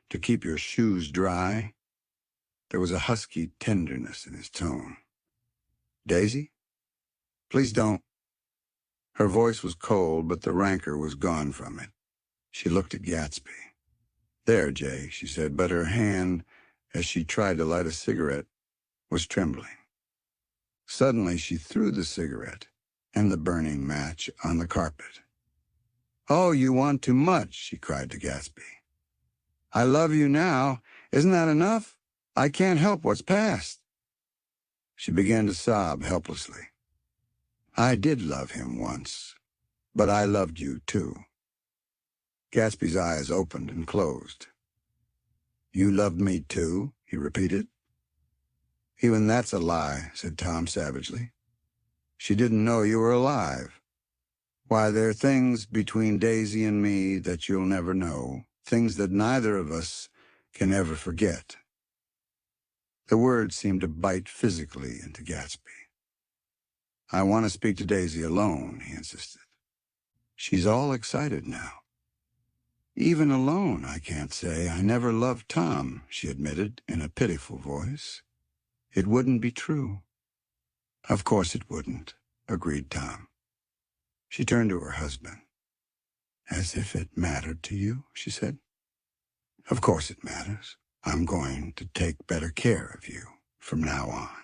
to keep your shoes dry?" There was a husky tenderness in his tone. "Daisy? Please don't." Her voice was cold, but the rancor was gone from it. She looked at Gatsby. "There, Jay," she said, but her hand, as she tried to light a cigarette, was trembling. Suddenly she threw the cigarette and the burning match on the carpet. "Oh, you want too much," she cried to Gatsby. "I love you now. Isn't that enough? I can't help what's past." She began to sob helplessly. "I did love him once, but I loved you too." Gatsby's eyes opened and closed. "You loved me too?" he repeated. "Even that's a lie," said Tom savagely. "She didn't know you were alive. Why, there are things between Daisy and me that you'll never know, things that neither of us can ever forget." The words seemed to bite physically into Gatsby. "I want to speak to Daisy alone," he insisted. "She's all excited now." "Even alone, I can't say I never loved Tom," she admitted in a pitiful voice. "It wouldn't be true." "Of course it wouldn't," agreed Tom. She turned to her husband. "As if it mattered to you," she said. "Of course it matters. I'm going to take better care of you from now on."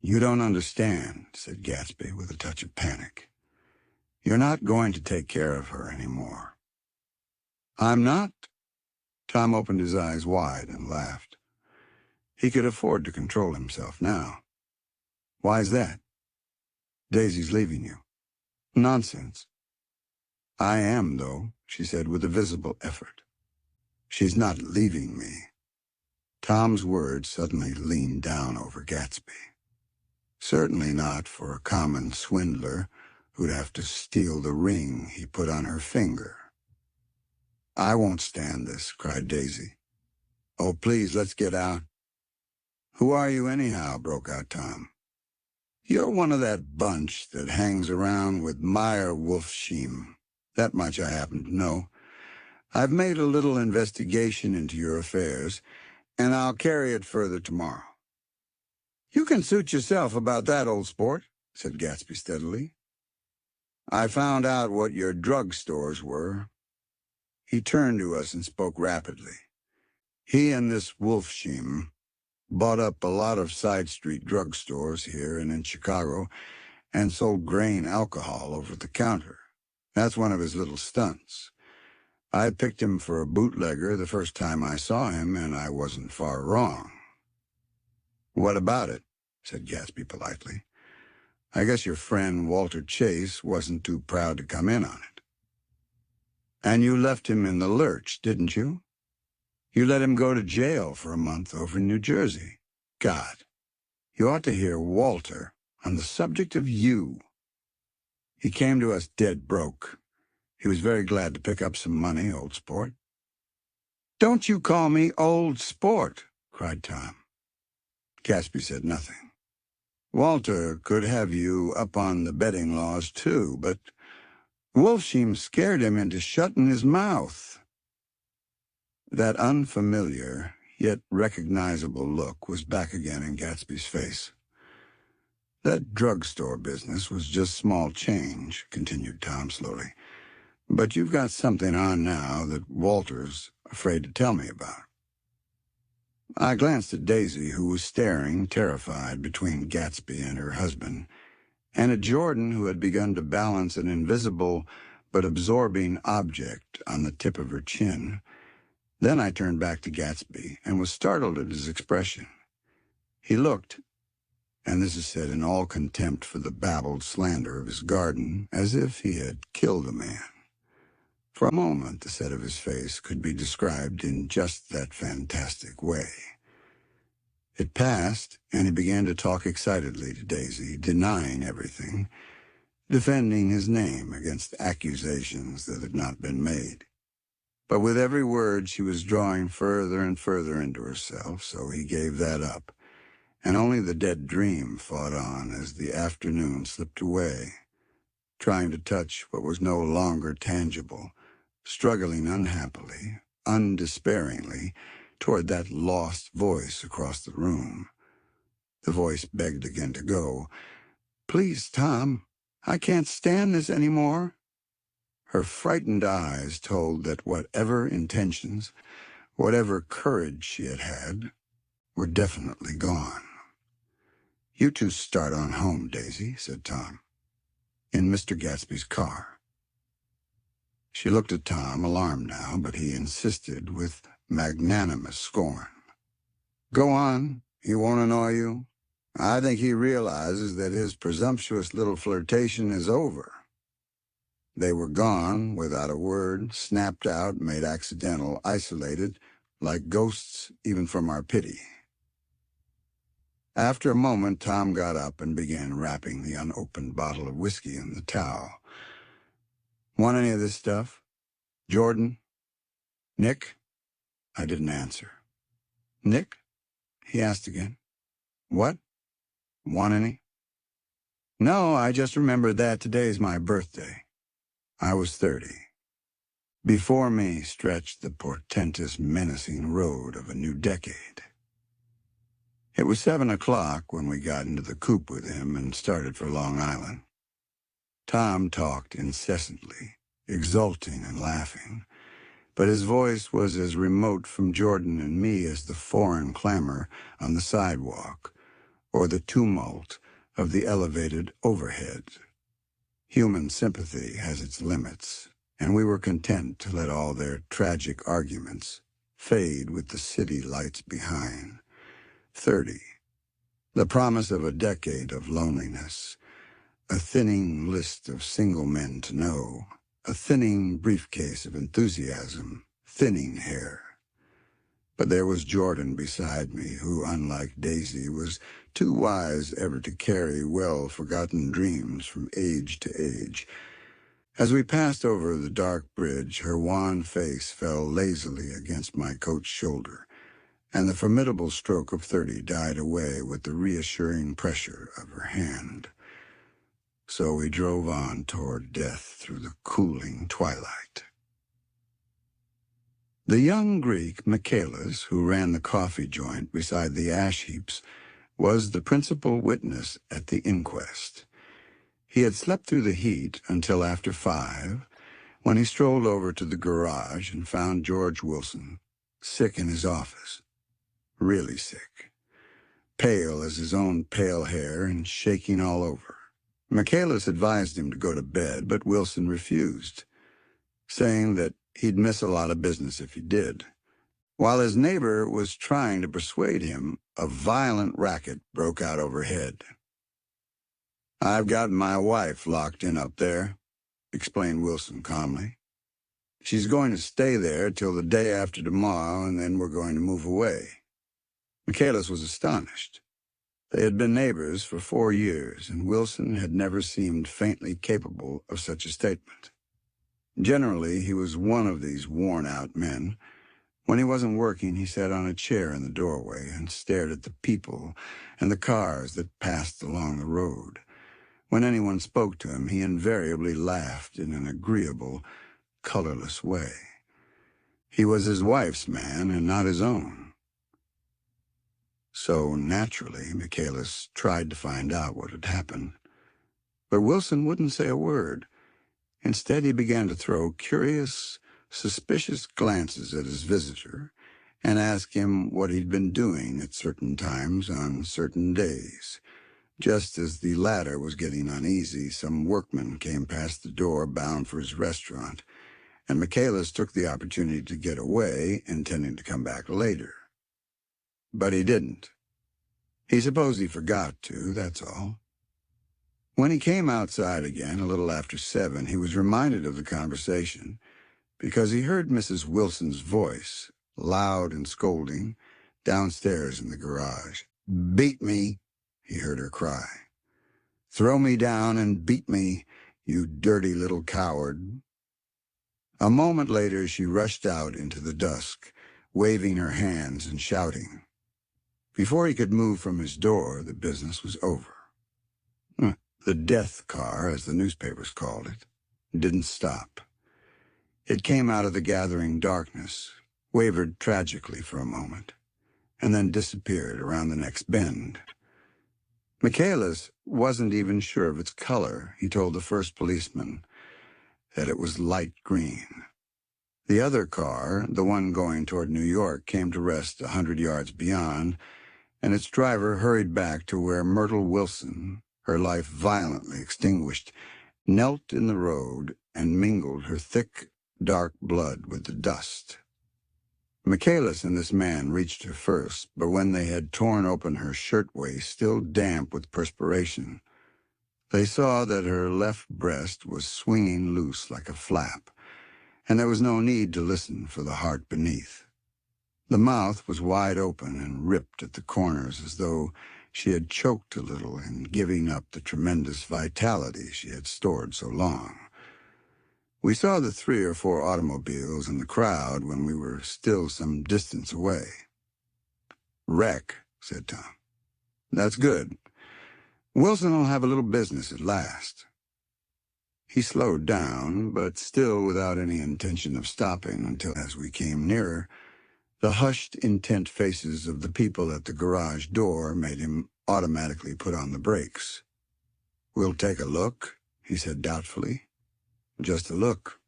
"You don't understand," said Gatsby with a touch of panic. "You're not going to take care of her anymore." "I'm not?" Tom opened his eyes wide and laughed. He could afford to control himself now. "Why's that?" "Daisy's leaving you." "Nonsense." "I am, though," she said with a visible effort. "She's not leaving me." Tom's words suddenly leaned down over Gatsby. Certainly not for a common swindler who'd have to steal the ring he put on her finger. "I won't stand this," cried Daisy. "Oh, please, let's get out." "Who are you anyhow?" broke out Tom. "You're one of that bunch that hangs around with Meyer Wolfsheim. That much I happen to know. I've made a little investigation into your affairs, and I'll carry it further tomorrow." "You can suit yourself about that, old sport," said Gatsby steadily. "I found out what your drug stores were." He turned to us and spoke rapidly. "He and this Wolfsheim bought up a lot of side street drug stores here and in Chicago and sold grain alcohol over the counter. That's one of his little stunts. I picked him for a bootlegger the first time I saw him, and I wasn't far wrong." "What about it?" said Gatsby politely. "I guess your friend Walter Chase wasn't too proud to come in on it." "And you left him in the lurch, didn't you? You let him go to jail for a month over in New Jersey. God, you ought to hear Walter on the subject of you. He came to us dead broke. He was very glad to pick up some money, old sport." "Don't you call me old sport," cried Tom. Gatsby said nothing. "Walter could have you up on the betting laws, too, but Wolfsheim scared him into shutting his mouth." That unfamiliar, yet recognizable look was back again in Gatsby's face. "That drugstore business was just small change," continued Tom slowly. "But you've got something on now that Walter's afraid to tell me about." I glanced at Daisy, who was staring, terrified, between Gatsby and her husband, and at Jordan, who had begun to balance an invisible but absorbing object on the tip of her chin. Then I turned back to Gatsby and was startled at his expression. He looked, and this is said in all contempt for the babbled slander of his garden, as if he had killed a man. For a moment the set of his face could be described in just that fantastic way. It passed, and he began to talk excitedly to Daisy, denying everything, defending his name against accusations that had not been made. But with every word she was drawing further and further into herself, so he gave that up, and only the dead dream fought on as the afternoon slipped away, trying to touch what was no longer tangible, struggling unhappily, undespairingly, toward that lost voice across the room. The voice begged again to go. "Please, Tom, I can't stand this any more." Her frightened eyes told that whatever intentions, whatever courage she had had, were definitely gone. "You two start on home, Daisy," said Tom, "in Mr. Gatsby's car." She looked at Tom, alarmed now, but he insisted with magnanimous scorn. "Go on. He won't annoy you. I think he realizes that his presumptuous little flirtation is over." They were gone, without a word, snapped out, made accidental, isolated, like ghosts even from our pity. After a moment, Tom got up and began wrapping the unopened bottle of whiskey in the towel. "Want any of this stuff? Jordan? Nick?" I didn't answer. "Nick?" he asked again. "What? Want any?" "No, I just remembered that today's my birthday." I was 30. Before me stretched the portentous, menacing road of a new decade. It was 7 o'clock when we got into the coupe with him and started for Long Island. Tom talked incessantly, exulting and laughing, but his voice was as remote from Jordan and me as the foreign clamor on the sidewalk, or the tumult of the elevated overhead. Human sympathy has its limits, and we were content to let all their tragic arguments fade with the city lights behind. 30. The promise of a decade of loneliness, a thinning list of single men to know, a thinning briefcase of enthusiasm, thinning hair. But there was Jordan beside me, who, unlike Daisy, was too wise ever to carry well-forgotten dreams from age to age. As we passed over the dark bridge, her wan face fell lazily against my coat's shoulder, and the formidable stroke of 30 died away with the reassuring pressure of her hand. So we drove on toward death through the cooling twilight. The young Greek, Michaelis, who ran the coffee joint beside the ash heaps, was the principal witness at the inquest. He had slept through the heat until after 5, when he strolled over to the garage and found George Wilson sick in his office. Really sick. Pale as his own pale hair and shaking all over. Michaelis advised him to go to bed, but Wilson refused, saying that he'd miss a lot of business if he did. While his neighbor was trying to persuade him, a violent racket broke out overhead. "I've got my wife locked in up there," explained Wilson calmly. "She's going to stay there till the day after tomorrow, and then we're going to move away." Michaelis was astonished. They had been neighbors for 4 years, and Wilson had never seemed faintly capable of such a statement. Generally, he was one of these worn-out men. When he wasn't working, he sat on a chair in the doorway and stared at the people and the cars that passed along the road. When anyone spoke to him, he invariably laughed in an agreeable, colorless way. He was his wife's man and not his own. So, naturally, Michaelis tried to find out what had happened. But Wilson wouldn't say a word. Instead, he began to throw curious, suspicious glances at his visitor and ask him what he'd been doing at certain times on certain days. Just as the latter was getting uneasy, some workman came past the door bound for his restaurant, and Michaelis took the opportunity to get away, intending to come back later. But he didn't. He supposed he forgot to, that's all. When he came outside again, a little after 7, he was reminded of the conversation because he heard Mrs. Wilson's voice, loud and scolding, downstairs in the garage. "Beat me," he heard her cry. "Throw me down and beat me, you dirty little coward." A moment later, she rushed out into the dusk, waving her hands and shouting. Before he could move from his door, the business was over. The death car, as the newspapers called it, didn't stop. It came out of the gathering darkness, wavered tragically for a moment, and then disappeared around the next bend. Michaelis wasn't even sure of its color. He told the first policeman that it was light green. The other car, the one going toward New York, came to rest 100 yards beyond, and its driver hurried back to where Myrtle Wilson, her life violently extinguished, knelt in the road and mingled her thick, dark blood with the dust. Michaelis and this man reached her first, but when they had torn open her shirtwaist, still damp with perspiration, they saw that her left breast was swinging loose like a flap, and there was no need to listen for the heart beneath. The mouth was wide open and ripped at the corners as though she had choked a little in giving up the tremendous vitality she had stored so long. We saw the 3 or 4 automobiles and the crowd when we were still some distance away. "Wreck," said Tom. "That's good. Wilson'll have a little business at last." He slowed down, but still without any intention of stopping until, as we came nearer, the hushed, intent faces of the people at the garage door made him automatically put on the brakes. "We'll take a look," he said doubtfully. "Just a look."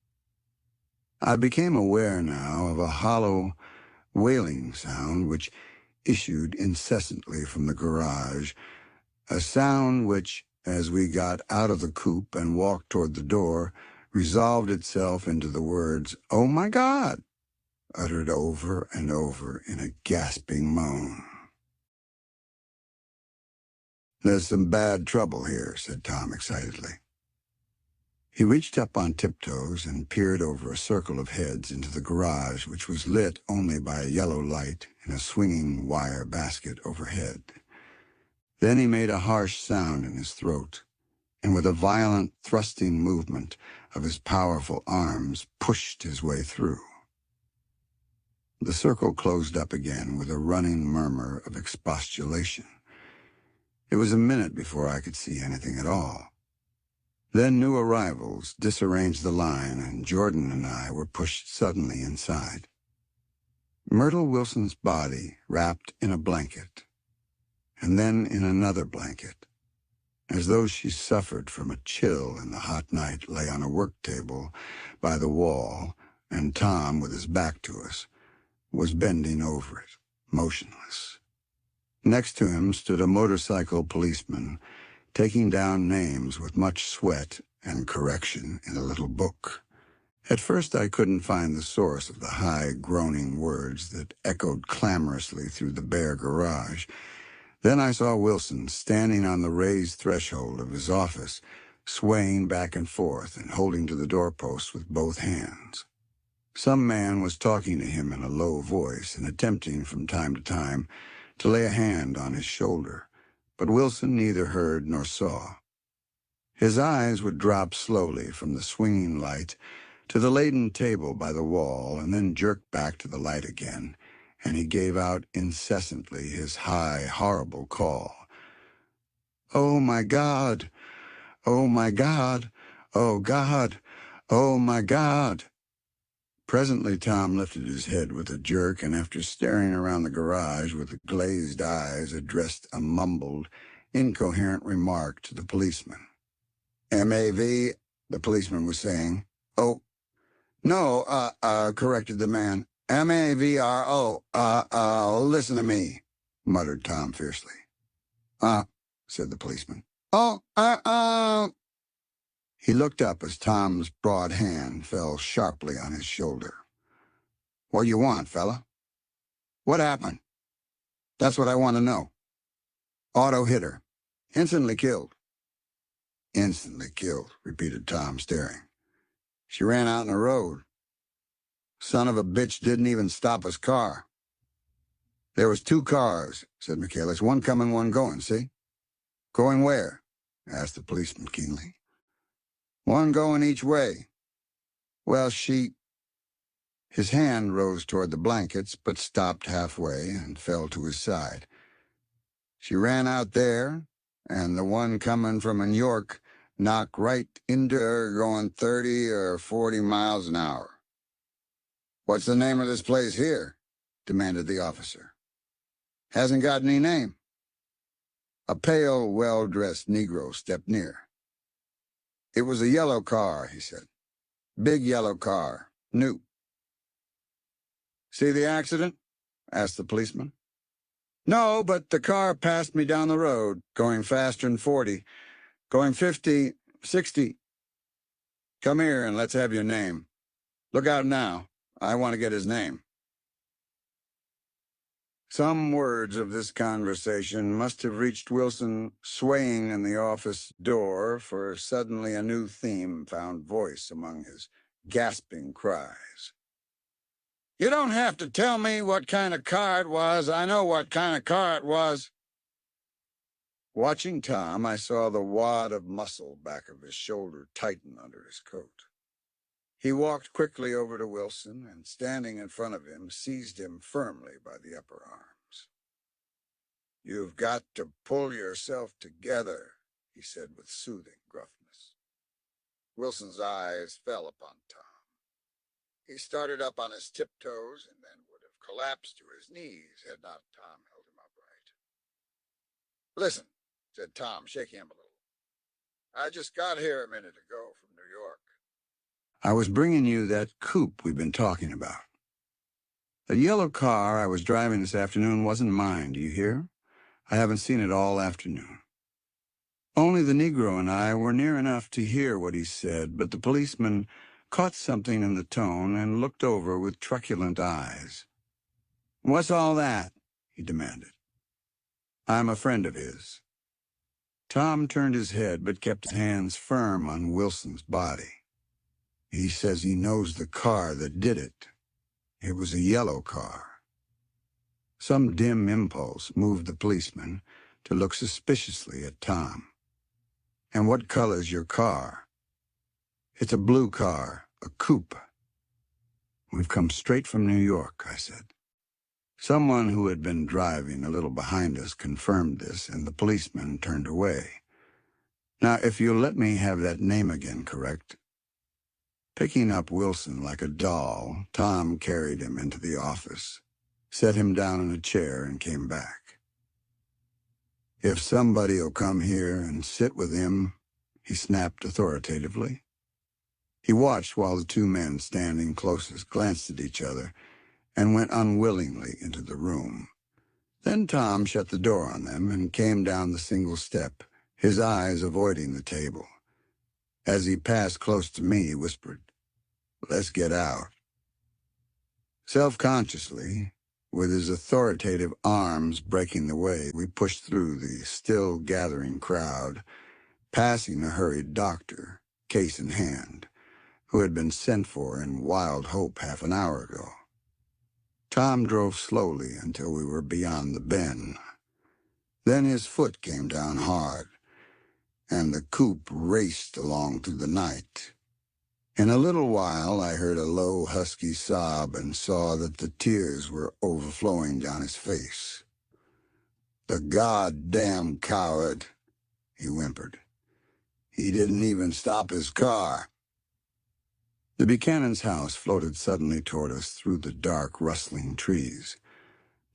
I became aware now of a hollow, wailing sound which issued incessantly from the garage, a sound which, as we got out of the coupe and walked toward the door, resolved itself into the words, "Oh, my God!" uttered over and over in a gasping moan. "There's some bad trouble here," said Tom excitedly. He reached up on tiptoes and peered over a circle of heads into the garage, which was lit only by a yellow light in a swinging wire basket overhead. Then he made a harsh sound in his throat, and with a violent thrusting movement of his powerful arms pushed his way through. The circle closed up again with a running murmur of expostulation. It was a minute before I could see anything at all. Then new arrivals disarranged the line, and Jordan and I were pushed suddenly inside. Myrtle Wilson's body wrapped in a blanket, and then in another blanket, as though she suffered from a chill in the hot night, lay on a work table by the wall, and Tom, with his back to us, was bending over it, motionless. Next to him stood a motorcycle policeman, taking down names with much sweat and correction in a little book. At first I couldn't find the source of the high, groaning words that echoed clamorously through the bare garage. Then I saw Wilson standing on the raised threshold of his office, swaying back and forth and holding to the doorpost with both hands. Some man was talking to him in a low voice and attempting from time to time to lay a hand on his shoulder, but Wilson neither heard nor saw. His eyes would drop slowly from the swinging light to the laden table by the wall and then jerk back to the light again, and he gave out incessantly his high, horrible call. "Oh, my God! Oh, my God! Oh, God! Oh, my God!" Presently Tom lifted his head with a jerk, and after staring around the garage with glazed eyes, addressed a mumbled, incoherent remark to the policeman. "M.A.V., the policeman was saying. "Oh, no, corrected the man. M.A.V.R.O., listen to me," muttered Tom fiercely. Said the policeman. "Oh, He looked up as Tom's broad hand fell sharply on his shoulder. "What do you want, fella? What happened? That's what I want to know." "Auto hit her. Instantly killed." "Instantly killed," repeated Tom, staring. "She ran out in the road. Son of a bitch didn't even stop his car." "There was two cars," said Michaelis. "One coming, one going, see?" "Going where?" asked the policeman keenly. "One going each way." "Well, she—" His hand rose toward the blankets, but stopped halfway and fell to his side. "She ran out there, and the one coming from New York knocked right into her going 30 or 40 miles an hour." "What's the name of this place here?" demanded the officer. "Hasn't got any name." A pale, well-dressed Negro stepped near. "It was a yellow car," he said. "Big yellow car. New." "See the accident?" asked the policeman. "No, but the car passed me down the road, going faster than 40, going 50, 60. Come here and let's have your name. Look out now. I want to get his name." Some words of this conversation must have reached Wilson swaying in the office door, for suddenly a new theme found voice among his gasping cries. "You don't have to tell me what kind of car it was. I know what kind of car it was." Watching Tom, I saw the wad of muscle back of his shoulder tighten under his coat. He walked quickly over to Wilson and, standing in front of him, seized him firmly by the upper arms. "You've got to pull yourself together," he said with soothing gruffness. Wilson's eyes fell upon Tom. He started up on his tiptoes and then would have collapsed to his knees had not Tom held him upright. "Listen," said Tom, shaking him a little. "I just got here a minute ago from New York. I was bringing you that coupe we've been talking about." The yellow car I was driving this afternoon wasn't mine, do you hear? I haven't seen it all afternoon. Only the Negro and I were near enough to hear what he said, but the policeman caught something in the tone and looked over with truculent eyes. "What's all that?" he demanded. "I'm a friend of his." Tom turned his head but kept his hands firm on Wilson's body. "He says he knows the car that did it. It was a yellow car." Some dim impulse moved the policeman to look suspiciously at Tom. "And what color's your car?" "It's a blue car, a coupe." "We've come straight from New York," I said. Someone who had been driving a little behind us confirmed this, and the policeman turned away. "Now, if you'll let me have that name again, correct?" Picking up Wilson like a doll, Tom carried him into the office, set him down in a chair, and came back. "If somebody'll come here and sit with him," he snapped authoritatively. He watched while the two men standing closest glanced at each other and went unwillingly into the room. Then Tom shut the door on them and came down the single step, his eyes avoiding the table. As he passed close to me, he whispered, "Let's get out." Self-consciously, with his authoritative arms breaking the way, we pushed through the still-gathering crowd, passing a hurried doctor, case in hand, who had been sent for in wild hope half an hour ago. Tom drove slowly until we were beyond the bend. Then his foot came down hard, and the coupe raced along through the night. In a little while, I heard a low, husky sob and saw that the tears were overflowing down his face. "The goddamn coward," he whimpered. "He didn't even stop his car." The Buchanan's house floated suddenly toward us through the dark, rustling trees.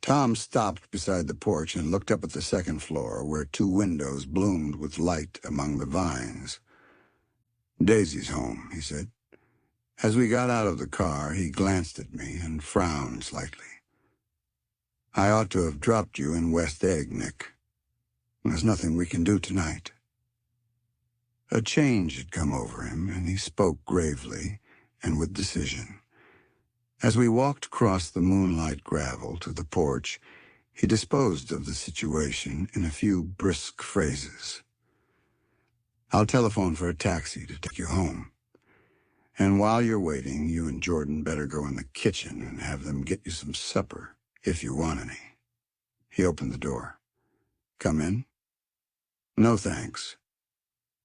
Tom stopped beside the porch and looked up at the second floor, where two windows bloomed with light among the vines. "Daisy's home," he said. As we got out of the car, he glanced at me and frowned slightly. "I ought to have dropped you in West Egg, Nick. There's nothing we can do tonight." A change had come over him, and he spoke gravely and with decision. As we walked across the moonlight gravel to the porch, he disposed of the situation in a few brisk phrases. "I'll telephone for a taxi to take you home. And while you're waiting, you and Jordan better go in the kitchen and have them get you some supper, if you want any." He opened the door. "Come in?" "No, thanks.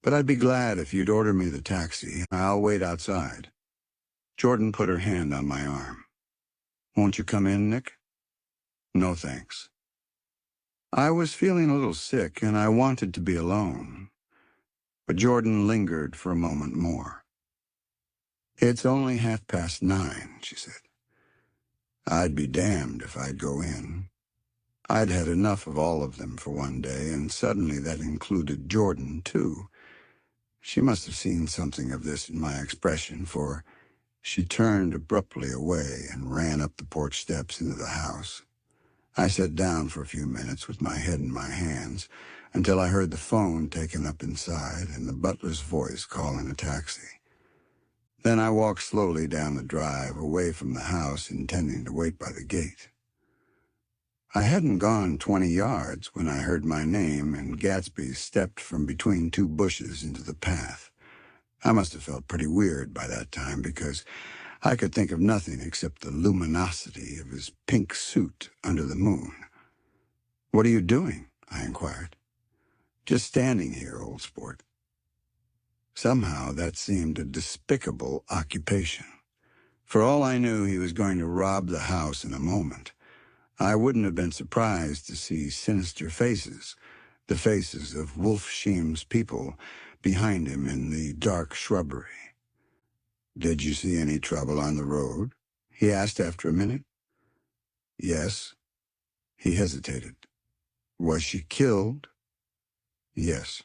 But I'd be glad if you'd order me the taxi. I'll wait outside." Jordan put her hand on my arm. "Won't you come in, Nick?" "No, thanks." I was feeling a little sick, and I wanted to be alone. But Jordan lingered for a moment more. "It's only 9:30, she said. I'd be damned if I'd go in. I'd had enough of all of them for one day, and suddenly that included Jordan, too. She must have seen something of this in my expression, for she turned abruptly away and ran up the porch steps into the house. I sat down for a few minutes with my head in my hands until I heard the phone taken up inside and the butler's voice calling a taxi. Then I walked slowly down the drive away from the house, intending to wait by the gate. I hadn't gone 20 yards when I heard my name, and Gatsby stepped from between two bushes into the path. I must have felt pretty weird by that time, because I could think of nothing except the luminosity of his pink suit under the moon. "What are you doing?" I inquired. "Just standing here, old sport." Somehow that seemed a despicable occupation. For all I knew, he was going to rob the house in a moment. I wouldn't have been surprised to see sinister faces, the faces of Wolfsheim's people, behind him in the dark shrubbery. "Did you see any trouble on the road?" he asked after a minute. "Yes." He hesitated. "Was she killed?" "Yes."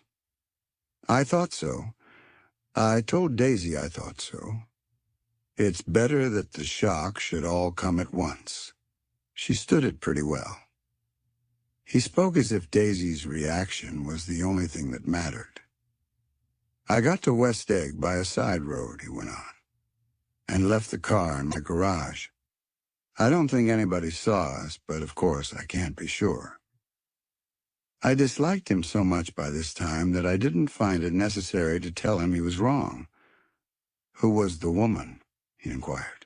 "I thought so. I told Daisy I thought so." It's better that the shock should all come at once. She stood it pretty well. He spoke as if Daisy's reaction was the only thing that mattered. I got to West Egg by a side road, he went on, and left the car in my garage. I don't think anybody saw us, but of course I can't be sure. I disliked him so much by this time that I didn't find it necessary to tell him he was wrong. Who was the woman? He inquired.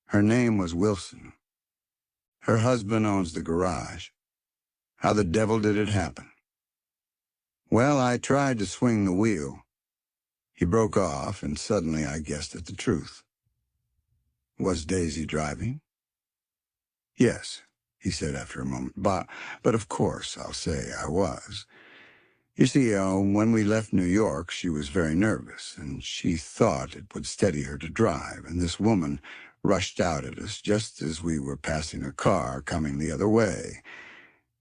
Her name was Wilson. Her husband owns the garage. How the devil did it happen? Well, I tried to swing the wheel. He broke off, and suddenly I guessed at the truth. Was Daisy driving? Yes, he said after a moment. But of course, I'll say I was. You see, when we left New York, she was very nervous, and she thought it would steady her to drive, and this woman rushed out at us just as we were passing a car coming the other way.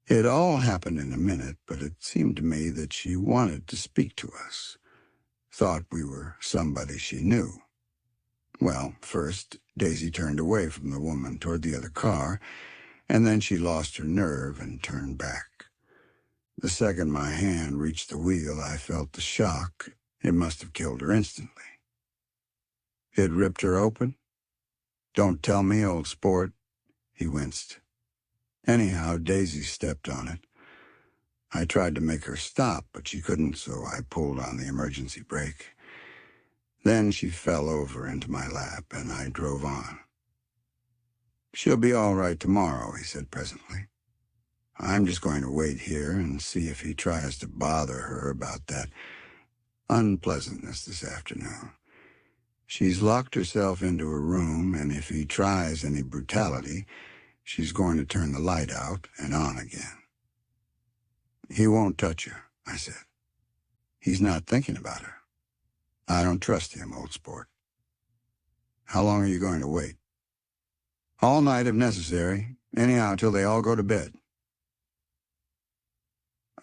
It all happened in a minute, but it seemed to me that she wanted to speak to us, thought we were somebody she knew. Well, first, Daisy turned away from the woman toward the other car, and then she lost her nerve and turned back. The second my hand reached the wheel, I felt the shock. It must have killed her instantly. It ripped her open? Don't tell me, old sport. He winced. Anyhow, Daisy stepped on it. I tried to make her stop, but she couldn't, so I pulled on the emergency brake. Then she fell over into my lap, and I drove on. She'll be all right tomorrow, he said presently. I'm just going to wait here and see if he tries to bother her about that unpleasantness this afternoon. She's locked herself into her room, and if he tries any brutality, she's going to turn the light out and on again. He won't touch her, I said. He's not thinking about her. I don't trust him, old sport. How long are you going to wait? All night if necessary, anyhow till they all go to bed.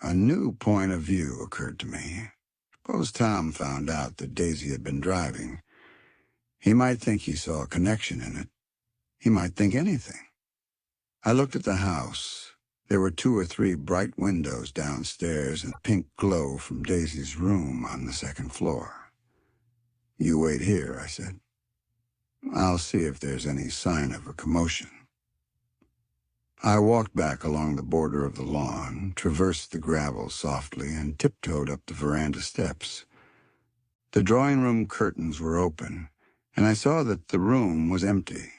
A new point of view occurred to me. Suppose Tom found out that Daisy had been driving. He might think he saw a connection in it. He might think anything. I looked at the house. There were 2 or 3 bright windows downstairs and a pink glow from Daisy's room on the second floor. You wait here, I said. I'll see if there's any sign of a commotion. I walked back along the border of the lawn, traversed the gravel softly, and tiptoed up the veranda steps. The drawing-room curtains were open, and I saw that the room was empty.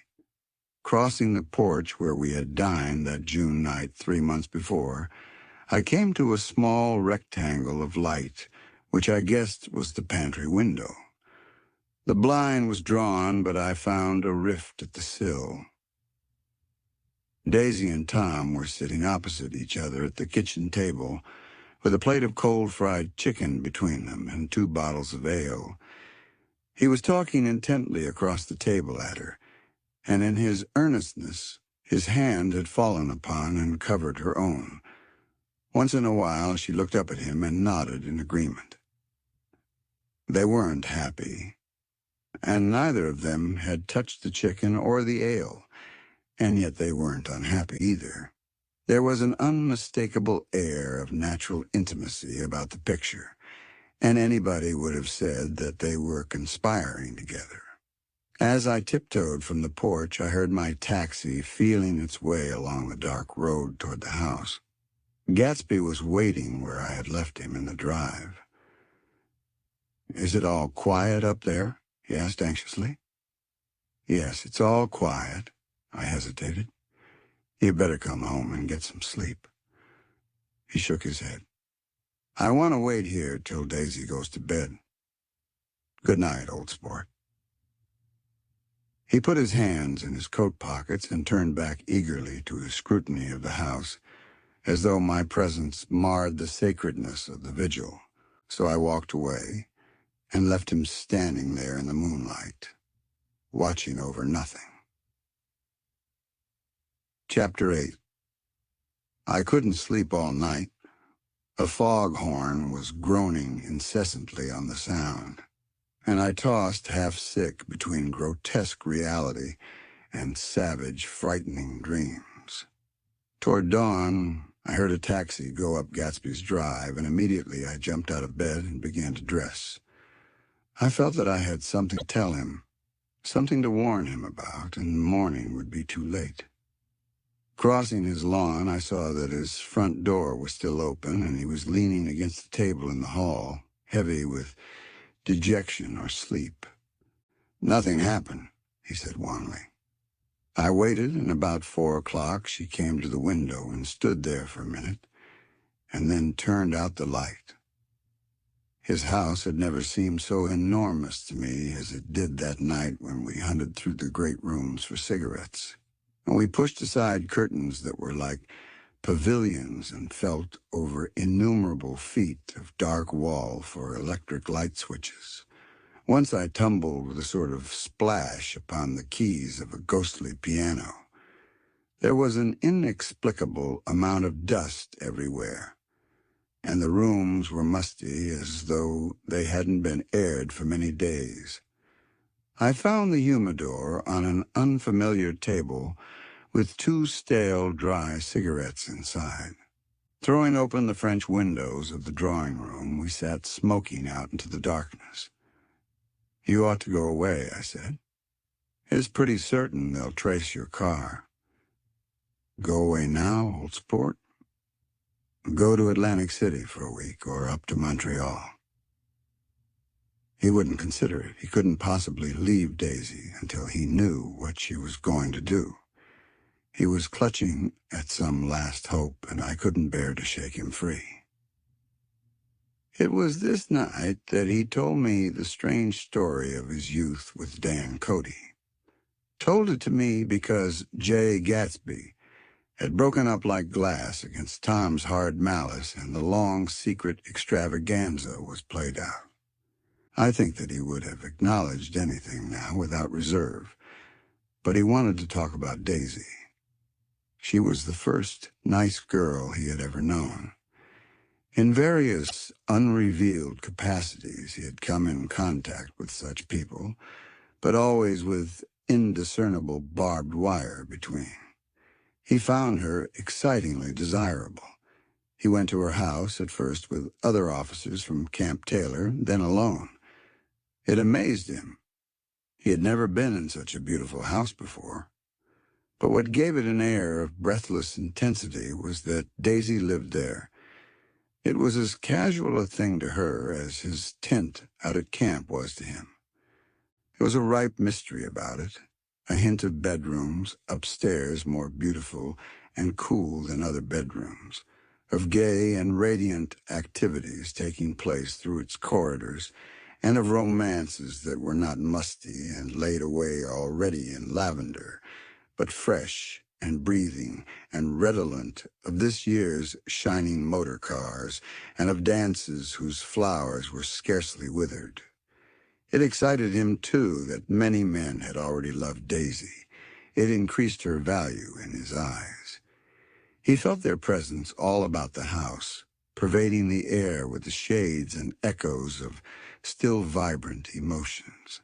Crossing the porch where we had dined that June night 3 months before, I came to a small rectangle of light, which I guessed was the pantry window. The blind was drawn, but I found a rift at the sill. Daisy and Tom were sitting opposite each other at the kitchen table, with a plate of cold fried chicken between them and 2 bottles of ale. He was talking intently across the table at her, and in his earnestness, his hand had fallen upon and covered her own. Once in a while, she looked up at him and nodded in agreement. They weren't happy, and neither of them had touched the chicken or the ale, and yet they weren't unhappy either. There was an unmistakable air of natural intimacy about the picture, and anybody would have said that they were conspiring together. As I tiptoed from the porch, I heard my taxi feeling its way along the dark road toward the house. Gatsby was waiting where I had left him in the drive. Is it all quiet up there? He asked anxiously. Yes, it's all quiet. I hesitated. You better come home and get some sleep. He shook his head. I want to wait here till Daisy goes to bed. Good night, old sport. He put his hands in his coat pockets and turned back eagerly to his scrutiny of the house, as though my presence marred the sacredness of the vigil. So I walked away and left him standing there in the moonlight, watching over nothing. Chapter 8. I couldn't sleep all night. A foghorn was groaning incessantly on the sound. and I tossed half-sick between grotesque reality and savage, frightening dreams. Toward dawn, I heard a taxi go up Gatsby's drive, and immediately I jumped out of bed and began to dress. I felt that I had something to tell him, something to warn him about, and the morning would be too late. Crossing his lawn, I saw that his front door was still open, and he was leaning against the table in the hall, heavy with dejection or sleep. "Nothing happened," he said wanly. I waited, and about 4 o'clock she came to the window and stood there for a minute, and then turned out the light. His house had never seemed so enormous to me as it did that night when we hunted through the great rooms for cigarettes. And we pushed aside curtains that were like pavilions and felt over innumerable feet of dark wall for electric light switches. Once I tumbled with a sort of splash upon the keys of a ghostly piano. There was an inexplicable amount of dust everywhere, and the rooms were musty as though they hadn't been aired for many days. I found the humidor on an unfamiliar table with 2 stale, dry cigarettes inside. Throwing open the French windows of the drawing room, we sat smoking out into the darkness. "You ought to go away," I said. "It's pretty certain they'll trace your car." "Go away now, old sport?" "Go to Atlantic City for a week, or up to Montreal." He wouldn't consider it. He couldn't possibly leave Daisy until he knew what she was going to do. He was clutching at some last hope, and I couldn't bear to shake him free. It was this night that he told me the strange story of his youth with Dan Cody. Told it to me because J. Gatsby had broken up like glass against Tom's hard malice, and the long, secret extravaganza was played out. I think that he would have acknowledged anything now without reserve, but he wanted to talk about Daisy. She was the first nice girl he had ever known. In various unrevealed capacities, he had come in contact with such people, but always with indiscernible barbed wire between. He found her excitingly desirable. He went to her house, at first with other officers from Camp Taylor, then alone. It amazed him. He had never been in such a beautiful house before. But what gave it an air of breathless intensity was that Daisy lived there. It was as casual a thing to her as his tent out at camp was to him. There was a ripe mystery about it, a hint of bedrooms, upstairs more beautiful and cool than other bedrooms, of gay and radiant activities taking place through its corridors, and of romances that were not musty and laid away already in lavender, but fresh and breathing and redolent of this year's shining motor cars and of dances whose flowers were scarcely withered. It excited him, too, that many men had already loved Daisy. It increased her value in his eyes. He felt their presence all about the house, pervading the air with the shades and echoes of still vibrant emotions.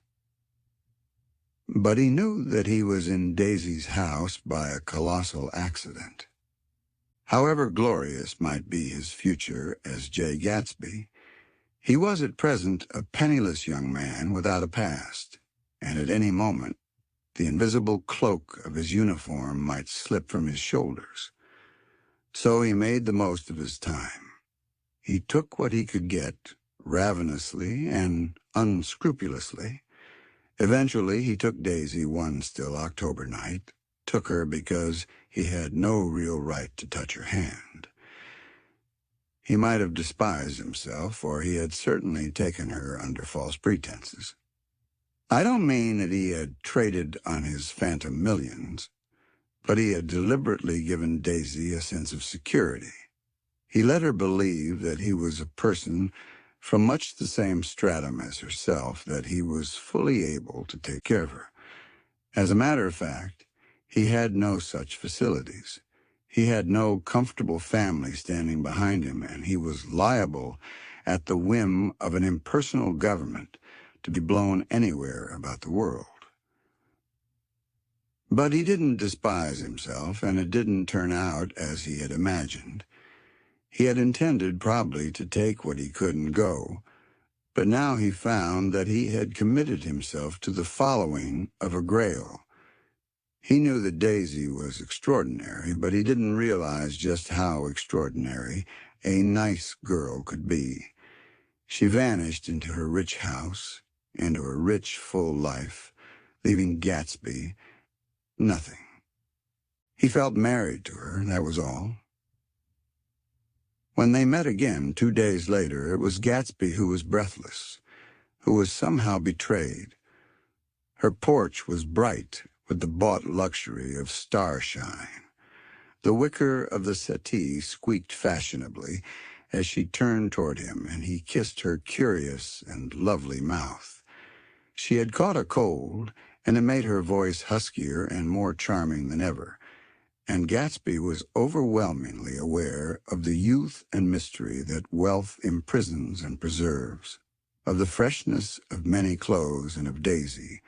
But he knew that he was in Daisy's house by a colossal accident. However glorious might be his future as J. Gatsby, he was at present a penniless young man without a past, and at any moment the invisible cloak of his uniform might slip from his shoulders. So he made the most of his time. He took what he could get, ravenously and unscrupulously. Eventually, he took Daisy one still October night, took her because he had no real right to touch her hand. He might have despised himself, for he had certainly taken her under false pretenses. I don't mean that he had traded on his phantom millions, but he had deliberately given Daisy a sense of security. He let her believe that he was a person from much the same stratum as herself, that he was fully able to take care of her. As a matter of fact, he had no such facilities. He had no comfortable family standing behind him, and he was liable at the whim of an impersonal government to be blown anywhere about the world. But he didn't despise himself, and it didn't turn out as he had imagined. He had intended probably to take what he couldn't go, but now he found that he had committed himself to the following of a grail. He knew that Daisy was extraordinary, but he didn't realize just how extraordinary a nice girl could be. She vanished into her rich house, into a rich, full life, leaving Gatsby nothing. He felt married to her, that was all. When they met again 2 days later, it was Gatsby who was breathless, who was somehow betrayed. Her porch was bright with the bought luxury of starshine. The wicker of the settee squeaked fashionably as she turned toward him, and he kissed her curious and lovely mouth. She had caught a cold, and it made her voice huskier and more charming than ever, and Gatsby was overwhelmingly aware of the youth and mystery that wealth imprisons and preserves, of the freshness of many clothes and of Daisy,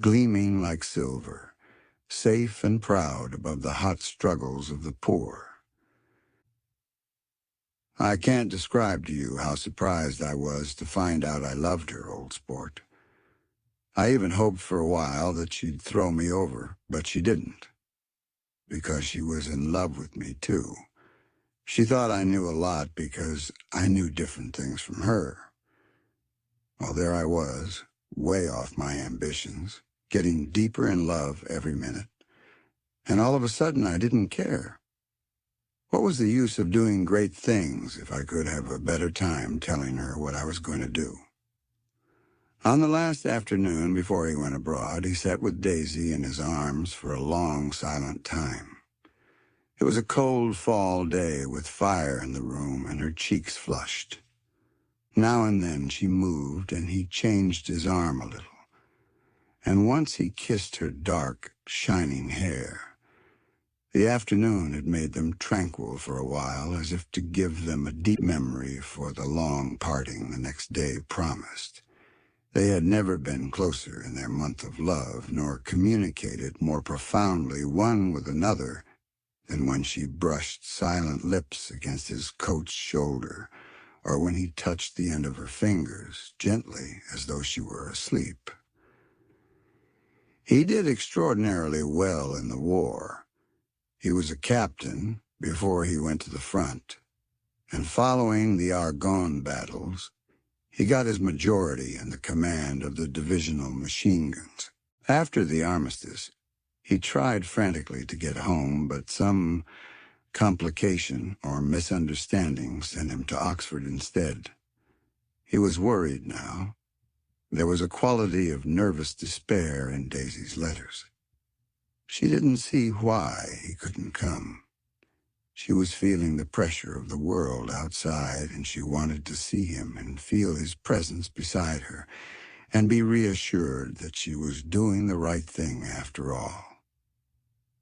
gleaming like silver, safe and proud above the hot struggles of the poor. I can't describe to you how surprised I was to find out I loved her, old sport. I even hoped for a while that she'd throw me over, but she didn't, because she was in love with me, too. She thought I knew a lot because I knew different things from her. Well, there I was, way off my ambitions, getting deeper in love every minute. And all of a sudden, I didn't care. What was the use of doing great things if I could have a better time telling her what I was going to do? On the last afternoon before he went abroad, he sat with Daisy in his arms for a long, silent time. It was a cold fall day with fire in the room, and her cheeks flushed. Now and then she moved, and he changed his arm a little. And once he kissed her dark, shining hair. The afternoon had made them tranquil for a while, as if to give them a deep memory for the long parting the next day promised. They had never been closer in their month of love, nor communicated more profoundly one with another than when she brushed silent lips against his coat's shoulder, or when he touched the end of her fingers, gently as though she were asleep. He did extraordinarily well in the war. He was a captain before he went to the front, and following the Argonne battles, he got his majority in the command of the divisional machine guns. After the armistice, he tried frantically to get home, but some complication or misunderstanding sent him to Oxford instead. He was worried now. There was a quality of nervous despair in Daisy's letters. She didn't see why he couldn't come. She was feeling the pressure of the world outside, and she wanted to see him and feel his presence beside her, and be reassured that she was doing the right thing after all.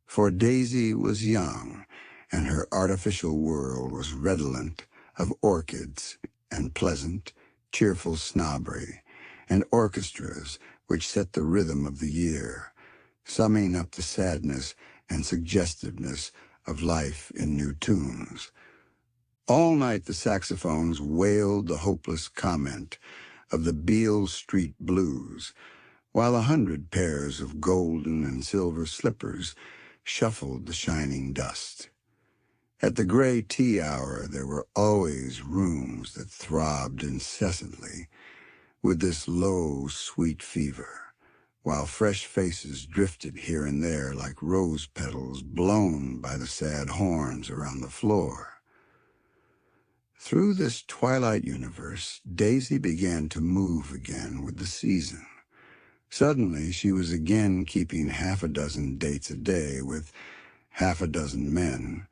For Daisy was young, and her artificial world was redolent of orchids and pleasant, cheerful snobbery, and orchestras which set the rhythm of the year, summing up the sadness and suggestiveness of life in new tunes. All night the saxophones wailed the hopeless comment of the Beale Street blues, while 100 pairs of golden and silver slippers shuffled the shining dust. At the gray tea hour there were always rooms that throbbed incessantly with this low, sweet fever, while fresh faces drifted here and there like rose petals blown by the sad horns around the floor. Through this twilight universe, Daisy began to move again with the season. Suddenly, she was again keeping 6 dates a day with 6 men,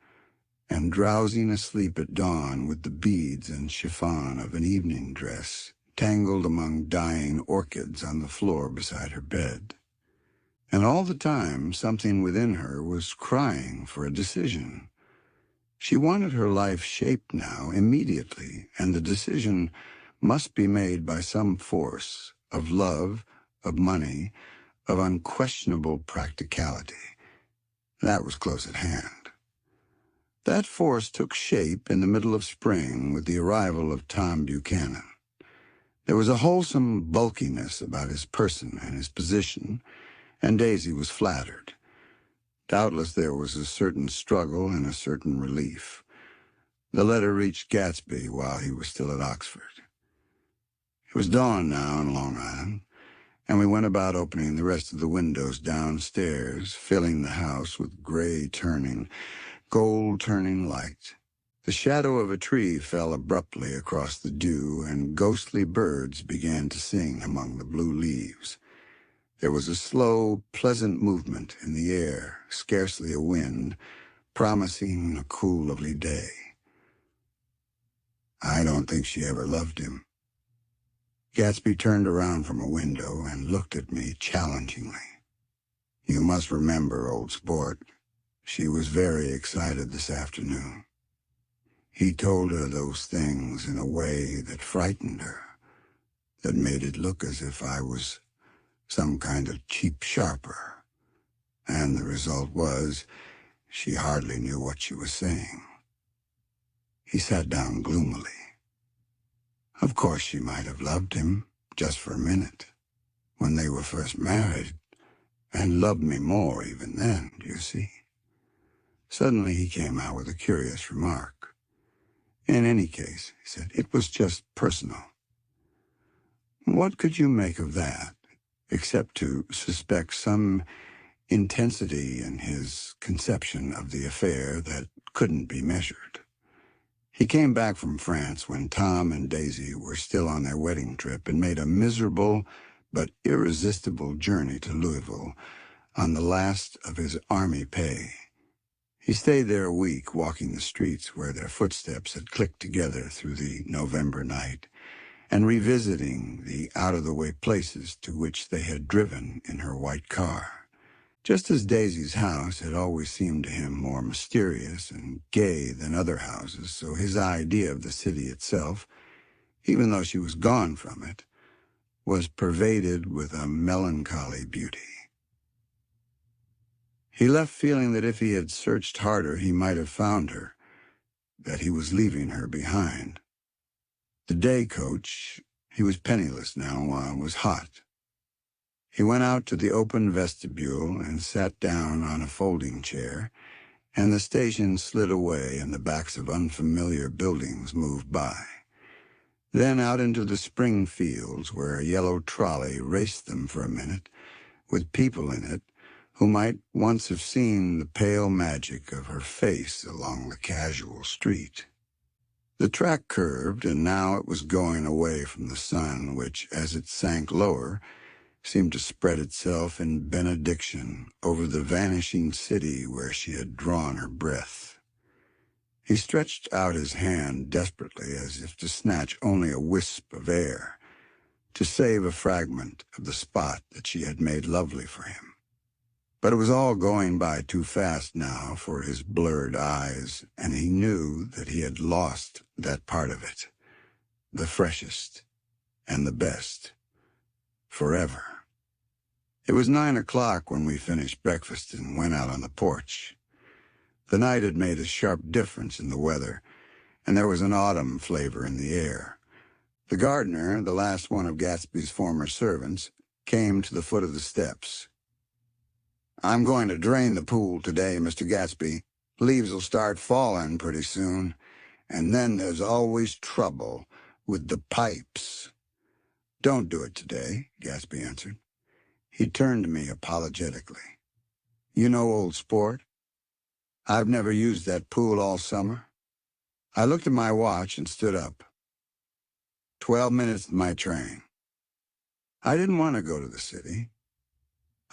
and drowsing asleep at dawn with the beads and chiffon of an evening dress tangled among dying orchids on the floor beside her bed. And all the time, something within her was crying for a decision. She wanted her life shaped now, immediately, and the decision must be made by some force of love, of money, of unquestionable practicality. That was close at hand. That force took shape in the middle of spring with the arrival of Tom Buchanan. There was a wholesome bulkiness about his person and his position, and Daisy was flattered. Doubtless there was a certain struggle and a certain relief. The letter reached Gatsby while he was still at Oxford. It was dawn now on Long Island, and we went about opening the rest of the windows downstairs, filling the house with gray-turning, gold-turning light. The shadow of a tree fell abruptly across the dew, and ghostly birds began to sing among the blue leaves. There was a slow, pleasant movement in the air, scarcely a wind, promising a cool, lovely day. I don't think she ever loved him. Gatsby turned around from a window and looked at me challengingly. You must remember, old sport, she was very excited this afternoon. He told her those things in a way that frightened her, that made it look as if I was some kind of cheap sharper. And the result was, she hardly knew what she was saying. He sat down gloomily. Of course she might have loved him, just for a minute, when they were first married, and loved me more even then, do you see? Suddenly he came out with a curious remark. In any case, he said, it was just personal. What could you make of that, except to suspect some intensity in his conception of the affair that couldn't be measured? He came back from France when Tom and Daisy were still on their wedding trip and made a miserable but irresistible journey to Louisville on the last of his army pay. He stayed there a week, walking the streets where their footsteps had clicked together through the November night, and revisiting the out-of-the-way places to which they had driven in her white car. Just as Daisy's house had always seemed to him more mysterious and gay than other houses, so his idea of the city itself, even though she was gone from it, was pervaded with a melancholy beauty. He left feeling that if he had searched harder, he might have found her, that he was leaving her behind. The day coach, he was penniless now, was hot. He went out to the open vestibule and sat down on a folding chair, and the station slid away and the backs of unfamiliar buildings moved by. Then out into the spring fields where a yellow trolley raced them for a minute, with people in it who might once have seen the pale magic of her face along the casual street. The track curved, and now it was going away from the sun, which, as it sank lower, seemed to spread itself in benediction over the vanishing city where she had drawn her breath. He stretched out his hand desperately, as if to snatch only a wisp of air, to save a fragment of the spot that she had made lovely for him. But it was all going by too fast now for his blurred eyes, and he knew that he had lost that part of it, the freshest and the best, forever. It was 9 o'clock when we finished breakfast and went out on the porch. The night had made a sharp difference in the weather, and there was an autumn flavor in the air. The gardener, the last one of Gatsby's former servants, came to the foot of the steps. I'm going to drain the pool today, Mr. Gatsby. Leaves will start falling pretty soon, and then there's always trouble with the pipes. Don't do it today, Gatsby answered. He turned to me apologetically. You know, old sport, I've never used that pool all summer. I looked at my watch and stood up. 12 minutes to my train. I didn't want to go to the city.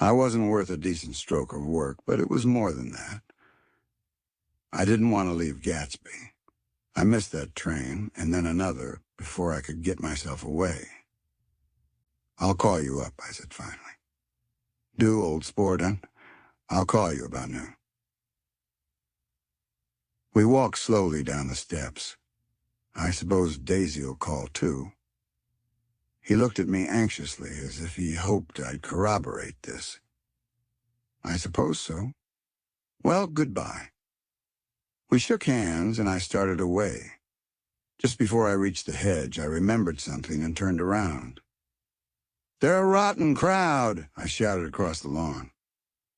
I wasn't worth a decent stroke of work, but it was more than that. I didn't want to leave Gatsby. I missed that train, and then another, before I could get myself away. I'll call you up, I said finally. Do, old sport, and I'll call you about noon. We walked slowly down the steps. I suppose Daisy'll call, too. He looked at me anxiously, as if he hoped I'd corroborate this. I suppose so. Well, goodbye. We shook hands, and I started away. Just before I reached the hedge, I remembered something and turned around. "They're a rotten crowd," I shouted across the lawn.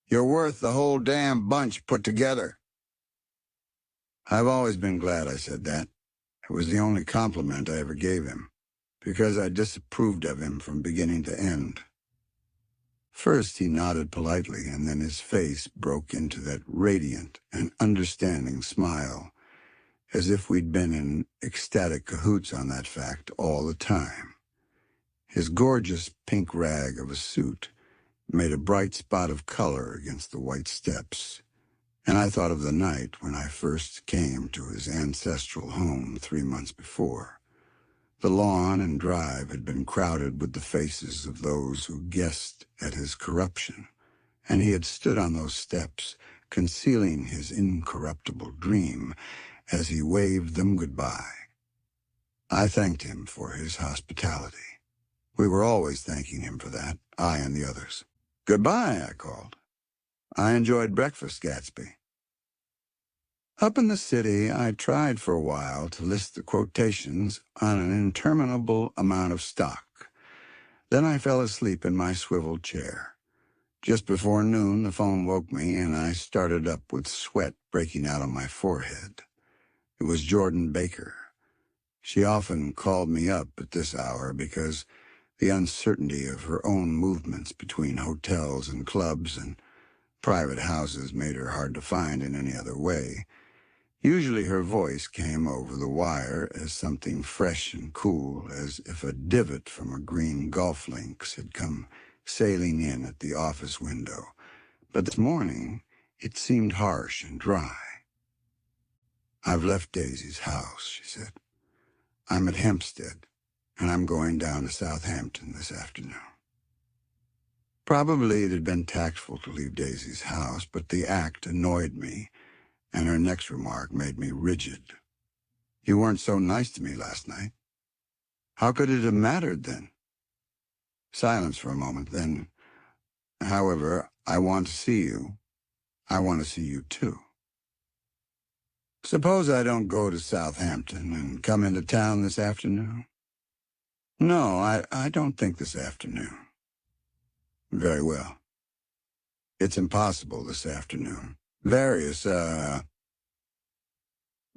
"You're worth the whole damn bunch put together." I've always been glad I said that. It was the only compliment I ever gave him, because I disapproved of him from beginning to end. First he nodded politely, and then his face broke into that radiant and understanding smile, as if we'd been in ecstatic cahoots on that fact all the time. His gorgeous pink rag of a suit made a bright spot of color against the white steps, and I thought of the night when I first came to his ancestral home 3 months before. The lawn and drive had been crowded with the faces of those who guessed at his corruption, and he had stood on those steps, concealing his incorruptible dream as he waved them goodbye. I thanked him for his hospitality. We were always thanking him for that, I and the others. "Goodbye," I called. "I enjoyed breakfast, Gatsby." Up in the city, I tried for a while to list the quotations on an interminable amount of stock. Then I fell asleep in my swivel chair. Just before noon, the phone woke me, and I started up with sweat breaking out on my forehead. It was Jordan Baker. She often called me up at this hour because the uncertainty of her own movements between hotels and clubs and private houses made her hard to find in any other way. Usually her voice came over the wire as something fresh and cool, as if a divot from a green golf links had come sailing in at the office window. But this morning it seemed harsh and dry. "I've left Daisy's house," she said. "I'm at Hempstead, and I'm going down to Southampton this afternoon." Probably it had been tactful to leave Daisy's house, but the act annoyed me, and her next remark made me rigid. "You weren't so nice to me last night." "How could it have mattered then?" Silence for a moment, then, "However, I want to see you. I want to see you too." "Suppose I don't go to Southampton and come into town this afternoon?" "No, I don't think this afternoon." "Very well. It's impossible this afternoon.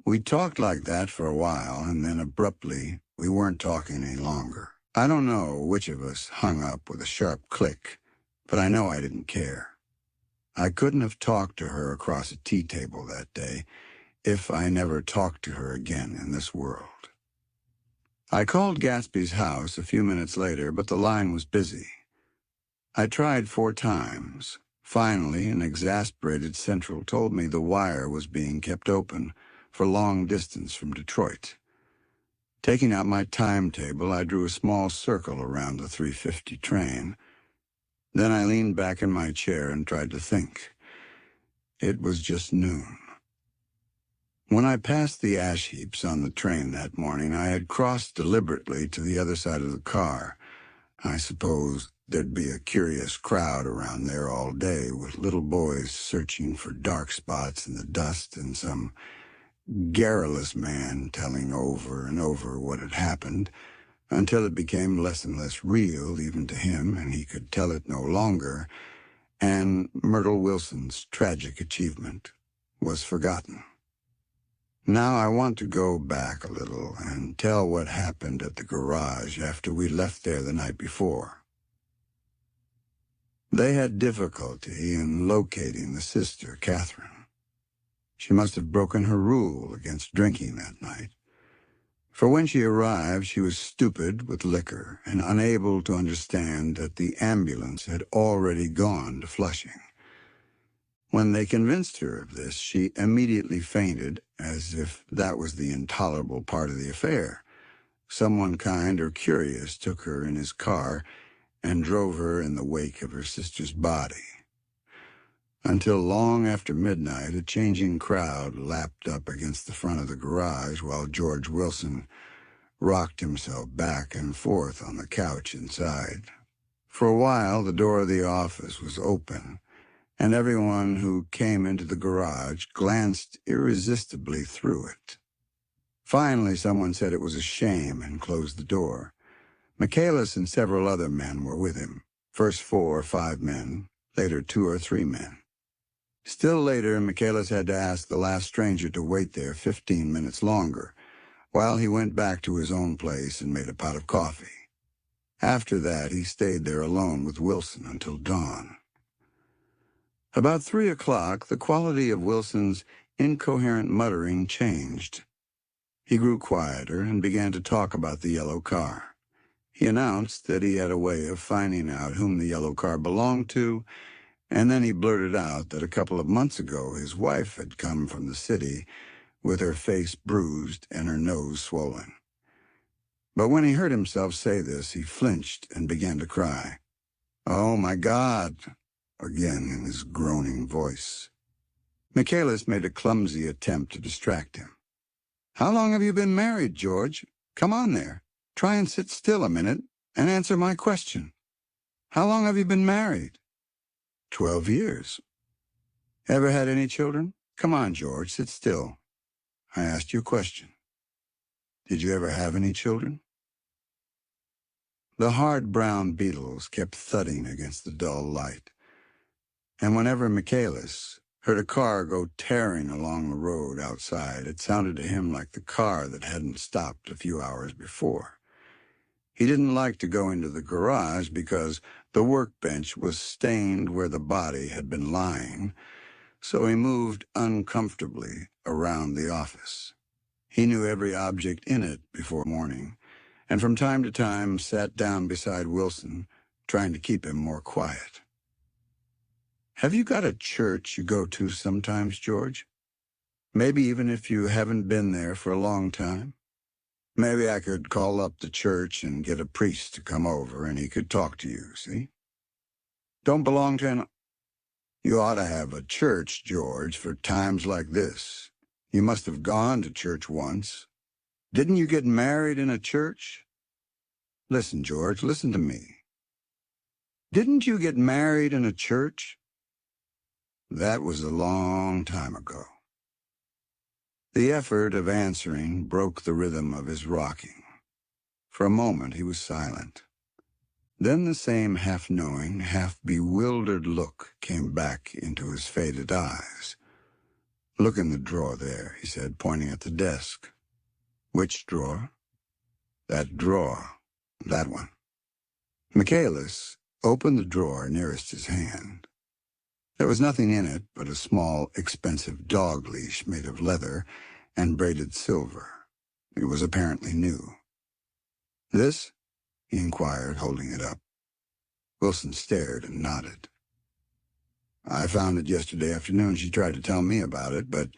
We talked like that for a while, and then abruptly we weren't talking any longer. I don't know which of us hung up with a sharp click, but I know I didn't care. I couldn't have talked to her across a tea table that day if I never talked to her again in this world. I called Gatsby's house a few minutes later, but the line was busy. I tried 4 times. Finally, an exasperated central told me the wire was being kept open for long distance from Detroit. Taking out my timetable, I drew a small circle around the 3:50 train. Then I leaned back in my chair and tried to think. It was just noon. When I passed the ash heaps on the train that morning, I had crossed deliberately to the other side of the car. I suppose there'd be a curious crowd around there all day, with little boys searching for dark spots in the dust and some garrulous man telling over and over what had happened, until it became less and less real even to him, and he could tell it no longer, and Myrtle Wilson's tragic achievement was forgotten. Now I want to go back a little and tell what happened at the garage after we left there the night before. They had difficulty in locating the sister, Catherine. She must have broken her rule against drinking that night. For when she arrived, she was stupid with liquor and unable to understand that the ambulance had already gone to Flushing. When they convinced her of this, she immediately fainted, as if that was the intolerable part of the affair. Someone kind or curious took her in his car and drove her in the wake of her sister's body. Until long after midnight, a changing crowd lapped up against the front of the garage while George Wilson rocked himself back and forth on the couch inside. For a while, the door of the office was open, and everyone who came into the garage glanced irresistibly through it. Finally, someone said it was a shame and closed the door. Michaelis and several other men were with him, first 4 or 5 men, later 2 or 3 men. Still later, Michaelis had to ask the last stranger to wait there 15 minutes longer, while he went back to his own place and made a pot of coffee. After that, he stayed there alone with Wilson until dawn. About 3 o'clock, the quality of Wilson's incoherent muttering changed. He grew quieter and began to talk about the yellow car. He announced that he had a way of finding out whom the yellow car belonged to, and then he blurted out that a couple of months ago his wife had come from the city with her face bruised and her nose swollen. But when he heard himself say this, he flinched and began to cry. "Oh, my God!" again in his groaning voice. Michaelis made a clumsy attempt to distract him. "How long have you been married, George? Come on there. Try and sit still a minute and answer my question. How long have you been married?" 12 years. Ever had any children? Come on, George, sit still. I asked you a question. Did you ever have any children? The hard brown beetles kept thudding against the dull light, and whenever Michaelis heard a car go tearing along the road outside, it sounded to him like the car that hadn't stopped a few hours before. He didn't like to go into the garage because the workbench was stained where the body had been lying, so he moved uncomfortably around the office. He knew every object in it before morning, and from time to time sat down beside Wilson, trying to keep him more quiet. Have you got a church you go to sometimes, George? Maybe even if you haven't been there for a long time? Maybe I could call up the church and get a priest to come over and he could talk to you, see? Don't belong to an... You ought to have a church, George, for times like this. You must have gone to church once. Didn't you get married in a church? Listen, George, listen to me. Didn't you get married in a church? That was a long time ago. The effort of answering broke the rhythm of his rocking. For a moment he was silent. Then the same half-knowing, half-bewildered look came back into his faded eyes. Look in the drawer there, he said, pointing at the desk. Which drawer? That drawer. That one. Michaelis opened the drawer nearest his hand. There was nothing in it but a small, expensive dog leash made of leather and braided silver. It was apparently new. This? He inquired, holding it up. Wilson stared and nodded. I found it yesterday afternoon. She tried to tell me about it, but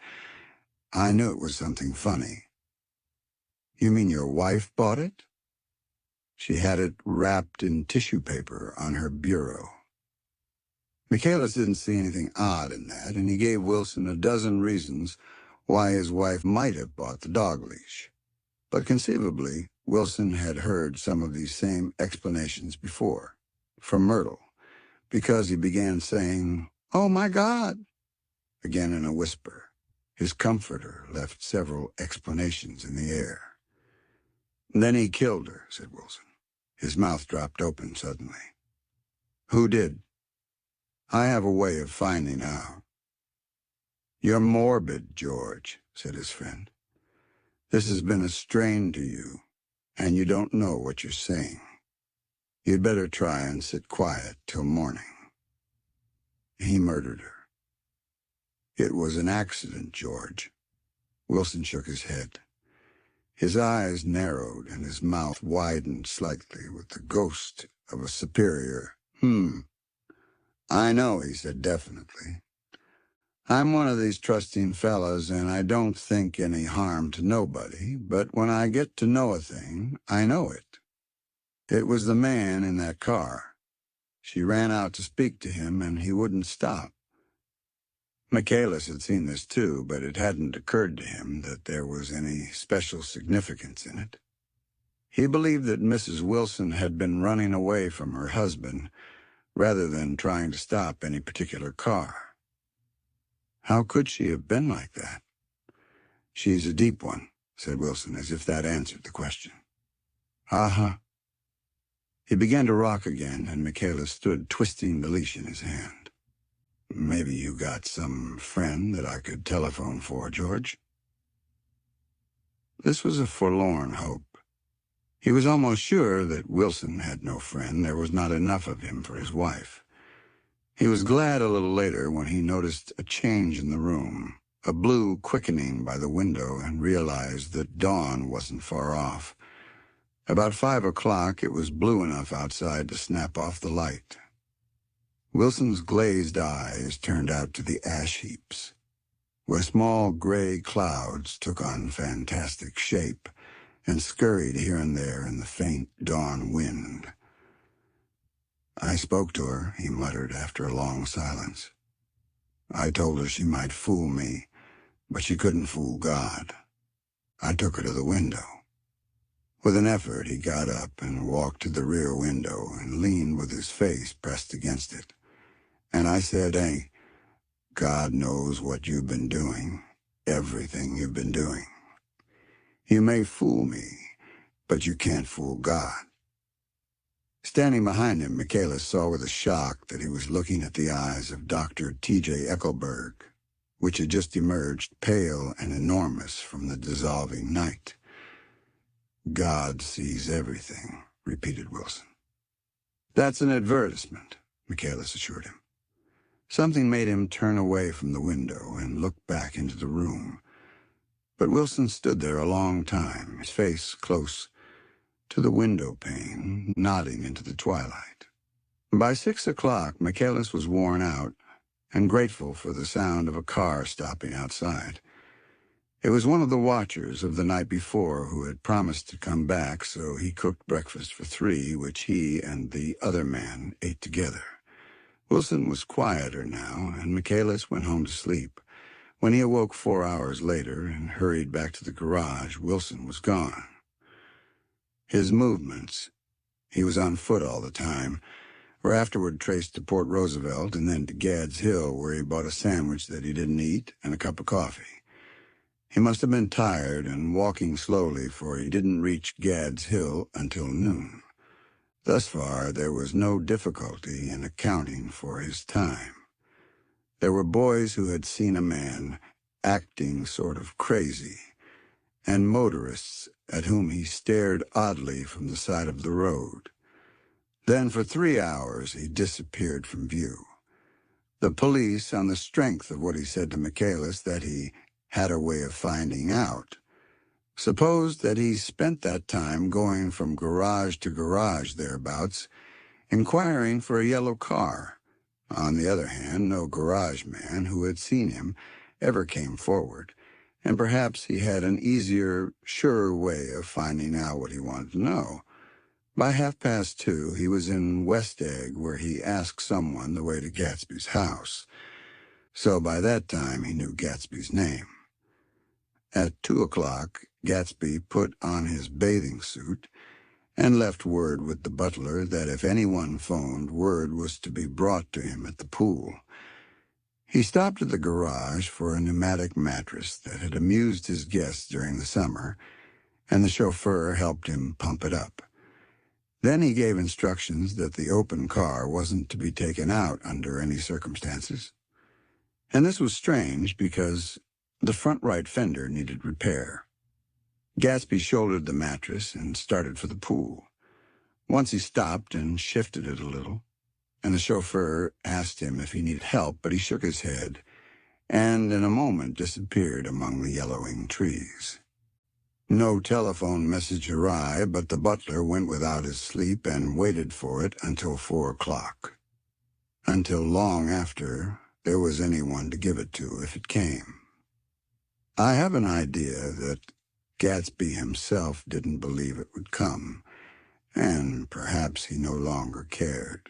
I knew it was something funny. You mean your wife bought it? She had it wrapped in tissue paper on her bureau. Michaelis didn't see anything odd in that, and he gave Wilson a dozen reasons why his wife might have bought the dog leash. But conceivably, Wilson had heard some of these same explanations before, from Myrtle, because he began saying, "Oh, my God," again in a whisper. His comforter left several explanations in the air. Then he killed her, said Wilson. His mouth dropped open suddenly. Who did? I have a way of finding out. You're morbid, George, said his friend. This has been a strain to you, and you don't know what you're saying. You'd better try and sit quiet till morning. He murdered her. It was an accident, George. Wilson shook his head. His eyes narrowed and his mouth widened slightly with the ghost of a superior. I know, he said definitely. I'm one of these trusting fellas, and I don't think any harm to nobody, but when I get to know a thing, I know it. It was the man in that car. She ran out to speak to him, and he wouldn't stop. Michaelis had seen this too, but it hadn't occurred to him that there was any special significance in it. He believed that Mrs. Wilson had been running away from her husband rather than trying to stop any particular car. How could she have been like that? "She's a deep one," said Wilson, as if that answered the question. "Uh-huh." He began to rock again, and Michaela stood twisting the leash in his hand. "Maybe you got some friend that I could telephone for, George?" This was a forlorn hope. He was almost sure that Wilson had no friend. There was not enough of him for his wife. He was glad a little later when he noticed a change in the room, a blue quickening by the window, and realized that dawn wasn't far off. About 5 o'clock, it was blue enough outside to snap off the light. Wilson's glazed eyes turned out to the ash heaps, where small gray clouds took on fantastic shape and scurried here and there in the faint dawn wind. "I spoke to her," he muttered after a long silence. "I told her she might fool me, but she couldn't fool God. I took her to the window." With an effort, he got up and walked to the rear window and leaned with his face pressed against it. "And I said, hey, God knows what you've been doing, everything you've been doing. You may fool me, but you can't fool God." Standing behind him, Michaela saw with a shock that he was looking at the eyes of Dr. T.J. Eckelberg, which had just emerged pale and enormous from the dissolving night. "God sees everything," repeated Wilson. "That's an advertisement," Michaela assured him. Something made him turn away from the window and look back into the room. But Wilson stood there a long time, his face close to the window pane, nodding into the twilight. By 6 o'clock, Michaelis was worn out and grateful for the sound of a car stopping outside. It was one of the watchers of the night before who had promised to come back, so he cooked breakfast for 3, which he and the other man ate together. Wilson was quieter now, and Michaelis went home to sleep. When he awoke 4 hours later and hurried back to the garage, Wilson was gone. His movements, he was on foot all the time, were afterward traced to Port Roosevelt and then to Gads Hill, where he bought a sandwich that he didn't eat and a cup of coffee. He must have been tired and walking slowly, for he didn't reach Gads Hill until noon. Thus far, there was no difficulty in accounting for his time. There were boys who had seen a man acting sort of crazy, and motorists at whom he stared oddly from the side of the road. Then for 3 hours he disappeared from view. The police, on the strength of what he said to Michaelis that he had a way of finding out, supposed that he spent that time going from garage to garage thereabouts, inquiring for a yellow car. On the other hand, no garage man who had seen him ever came forward, and perhaps he had an easier, surer way of finding out what he wanted to know. By 2:30, he was in West Egg, where he asked someone the way to Gatsby's house. So by that time, he knew Gatsby's name. At 2 o'clock, Gatsby put on his bathing suit and left word with the butler that if anyone phoned, word was to be brought to him at the pool. He stopped at the garage for a pneumatic mattress that had amused his guests during the summer, and the chauffeur helped him pump it up. Then he gave instructions that the open car wasn't to be taken out under any circumstances. And this was strange because the front right fender needed repair. Gatsby shouldered the mattress and started for the pool. Once he stopped and shifted it a little, and the chauffeur asked him if he needed help, but he shook his head and in a moment disappeared among the yellowing trees. No telephone message arrived, but the butler went without his sleep and waited for it until 4 o'clock. Until long after there was anyone to give it to if it came. I have an idea that Gatsby himself didn't believe it would come, and perhaps he no longer cared.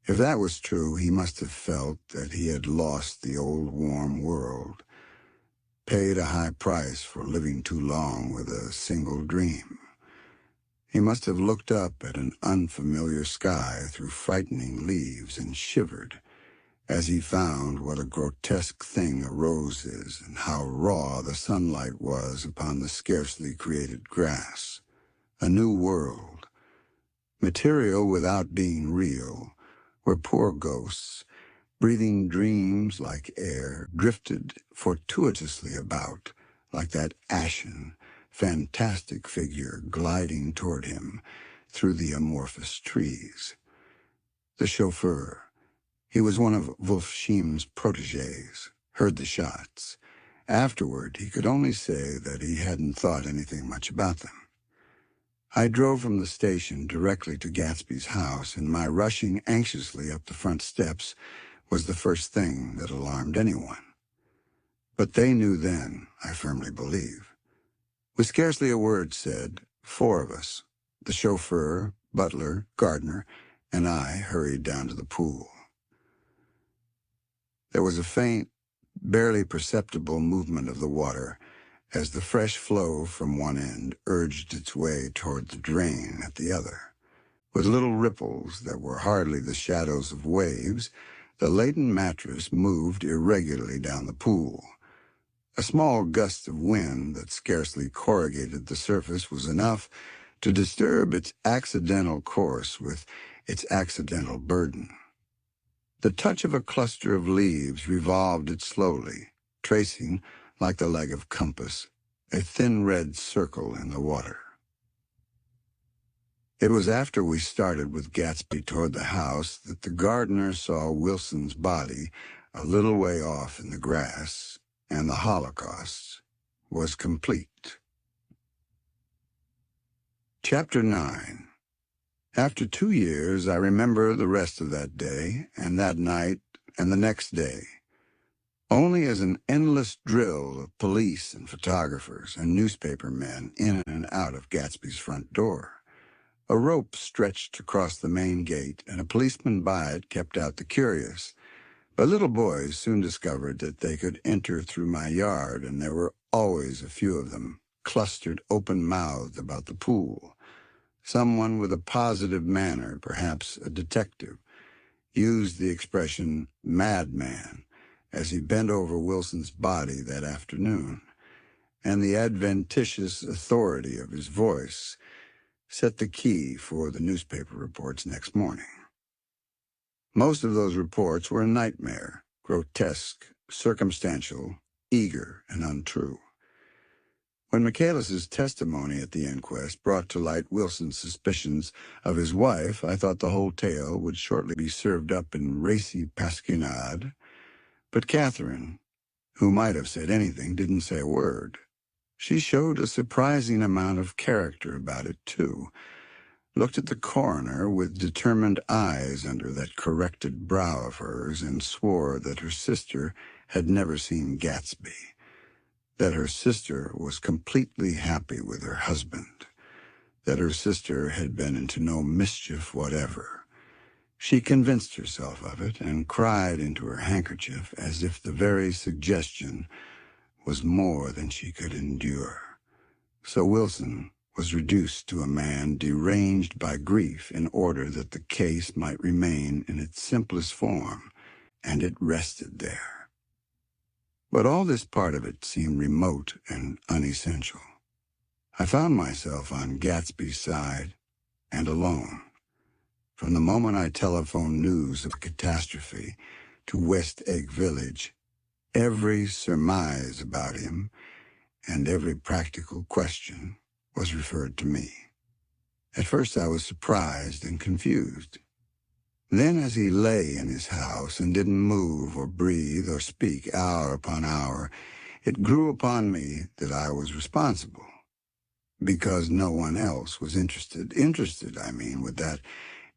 If that was true, he must have felt that he had lost the old warm world, paid a high price for living too long with a single dream. He must have looked up at an unfamiliar sky through frightening leaves and shivered as he found what a grotesque thing a rose is and how raw the sunlight was upon the scarcely created grass. A new world, material without being real, where poor ghosts, breathing dreams like air, drifted fortuitously about, like that ashen, fantastic figure gliding toward him through the amorphous trees. The chauffeur, he was one of Wolfsheim's protégés, heard the shots. Afterward, he could only say that he hadn't thought anything much about them. I drove from the station directly to Gatsby's house, and my rushing anxiously up the front steps was the first thing that alarmed anyone. But they knew then, I firmly believe. With scarcely a word said, 4 of us, the chauffeur, butler, gardener, and I, hurried down to the pool. There was a faint, barely perceptible movement of the water as the fresh flow from one end urged its way toward the drain at the other. With little ripples that were hardly the shadows of waves, the laden mattress moved irregularly down the pool. A small gust of wind that scarcely corrugated the surface was enough to disturb its accidental course with its accidental burden. The touch of a cluster of leaves revolved it slowly, tracing, like the leg of compass, a thin red circle in the water. It was after we started with Gatsby toward the house that the gardener saw Wilson's body a little way off in the grass, and the Holocaust was complete. Chapter 9. After 2 years, I remember the rest of that day, and that night, and the next day, only as an endless drill of police and photographers and newspaper men in and out of Gatsby's front door. A rope stretched across the main gate, and a policeman by it kept out the curious. But little boys soon discovered that they could enter through my yard, and there were always a few of them, clustered open-mouthed about the pool. Someone with a positive manner, perhaps a detective, used the expression madman as he bent over Wilson's body that afternoon, and the adventitious authority of his voice set the key for the newspaper reports next morning. Most of those reports were a nightmare, grotesque, circumstantial, eager, and untrue. When Michaelis's testimony at the inquest brought to light Wilson's suspicions of his wife, I thought the whole tale would shortly be served up in racy pasquinade. But Catherine, who might have said anything, didn't say a word. She showed a surprising amount of character about it, too. Looked at the coroner with determined eyes under that corrected brow of hers, and swore that her sister had never seen Gatsby, that her sister was completely happy with her husband, that her sister had been into no mischief whatever. She convinced herself of it and cried into her handkerchief as if the very suggestion was more than she could endure. So Wilson was reduced to a man deranged by grief in order that the case might remain in its simplest form, and it rested there. But all this part of it seemed remote and unessential. I found myself on Gatsby's side and alone. From the moment I telephoned news of the catastrophe to West Egg Village, every surmise about him and every practical question was referred to me. At first I was surprised and confused. Then, as he lay in his house and didn't move or breathe or speak hour upon hour, it grew upon me that I was responsible, because no one else was interested. Interested, I mean, with that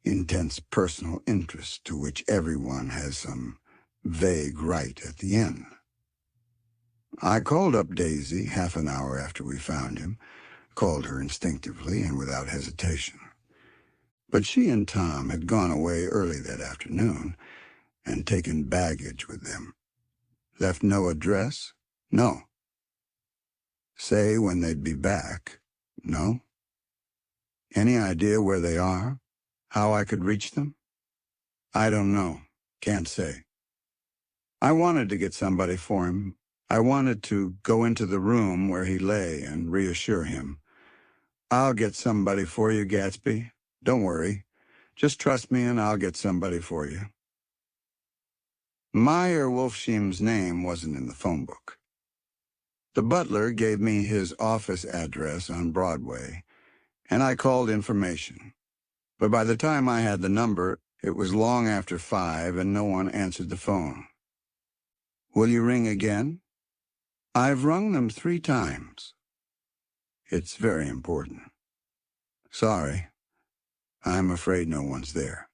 intense personal interest to which everyone has some vague right at the end. I called up Daisy half an hour after we found him, called her instinctively and without hesitation. But she and Tom had gone away early that afternoon and taken baggage with them. Left no address? No. Say when they'd be back? No. Any idea where they are? How I could reach them? I don't know. Can't say. I wanted to get somebody for him. I wanted to go into the room where he lay and reassure him. I'll get somebody for you, Gatsby. Don't worry. Just trust me and I'll get somebody for you. Meyer Wolfsheim's name wasn't in the phone book. The butler gave me his office address on Broadway, and I called information. But by the time I had the number, it was long after 5 and no one answered the phone. Will you ring again? I've rung them 3 times. It's very important. Sorry. I'm afraid no one's there.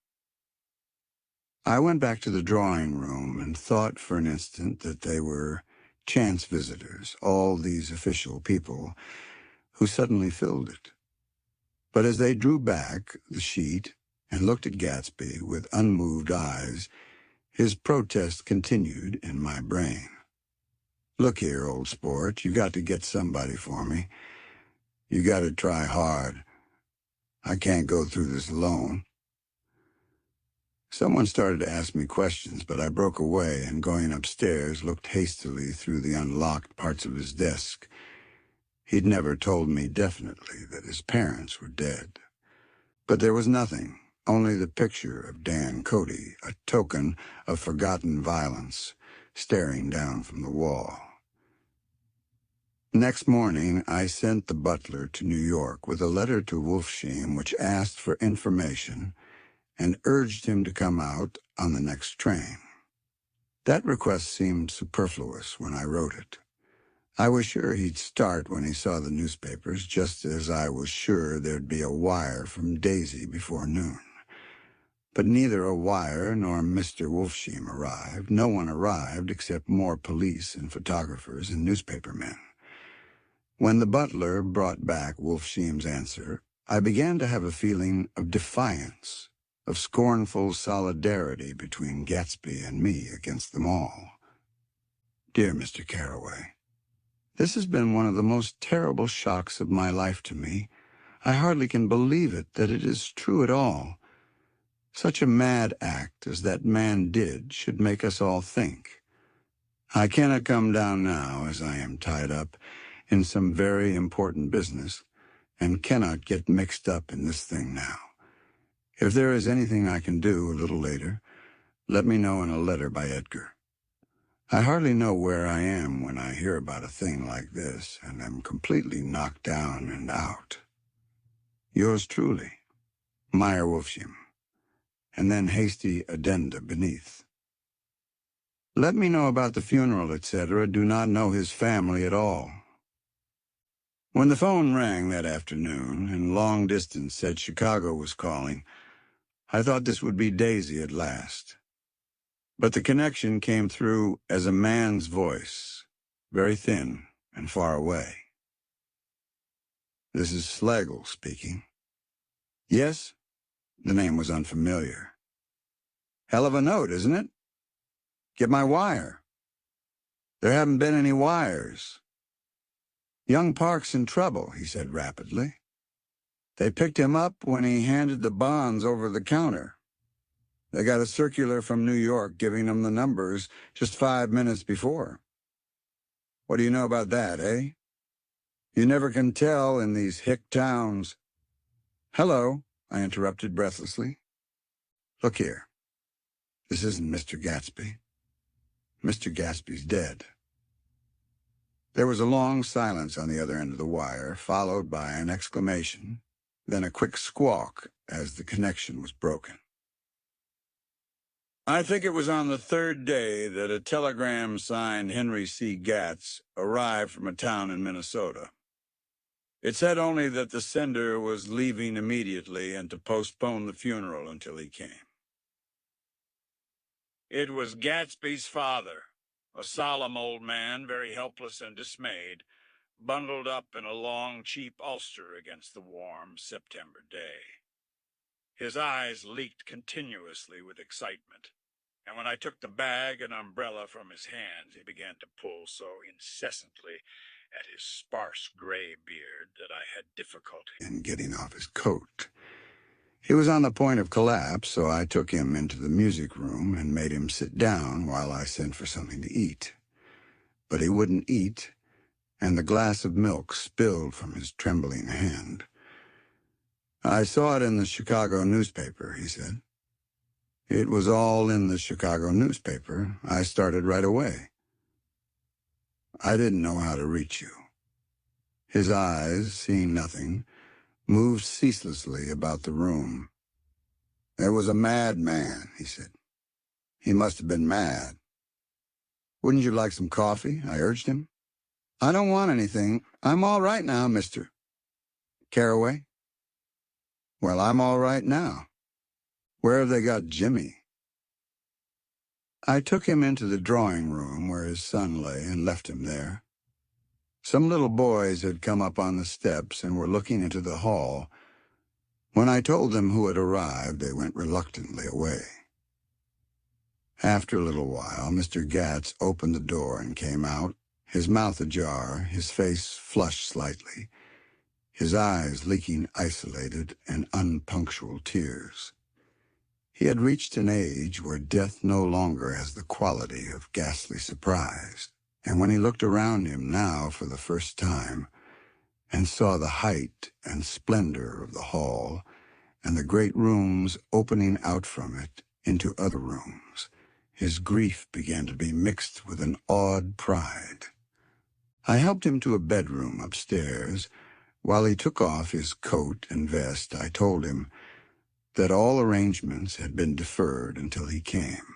I went back to the drawing room and thought for an instant that they were chance visitors, all these official people who suddenly filled it. But as they drew back the sheet and looked at Gatsby with unmoved eyes, his protest continued in my brain. Look here, old sport, you got to get somebody for me. You got to try hard. I can't go through this alone. Someone started to ask me questions, but I broke away and, going upstairs, looked hastily through the unlocked parts of his desk. He'd never told me definitely that his parents were dead. But there was nothing, only the picture of Dan Cody, a token of forgotten violence, staring down from the wall. Next morning, I sent the butler to New York with a letter to Wolfsheim which asked for information and urged him to come out on the next train. That request seemed superfluous when I wrote it. I was sure he'd start when he saw the newspapers, just as I was sure there'd be a wire from Daisy before noon. But neither a wire nor Mr. Wolfsheim arrived. No one arrived except more police and photographers and newspapermen. When the butler brought back Wolfsheim's answer, I began to have a feeling of defiance, of scornful solidarity between Gatsby and me against them all. Dear Mr. Carroway, this has been one of the most terrible shocks of my life to me. I hardly can believe it, that it is true at all. Such a mad act as that man did should make us all think. I cannot come down now, as I am tied up in some very important business, and cannot get mixed up in this thing now. If there is anything I can do a little later, let me know in a letter by Edgar. I hardly know where I am when I hear about a thing like this, and am completely knocked down and out. Yours truly, Meyer Wolfsheim. And then hasty addenda beneath. Let me know about the funeral, etc. Do not know his family at all. When the phone rang that afternoon, and long distance said Chicago was calling, I thought this would be Daisy at last. But the connection came through as a man's voice, very thin and far away. This is Schlegel speaking. Yes? The name was unfamiliar. Hell of a note, isn't it? Get my wire. There haven't been any wires. Young Park's in trouble, he said rapidly. They picked him up when he handed the bonds over the counter. They got a circular from New York giving them the numbers just 5 minutes before. What do you know about that, eh? You never can tell in these hick towns. Hello, I interrupted breathlessly. Look here. This isn't Mr. Gatsby. Mr. Gatsby's dead. There was a long silence on the other end of the wire, followed by an exclamation, then a quick squawk as the connection was broken. I think it was on the 3rd day that a telegram signed Henry C. Gatz arrived from a town in Minnesota. It said only that the sender was leaving immediately and to postpone the funeral until he came. It was Gatsby's father, a solemn old man, very helpless and dismayed, bundled up in a long, cheap ulster against the warm September day. His eyes leaked continuously with excitement, and when I took the bag and umbrella from his hands, he began to pull so incessantly at his sparse gray beard that I had difficulty in getting off his coat. He was on the point of collapse, so I took him into the music room and made him sit down while I sent for something to eat. But he wouldn't eat, and the glass of milk spilled from his trembling hand. "I saw it in the Chicago newspaper," he said. "It was all in the Chicago newspaper. I started right away. I didn't know how to reach you." His eyes, seeing nothing, moved ceaselessly about the room. "There was a madman," he said. "He must have been mad." "Wouldn't you like some coffee?" I urged him. "I don't want anything. I'm all right now, Mr. Carraway." "Well, I'm all right now. Where have they got Jimmy?" I took him into the drawing room where his son lay and left him there. Some little boys had come up on the steps and were looking into the hall. When I told them who had arrived, they went reluctantly away. After a little while, Mr. Gatz opened the door and came out, his mouth ajar, his face flushed slightly, his eyes leaking isolated and unpunctual tears. He had reached an age where death no longer has the quality of ghastly surprise, and when he looked around him now for the first time and saw the height and splendor of the hall and the great rooms opening out from it into other rooms, his grief began to be mixed with an awed pride. I helped him to a bedroom upstairs. While he took off his coat and vest, I told him that all arrangements had been deferred until he came.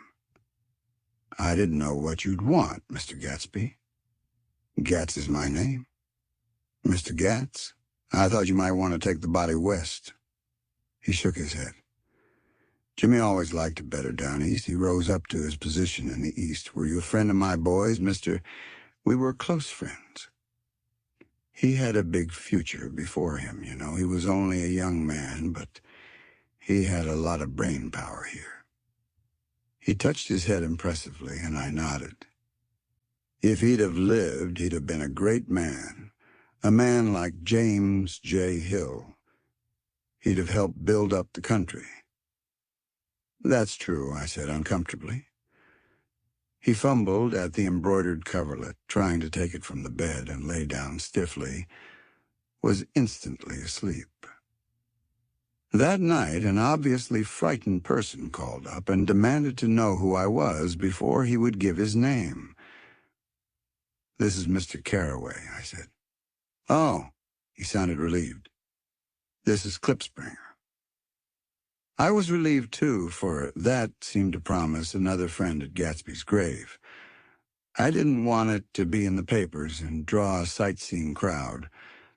"I didn't know what you'd want, Mr. Gatsby." "Gatz is my name." "Mr. Gatz? I thought you might want to take the body west." He shook his head. "Jimmy always liked it better down east. He rose up to his position in the east. Were you a friend of my boys, Mr.? We were close friends." He had a big future before him, you know. He was only a young man, but he had a lot of brain power here. He touched his head impressively, and I nodded. If he'd have lived, he'd have been a great man, a man like James J. Hill. He'd have helped build up the country. "That's true," I said uncomfortably. He fumbled at the embroidered coverlet, trying to take it from the bed, and lay down stiffly, was instantly asleep. That night, an obviously frightened person called up and demanded to know who I was before he would give his name. "This is Mr. Carraway," I said. "Oh," he sounded relieved. "This is Klipspringer." I was relieved, too, for that seemed to promise another friend at Gatsby's grave. I didn't want it to be in the papers and draw a sightseeing crowd,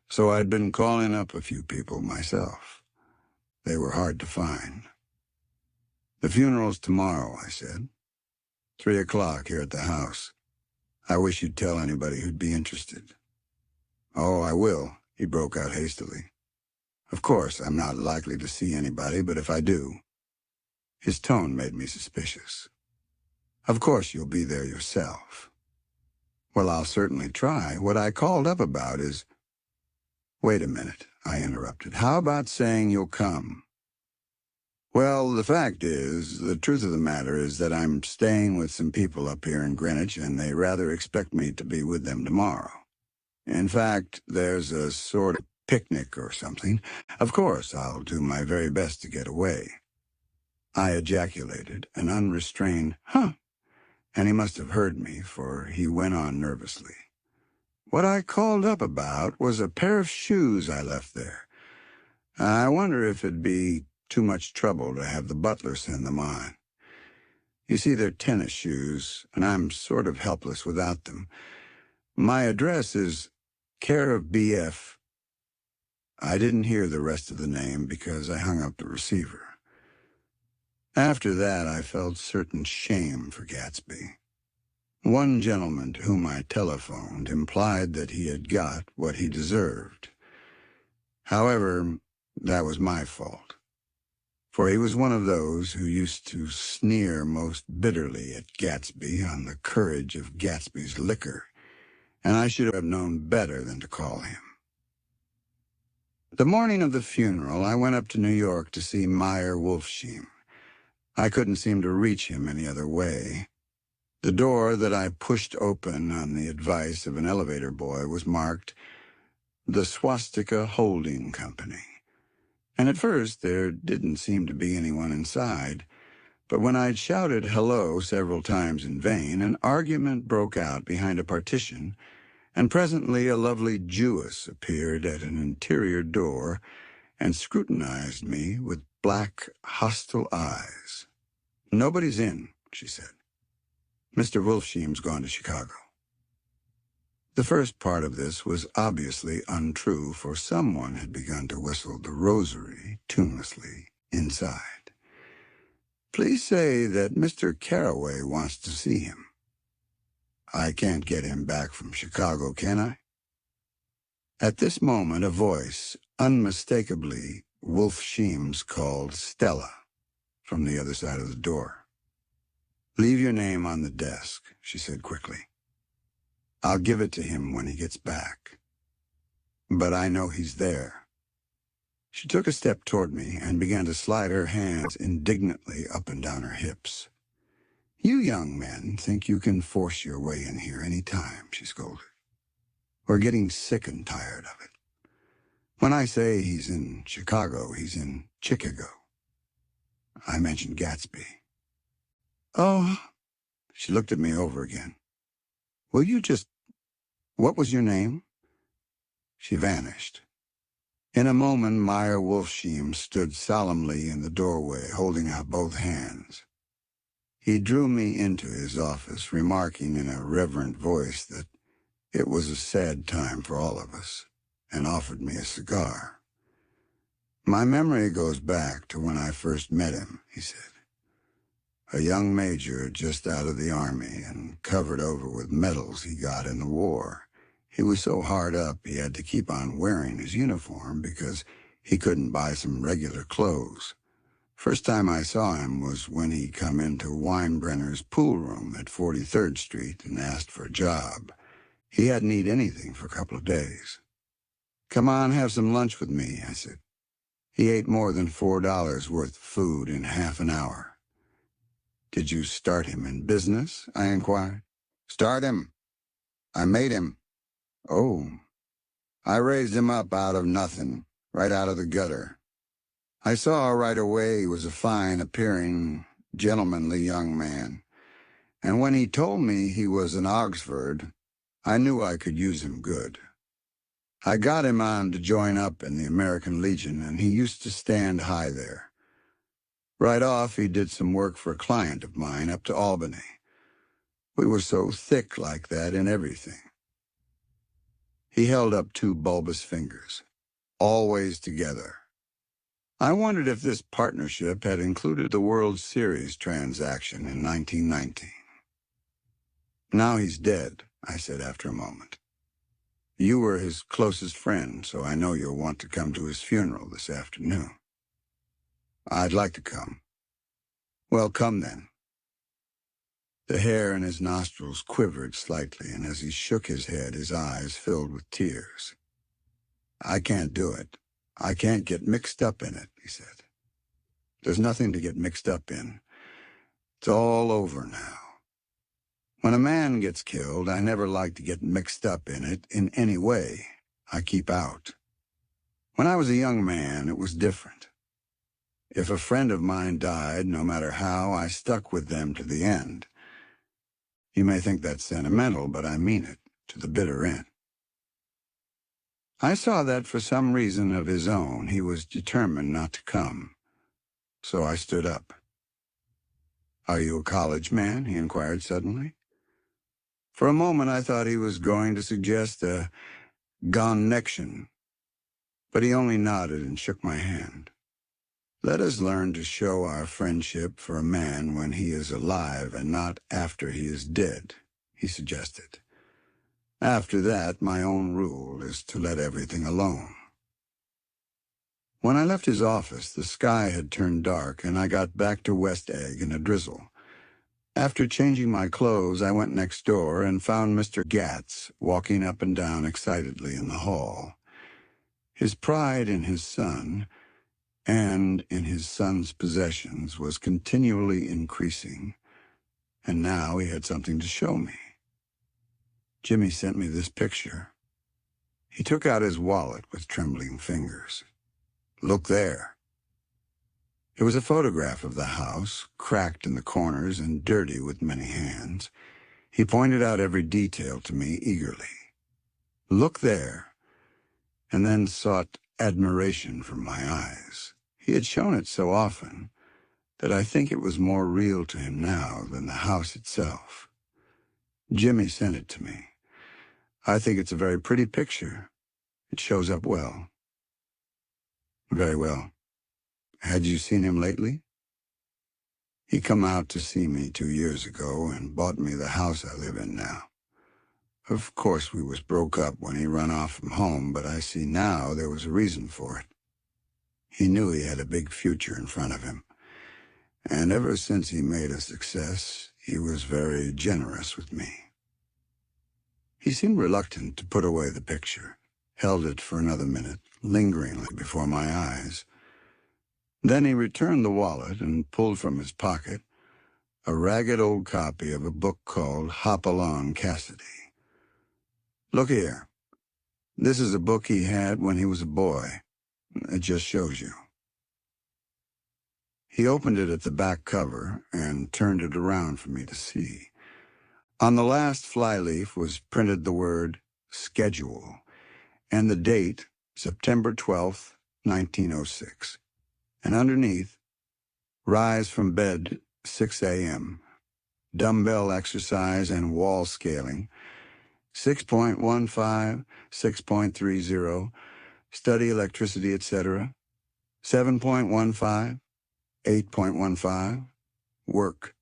so I'd been calling up a few people myself. They were hard to find. "The funeral's tomorrow," I said. 3 o'clock here at the house. I wish you'd tell anybody who'd be interested." "Oh, I will," he broke out hastily. "Of course, I'm not likely to see anybody, but if I do—" His tone made me suspicious. "Of course you'll be there yourself." "Well, I'll certainly try. What I called up about is—" "Wait a minute," I interrupted. "How about saying you'll come?" "Well, the fact is, the truth of the matter is that I'm staying with some people up here in Greenwich, and they rather expect me to be with them tomorrow. In fact, there's a sort of picnic or something. Of course, I'll do my very best to get away." I ejaculated an unrestrained, "Huh," and he must have heard me, for he went on nervously. "What I called up about was a pair of shoes I left there. I wonder if it'd be too much trouble to have the butler send them on. You see, they're tennis shoes, and I'm sort of helpless without them. My address is care of B.F. I didn't hear the rest of the name because I hung up the receiver. After that, I felt certain shame for Gatsby. One gentleman to whom I telephoned implied that he had got what he deserved. However, that was my fault, for he was one of those who used to sneer most bitterly at Gatsby on the courage of Gatsby's liquor, and I should have known better than to call him. The morning of the funeral, I went up to New York to see Meyer Wolfsheim. I couldn't seem to reach him any other way. The door that I pushed open on the advice of an elevator boy was marked the Swastika Holding Company. And at first there didn't seem to be anyone inside. But when I'd shouted hello several times in vain, an argument broke out behind a partition, and presently a lovely Jewess appeared at an interior door and scrutinized me with black, hostile eyes. "Nobody's in," she said. "Mr. Wolfsheim's gone to Chicago." The first part of this was obviously untrue, for someone had begun to whistle the rosary tunelessly inside. "Please say that Mr. Carraway wants to see him." "I can't get him back from Chicago, can I?" At this moment, a voice, unmistakably Wolfsheim's, called Stella from the other side of the door. "Leave your name on the desk," she said quickly. "I'll give it to him when he gets back. But I know he's there." She took a step toward me and began to slide her hands indignantly up and down her hips. "You young men think you can force your way in here any time," she scolded. "We're getting sick and tired of it. When I say he's in Chicago, he's in Chicago." I mentioned Gatsby. "Oh," she looked at me over again. "Will you just... What was your name?" She vanished. In a moment, Meyer Wolfsheim stood solemnly in the doorway, holding out both hands. He drew me into his office, remarking in a reverent voice that it was a sad time for all of us, and offered me a cigar. "My memory goes back to when I first met him," he said. "A young major just out of the army and covered over with medals he got in the war. He was so hard up he had to keep on wearing his uniform because he couldn't buy some regular clothes. First time I saw him was when he come into Weinbrenner's pool room at 43rd Street and asked for a job. He hadn't eaten anything for a couple of days. 'Come on, have some lunch with me,' I said. He ate more than $4 worth of food in half an hour." "Did you start him in business?" I inquired. "Start him? I made him." "Oh." "I raised him up out of nothing, right out of the gutter. I saw right away he was a fine-appearing, gentlemanly young man, and when he told me he was in Oxford, I knew I could use him good. I got him on to join up in the American Legion, and he used to stand high there. Right off, he did some work for a client of mine up to Albany. We were so thick like that in everything." He held up two bulbous fingers. "Always together." I wondered if this partnership had included the World Series transaction in 1919. "Now he's dead," I said after a moment. "You were his closest friend, so I know you'll want to come to his funeral this afternoon." "I'd like to come." "Well, come then." The hair in his nostrils quivered slightly, and as he shook his head, his eyes filled with tears. "I can't do it. I can't get mixed up in it," he said. "There's nothing to get mixed up in. It's all over now. When a man gets killed, I never like to get mixed up in it in any way. I keep out. When I was a young man, it was different. If a friend of mine died, no matter how, I stuck with them to the end. You may think that's sentimental, but I mean it, to the bitter end." I saw that for some reason of his own, he was determined not to come. So I stood up. "Are you a college man?" he inquired suddenly. For a moment I thought he was going to suggest a connection, but he only nodded and shook my hand. "Let us learn to show our friendship for a man when he is alive and not after he is dead," he suggested. "After that, my own rule is to let everything alone." When I left his office, the sky had turned dark, and I got back to West Egg in a drizzle. After changing my clothes, I went next door and found Mr. Gatz walking up and down excitedly in the hall. His pride in his son and in his son's possessions was continually increasing, and now he had something to show me. Jimmy sent me this picture. He took out his wallet with trembling fingers. Look there. It was a photograph of the house, cracked in the corners and dirty with many hands. He pointed out every detail to me eagerly. Look there, and then sought admiration from my eyes. He had shown it so often that I think it was more real to him now than the house itself. Jimmy sent it to me. I think it's a very pretty picture. It shows up well. Very well. Had you seen him lately? He come out to see me 2 years ago and bought me the house I live in now. Of course, we was broke up when he run off from home, but I see now there was a reason for it. He knew he had a big future in front of him, and ever since he made a success, he was very generous with me. He seemed reluctant to put away the picture, held it for another minute, lingeringly before my eyes. Then he returned the wallet and pulled from his pocket a ragged old copy of a book called Hop Along, Cassidy. Look here. This is a book he had when he was a boy. It just shows you. He opened it at the back cover and turned it around for me to see. On the last flyleaf was printed the word schedule and the date, September 12th, 1906. And underneath, rise from bed 6 a.m., dumbbell exercise and wall scaling, 6.15, 6.30, study electricity, etc., 7.15, 8.15, work.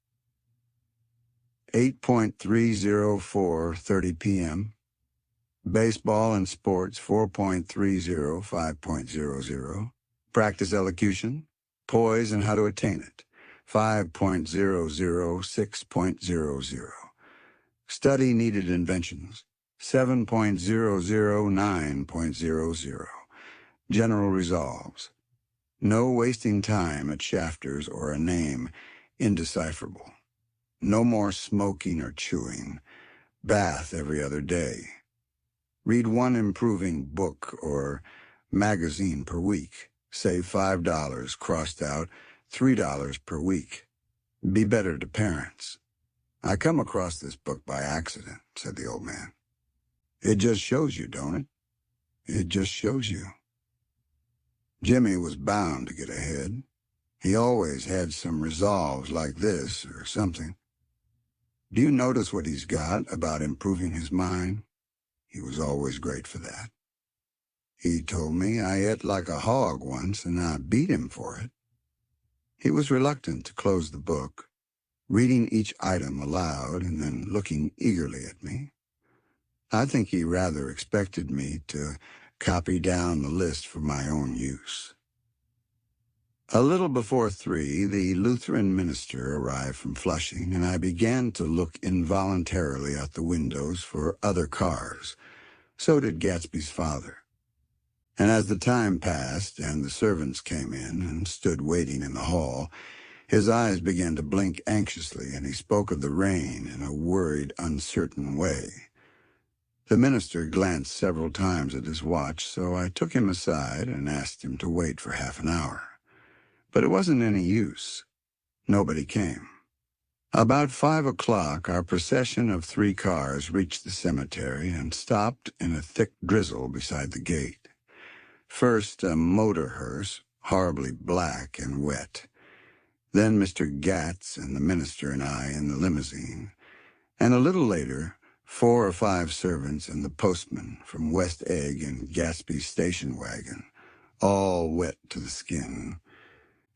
8.304, 30 p.m., baseball and sports, 4.30, 5.00, practice elocution, poise and how to attain it, 5.00, 6.00, study needed inventions, 7.00, 9.00, general resolves, no wasting time at shafters or a name indecipherable, no more smoking or chewing, bath every other day, read one improving book or magazine per week, save $5 crossed out, $3 per week. Be better to parents. I come across this book by accident, said the old man. It just shows you, don't it? It just shows you. Jimmy was bound to get ahead. He always had some resolves like this or something. Do you notice what he's got about improving his mind? He was always great for that. He told me I ate like a hog once and I beat him for it. He was reluctant to close the book, reading each item aloud and then looking eagerly at me. I think he rather expected me to copy down the list for my own use. A little before 3, the Lutheran minister arrived from Flushing, and I began to look involuntarily out the windows for other cars. So did Gatsby's father. And as the time passed and the servants came in and stood waiting in the hall, his eyes began to blink anxiously, and he spoke of the rain in a worried, uncertain way. The minister glanced several times at his watch, so I took him aside and asked him to wait for half an hour. But it wasn't any use. Nobody came. About 5 o'clock, our procession of 3 cars reached the cemetery and stopped in a thick drizzle beside the gate. First, a motor hearse, horribly black and wet. Then Mr. Gatz and the minister and I in the limousine. And a little later, 4 or 5 servants and the postman from West Egg and Gatsby's station wagon, all wet to the skin.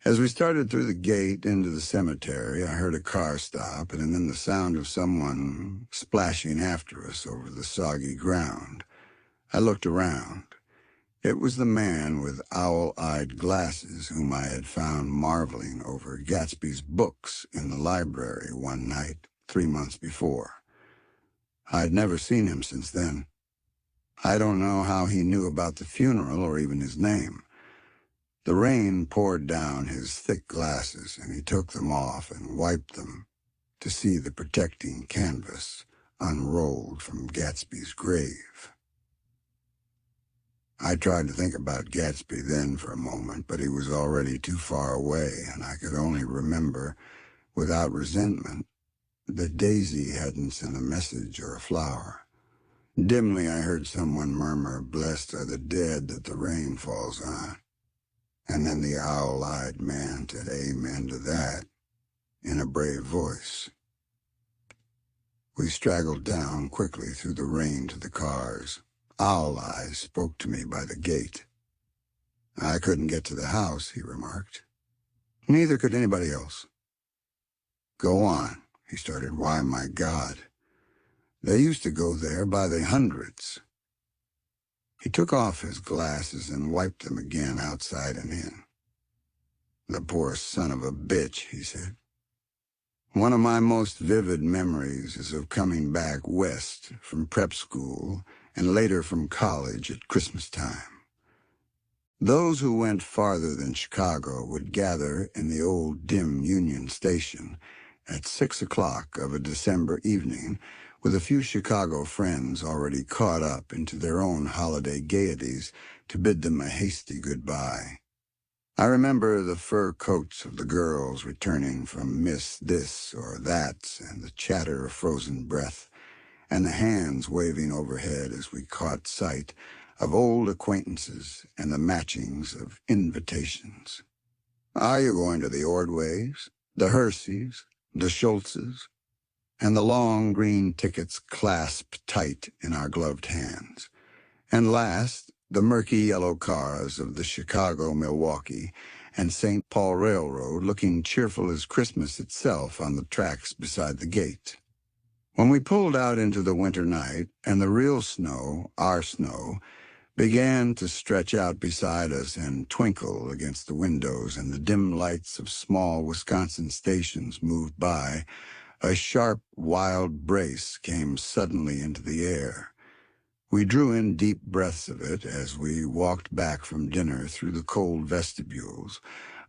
As we started through the gate into the cemetery, I heard a car stop and then the sound of someone splashing after us over the soggy ground. I looked around. It was the man with owl-eyed glasses whom I had found marveling over Gatsby's books in the library one night 3 months before. I had never seen him since then. I don't know how he knew about the funeral or even his name. The rain poured down his thick glasses, and he took them off and wiped them to see the protecting canvas unrolled from Gatsby's grave. I tried to think about Gatsby then for a moment, but he was already too far away, and I could only remember, without resentment, that Daisy hadn't sent a message or a flower. Dimly I heard someone murmur, "Blessed are the dead that the rain falls on." And then the owl-eyed man said amen to that in a brave voice. We straggled down quickly through the rain to the cars. Owl Eyes spoke to me by the gate. "I couldn't get to the house," he remarked. "Neither could anybody else." "Go on," he started. "Why, my God, they used to go there by the hundreds." He took off his glasses and wiped them again outside and in. "The poor son of a bitch," he said. "One of my most vivid memories is of coming back west from prep school and later from college at Christmas time. Those who went farther than Chicago would gather in the old dim Union Station at 6 o'clock of a December evening with a few Chicago friends already caught up into their own holiday gaieties to bid them a hasty goodbye. I remember the fur coats of the girls returning from Miss This or That, and the chatter of frozen breath, and the hands waving overhead as we caught sight of old acquaintances and the matchings of invitations. "Are you going to the Ordways, the Herseys, the Schultzes?" And the long green tickets clasped tight in our gloved hands. And last, the murky yellow cars of the Chicago, Milwaukee, and St. Paul Railroad looking cheerful as Christmas itself on the tracks beside the gate. When we pulled out into the winter night, and the real snow, our snow, began to stretch out beside us and twinkle against the windows, and the dim lights of small Wisconsin stations moved by, a sharp, wild brace came suddenly into the air. We drew in deep breaths of it as we walked back from dinner through the cold vestibules,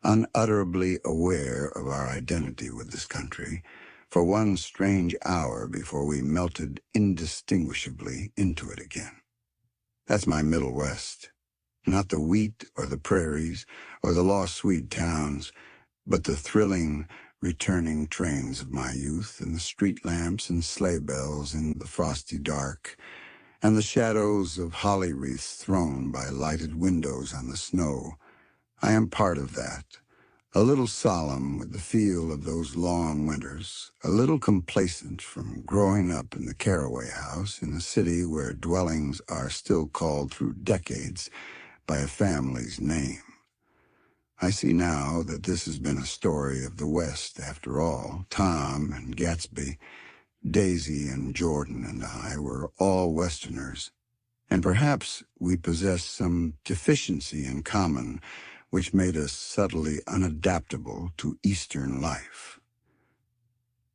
unutterably aware of our identity with this country, for one strange hour before we melted indistinguishably into it again. That's my Middle West. Not the wheat or the prairies or the lost sweet towns, but the thrilling, returning trains of my youth, and the street lamps and sleigh bells in the frosty dark, and the shadows of holly wreaths thrown by lighted windows on the snow. I am part of that, a little solemn with the feel of those long winters, a little complacent from growing up in the Caraway House in a city where dwellings are still called through decades by a family's name. I see now that this has been a story of the West after all. Tom and Gatsby, Daisy and Jordan and I were all Westerners, and perhaps we possessed some deficiency in common which made us subtly unadaptable to Eastern life.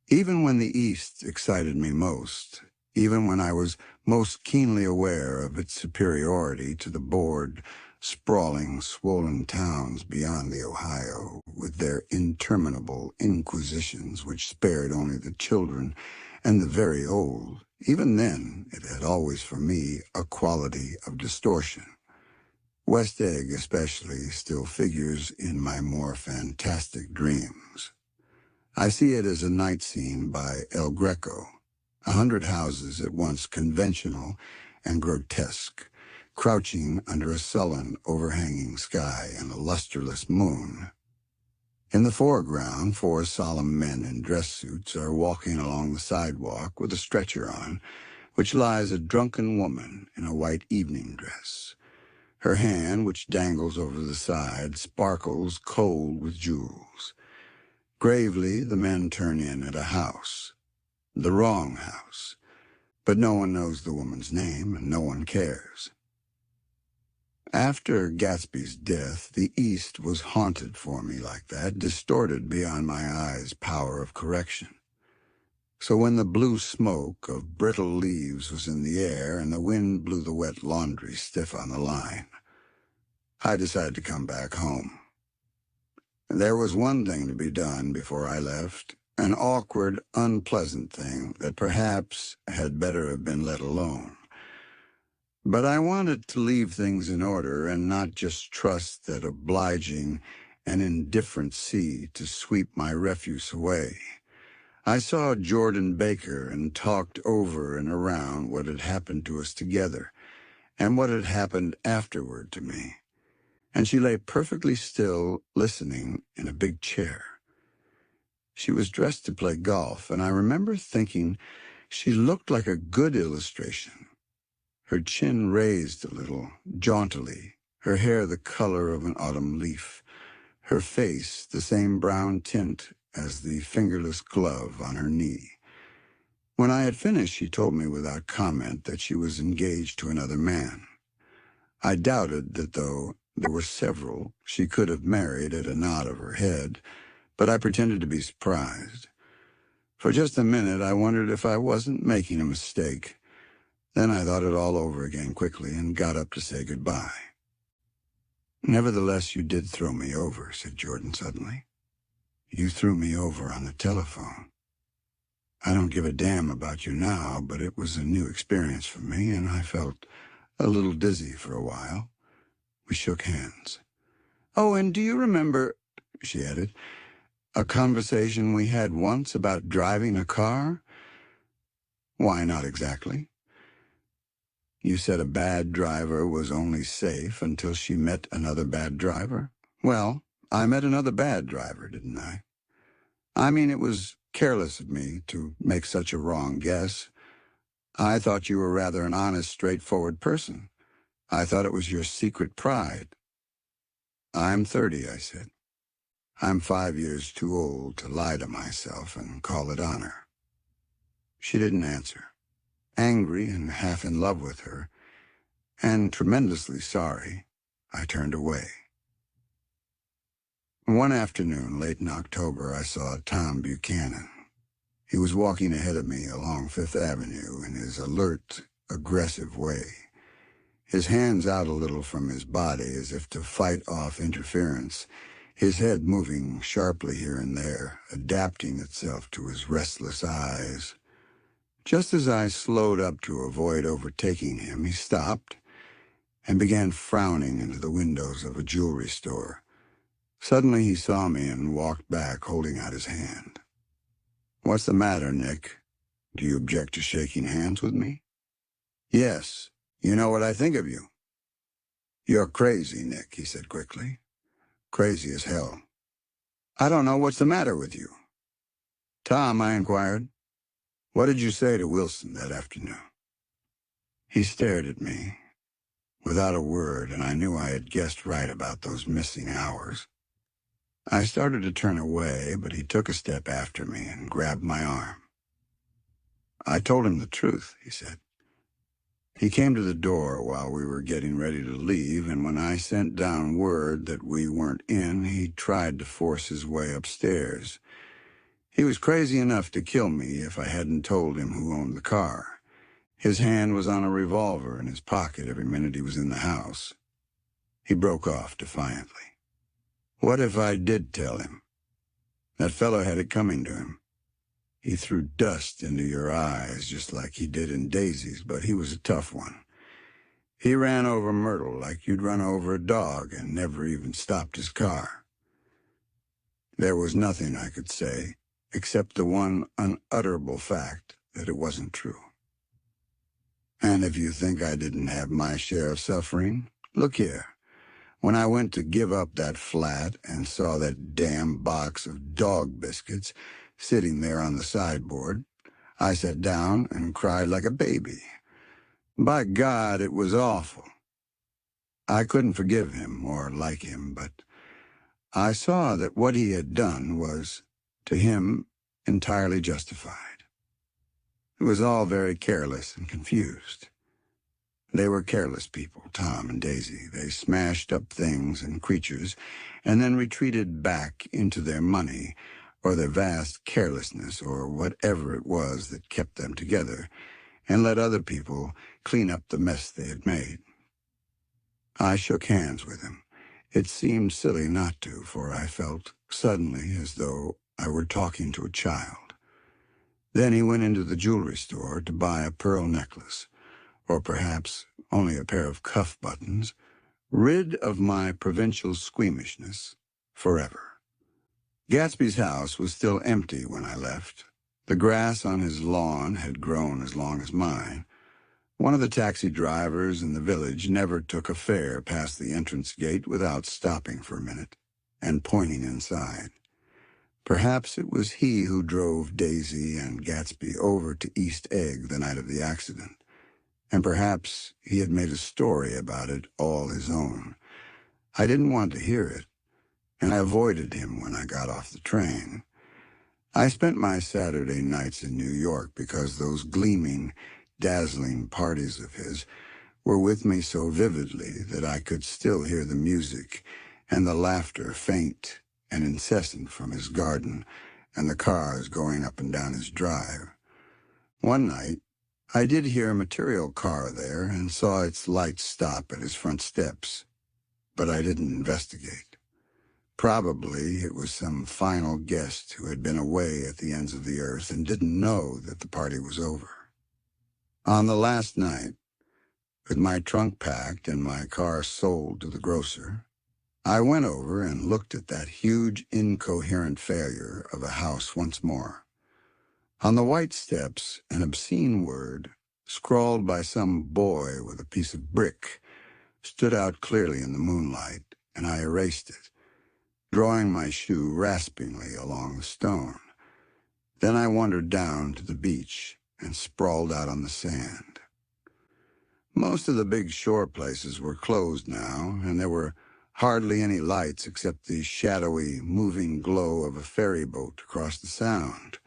Even when the East excited me most, even when I was most keenly aware of its superiority to the bored, sprawling, swollen towns beyond the Ohio, with their interminable inquisitions which spared only the children and the very old, even then it had always for me a quality of distortion. West Egg especially still figures in my more fantastic dreams. I see it as a night scene by El Greco, 100 houses at once conventional and grotesque, crouching under a sullen, overhanging sky and a lusterless moon. In the foreground, 4 solemn men in dress suits are walking along the sidewalk with a stretcher on, which lies a drunken woman in a white evening dress. Her hand, which dangles over the side, sparkles cold with jewels. Gravely, the men turn in at a house. The wrong house. But no one knows the woman's name, and no one cares. After Gatsby's death, the East was haunted for me like that, distorted beyond my eyes' power of correction. So when the blue smoke of brittle leaves was in the air and the wind blew the wet laundry stiff on the line, I decided to come back home. There was one thing to be done before I left, an awkward, unpleasant thing that perhaps had better have been let alone. But I wanted to leave things in order and not just trust that obliging and indifferent sea to sweep my refuse away. I saw Jordan Baker and talked over and around what had happened to us together and what had happened afterward to me. And she lay perfectly still, listening in a big chair. She was dressed to play golf, and I remember thinking she looked like a good illustration. Her chin raised a little, jauntily, her hair the color of an autumn leaf, her face the same brown tint as the fingerless glove on her knee. When I had finished, she told me without comment that she was engaged to another man. I doubted that though there were several, she could have married at a nod of her head, but I pretended to be surprised. For just a minute, I wondered if I wasn't making a mistake. Then I thought it all over again quickly and got up to say goodbye. "Nevertheless, you did throw me over," said Jordan suddenly. "You threw me over on the telephone. I don't give a damn about you now, but it was a new experience for me, and I felt a little dizzy for a while." We shook hands. "Oh, and do you remember," she added, "a conversation we had once about driving a car?" "Why, not exactly." "You said a bad driver was only safe until she met another bad driver." "Well, I met another bad driver, didn't I? I mean, it was careless of me to make such a wrong guess. I thought you were rather an honest, straightforward person. I thought it was your secret pride." "I'm 30, I said. "I'm 5 years too old to lie to myself and call it honor." She didn't answer. Angry and half in love with her, and tremendously sorry, I turned away. One afternoon, late in October, I saw Tom Buchanan. He was walking ahead of me along Fifth Avenue in his alert, aggressive way, his hands out a little from his body as if to fight off interference, his head moving sharply here and there, adapting itself to his restless eyes. Just as I slowed up to avoid overtaking him, he stopped and began frowning into the windows of a jewelry store. Suddenly he saw me and walked back, holding out his hand. "What's the matter, Nick? Do you object to shaking hands with me?" "Yes. You know what I think of you." "You're crazy, Nick," he said quickly. "Crazy as hell." "I don't know what's the matter with you." "Tom," I inquired, "what did you say to Wilson that afternoon?" He stared at me, without a word, and I knew I had guessed right about those missing hours. I started to turn away, but he took a step after me and grabbed my arm. "I told him the truth," he said. He came to the door while we were getting ready to leave, and when I sent down word that we weren't in, he tried to force his way upstairs. He was crazy enough to kill me if I hadn't told him who owned the car. His hand was on a revolver in his pocket every minute he was in the house. He broke off defiantly. "What if I did tell him? That fellow had it coming to him. He threw dust into your eyes just like he did in Daisy's, but he was a tough one. He ran over Myrtle like you'd run over a dog and never even stopped his car." There was nothing I could say, except the one unutterable fact that it wasn't true. "And if you think I didn't have my share of suffering, look here. When I went to give up that flat and saw that damn box of dog biscuits sitting there on the sideboard, I sat down and cried like a baby. By God, it was awful. I couldn't forgive him or like him, but I saw that what he had done was, to him, entirely justified. It was all very careless and confused. They were careless people, Tom and Daisy. They smashed up things and creatures and then retreated back into their money or their vast carelessness or whatever it was that kept them together and let other people clean up the mess they had made. I shook hands with him. It seemed silly not to, for I felt suddenly as though I were talking to a child. Then he went into the jewelry store to buy a pearl necklace, or perhaps only a pair of cuff buttons, rid of my provincial squeamishness forever. Gatsby's house was still empty when I left. The grass on his lawn had grown as long as mine. One of the taxi drivers in the village never took a fare past the entrance gate without stopping for a minute and pointing inside. Perhaps it was he who drove Daisy and Gatsby over to East Egg the night of the accident, and perhaps he had made a story about it all his own. I didn't want to hear it, and I avoided him when I got off the train. I spent my Saturday nights in New York because those gleaming, dazzling parties of his were with me so vividly that I could still hear the music and the laughter faint and incessant from his garden and the cars going up and down his drive. One night, I did hear a material car there and saw its lights stop at his front steps, but I didn't investigate. Probably it was some final guest who had been away at the ends of the earth and didn't know that the party was over. On the last night, with my trunk packed and my car sold to the grocer, I went over and looked at that huge, incoherent failure of a house once more. On the white steps, an obscene word, scrawled by some boy with a piece of brick, stood out clearly in the moonlight, and I erased it, drawing my shoe raspingly along the stone. Then I wandered down to the beach and sprawled out on the sand. Most of the big shore places were closed now, and there were hardly any lights except the shadowy, moving glow of a ferry boat across the Sound.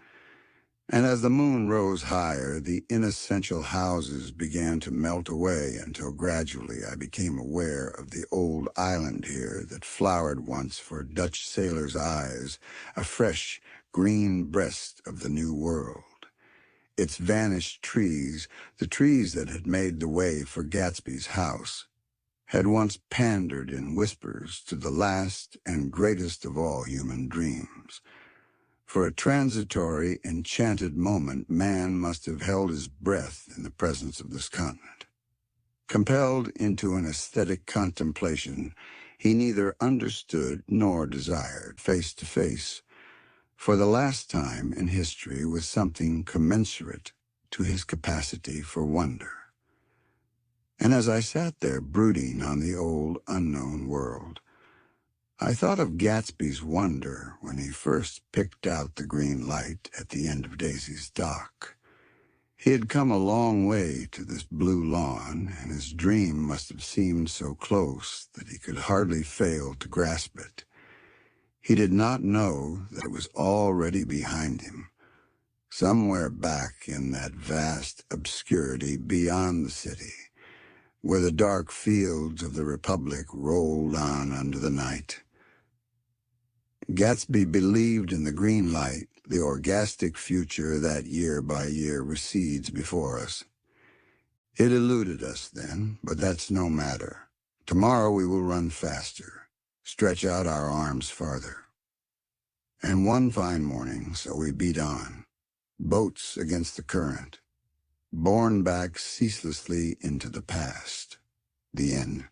And as the moon rose higher, the inessential houses began to melt away until gradually I became aware of the old island here that flowered once for Dutch sailors' eyes, a fresh, green breast of the New World. Its vanished trees, the trees that had made the way for Gatsby's house, had once pandered in whispers to the last and greatest of all human dreams. For a transitory, enchanted moment, man must have held his breath in the presence of this continent. Compelled into an aesthetic contemplation, he neither understood nor desired, face to face, for the last time in history, with something commensurate to his capacity for wonder. And as I sat there brooding on the old unknown world, I thought of Gatsby's wonder when he first picked out the green light at the end of Daisy's dock. He had come a long way to this blue lawn, and his dream must have seemed so close that he could hardly fail to grasp it. He did not know that it was already behind him, somewhere back in that vast obscurity beyond the city, where the dark fields of the Republic rolled on under the night. Gatsby believed in the green light, the orgastic future that year by year recedes before us. It eluded us then, but that's no matter. Tomorrow we will run faster, stretch out our arms farther. And one fine morning, so we beat on, boats against the current, borne back ceaselessly into the past. The end.